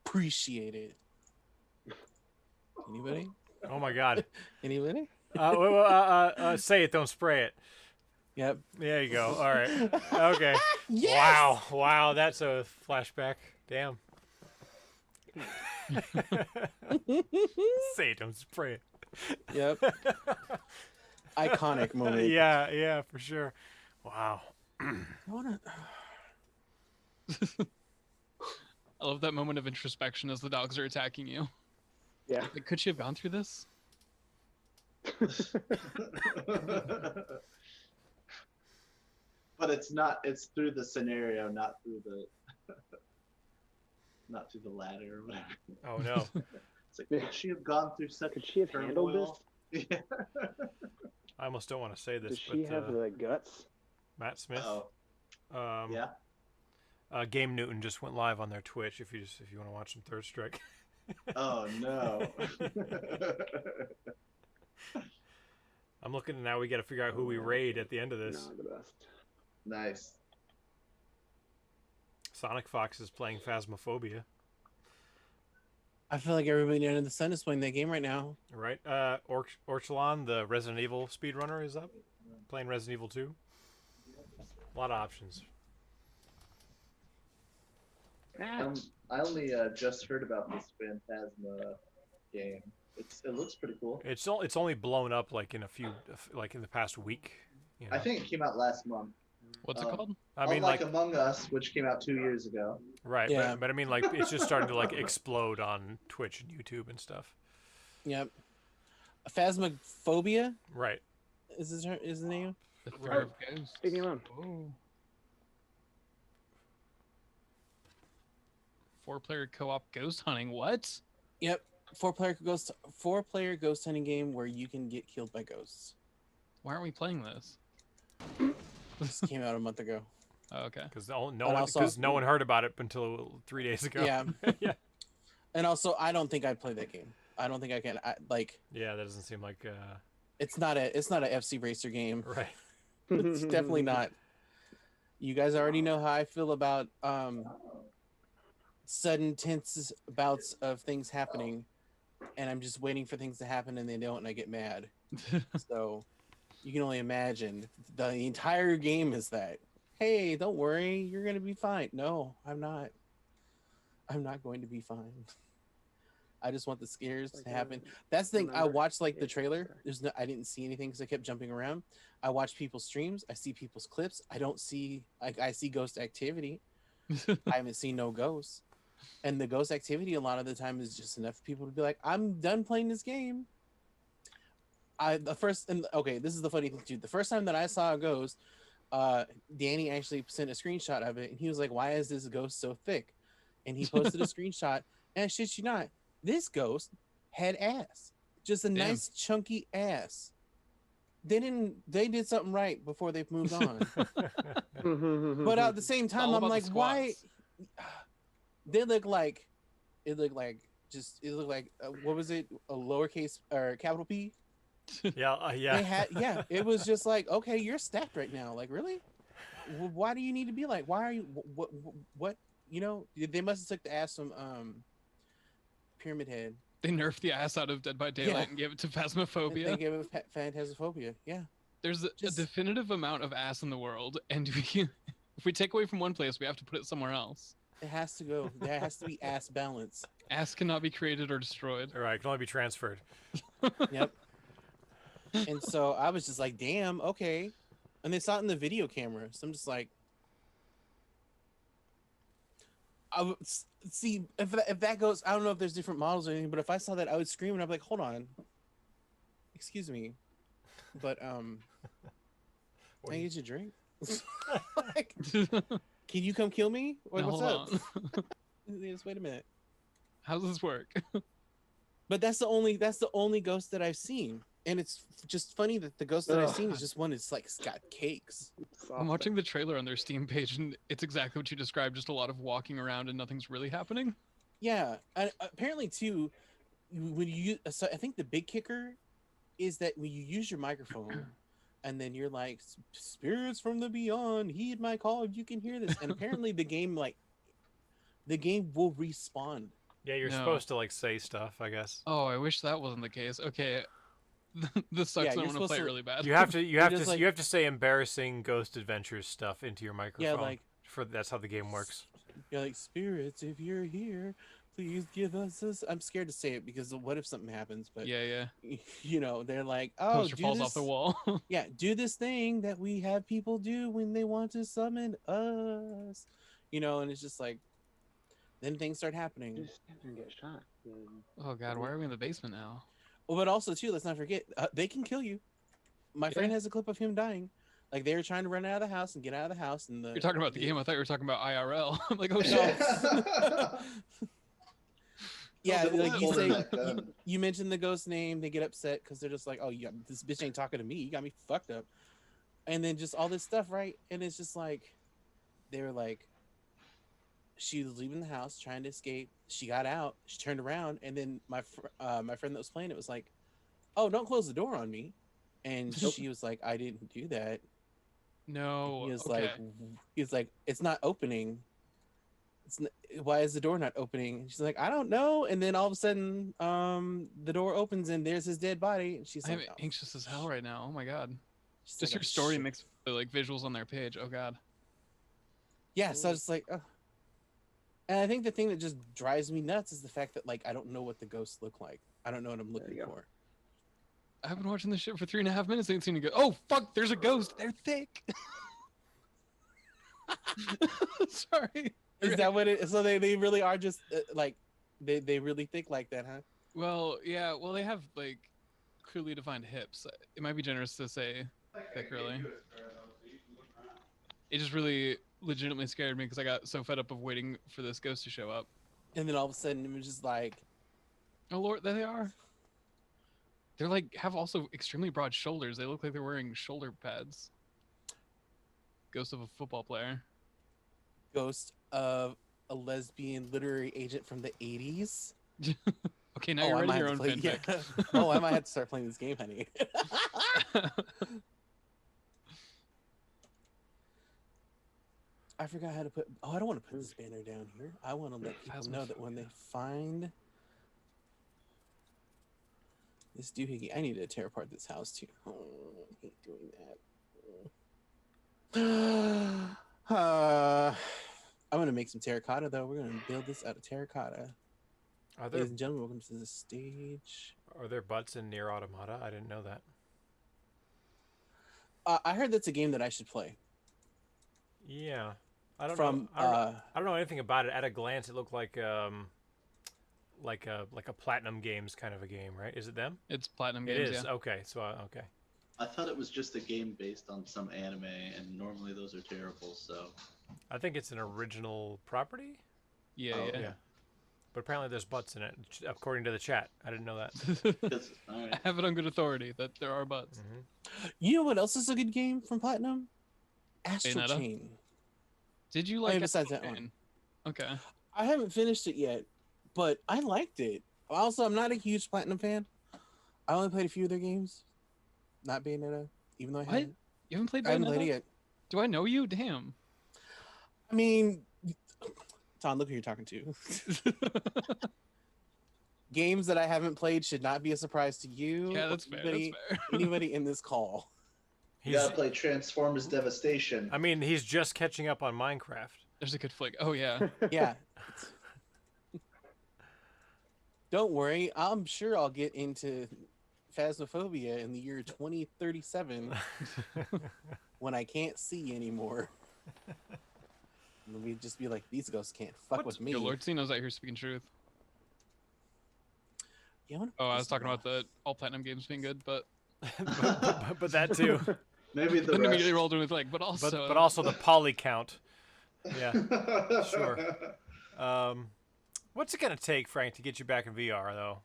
[SPEAKER 7] Appreciated. Anybody?
[SPEAKER 1] Oh my God.
[SPEAKER 7] Anybody?
[SPEAKER 1] Say it, don't spray it.
[SPEAKER 7] Yep.
[SPEAKER 1] There you go. All right. Okay.
[SPEAKER 7] Yes!
[SPEAKER 1] Wow. That's a flashback. Damn. Say it, don't spray it.
[SPEAKER 7] Yep. Iconic moment.
[SPEAKER 1] Yeah, for sure. Wow.
[SPEAKER 7] I wanna...
[SPEAKER 5] I love that moment of introspection as the dogs are attacking you.
[SPEAKER 8] Yeah.
[SPEAKER 5] Like, could she have gone through this?
[SPEAKER 9] But it's not. It's through the scenario, not through the not through the ladder or whatever.
[SPEAKER 1] Oh no.
[SPEAKER 9] It's like, could she have gone through such?
[SPEAKER 8] Could she have handled this?
[SPEAKER 9] turmoil? Yeah.
[SPEAKER 1] I almost don't want to say this,
[SPEAKER 8] Does she
[SPEAKER 1] but
[SPEAKER 8] have the guts?
[SPEAKER 1] Matt Smith.
[SPEAKER 9] Oh, yeah.
[SPEAKER 1] Game Newton just went live on their Twitch. If you want to watch some Third Strike.
[SPEAKER 9] Oh no.
[SPEAKER 1] I'm looking now. We got to figure out who we raid at the end of this.
[SPEAKER 8] No, the best.
[SPEAKER 9] Nice.
[SPEAKER 1] Sonic Fox is playing Phasmophobia.
[SPEAKER 7] I feel like everybody under the sun is playing that game right now.
[SPEAKER 1] Right. Orchelon, the Resident Evil speedrunner, is up. Playing Resident Evil 2. A lot of options.
[SPEAKER 9] I only just heard about this Phantasma game. It looks pretty cool.
[SPEAKER 1] It's only blown up like in the past week. You know?
[SPEAKER 9] I think it came out last month.
[SPEAKER 5] What's it called?
[SPEAKER 1] I mean,
[SPEAKER 9] like Among Us, which came out 2 years ago.
[SPEAKER 1] Right.
[SPEAKER 7] Yeah.
[SPEAKER 1] But I mean, like, it's just starting to like explode on Twitch and YouTube and stuff.
[SPEAKER 7] Yep. Phasmophobia
[SPEAKER 1] Right.
[SPEAKER 7] is the name.
[SPEAKER 5] The Fear of Ghosts.
[SPEAKER 8] Leave me alone.
[SPEAKER 5] Oh. 4-player co-op ghost hunting. What?
[SPEAKER 7] Yep. Four-player ghost hunting game where you can get killed by ghosts.
[SPEAKER 5] Why aren't we playing this?
[SPEAKER 7] This came out a month ago.
[SPEAKER 5] Oh, okay.
[SPEAKER 1] Because no one heard about it until 3 days ago.
[SPEAKER 7] Yeah.
[SPEAKER 1] Yeah.
[SPEAKER 7] And also, I don't think I'd play that game. I don't think I can.
[SPEAKER 1] Yeah, that doesn't seem like.
[SPEAKER 7] It's not a FC Racer game.
[SPEAKER 1] Right.
[SPEAKER 7] It's definitely not. You guys already know how I feel about sudden tense bouts of things happening, and I'm just waiting for things to happen and they don't, and I get mad. So you can only imagine the entire game is that. Hey, don't worry, you're gonna be fine. No, I'm not. I'm not going to be fine. I just want the scares to happen. That's the thing. I watched like the trailer. I didn't see anything because I kept jumping around. I watch people's streams. I see people's clips. I don't see I see ghost activity. I haven't seen no ghosts. And the ghost activity a lot of the time is just enough for people to be like, I'm done playing this game. This is the funny thing too. The first time that I saw a ghost, Danny actually sent a screenshot of it, and he was like, "Why is this ghost so thick?" And he posted a screenshot, and shit you not, this ghost had ass, just a nice chunky ass. They did something right before they moved on. But at the same time, I'm like, why? It looked like what was it? A lowercase or capital P?
[SPEAKER 1] Yeah.
[SPEAKER 7] It was just like, okay, you're stacked right now. Like, really? why do you need to be like? Why are you? What? You know, they must have took the ass from Pyramid Head.
[SPEAKER 5] They nerfed the ass out of Dead by Daylight and gave it to Phasmophobia.
[SPEAKER 7] They gave it Phantasmophobia. Yeah.
[SPEAKER 5] There's a definitive amount of ass in the world, and if we take away from one place, we have to put it somewhere else.
[SPEAKER 7] It has to go. There has to be ass balance.
[SPEAKER 5] Ass cannot be created or destroyed.
[SPEAKER 1] All right, it can only be transferred.
[SPEAKER 7] Yep. And so I was just like, damn, okay. And they saw it in the video camera. So I'm just like, see, if that goes, I don't know if there's different models or anything, but if I saw that, I would scream and I'd be like, hold on. Excuse me. But, can I get you a drink? Like, can you come kill me? What,
[SPEAKER 5] No,
[SPEAKER 7] what's
[SPEAKER 5] hold
[SPEAKER 7] up? Just wait a minute.
[SPEAKER 5] How does this work?
[SPEAKER 7] But that's the only ghost that I've seen. And it's just funny that the ghost that I've seen is just one that's like, it's got cakes.
[SPEAKER 5] I'm watching the trailer on their Steam page, and it's exactly what you described, just a lot of walking around and nothing's really happening.
[SPEAKER 7] Yeah. And apparently, too, when you so I think the big kicker is that when you use your microphone and then you're like, spirits from the beyond, heed my call, you can hear this. And apparently the game will respawn.
[SPEAKER 1] Yeah, you're supposed to like say stuff, I guess.
[SPEAKER 5] Oh, I wish that wasn't the case. Okay. This sucks. I want to play it really bad.
[SPEAKER 1] You have to say embarrassing Ghost Adventures stuff into your microphone.
[SPEAKER 7] Yeah, like
[SPEAKER 1] that's how the game works.
[SPEAKER 7] You're like, spirits, if you're here, please give us this. I'm scared to say it because what if something happens? But
[SPEAKER 5] yeah,
[SPEAKER 7] you know, they're like, oh,
[SPEAKER 5] poster falls off the wall.
[SPEAKER 7] Yeah, do this thing that we have people do when they want to summon us. You know, and it's just like, then things start happening.
[SPEAKER 8] Just get shot.
[SPEAKER 5] Oh God, why are we in the basement now?
[SPEAKER 7] But also, too, let's not forget, they can kill you. My friend has a clip of him dying. Like, they were trying to run out of the house and get out of the house. And
[SPEAKER 5] You're talking about the game. I thought you were talking about IRL. I'm like, oh, shit.
[SPEAKER 7] Yeah, like you say, you mention the ghost name, they get upset because they're just like, oh, yeah, this bitch ain't talking to me. You got me fucked up. And then just all this stuff, right? And it's just like, they were like, she was leaving the house trying to escape. She got out. She turned around, and then my friend that was playing it was like, "Oh, don't close the door on me." And she was like, "I didn't do that."
[SPEAKER 5] No.
[SPEAKER 7] He was like, "It's not opening. Why is the door not opening?" And she's like, "I don't know." And then all of a sudden, the door opens, and there's his dead body. And she's like,
[SPEAKER 5] I'm anxious as hell right now. Oh my God. Just
[SPEAKER 7] like,
[SPEAKER 5] your story mixed with like visuals on their page. Oh God.
[SPEAKER 7] Yeah. So I was like, oh. And I think the thing that just drives me nuts is the fact that, like, I don't know what the ghosts look like. I don't know what I'm looking for.
[SPEAKER 5] I've been watching this shit for 3.5 minutes. I ain't seen it go. Oh fuck! There's a ghost. They're thick. Sorry.
[SPEAKER 7] Is that what it? So they really are just like they really think like that, huh?
[SPEAKER 5] Well, yeah. Well, they have like clearly defined hips. It might be generous to say thick, really. It just really legitimately scared me because I got so fed up of waiting for this ghost to show up.
[SPEAKER 7] And then all of a sudden it was just like,
[SPEAKER 5] oh Lord, there they are. They're like have also extremely broad shoulders. They look like they're wearing shoulder pads. Ghost of a football player.
[SPEAKER 7] Ghost of a lesbian literary agent from the 80s.
[SPEAKER 5] Okay, now you're writing your own fanfic.
[SPEAKER 7] Yeah. Oh, I might have to start playing this game, honey. I forgot how to put. Oh, I don't want to put this banner down here. I want to let people know that when they find this doohickey, I need to tear apart this house too. Oh, I hate doing that. I'm gonna make some terracotta though. We're gonna build this out of terracotta. Ladies and gentlemen, welcome to the stage.
[SPEAKER 1] Are there butts in Nier Automata? I didn't know that.
[SPEAKER 7] I heard that's a game that I should play.
[SPEAKER 1] Yeah. I don't know anything about it. At a glance, it looked like a Platinum Games kind of a game, right? Is it them?
[SPEAKER 5] It's Platinum Games.
[SPEAKER 1] It is.
[SPEAKER 5] Yeah.
[SPEAKER 1] Okay. So okay.
[SPEAKER 9] I thought it was just a game based on some anime, and normally those are terrible. So
[SPEAKER 1] I think it's an original property.
[SPEAKER 5] Yeah.
[SPEAKER 1] But apparently there's butts in it, according to the chat. I didn't know that.
[SPEAKER 5] I have it on good authority that there are butts.
[SPEAKER 1] Mm-hmm.
[SPEAKER 7] You know what else is a good game from Platinum? Astral Chain.
[SPEAKER 5] Did you like it?
[SPEAKER 7] Besides that one.
[SPEAKER 5] Okay.
[SPEAKER 7] I haven't finished it yet, but I liked it. Also, I'm not a huge Platinum fan. I only played a few of their games. Not Bayonetta, even though I haven't.
[SPEAKER 5] You haven't played Bayonetta?
[SPEAKER 7] I haven't played it yet.
[SPEAKER 5] Do I know you? Damn.
[SPEAKER 7] I mean, Tom, look who you're talking to. Games that I haven't played should not be a surprise to you.
[SPEAKER 5] Yeah,
[SPEAKER 7] or
[SPEAKER 5] that's fair.
[SPEAKER 7] anybody,
[SPEAKER 5] That's fair.
[SPEAKER 7] anybody in this call.
[SPEAKER 9] You gotta play Transformers Devastation.
[SPEAKER 1] I mean, he's just catching up on Minecraft.
[SPEAKER 5] There's a good flick. Oh yeah.
[SPEAKER 7] Yeah. Don't worry. I'm sure I'll get into Phasmophobia in the year 2037 when I can't see anymore. And we'd just be like, these ghosts can't fuck with me.
[SPEAKER 5] Yo, Lord Cino's out here speaking truth.
[SPEAKER 7] Yeah, I wanna
[SPEAKER 5] Oh, I
[SPEAKER 7] piss
[SPEAKER 5] was talking
[SPEAKER 7] him
[SPEAKER 5] about the all platinum games being good, but
[SPEAKER 1] but that too.
[SPEAKER 9] Maybe the
[SPEAKER 5] then
[SPEAKER 9] rest.
[SPEAKER 5] immediately rolled in with like, but also
[SPEAKER 1] But also the poly count. Yeah, sure. What's it gonna take, Frank, to get you back in VR though?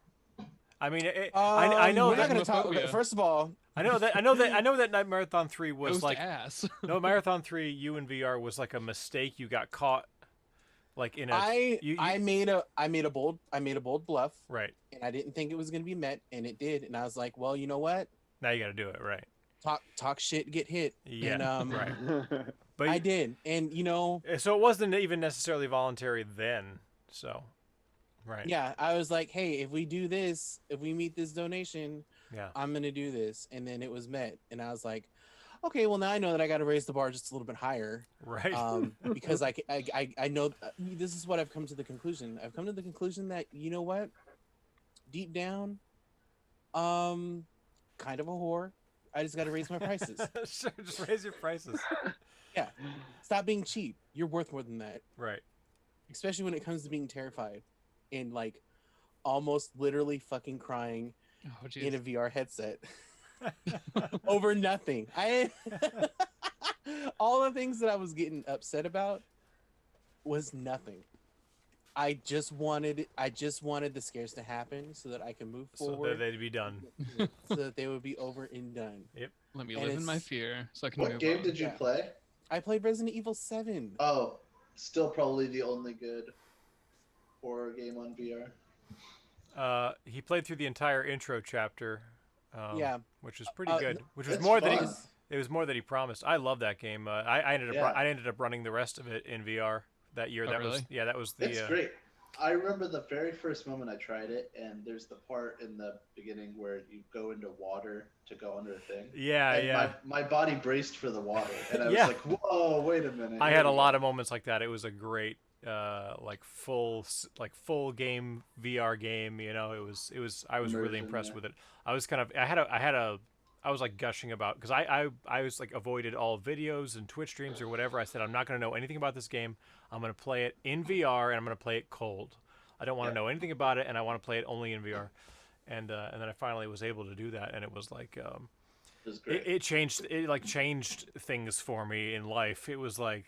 [SPEAKER 1] I mean, I know
[SPEAKER 7] we're not
[SPEAKER 1] that.
[SPEAKER 7] gonna talk.
[SPEAKER 5] Phasmophobia.
[SPEAKER 7] First of all,
[SPEAKER 1] I know that Night Marathon 3 was
[SPEAKER 5] ghost
[SPEAKER 1] like
[SPEAKER 5] ass.
[SPEAKER 1] no Marathon 3. You in VR was like a mistake. You got caught, like in a.
[SPEAKER 7] I made a bold bluff,
[SPEAKER 1] right.
[SPEAKER 7] and I didn't think it was gonna be met, and it did, and I was like, well, you know what?
[SPEAKER 1] Now you got to do it right.
[SPEAKER 7] Talk shit, get hit.
[SPEAKER 1] Yeah.
[SPEAKER 7] And,
[SPEAKER 1] right. But
[SPEAKER 7] I did, and you know.
[SPEAKER 1] So it wasn't even necessarily voluntary then. So. Right.
[SPEAKER 7] Yeah, I was like, hey, if we do this, if we meet this donation,
[SPEAKER 1] Yeah.
[SPEAKER 7] I'm gonna do this, and then it was met, and I was like, okay, well now I know that I got to raise the bar just a little bit higher,
[SPEAKER 1] Right.
[SPEAKER 7] because I know this is what I've come to the conclusion. I've come to the conclusion that, you know what, deep down, kind of a whore. I just got to raise my prices.
[SPEAKER 1] Sure, just raise your prices.
[SPEAKER 7] Yeah, stop being cheap. You're worth more than that.
[SPEAKER 1] Right.
[SPEAKER 7] Especially when it comes to being terrified and like almost literally fucking crying
[SPEAKER 5] Oh, geez.
[SPEAKER 7] in a VR headset over nothing. All the things that I was getting upset about was nothing. I just wanted the scares to happen so that I can move
[SPEAKER 1] So
[SPEAKER 7] forward,
[SPEAKER 1] that they'd be done.
[SPEAKER 7] so that they would be over and done.
[SPEAKER 1] Yep.
[SPEAKER 5] Let me
[SPEAKER 7] And
[SPEAKER 5] live in my
[SPEAKER 7] it's-
[SPEAKER 5] fear so I can
[SPEAKER 9] What
[SPEAKER 5] move
[SPEAKER 9] game
[SPEAKER 5] on.
[SPEAKER 9] did you
[SPEAKER 7] Yeah.
[SPEAKER 9] play?
[SPEAKER 7] I played Resident Evil 7.
[SPEAKER 9] Oh, still probably the only good horror game on VR.
[SPEAKER 1] He played through the entire intro chapter.
[SPEAKER 7] Yeah.
[SPEAKER 1] Which was pretty
[SPEAKER 7] Uh,
[SPEAKER 1] good. Which was
[SPEAKER 9] it's
[SPEAKER 1] more than
[SPEAKER 9] fun.
[SPEAKER 1] it was more than he promised. I love that game. I ended up
[SPEAKER 9] Yeah.
[SPEAKER 1] I ended up running the rest of it in VR that year.
[SPEAKER 5] Oh,
[SPEAKER 1] That was
[SPEAKER 5] really?
[SPEAKER 1] that was the.
[SPEAKER 9] It's great. I remember the very first moment I tried it, and there's the part in the beginning where you go into water to go under a thing.
[SPEAKER 1] Yeah,
[SPEAKER 9] And
[SPEAKER 1] yeah.
[SPEAKER 9] my body braced for the water, and I
[SPEAKER 1] Yeah.
[SPEAKER 9] was like, "Whoa, wait a minute!"
[SPEAKER 1] I had a lot of moments like that. It was a great, full game VR game. You know, it was. I was really
[SPEAKER 9] Immersion,
[SPEAKER 1] impressed
[SPEAKER 9] yeah.
[SPEAKER 1] with it. I was kind of. I was like gushing about because I was like avoided all videos and Twitch streams or whatever. I said I'm not going to know anything about this game. I'm going to play it in VR and I'm going to play it cold. I don't want to know anything about it, and I want to play it only in VR. And then I finally was able to do that, and it was like.
[SPEAKER 9] It was great.
[SPEAKER 1] It changed things for me in life. It was like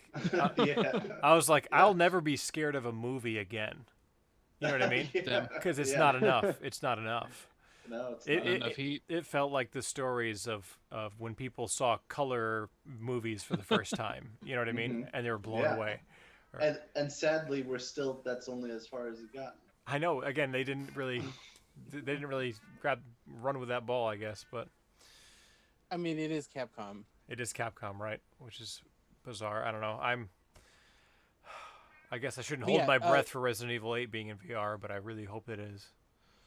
[SPEAKER 9] Yeah.
[SPEAKER 1] I was like, I'll never be scared of a movie again. You know what I mean?
[SPEAKER 9] Yeah.
[SPEAKER 1] Because it's
[SPEAKER 9] Yeah.
[SPEAKER 1] not enough. It's not enough.
[SPEAKER 9] No, it's
[SPEAKER 1] It-
[SPEAKER 9] not.
[SPEAKER 5] Enough heat.
[SPEAKER 1] It felt like the stories of when people saw color movies for the first time. You know what I mean?
[SPEAKER 9] Mhm.
[SPEAKER 1] And they were blown
[SPEAKER 9] Yeah.
[SPEAKER 1] away.
[SPEAKER 9] And sadly, that's only as far as it got.
[SPEAKER 1] I know. Again, they didn't really run with that ball, I guess. But
[SPEAKER 7] I mean, it is Capcom.
[SPEAKER 1] it is Capcom, right? Which is bizarre. I don't know. I guess I shouldn't
[SPEAKER 7] But
[SPEAKER 1] hold
[SPEAKER 7] yeah,
[SPEAKER 1] my breath for Resident Evil 8 being in VR, but I really hope it is.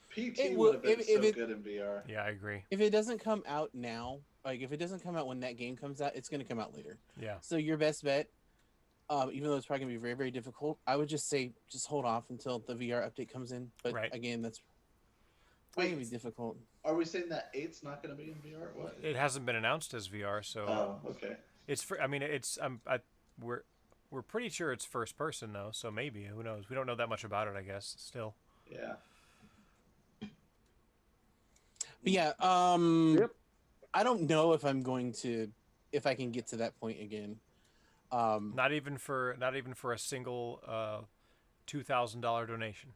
[SPEAKER 9] PT
[SPEAKER 7] It
[SPEAKER 9] would
[SPEAKER 7] will-
[SPEAKER 9] have been
[SPEAKER 7] if
[SPEAKER 9] so
[SPEAKER 7] it-
[SPEAKER 9] good in VR.
[SPEAKER 1] Yeah, I agree.
[SPEAKER 7] If it doesn't come out now, like if it doesn't come out when that game comes out, it's going to come out later.
[SPEAKER 1] Yeah.
[SPEAKER 7] So your best bet, even though it's probably going to be very, very difficult, I would just say just hold off until the VR update comes in. But
[SPEAKER 1] Right.
[SPEAKER 7] again, that's probably going to
[SPEAKER 9] Wait,
[SPEAKER 7] be difficult.
[SPEAKER 9] are we saying that 8's not going to be in VR? What?
[SPEAKER 1] It hasn't been announced as VR, so
[SPEAKER 9] Oh, okay.
[SPEAKER 1] it's for. I mean, it's. We're pretty sure it's first person though, so maybe who knows? We don't know that much about it, I guess. Still.
[SPEAKER 9] Yeah.
[SPEAKER 7] But yeah,
[SPEAKER 8] Yep.
[SPEAKER 7] I don't know if I can get to that point again.
[SPEAKER 1] Not even for a single $2,000 donation.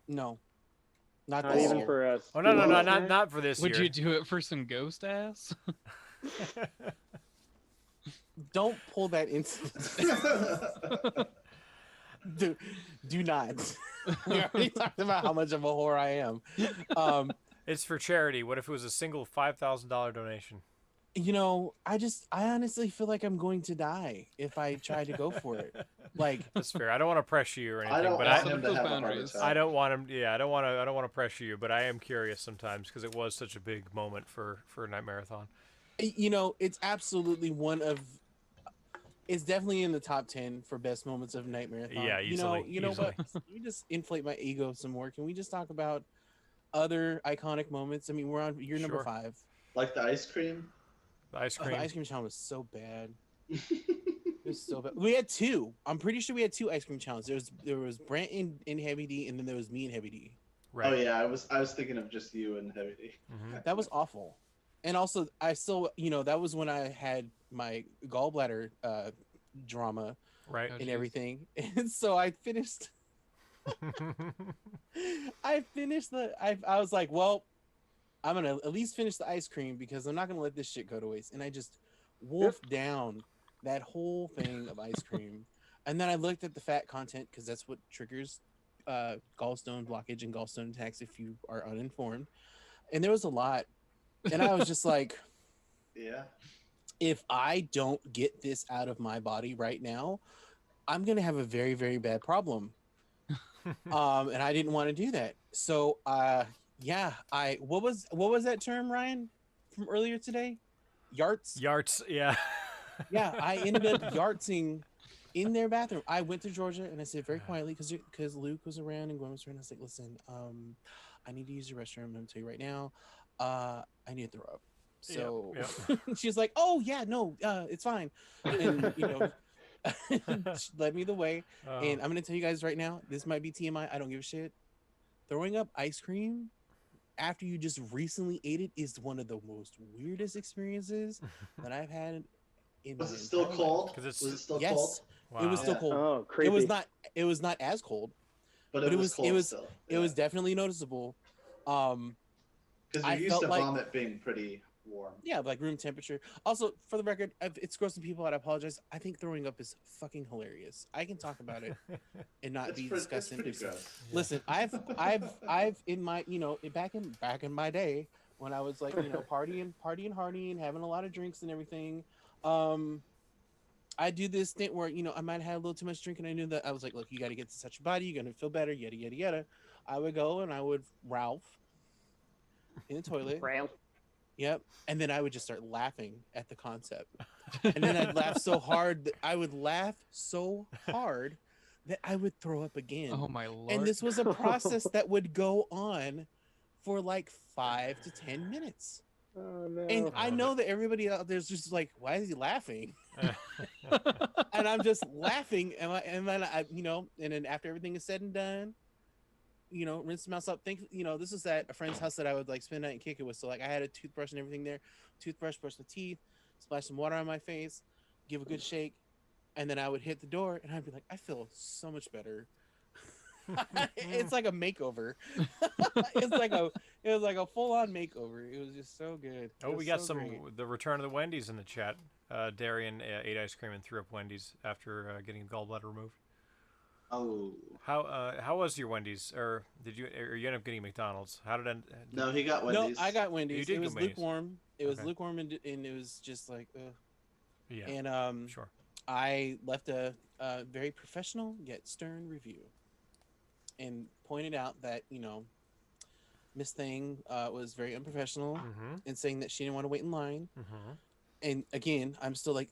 [SPEAKER 7] No, not
[SPEAKER 8] Not
[SPEAKER 7] this
[SPEAKER 8] even
[SPEAKER 7] year.
[SPEAKER 8] for us.
[SPEAKER 1] Oh no, not for this
[SPEAKER 5] Would
[SPEAKER 1] year.
[SPEAKER 5] you do it for some ghost ass?
[SPEAKER 7] Don't pull that into. Do not. We already talked about how much of a whore I am.
[SPEAKER 1] It's for charity. What if it was a single $5,000 donation?
[SPEAKER 7] I honestly feel like I'm going to die if I try to go for it. Like,
[SPEAKER 1] That's fair. I don't want to pressure you or anything,
[SPEAKER 9] I don't
[SPEAKER 1] but
[SPEAKER 9] want
[SPEAKER 5] set
[SPEAKER 9] him
[SPEAKER 5] up
[SPEAKER 9] to
[SPEAKER 5] those
[SPEAKER 9] have a heart
[SPEAKER 5] boundaries.
[SPEAKER 9] attack.
[SPEAKER 1] I don't want him. Yeah, I don't want to. I don't want to pressure you, but I am curious sometimes because it was such a big moment for Night Marathon.
[SPEAKER 7] it's absolutely it's definitely in the top 10 for best moments of Night Marathon.
[SPEAKER 1] Yeah, easily.
[SPEAKER 7] You know
[SPEAKER 1] easily.
[SPEAKER 7] what? Let me just inflate my ego some more. Can we just talk about other iconic moments? I mean, we're on year number
[SPEAKER 1] Sure.
[SPEAKER 7] 5.
[SPEAKER 9] Like the ice cream.
[SPEAKER 1] The ice
[SPEAKER 7] The
[SPEAKER 1] cream.
[SPEAKER 7] ice cream challenge was so bad. It was so bad. We had 2. I'm pretty sure we had 2 ice cream challenges. There was Brent in Heavy D, and then there was me and Heavy D.
[SPEAKER 1] Right.
[SPEAKER 9] Oh yeah, I was thinking of just you and Heavy D.
[SPEAKER 1] Mhm.
[SPEAKER 7] That was awful. And also, I still, that was when I had my gallbladder drama
[SPEAKER 1] Right.
[SPEAKER 5] Oh,
[SPEAKER 7] and
[SPEAKER 5] geez.
[SPEAKER 7] everything. And so I finished. I was like, well, I'm gonna at least finish the ice cream because I'm not gonna let this shit go to waste. And I just wolfed down that whole thing of ice cream. And then I looked at the fat content because that's what triggers gallstone blockage and gallstone attacks if you are uninformed. And there was a lot. And I was just like,
[SPEAKER 9] Yeah.
[SPEAKER 7] if I don't get this out of my body right now, I'm gonna have a very, very bad problem. And I didn't want to do that. So what was that term, Ryan, from earlier today? Yarts?
[SPEAKER 1] Yarts. Yeah.
[SPEAKER 7] Yeah, I ended up yartsing in their bathroom. I went to Georgia and I said very quietly because Luke was around and Gwen was around. I was like, listen, I need to use the restroom. I'm gonna tell you right now. I need to throw up. So she's like, oh yeah, no, it's fine. And she led me the way. And I'm gonna tell you guys right now, this might be TMI. I don't give a shit. Throwing up ice cream after you just recently ate it is one of the most weirdest experiences that I've had.
[SPEAKER 9] Was it still cold?
[SPEAKER 1] Because it's
[SPEAKER 9] Was it still
[SPEAKER 7] Yes,
[SPEAKER 9] cold?
[SPEAKER 7] it was still
[SPEAKER 9] Yeah.
[SPEAKER 7] cold.
[SPEAKER 8] Oh, creepy.
[SPEAKER 7] It was not. It was not as cold,
[SPEAKER 9] But
[SPEAKER 7] but
[SPEAKER 9] it was cold still.
[SPEAKER 7] it was definitely noticeable.
[SPEAKER 9] Because
[SPEAKER 7] I
[SPEAKER 9] you're used
[SPEAKER 7] felt
[SPEAKER 9] to
[SPEAKER 7] like-
[SPEAKER 9] vomit being pretty warm.
[SPEAKER 7] Yeah, like room temperature. Also, for the record, if it's grossing people out, I apologize. I think throwing up is fucking hilarious. I can talk about it and not
[SPEAKER 9] It's
[SPEAKER 7] be
[SPEAKER 9] pretty,
[SPEAKER 7] disgusting.
[SPEAKER 9] It's pretty gross.
[SPEAKER 7] Listen, I've in my back in my day when I was like partying hardy and having a lot of drinks and everything. I do this thing where I might have a little too much drink and I knew that I was like, look, you got to get this out your body. You're gonna feel better. Yada yada yada. I would go and I would Ralph in the toilet.
[SPEAKER 8] Ralph.
[SPEAKER 7] Yep. And then I would just start laughing at the concept. And then I'd laugh so hard that I would throw up again.
[SPEAKER 5] Oh my lord.
[SPEAKER 7] And this was a process that would go on for like 5 to 10 minutes.
[SPEAKER 8] Oh no.
[SPEAKER 7] And I know that everybody out there's just like, why is he laughing? And I'm just laughing. And then and then after everything is said and done, rinse my mouth up. This is at a friend's house that I would like spend the night and kick it with. So like I had a toothbrush and everything there. Toothbrush, brush my teeth, splash some water on my face, give a good shake, and then I would hit the door and I'd be like, I feel so much better. It's like a makeover. It was like a full-on makeover. It was just so good.
[SPEAKER 1] Oh,
[SPEAKER 7] It
[SPEAKER 1] we
[SPEAKER 7] was
[SPEAKER 1] got
[SPEAKER 7] so great.
[SPEAKER 1] the return of the Wendy's in the chat. Darian ate ice cream and threw up Wendy's after getting gallbladder removed.
[SPEAKER 9] Oh.
[SPEAKER 1] How was your Wendy's, or you end up getting McDonald's? How did it?
[SPEAKER 9] No, he got Wendy's.
[SPEAKER 7] No, I got Wendy's.
[SPEAKER 1] You did
[SPEAKER 7] It was
[SPEAKER 1] get Wendy's.
[SPEAKER 7] lukewarm. It was
[SPEAKER 1] Okay.
[SPEAKER 7] lukewarm and it was just like, ugh.
[SPEAKER 1] Yeah.
[SPEAKER 7] And
[SPEAKER 1] Sure.
[SPEAKER 7] I left a very professional yet stern review, and pointed out that Miss Thing was very unprofessional
[SPEAKER 1] Mm-hmm.
[SPEAKER 7] in saying that she didn't want to wait in line.
[SPEAKER 1] Mm-hmm.
[SPEAKER 7] And again, I'm still like,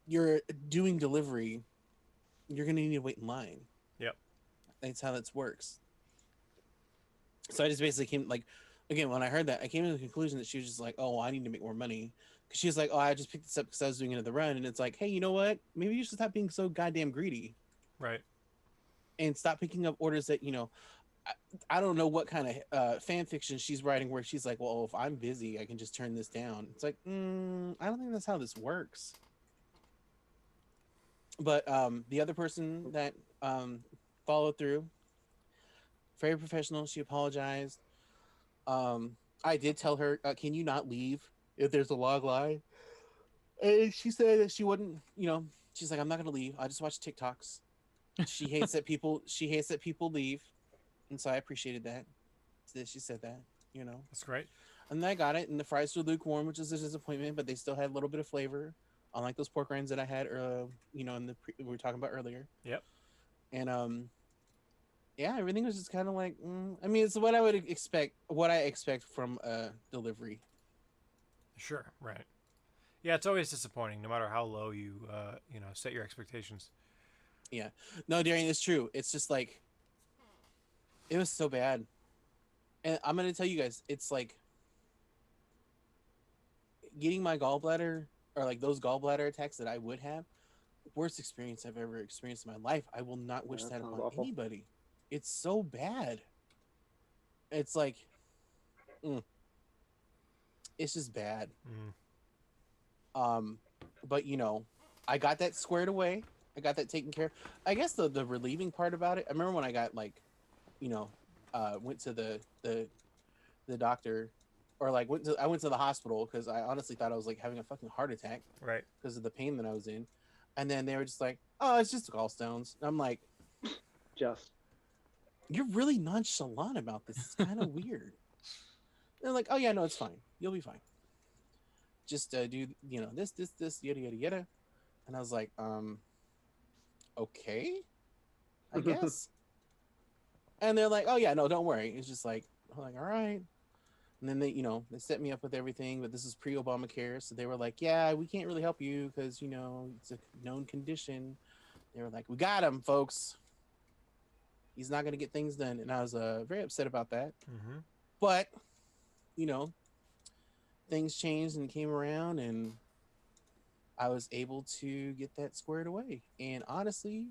[SPEAKER 7] you're doing delivery, you're gonna need to wait in line.
[SPEAKER 1] Yep.
[SPEAKER 7] That's how that works. So I just basically came like, again, when I heard that, I came to the conclusion that she was just like, oh, I need to make more money. Because she was like, oh, I just picked this up because I was doing another run. And it's like, hey, you know what? Maybe you should stop being so goddamn greedy
[SPEAKER 1] Right.
[SPEAKER 7] and stop picking up orders that, I don't know what kind of fan fiction she's writing where she's like, well, if I'm busy, I can just turn this down. It's like, I don't think that's how this works. But the other person that followed through, very professional. She apologized. I did tell her, can you not leave if there's a log line? And she said that she wouldn't, she's like, I'm not going to leave. I just watch TikToks. She hates that people leave. And so I appreciated that. She said that,
[SPEAKER 1] That's great.
[SPEAKER 7] And I got it, and the fries were lukewarm, which is a disappointment, but they still had a little bit of flavor, unlike those pork rinds that I had, in we were talking about earlier.
[SPEAKER 1] Yep.
[SPEAKER 7] And yeah, everything was just kind of like, I mean, it's what I would expect, what I expect from a delivery.
[SPEAKER 1] Sure. Right. Yeah, it's always disappointing, no matter how low you set your expectations.
[SPEAKER 7] Yeah. No, Darian, it's true. It's just like, it was so bad. And I'm gonna tell you guys, it's like getting my gallbladder, or like those gallbladder attacks that I would have, worst experience I've ever experienced in my life. I will not wish
[SPEAKER 8] that
[SPEAKER 7] that
[SPEAKER 8] sounds
[SPEAKER 7] upon
[SPEAKER 8] awful.
[SPEAKER 7] anybody. It's so bad. It's like, it's just bad. But I got that squared away. I got that taken care of. I guess the relieving part about it, I remember when I got went to the doctor, or like I went to the hospital because I honestly thought I was like having a fucking heart attack,
[SPEAKER 1] right?
[SPEAKER 7] Because of the pain that I was in. And then they were just like, "Oh, it's just gallstones." And I'm like, "You're really nonchalant about this. It's kind of weird." They're like, "Oh yeah, no, it's fine. You'll be fine. Just do this yada yada yada." And I was like, okay, I guess. And they're like, "Oh yeah, no, don't worry." It's just like, I'm like, all right. And then they set me up with everything, but this is pre-Obamacare, so they were like, "Yeah, we can't really help you because it's a known condition." They were like, "We got him, folks. He's not gonna get things done," and I was very upset about that.
[SPEAKER 1] Mm-hmm.
[SPEAKER 7] But things changed and came around, and I was able to get that squared away. And honestly,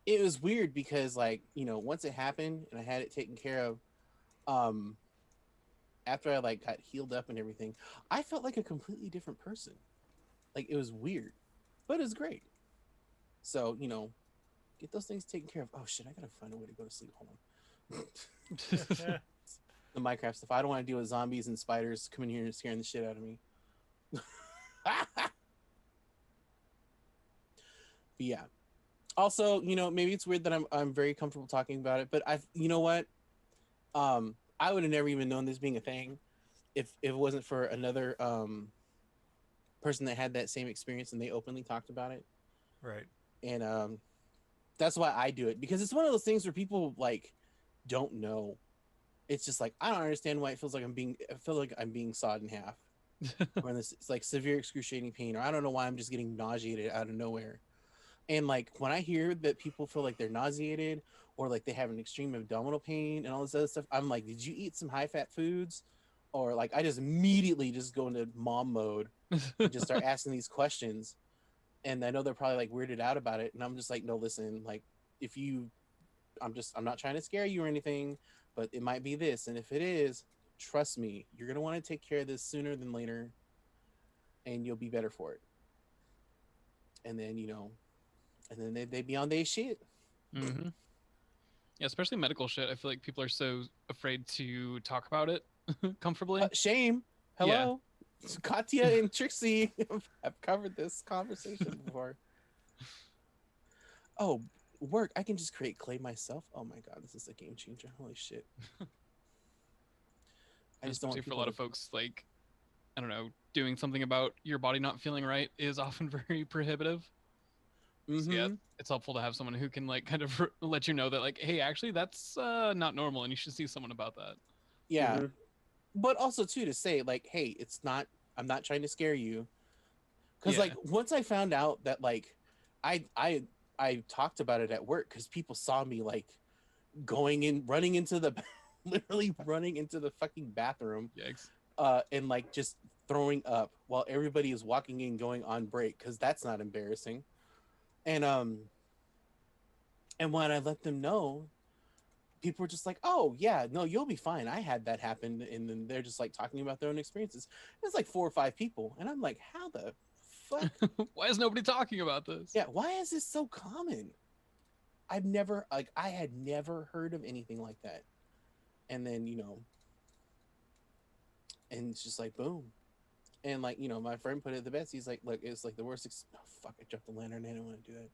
[SPEAKER 7] it was weird because once it happened and I had it taken care of, after I got healed up and everything, I felt like a completely different person. Like, it was weird, but it was great. So, get those things taken care of. Oh shit, I gotta find a way to go to sleep. Hold on. The Minecraft stuff. I don't want to deal with zombies and spiders coming here and scaring the shit out of me. But yeah. Also, maybe it's weird that I'm very comfortable talking about it, but what? I would have never even known this being a thing if it wasn't for another person that had that same experience and they openly talked about it.
[SPEAKER 1] Right.
[SPEAKER 7] And that's why I do it, because it's one of those things where people don't know. It's just like, I don't understand why I feel like I'm being sawed in half. Or this, it's like severe excruciating pain, or I don't know why I'm just getting nauseated out of nowhere. And when I hear that people feel like they're nauseated, or like they have an extreme abdominal pain and all this other stuff, I'm like, did you eat some high fat foods? Or I just immediately just go into mom mode and just start asking these questions. And I know they're probably weirded out about it. And I'm just like, no, listen, I'm not trying to scare you or anything, but it might be this. And if it is, trust me, you're going to want to take care of this sooner than later, and you'll be better for it. And then, and then they be on their shit.
[SPEAKER 5] Mm-hmm. Yeah, especially medical shit. I feel like people are so afraid to talk about it comfortably.
[SPEAKER 7] Shame. Hello. Yeah. Katya and Trixie have covered this conversation before. Oh, work. I can just create clay myself. Oh my god, this is a game changer. Holy shit.
[SPEAKER 5] I just don't want for a lot of folks, I don't know, doing something about your body not feeling right is often very prohibitive.
[SPEAKER 7] Mm-hmm.
[SPEAKER 5] So yeah, it's helpful to have someone who can kind of let you know that hey, actually that's not normal and you should see someone about that.
[SPEAKER 7] Yeah. Mm-hmm. But also too, to say hey, I'm not trying to scare you. Because once I found out that I talked about it at work, because people saw me running into the literally running into the fucking bathroom.
[SPEAKER 5] Yikes.
[SPEAKER 7] And just throwing up while everybody is walking in going on break, because that's not embarrassing. And when I let them know, people were just like, "Oh yeah, no, you'll be fine. I had that happen." And then they're just talking about their own experiences. It's 4 or 5 people, and I'm like, "How the fuck?
[SPEAKER 5] Why is nobody talking about this?"
[SPEAKER 7] Yeah, why is this so common? I had never heard of anything like that. And then and it's just boom. And my friend put it the best. He's like, "Look, it's the worst." Oh fuck! I dropped the lantern. I didn't want to do that.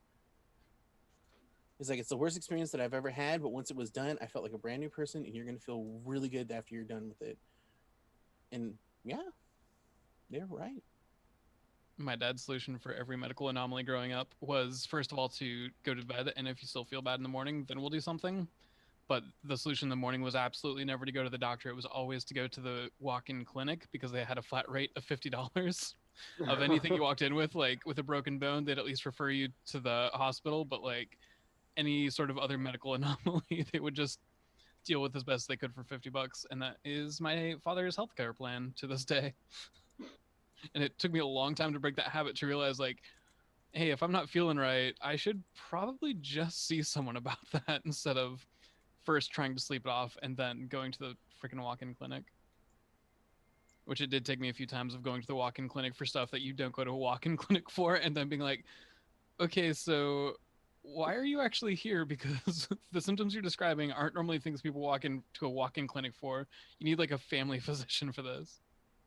[SPEAKER 7] He's like, it's the worst experience that I've ever had, but once it was done, I felt like a brand new person, and you're gonna feel really good after you're done with it. And yeah, they're right.
[SPEAKER 5] My dad's solution for every medical anomaly growing up was first of all to go to bed, and if you still feel bad in the morning, then we'll do something. But the solution in the morning was absolutely never to go to the doctor. It was always to go to the walk-in clinic because they had a flat rate of $50 of anything you walked in with. Like with a broken bone, they'd at least refer you to the hospital. But like any sort of other medical anomaly, they would just deal with as best they could for $50. And that is my father's healthcare plan to this day. And it took me a long time to break that habit to realize like, hey, if I'm not feeling right, I should probably just see someone about that instead of first trying to sleep it off and then going to the freaking walk-in clinic. Which it did take me a few times of going to the walk-in clinic for stuff that you don't go to a walk-in clinic for, and then being like, okay, so why are you actually here? Because the symptoms you're describing aren't normally things people walk into a walk-in clinic for. You need like a family physician for this.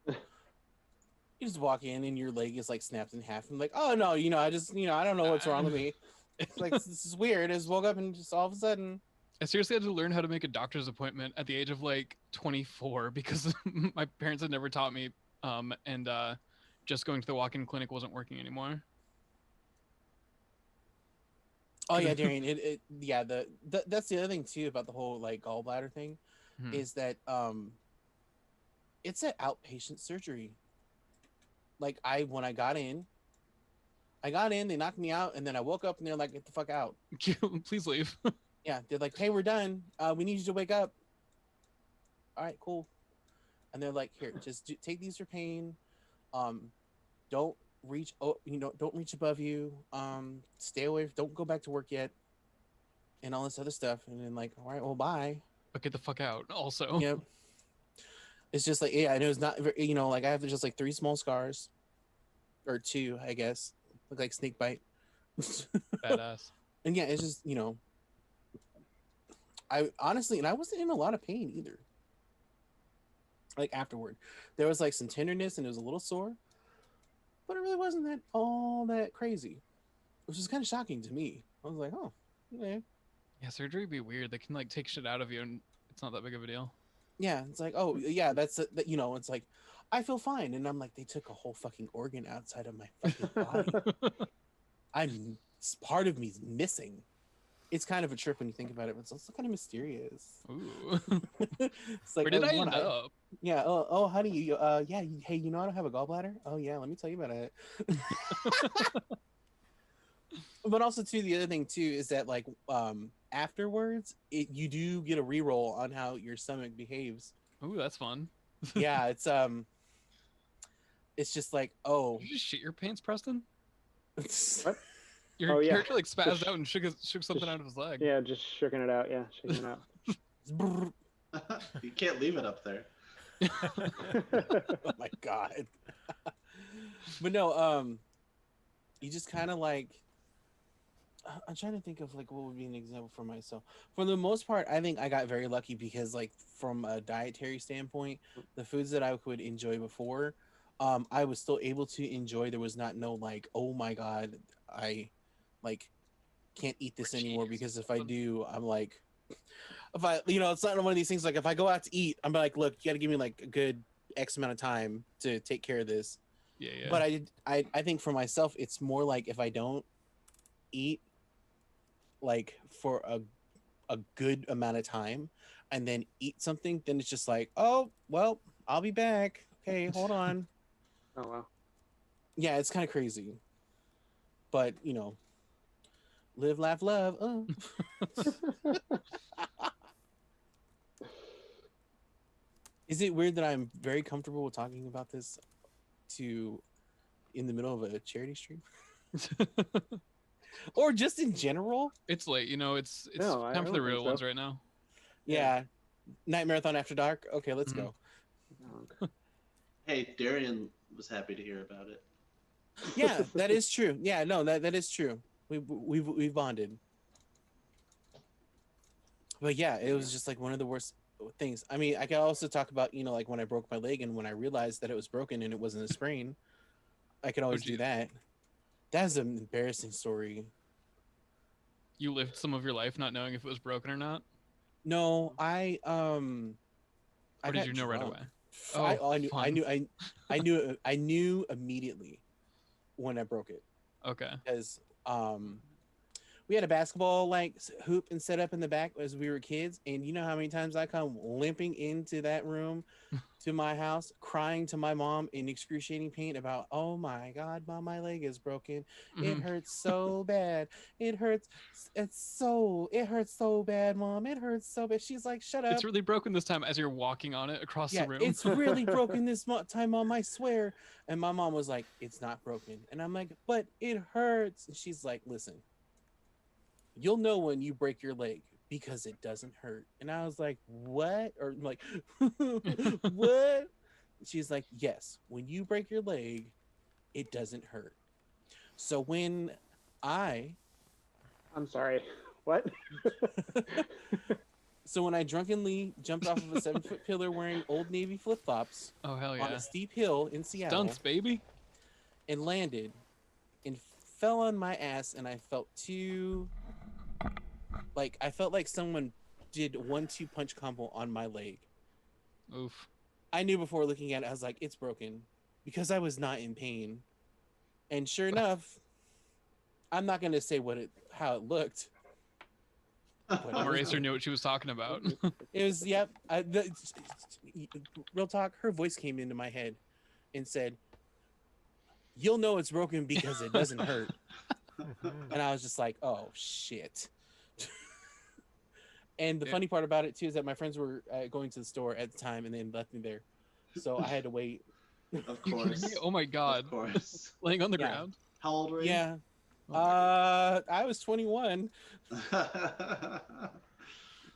[SPEAKER 7] You just walk in and your leg is like snapped in half. I'm like, oh no, I just, I don't know what's wrong with me. It's like, this is weird. I just woke up and just all of a sudden.
[SPEAKER 5] I seriously had to learn how to make a doctor's appointment at the age of like 24 because my parents had never taught me. And just going to the walk-in clinic wasn't working anymore.
[SPEAKER 7] Oh yeah, Darian. That's the other thing too about the whole like gallbladder thing, is that it's an outpatient surgery. Like when I got in, they knocked me out, and then I woke up and they're like, get the fuck out.
[SPEAKER 5] Please leave.
[SPEAKER 7] Yeah, they're like, hey, we're done. We need you to wake up. All right, cool. And they're like, here, just take these for pain. Don't reach. Don't reach above you. Stay away. Don't go back to work yet. And all this other stuff. And then like, all right, well, bye.
[SPEAKER 5] But get the fuck out. Also.
[SPEAKER 7] Yep. It's just like, yeah, I know it's not. Like I have just like 3 small scars, or 2, I guess. Look like snake bite.
[SPEAKER 5] Badass.
[SPEAKER 7] And yeah, it's just I honestly, and I wasn't in a lot of pain either. Like afterward, there was like some tenderness and it was a little sore, but it really wasn't all that crazy, which is kind of shocking to me. I was like, oh, okay.
[SPEAKER 5] Yeah, surgery would be weird. They can like take shit out of you, and it's not that big of a deal.
[SPEAKER 7] Yeah, it's like, oh yeah, that's it. It's like, I feel fine, and I'm like, they took a whole fucking organ outside of my fucking body. Part of me's missing. It's kind of a trip when you think about it, but it's also kind of mysterious.
[SPEAKER 5] Ooh.
[SPEAKER 7] It's like,
[SPEAKER 5] where did I end up?
[SPEAKER 7] Yeah. Oh, how do you? Yeah. Hey, I don't have a gallbladder. Oh, yeah. Let me tell you about it. But also, too, the other thing too is that like afterwards, you do get a reroll on how your stomach behaves.
[SPEAKER 5] Ooh, that's fun.
[SPEAKER 7] Yeah, it's just like, oh,
[SPEAKER 5] Did you just shit your pants, Preston?
[SPEAKER 8] What?
[SPEAKER 5] Your character like spazzed out and shook something out of his leg.
[SPEAKER 8] Yeah, just shaking it out. Yeah, shaking it out.
[SPEAKER 9] You can't leave it up there.
[SPEAKER 7] Oh my god. But no, you just kind of like, I'm trying to think of like what would be an example for myself. For the most part, I think I got very lucky because like from a dietary standpoint, the foods that I could enjoy before, I was still able to enjoy. There was no like, oh my god, I like can't eat this anymore, because if I do, I'm like, if I, it's not one of these things like if I go out to eat, I'm like, look, you got to give me like a good X amount of time to take care of this.
[SPEAKER 5] Yeah.
[SPEAKER 7] But I think for myself, it's more like if I don't eat like for a good amount of time and then eat something, then it's just like, oh, well, I'll be back. Okay, hold on.
[SPEAKER 8] Oh, wow.
[SPEAKER 7] Yeah, it's kind of crazy. But, live, laugh, love. Is it weird that I'm very comfortable with talking about this in the middle of a charity stream? Or just in general?
[SPEAKER 5] It's late, it's
[SPEAKER 8] No, I
[SPEAKER 5] time for the
[SPEAKER 8] don't
[SPEAKER 5] real
[SPEAKER 8] think so.
[SPEAKER 5] ones right now.
[SPEAKER 7] Yeah. Night Marathon After Dark? Okay, let's go.
[SPEAKER 9] Hey, Darian was happy to hear about it.
[SPEAKER 7] Yeah, that is true. Yeah, no, that is true. We've bonded. But yeah, it was just like one of the worst things. I mean, I can also talk about, like when I broke my leg and when I realized that it was broken and it wasn't a sprain. I could always do that. That's an embarrassing story.
[SPEAKER 5] You lived some of your life not knowing if it was broken or not,
[SPEAKER 7] No,
[SPEAKER 5] or
[SPEAKER 7] I
[SPEAKER 5] did
[SPEAKER 7] got
[SPEAKER 5] you know right
[SPEAKER 7] drunk.
[SPEAKER 5] away?
[SPEAKER 7] I knew immediately when I broke it
[SPEAKER 5] Okay.
[SPEAKER 7] because we had a basketball hoop and set up in the back as we were kids, and you know how many times I come limping into that room to my house crying to my mom in excruciating pain about, oh my god, mom, my leg is broken, it
[SPEAKER 5] Mhm.
[SPEAKER 7] hurts so bad, it hurts so bad, mom, it hurts so bad. She's like, shut up.
[SPEAKER 5] It's really broken this time as you're walking on it across
[SPEAKER 7] Yeah,
[SPEAKER 5] the room.
[SPEAKER 7] it's really broken this time, mom, I swear. And my mom was like, it's not broken. And I'm like, but it hurts. And she's like, listen, you'll know when you break your leg because it doesn't hurt. And I was like, what? Or I'm like, what? She's like, yes, when you break your leg, it doesn't hurt. So when I
[SPEAKER 8] I'm sorry. What?
[SPEAKER 7] So when I drunkenly jumped off of a 7-foot pillar wearing Old Navy flip-flops
[SPEAKER 5] Oh hell
[SPEAKER 7] on
[SPEAKER 5] yeah!
[SPEAKER 7] a steep hill in Seattle
[SPEAKER 5] Stunts, baby.
[SPEAKER 7] and landed and fell on my ass, and I felt I felt like someone did 1-2 punch combo on my leg.
[SPEAKER 5] Oof.
[SPEAKER 7] I knew before looking at it, I was like, it's broken, because I was not in pain. And sure enough, I'm not gonna say how it looked. But
[SPEAKER 5] Mom Eraser knew what she was talking about.
[SPEAKER 7] It was, yep. Real talk, her voice came into my head and said, you'll know it's broken because it doesn't hurt. And I was just like, oh shit. And the
[SPEAKER 5] Yeah.
[SPEAKER 7] funny part about it too is that my friends were going to the store at the time and then left me there, so I had to wait.
[SPEAKER 9] Of
[SPEAKER 5] You kidding
[SPEAKER 9] course.
[SPEAKER 5] me? Oh my god.
[SPEAKER 9] Of course.
[SPEAKER 5] Laying on the
[SPEAKER 7] Yeah.
[SPEAKER 5] ground.
[SPEAKER 9] How old were you?
[SPEAKER 7] Yeah.
[SPEAKER 5] Oh my God.
[SPEAKER 7] I was 21.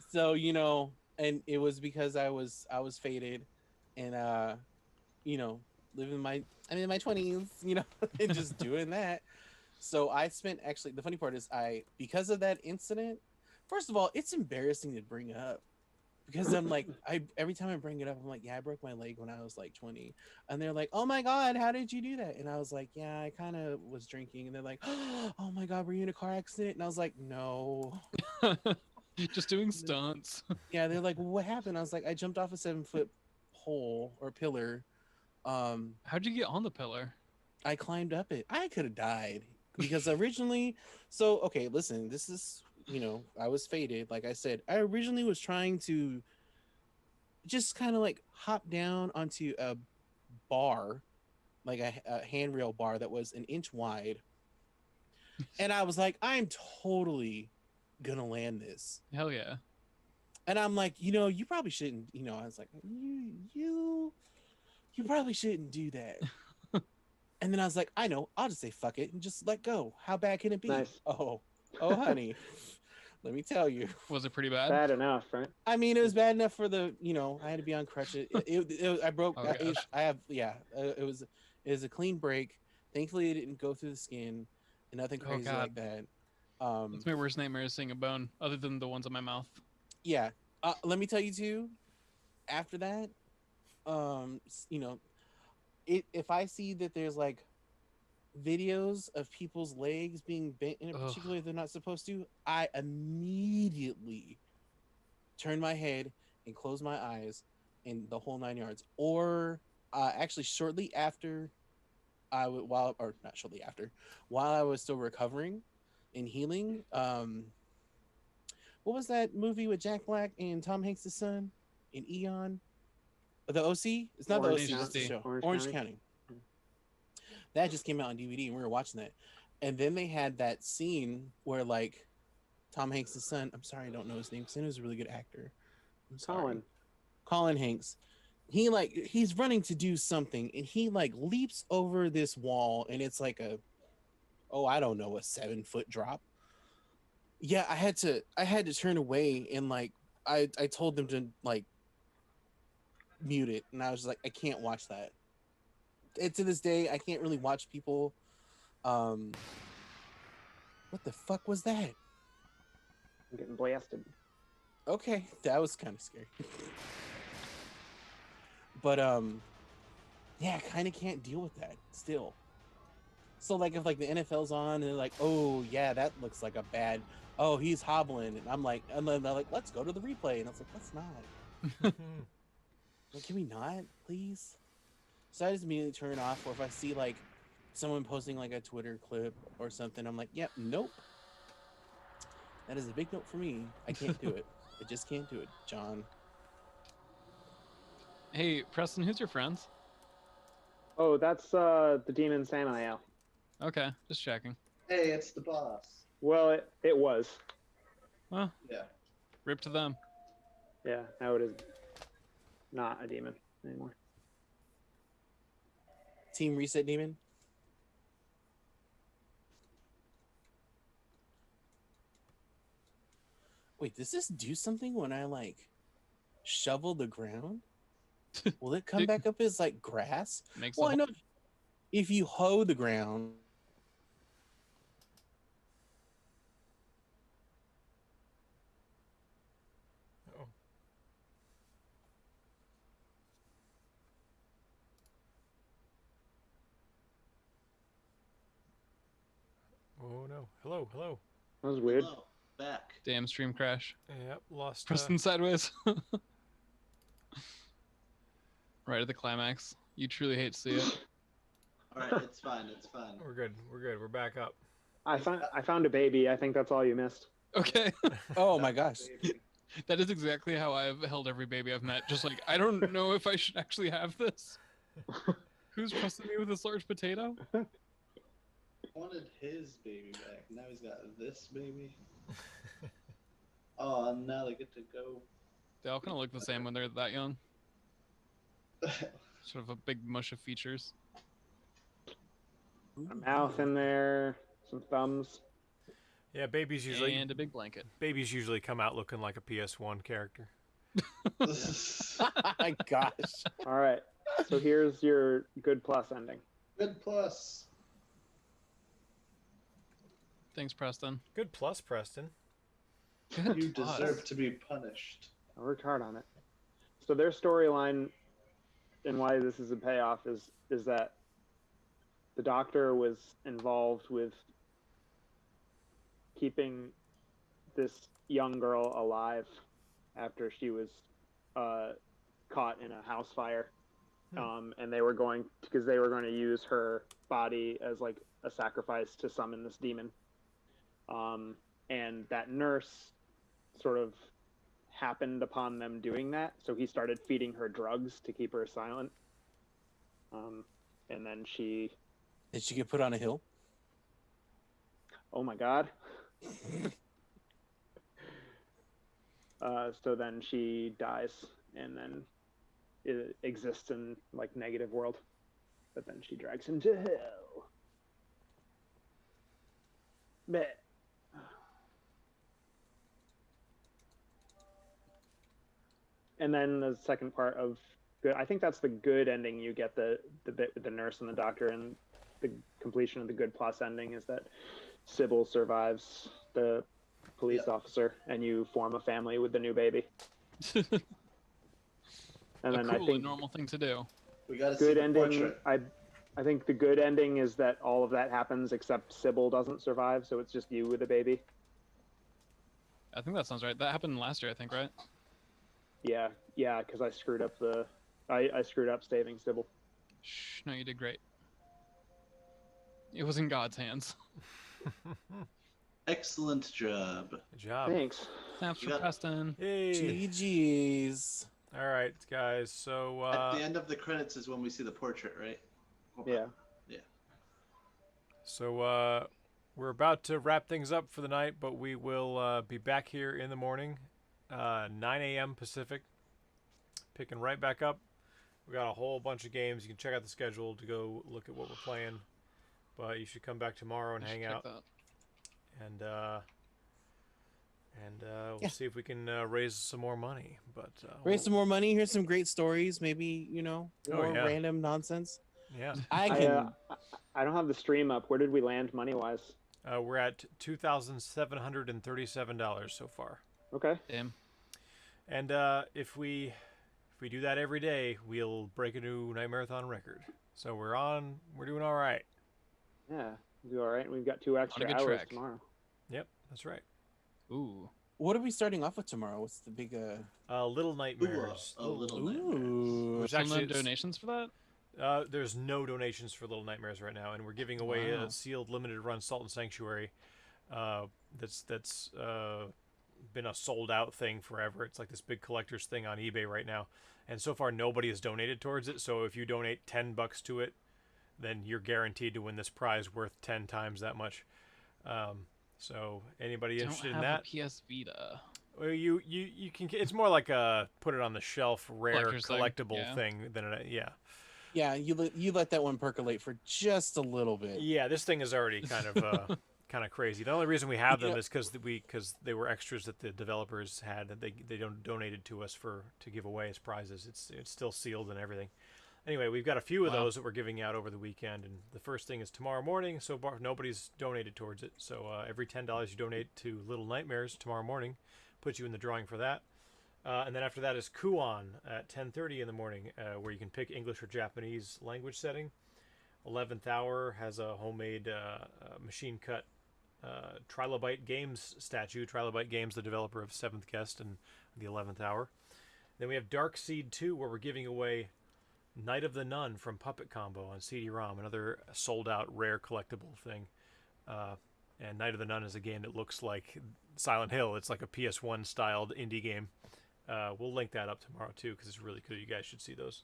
[SPEAKER 7] So, and it was because I was faded and I'm in my 20s, and just doing that. So I spent, actually, the funny part is because of that incident, first of all, it's embarrassing to bring up because I'm like, every time I bring it up, I'm like, yeah, I broke my leg when I was like 20. And they're like, oh my God, how did you do that? And I was like, yeah, I kind of was drinking. And they're like, oh my God, were you in a car accident? And I was like, no.
[SPEAKER 5] Just doing stunts.
[SPEAKER 7] Yeah, they're like, well, what happened? I was like, I jumped off a 7-foot pole or pillar.
[SPEAKER 5] How'd you get on the pillar?
[SPEAKER 7] I climbed up it. I could have died because originally, okay, listen, this is, I was faded. Like I said, I originally was trying to just kind of like hop down onto a bar, like a handrail bar that was an inch wide. And I was like, I'm totally gonna land this.
[SPEAKER 5] Hell yeah.
[SPEAKER 7] And I'm like, you probably shouldn't, I was like, you probably shouldn't do that. And then I was like, I know, I'll just say fuck it and just let go. How bad can it be?
[SPEAKER 8] Nice.
[SPEAKER 7] Oh, honey, let me tell you.
[SPEAKER 5] Was it pretty bad?
[SPEAKER 8] Bad enough, right?
[SPEAKER 7] I mean, it was bad enough for the, I had to be on crutches. I broke.
[SPEAKER 5] Oh, gosh.
[SPEAKER 7] I have, yeah. It was a clean break. Thankfully, it didn't go through the skin, and nothing
[SPEAKER 5] Oh,
[SPEAKER 7] crazy
[SPEAKER 5] God.
[SPEAKER 7] like that.
[SPEAKER 5] It's my worst nightmare is seeing a bone, other than the ones on my mouth.
[SPEAKER 7] Yeah. Let me tell you too. After that, if I see that there's like videos of people's legs being bent in a
[SPEAKER 5] Ugh.
[SPEAKER 7] particular way they're not supposed to, I immediately turn my head and close my eyes in the whole 9 yards. Or actually, shortly after, while I was still recovering and healing, what was that movie with Jack Black and Tom Hanks' son in Eon? The OC? It's not
[SPEAKER 8] Orange
[SPEAKER 7] the OC. That's the
[SPEAKER 5] County.
[SPEAKER 7] show.
[SPEAKER 8] Orange County.
[SPEAKER 7] County. That just came out on DVD, and we were watching that. And then they had that scene where, like, Tom Hanks' son, I'm sorry, I don't know his name, because he was a really good actor. I'm sorry. Colin Hanks. He's running to do something, and he, like, leaps over this wall, and it's like a 7-foot drop. Yeah, I had to turn away, and, like, I told them to, like, mute it, and I was just like, I can't watch that. And to this day, I can't really watch people. What the fuck was that?
[SPEAKER 8] I'm getting blasted.
[SPEAKER 7] Okay, that was kind of scary. But yeah, I kind of can't deal with that still. So like if like the NFL's on and they're like, oh yeah, that looks like a bad oh, he's hobbling, and and then they're like, let's go to the replay, and I was like, let's not. Like, can we not, please? So I just immediately turn it off, or if I see like someone posting like a Twitter clip or something, I'm like, yep, nope. That is a big note for me. I can't do it. I just can't do it, John.
[SPEAKER 5] Hey, Preston, who's your friends?
[SPEAKER 8] Oh, that's the demon Samael.
[SPEAKER 5] Okay, just checking.
[SPEAKER 9] Hey, it's the boss.
[SPEAKER 8] Well, it was.
[SPEAKER 5] Well,
[SPEAKER 9] Yeah.
[SPEAKER 5] rip to them.
[SPEAKER 8] Yeah, now it is not a demon anymore.
[SPEAKER 7] Team Reset Demon. Wait, does this do something when I like shovel the ground? Will it come back up as like grass?
[SPEAKER 5] Makes
[SPEAKER 7] Well,
[SPEAKER 5] a
[SPEAKER 7] I know if you hoe the ground.
[SPEAKER 1] Oh. Oh no. Hello, hello.
[SPEAKER 8] That was weird.
[SPEAKER 9] Hello, back.
[SPEAKER 5] damn stream crash.
[SPEAKER 1] Yep, lost.
[SPEAKER 5] Preston sideways. Right at the climax. You truly hate to see it.
[SPEAKER 9] All right, it's fine. It's fine.
[SPEAKER 1] We're good. We're good. We're back up.
[SPEAKER 8] I found a baby. I think that's all you missed.
[SPEAKER 5] Okay.
[SPEAKER 7] Oh my gosh.
[SPEAKER 5] That is exactly how I've held every baby I've met. Just like, I don't know if I should actually have this. Who's trusted me with this large potato?
[SPEAKER 9] Wanted his baby back. Now he's got this baby. Oh, and now they get to go.
[SPEAKER 5] They all kind of look the same when they're that young. Sort of a big mush of features.
[SPEAKER 8] A mouth in there, some thumbs.
[SPEAKER 1] Yeah, babies usually
[SPEAKER 5] And a big blanket.
[SPEAKER 1] babies usually come out looking like a PS1 character.
[SPEAKER 7] My gosh.
[SPEAKER 8] All right. So here's your good plus ending.
[SPEAKER 9] Good plus.
[SPEAKER 5] Thanks, Preston.
[SPEAKER 1] Good plus, Preston.
[SPEAKER 9] You deserve to be punished.
[SPEAKER 8] I worked hard on it. So their storyline and why this is a payoff is that the doctor was involved with keeping this young girl alive after she was caught in a house fire. And they were going to use her body as like a sacrifice to summon this demon. And that nurse sort of happened upon them doing that, so he started feeding her drugs to keep her silent. And then
[SPEAKER 7] Did she get put on a hill?
[SPEAKER 8] oh my god. So then she dies, and then it exists in like negative world, but then she drags him to hell. Meh. And then the second part of good, I think that's the good ending. You get the bit with the nurse and the doctor, and the completion of the good plus ending is that Sybil survives the police officer, and you form a family with the new baby. And
[SPEAKER 5] A
[SPEAKER 8] then
[SPEAKER 5] cool
[SPEAKER 8] I think
[SPEAKER 5] and normal thing to do.
[SPEAKER 9] We gotta see
[SPEAKER 8] good
[SPEAKER 9] the
[SPEAKER 8] ending.
[SPEAKER 9] portrait.
[SPEAKER 8] I think the good ending is that all of that happens except Sybil doesn't survive, so it's just you with a baby.
[SPEAKER 5] I think that sounds right. That happened last year, I think, right?
[SPEAKER 8] Yeah, because I screwed up I screwed up saving Sybil.
[SPEAKER 5] Shh, no, you did great. It was in God's hands.
[SPEAKER 9] Excellent job.
[SPEAKER 1] Good job.
[SPEAKER 8] Thanks.
[SPEAKER 5] Snaps
[SPEAKER 9] You
[SPEAKER 5] for
[SPEAKER 9] got-
[SPEAKER 5] Preston.
[SPEAKER 1] Yay.
[SPEAKER 7] GG's.
[SPEAKER 1] All right, guys. So
[SPEAKER 9] At the end of the credits is when we see the portrait, right?
[SPEAKER 8] Yeah.
[SPEAKER 1] So we're about to wrap things up for the night, but we will be back here in the morning, 9 a.m. Pacific, picking right back up. We got a whole bunch of games. You can check out the schedule to go look at what we're playing. But you should come back tomorrow and hang out, and we'll see if we can raise some more money. But
[SPEAKER 7] Raise some more money. Here's some great stories. Maybe, more
[SPEAKER 1] yeah.
[SPEAKER 7] random nonsense.
[SPEAKER 1] yeah,
[SPEAKER 7] I can.
[SPEAKER 8] I don't have the stream up. Where did we land money wise?
[SPEAKER 1] we're at $2,737 so far.
[SPEAKER 8] Okay.
[SPEAKER 5] Damn.
[SPEAKER 1] And if we do that every day, we'll break a new Night Marathon record. So we're doing all right.
[SPEAKER 8] Yeah. Do all right. We've got 2 extra
[SPEAKER 5] good
[SPEAKER 8] hours
[SPEAKER 5] track.
[SPEAKER 8] tomorrow.
[SPEAKER 1] Yep, that's right.
[SPEAKER 5] Ooh.
[SPEAKER 7] What are we starting off with tomorrow? What's the big
[SPEAKER 1] Little Nightmares.
[SPEAKER 9] Little Nightmares.
[SPEAKER 7] Ooh.
[SPEAKER 1] Which
[SPEAKER 5] Still
[SPEAKER 1] actually
[SPEAKER 5] no donations for that?
[SPEAKER 1] there's no donations for Little Nightmares right now, and we're giving away
[SPEAKER 5] Wow.
[SPEAKER 1] a sealed limited run Salt and Sanctuary. That's been a sold out thing forever. It's like this big collector's thing on eBay right now, and so far nobody has donated towards it. So if you donate $10 to it, then you're guaranteed to win this prize worth 10 times that much. So anybody interested in that?
[SPEAKER 5] A PS Vita.
[SPEAKER 1] Well, you can. It's more like a put it on the shelf, rare
[SPEAKER 5] Collector's thing,
[SPEAKER 1] collectible
[SPEAKER 5] yeah.
[SPEAKER 1] thing than a, yeah.
[SPEAKER 7] Yeah, you let that one percolate for just a little bit.
[SPEAKER 1] Yeah, this thing is already kind of kind of crazy. The only reason we have them
[SPEAKER 7] Yeah.
[SPEAKER 1] is because they were extras that the developers had that they don't donated to us to give away as prizes. It's still sealed and everything. Anyway, we've got a few of
[SPEAKER 5] Wow.
[SPEAKER 1] those that we're giving out over the weekend, and the first thing is tomorrow morning. So far, nobody's donated towards it. So every $10 you donate to Little Nightmares tomorrow morning puts you in the drawing for that. And then after that is Kuon at 10:30 in the morning, where you can pick English or Japanese language setting. 11th Hour has a homemade machine cut Trilobite Games statue. Trilobite Games, the developer of Seventh Guest and the 11th Hour. Then we have Dark Seed 2, where we're giving away Night of the Nun from Puppet Combo on CD-ROM, another sold-out rare collectible thing. And Night of the Nun is a game that looks like Silent Hill. It's like a PS1 styled indie game. We'll link that up tomorrow too, because it's really cool. You guys should see those.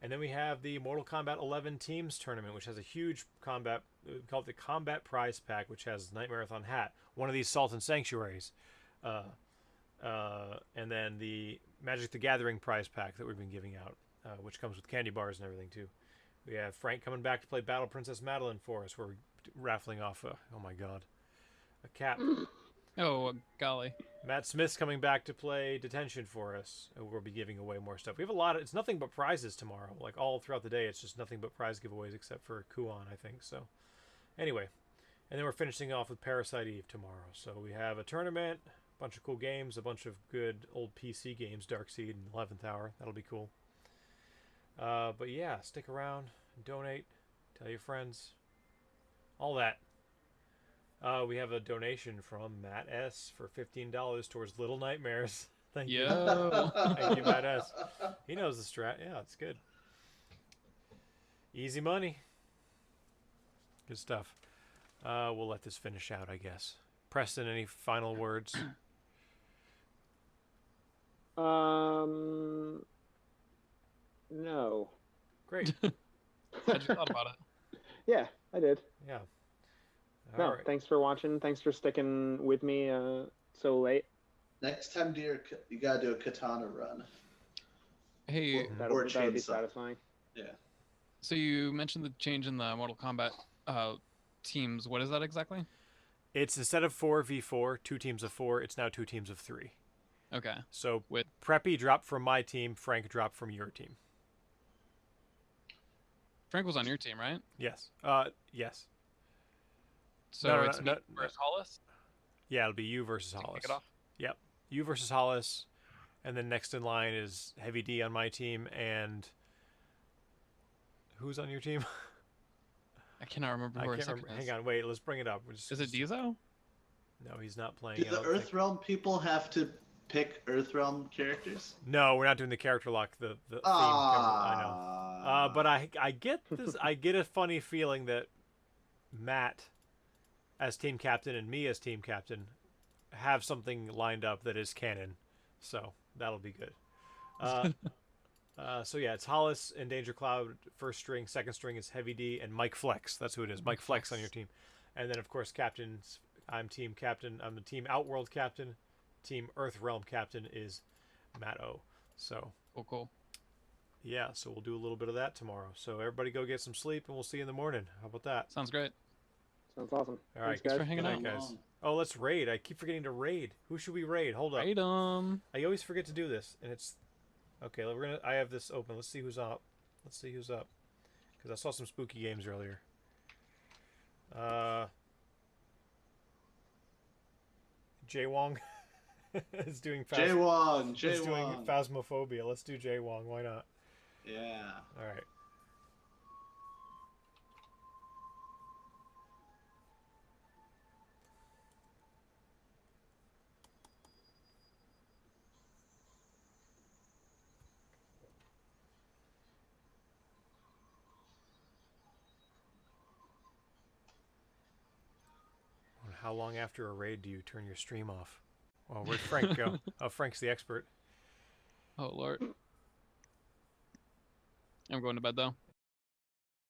[SPEAKER 1] And then we have the Mortal Kombat 11 Teams Tournament, which has a huge combat, we call it the Combat Prize Pack, which has Nightmarathon hat, one of these Salt and Sanctuaries, and then the Magic the Gathering Prize Pack that we've been giving out, which comes with candy bars and everything too. We have Frank coming back to play Battle Princess Madeline for us, where we're raffling off oh my god, a cap.
[SPEAKER 5] Oh, golly.
[SPEAKER 1] Matt Smith's coming back to play Detention for us. And we'll be giving away more stuff. We have a lot of, it's nothing but prizes tomorrow. Like all throughout the day, it's just nothing but prize giveaways except for Kuon, I think. So anyway, and then we're finishing off with Parasite Eve tomorrow. So we have a tournament, a bunch of cool games, a bunch of good old PC games, Dark Seed and 11th Hour. That'll be cool. But yeah, stick around, donate, tell your friends, all that. We have a donation from Matt S. for $15 towards Little Nightmares. Thank you.
[SPEAKER 5] Yo.
[SPEAKER 1] Thank you, Matt S. He knows the strat. Yeah, it's good. Easy money. Good stuff. We'll let this finish out, I guess. Preston, any final words?
[SPEAKER 8] No.
[SPEAKER 1] Great.
[SPEAKER 5] I just thought about it.
[SPEAKER 8] Yeah, I did.
[SPEAKER 1] Yeah.
[SPEAKER 8] No,
[SPEAKER 1] All right.
[SPEAKER 8] thanks for watching. Thanks for sticking with me so late.
[SPEAKER 9] Next time, dear, you gotta do a katana run.
[SPEAKER 5] Hey,
[SPEAKER 8] That
[SPEAKER 9] Or
[SPEAKER 8] would be
[SPEAKER 9] chainsaw.
[SPEAKER 8] satisfying.
[SPEAKER 9] Yeah.
[SPEAKER 5] so you mentioned the change in the Mortal Kombat teams. What is that exactly?
[SPEAKER 1] It's instead of 4v4, 2 teams of 4, it's now 2 teams of 3.
[SPEAKER 5] Okay.
[SPEAKER 1] So
[SPEAKER 5] With
[SPEAKER 1] Preppy dropped from my team, Frank dropped from your team.
[SPEAKER 5] Frank was on your team, right?
[SPEAKER 1] Yes. Yes.
[SPEAKER 5] So
[SPEAKER 1] No,
[SPEAKER 5] it's
[SPEAKER 1] no,
[SPEAKER 5] me versus Hollis.
[SPEAKER 1] Yeah, it'll be you versus
[SPEAKER 5] To
[SPEAKER 1] Hollis.
[SPEAKER 5] kick it off.
[SPEAKER 1] Yep. You versus Hollis. And then next in line is Heavy D on my team and who's on your team?
[SPEAKER 5] I cannot remember
[SPEAKER 1] I
[SPEAKER 5] who our
[SPEAKER 1] can't
[SPEAKER 5] second
[SPEAKER 1] remember.
[SPEAKER 5] is.
[SPEAKER 1] Hang on, wait, let's bring it up.
[SPEAKER 5] Is it Dizo?
[SPEAKER 1] No, he's not playing.
[SPEAKER 9] Do
[SPEAKER 1] I
[SPEAKER 9] the
[SPEAKER 1] don't think.
[SPEAKER 9] Earthrealm people have to pick Earthrealm characters?
[SPEAKER 1] No, we're not doing the character lock. The theme. I know. But I get this. I get a funny feeling that Matt, as team captain, and me as team captain, have something lined up that is canon. So that'll be good. So yeah, it's Hollis and Danger Cloud first string. Second string is Heavy D and Mike Flex. That's who it is. Mike Flex on your team. And then of course captains. I'm team captain. I'm the team Outworld captain. Team Earthrealm captain is Matt O. So
[SPEAKER 5] Cool.
[SPEAKER 1] yeah, so we'll do a little bit of that tomorrow. So everybody go get some sleep, and we'll see you in the morning. How about that?
[SPEAKER 5] Sounds great.
[SPEAKER 8] Sounds awesome.
[SPEAKER 1] All right,
[SPEAKER 8] Thanks,
[SPEAKER 5] for hanging
[SPEAKER 1] Good
[SPEAKER 5] out.
[SPEAKER 1] night, guys. Oh, let's raid. I keep forgetting to raid. Who should we raid? Hold up.
[SPEAKER 5] Freedom.
[SPEAKER 1] I always forget to do this, and it's okay. We're gonna. I have this open. Let's see who's up. Let's see who's up. Because I saw some spooky games earlier. Jay Wong is doing.
[SPEAKER 9] Jay Wong.
[SPEAKER 1] Is doing Phasmophobia. Let's do Jay Wong. Why not?
[SPEAKER 9] Yeah.
[SPEAKER 1] All right. How long after a raid do you turn your stream off? Well, where'd Frank go? Oh, Frank's the expert.
[SPEAKER 5] Oh Lord. I'm going to bed though.